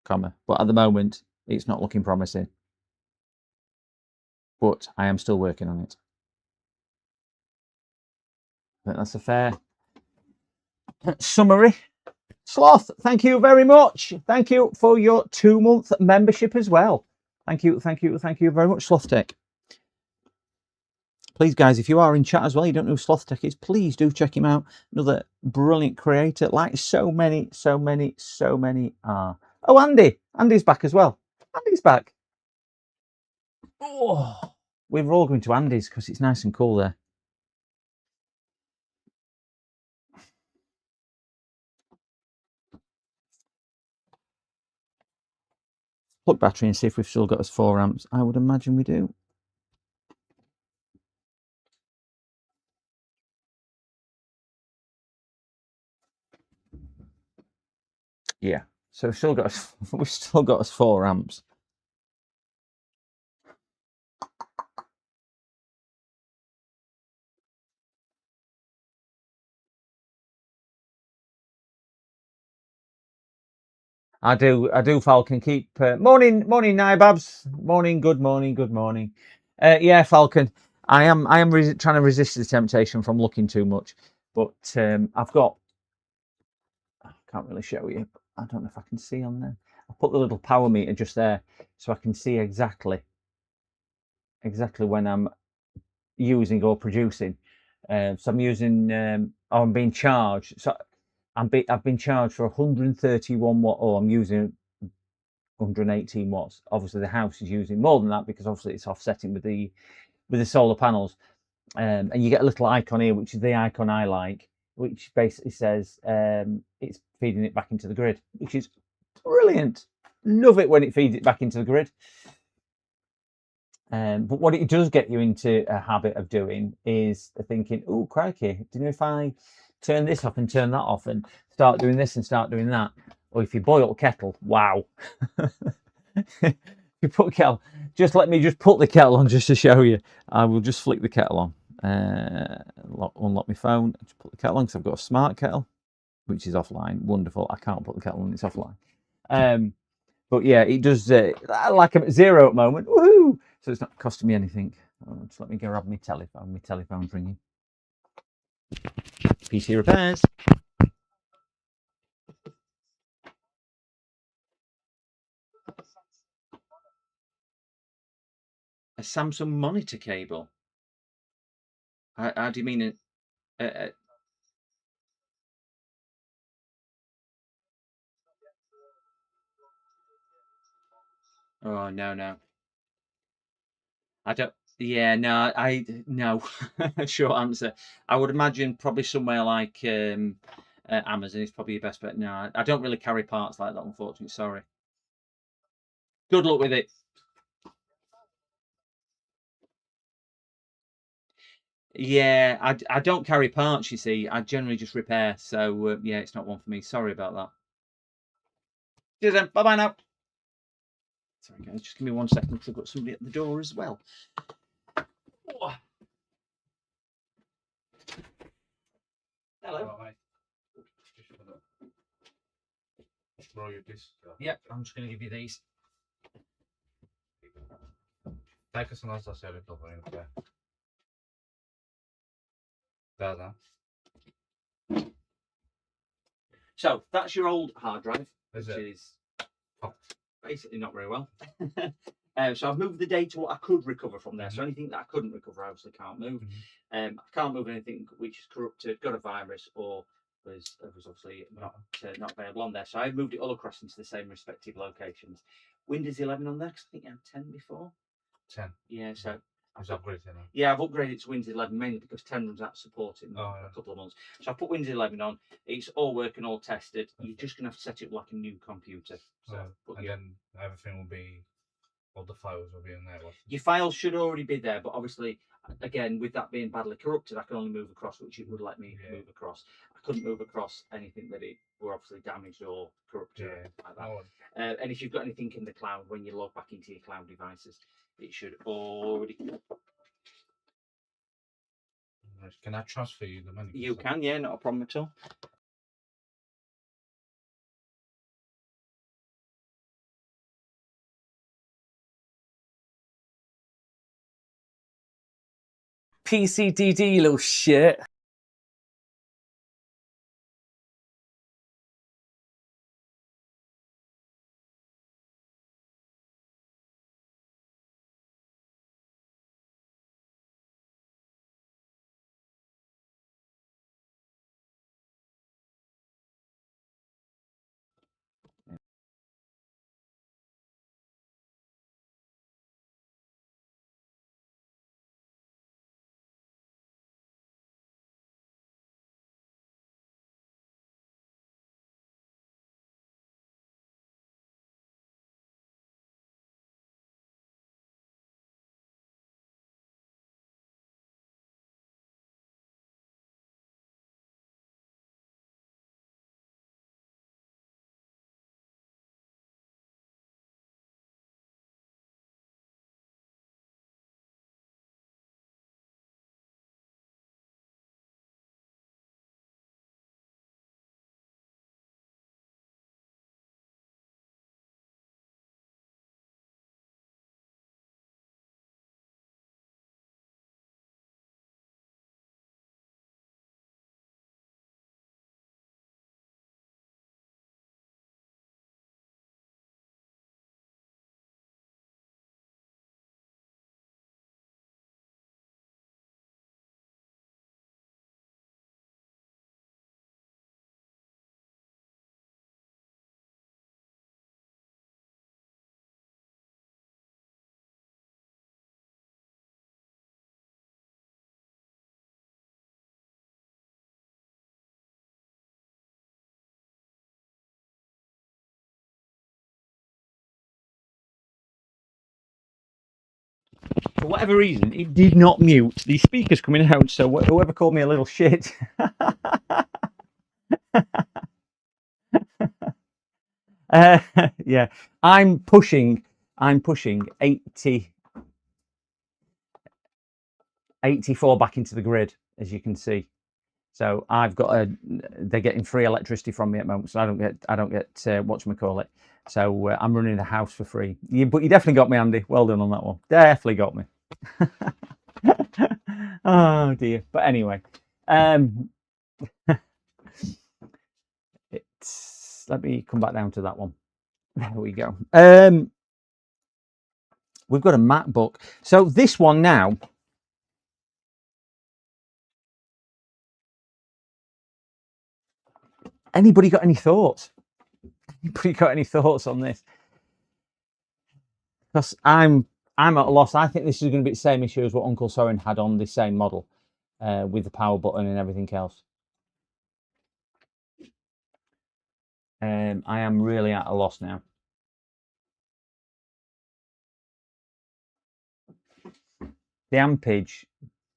comma. But at the moment, it's not looking promising. But I am still working on it. I think that's a fair summary. Sloth, thank you very much. Thank you for your 2-month membership as well. Thank you very much, Sloth Tech. Please, guys, if you are in chat as well, you don't know who Sloth Tech is, please do check him out. Another brilliant creator, like so many are. Oh, Andy. Andy's back as well. Andy's back. Oh, we're all going to Andy's because it's nice and cool there. Plug battery and see if we've still got us 4 amps. I would imagine we do. Yeah. So we've still got us 4 amps. I do, Falcon. Keep morning, Nibabs. Morning, good morning. Yeah, Falcon. I am trying to resist the temptation from looking too much, but I've got. I can't really show you. I don't know if I can see on there. I put the little power meter just there, so I can see exactly when I'm using or producing. So I'm using. I'm being charged. So I've been charged for 131 watt. Oh, I'm using 118 watts. Obviously, the house is using more than that because obviously it's offsetting with the solar panels. And you get a little icon here, which is the icon I like, which basically says it's feeding it back into the grid, which is brilliant. Love it when it feeds it back into the grid. But what it does get you into a habit of doing is thinking, oh, crikey, do you know if I turn this off and turn that off and start doing this and start doing that? Or if you boil kettle, wow. You put kettle, just let me just put the kettle on just to show you. I will just flick the kettle on. Unlock my phone, just put the kettle on because I've got a smart kettle, which is offline. Wonderful. I can't put the kettle on, it's offline. But yeah, it does like I'm at 0 at the moment. Woohoo! So it's not costing me anything. Just let me go grab my telephone. My telephone's ringing. PC repairs. A Samsung monitor cable. How do you mean it? Oh no. I don't. Yeah, no. No. Short answer. I would imagine probably somewhere like Amazon is probably your best bet. No, I don't really carry parts like that, unfortunately. Sorry. Good luck with it. Yeah, I don't carry parts, you see. I generally just repair. So, yeah, it's not one for me. Sorry about that. Cheers then. Bye-bye now. Sorry, guys. Just give me 1 second because I've got somebody at the door as well. Oh. Hello. Yep, I'm just going to give you these. So that's your old hard drive, which is basically not very well. So I've moved the data what I could recover from there. So anything that I couldn't recover, I obviously can't move. I can't move anything which is corrupted, got a virus, or was obviously not available on there. So I moved it all across into the same respective locations. Windows 11 on there because I think you had 10 before. 10. Yeah, so I've upgraded it. yeah, I've upgraded to Windows 11 mainly because 10 runs out of support in a couple of months. So I put Windows 11 on. It's all working, all tested. You're just going to have to set it up like a new computer. So, and then everything will be, all the files will be in there. Your files should already be there, but obviously, again, with that being badly corrupted, I can only move across, which it would let me move across. I couldn't move across anything that it were obviously damaged or corrupted or Yeah. anything like that. Oh, And if you've got anything in the cloud, when you log back into your cloud devices, it should already. nice. Can I transfer you the money? You can, yeah, not a problem at all. PCDD, you little shit. For whatever reason, it did not mute the speakers coming out. So whoever called me a little shit. Yeah, I'm pushing 84 back into the grid, as you can see. So I've got they're getting free electricity from me at the moment, so I don't get whatchamacallit. So I'm running the house for free. But you definitely got me, Andy. Well done on that one. Definitely got me. Oh dear. But anyway, let me come back down to that one. There we go. We've got a MacBook. So this one now. Anybody got any thoughts? Anybody got any thoughts on this? Because I'm at a loss. I think this is going to be the same issue as what Uncle Soren had on the same model, with the power button and everything else. I am really at a loss now. The ampage,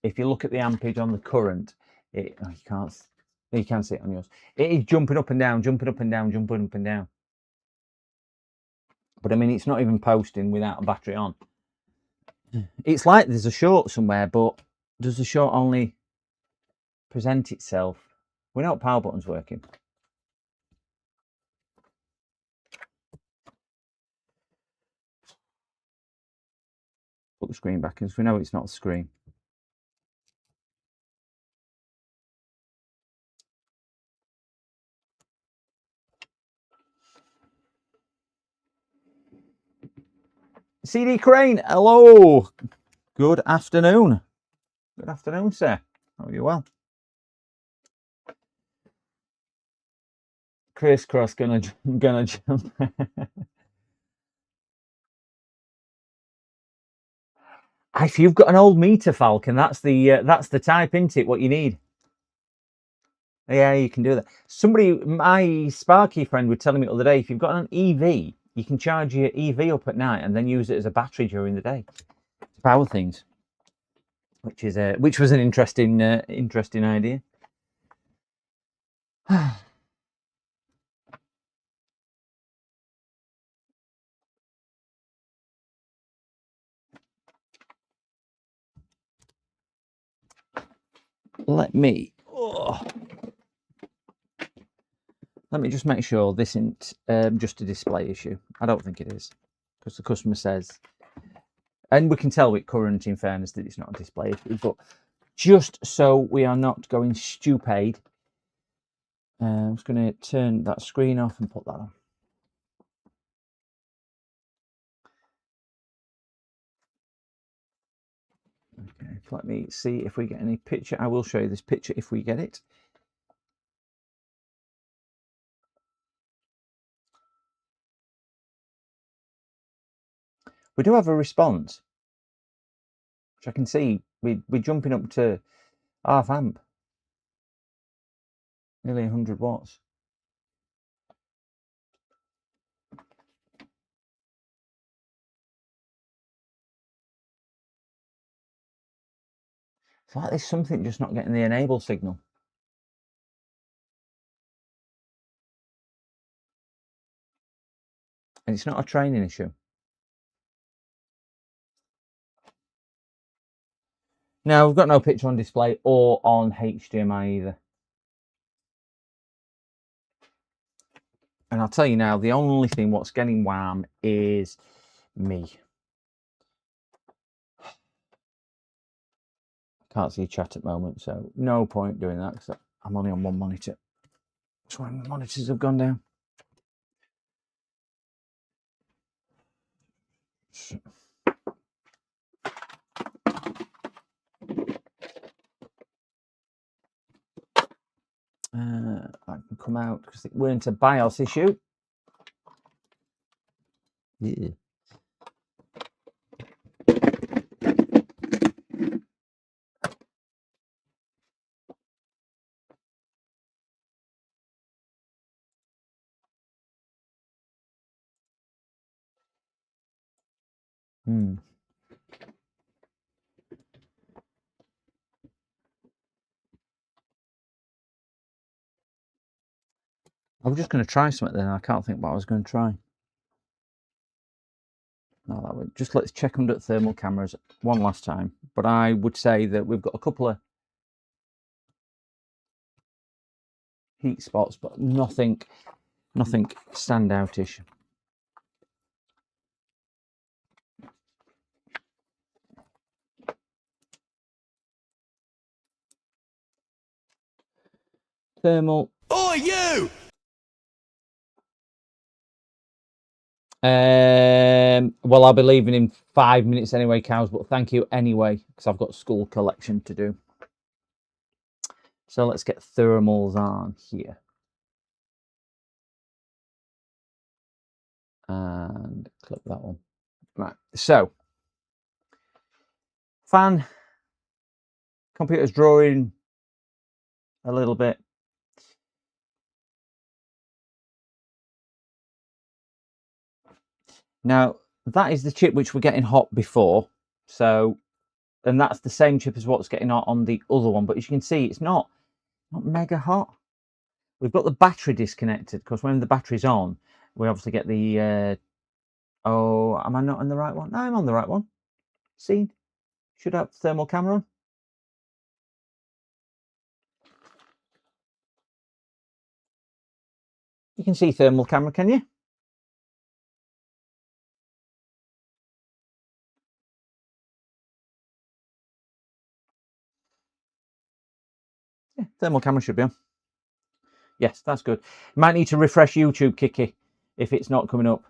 if you look at the ampage on the current, you can't see it on yours. It is jumping up and down, jumping up and down, jumping up and down. But I mean, it's not even posting without a battery on. It's like there's a short somewhere, but does the short only present itself without power buttons working? Put the screen back in, so we know it's not the screen. CD Crane, hello. Good afternoon. Good afternoon, sir. How are you? Well. Chris Cross gonna jump. If you've got an old meter Falcon, that's the type, isn't it? What you need. Yeah, you can do that. My Sparky friend was telling me the other day, if you've got an EV, you can charge your EV up at night and then use it as a battery during the day to power things, which was an interesting idea. Let me just make sure this isn't just a display issue. I don't think it is, because the customer says, and we can tell with current, in fairness, that it's not a display issue, but just so we are not going stupid, I'm just going to turn that screen off and put that on. Okay, let me see if we get any picture. I will show you this picture if we get it. We do have a response, which I can see. We're jumping up to half amp, nearly 100 watts. It's like there's something just not getting the enable signal. And it's not a training issue. Now, we've got no picture on display or on HDMI either. And I'll tell you now, the only thing what's getting wham is me. Can't see chat at the moment, so no point doing that because I'm only on one monitor. That's why my monitors have gone down. I can come out because we're into BIOS issue. Yeah. I was just going to try something then. I can't think what I was going to try. No, that way. Just let's check under thermal cameras one last time. But I would say that we've got a couple of heat spots, but nothing standoutish. Thermal. Oh, you! Well, I'll be leaving in 5 minutes anyway, cows, but thank you anyway, because I've got school collection to do. So let's get thermals on here. And click that one. Right, so fan, computer's drawing a little bit. Now, that is the chip which we're getting hot before. So, and that's the same chip as what's getting hot on the other one. But as you can see, it's not mega hot. We've got the battery disconnected because when the battery's on, we obviously get the... oh, am I not on the right one? No, I'm on the right one. See? Should have thermal camera on. You can see thermal camera, can you? Yeah, thermal camera should be on. Yes, that's good. Might need to refresh YouTube, Kiki, if it's not coming up.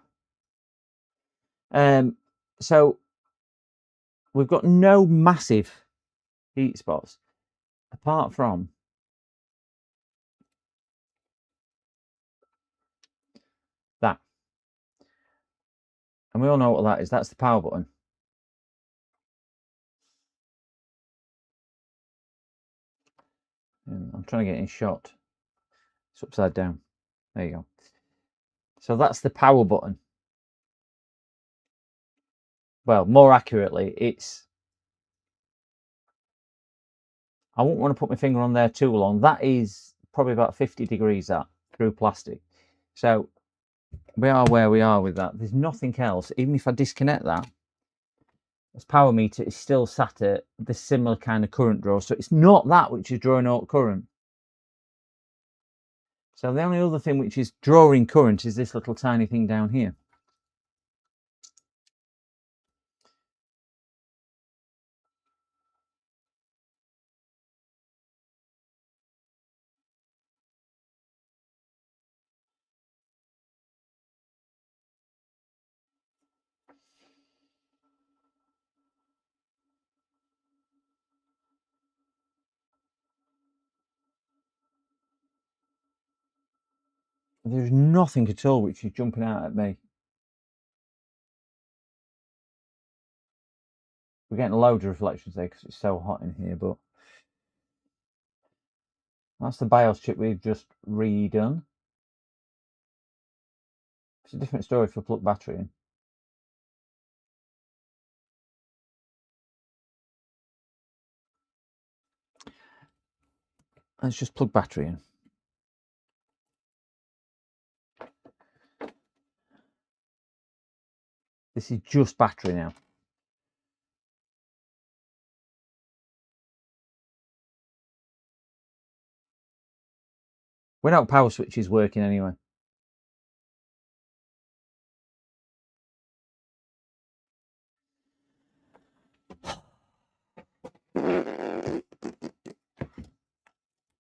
So we've got no massive heat spots apart from that. And we all know what that is. That's the power button. And I'm trying to get in shot. It's upside down. There you go. So that's the power button. Well, more accurately, it's... I won't want to put my finger on there too long. That is probably about 50 degrees that through plastic. So we are where we are with that. There's nothing else. Even if I disconnect that, this power meter is still sat at this similar kind of current draw. So it's not that which is drawing out current. So the only other thing which is drawing current is this little tiny thing down here. There's nothing at all which is jumping out at me. We're getting loads of reflections there because it's so hot in here, but that's the BIOS chip we've just redone. It's a different story if we plug battery in. Let's just plug battery in. This is just battery now. We know power switch is working anyway.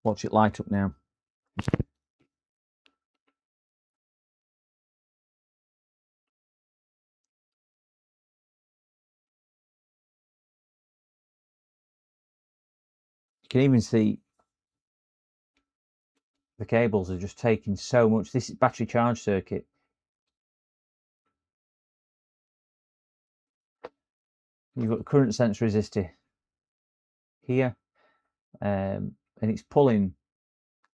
Watch it light up now. You can even see the cables are just taking so much. This is battery charge circuit. You've got the current sensor resistor here, and it's pulling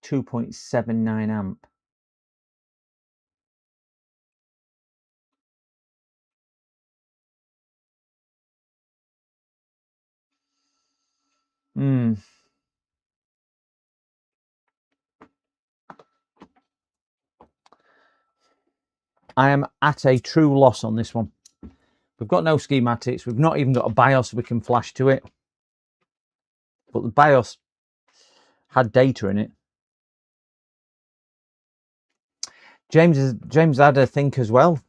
2.79 amp. I am at a true loss on this one. We've got no schematics. We've not even got a BIOS we can flash to it. But the BIOS had data in it. James had a think as well.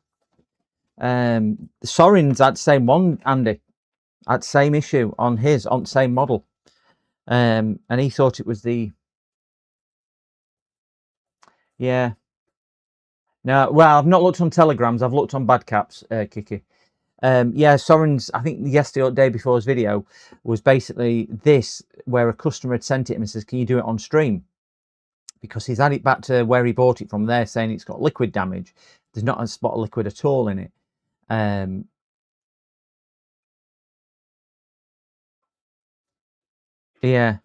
Sorin's had the same one, Andy. Had the same issue on the same model. And he thought it was the... Yeah. No, well, I've not looked on Telegrams. I've looked on Badcaps, Kiki. Yeah, Soren's, I think yesterday or the day before his video, was basically this, where a customer had sent it him and says, can you do it on stream? Because he's had it back to where he bought it from there, saying it's got liquid damage. There's not a spot of liquid at all in it. Yeah.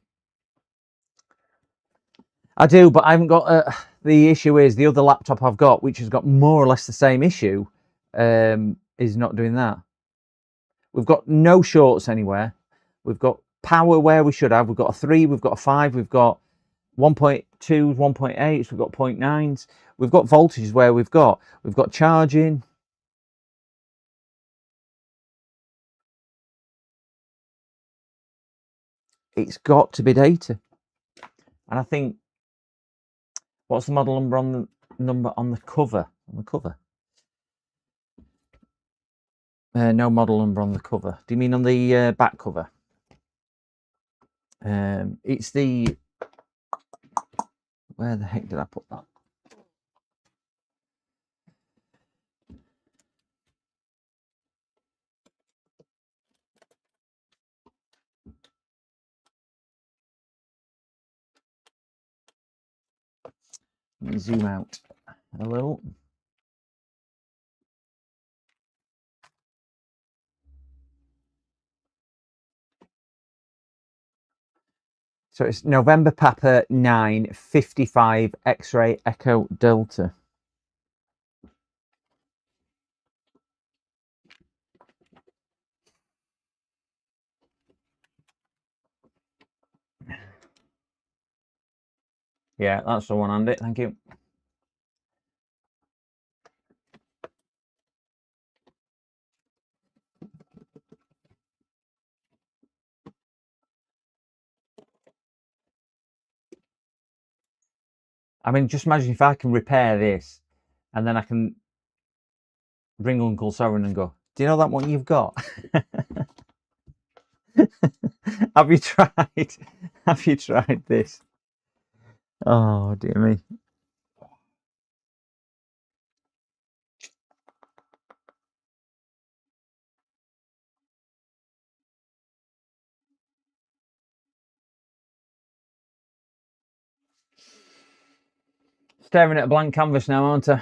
I do, but I haven't got... the issue is, the other laptop I've got, which has got more or less the same issue, is not doing that. We've got no shorts anywhere. We've got power where we should have. We've got a 3, we've got a 5, we've got 1.2, 1.8s, we've got 0.9s. We've got voltages where we've got charging. It's got to be data. And I think, what's the model number on the cover? On the cover? No model number on the cover. Do you mean on the back cover? It's the... Where the heck did I put that? Let me zoom out a little. So it's November Papa 955 X-ray Echo Delta. Yeah, that's the one, Andy. Thank you. I mean, just imagine if I can repair this and then I can ring Uncle Soren and go, do you know that one you've got? Have you tried? Have you tried this? Oh, dear me. Staring at a blank canvas now, aren't I?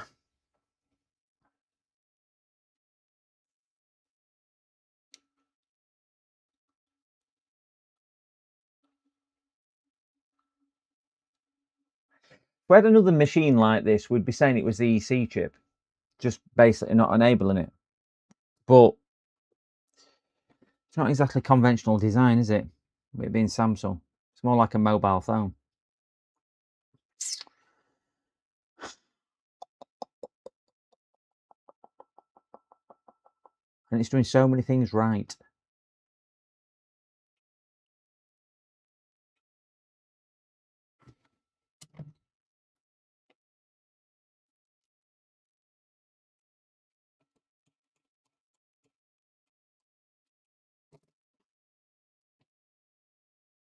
If we had another machine like this, we'd be saying it was the EC chip, just basically not enabling it. But it's not exactly conventional design, is it? With it being Samsung, it's more like a mobile phone. And it's doing so many things right.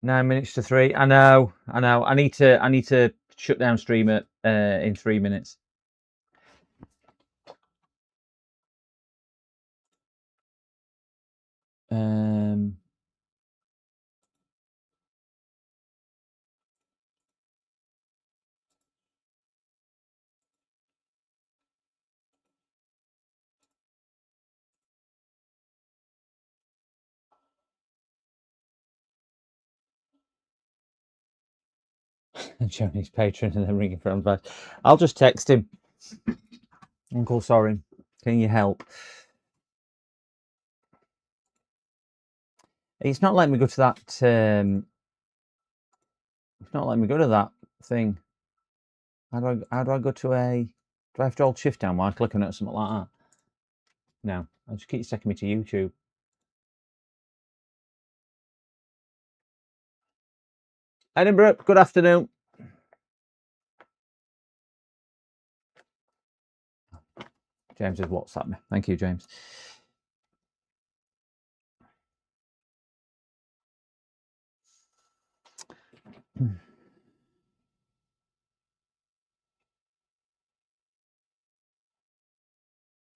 Nine minutes to 3. I know. I need to shut down streamer in 3 minutes. Johnny's patron and then ringing for advice. I'll just text him. Uncle Soren, can you help? It's not letting me go to that. It's not letting me go to that thing. How do I go to a? Do I have to hold shift down while I click on it or something like that? No, I just keep taking me to YouTube. Edinburgh, good afternoon. James has WhatsApped me. Thank you, James.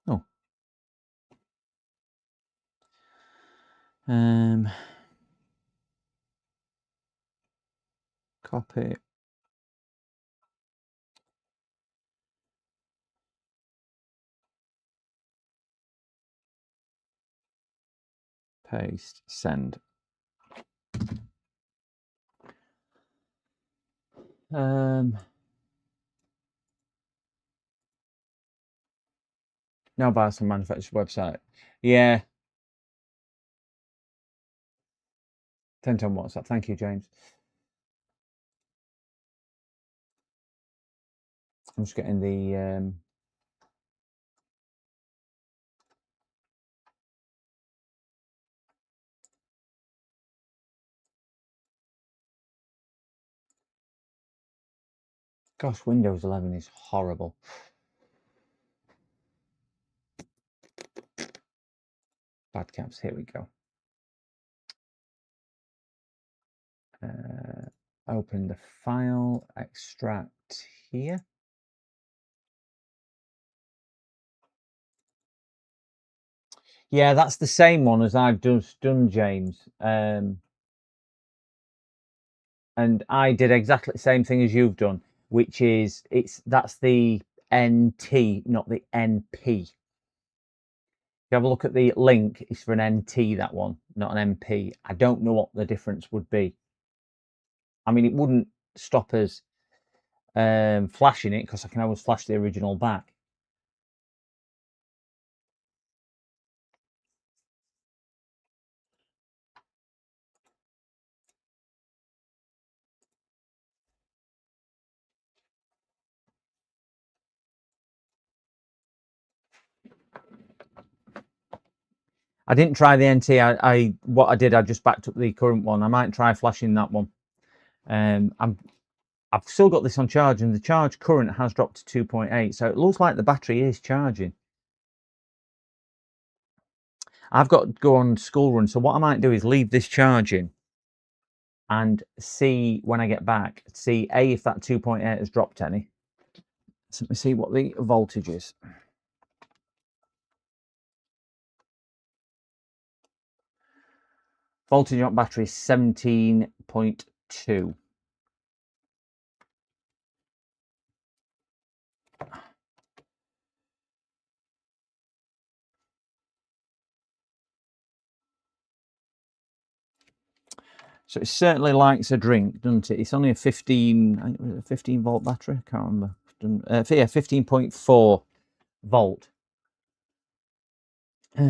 Oh. Copy. Paste. Send. Now buy some manufacturer's website. Yeah. 10 on WhatsApp. Thank you, James. I'm just getting the gosh, Windows 11 is horrible. Bad caps. Here we go. Open the file, extract here. Yeah, that's the same one as I've just done, James. And I did exactly the same thing as you've done, which is that's the NT, not the NP. If you have a look at the link, it's for an NT, that one, not an MP. I don't know what the difference would be. I mean, it wouldn't stop us flashing it because I can always flash the original back. I didn't try the NT. What I did, I just backed up the current one. I might try flashing that one. I've still got this on charge, and the charge current has dropped to 2.8, so it looks like the battery is charging. I've got to go on school run, so what I might do is leave this charging and see when I get back, see if that 2.8 has dropped any. So let me see what the voltage is. Voltage on battery is 17.2. So it certainly likes a drink, doesn't it? It's only a 15 volt battery. I can't remember. Yeah, 15.4 volt.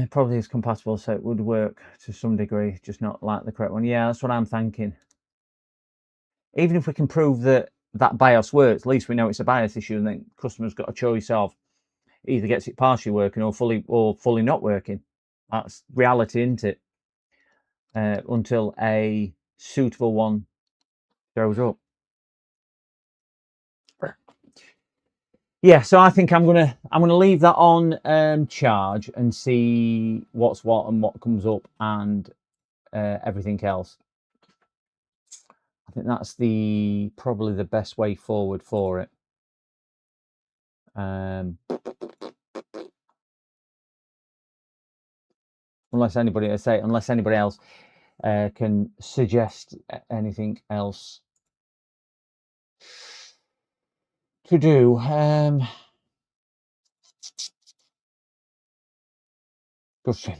Probably is compatible, so it would work to some degree, just not like the correct one. Yeah, that's what I'm thinking. Even if we can prove that BIOS works, at least we know it's a BIOS issue, and then customers got a choice of either gets it partially working or fully not working. That's reality, isn't it? Until a suitable one shows up. Yeah, so I think I'm gonna leave that on charge and see what's what and what comes up and everything else. I think that's probably the best way forward for it. Unless anybody else can suggest anything else to do.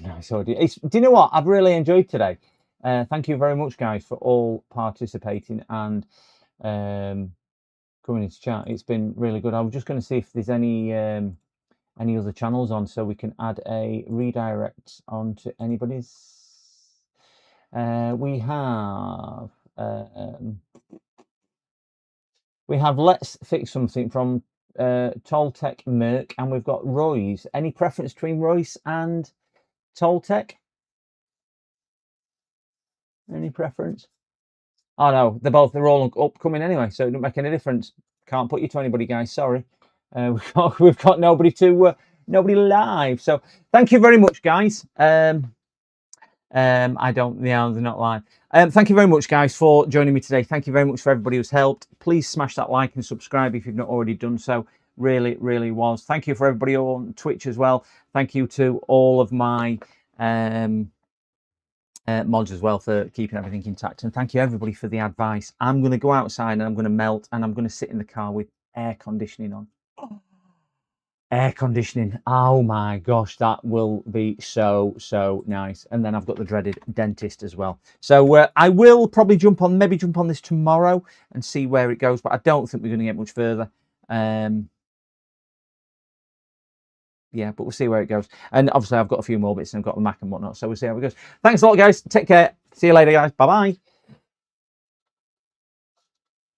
Nice idea. Do you know what I've really enjoyed today? Thank you very much, guys, for all participating and coming into chat. It's been really good. I was just going to see if there's any other channels on, so we can add a redirect onto anybody's. We have Let's Fix Something from Toltec Merc, and we've got Royce. Any preference between Royce and Toltec? Any preference? Oh no, they're all upcoming anyway, so it doesn't make any difference. Can't put you to anybody, guys. Sorry, we've got nobody live. So thank you very much, guys. They're not live. Thank you very much, guys, for joining me today. Thank you very much for everybody who's helped. Please smash that like and subscribe if you've not already done so. Really, really was. Thank you for everybody on Twitch as well. Thank you to all of my mods as well for keeping everything intact. And thank you, everybody, for the advice. I'm going to go outside and I'm going to melt, and I'm going to sit in the car with air conditioning on. Air conditioning. Oh my gosh, that will be so nice. And then I've got the dreaded dentist as well. So I will probably jump on this tomorrow and see where it goes, but I don't think we're going to get much further. Yeah, but we'll see where it goes. And obviously I've got a few more bits and I've got the Mac and whatnot, so we'll see how it goes. Thanks a lot, guys. Take care. See you later, guys. Bye bye.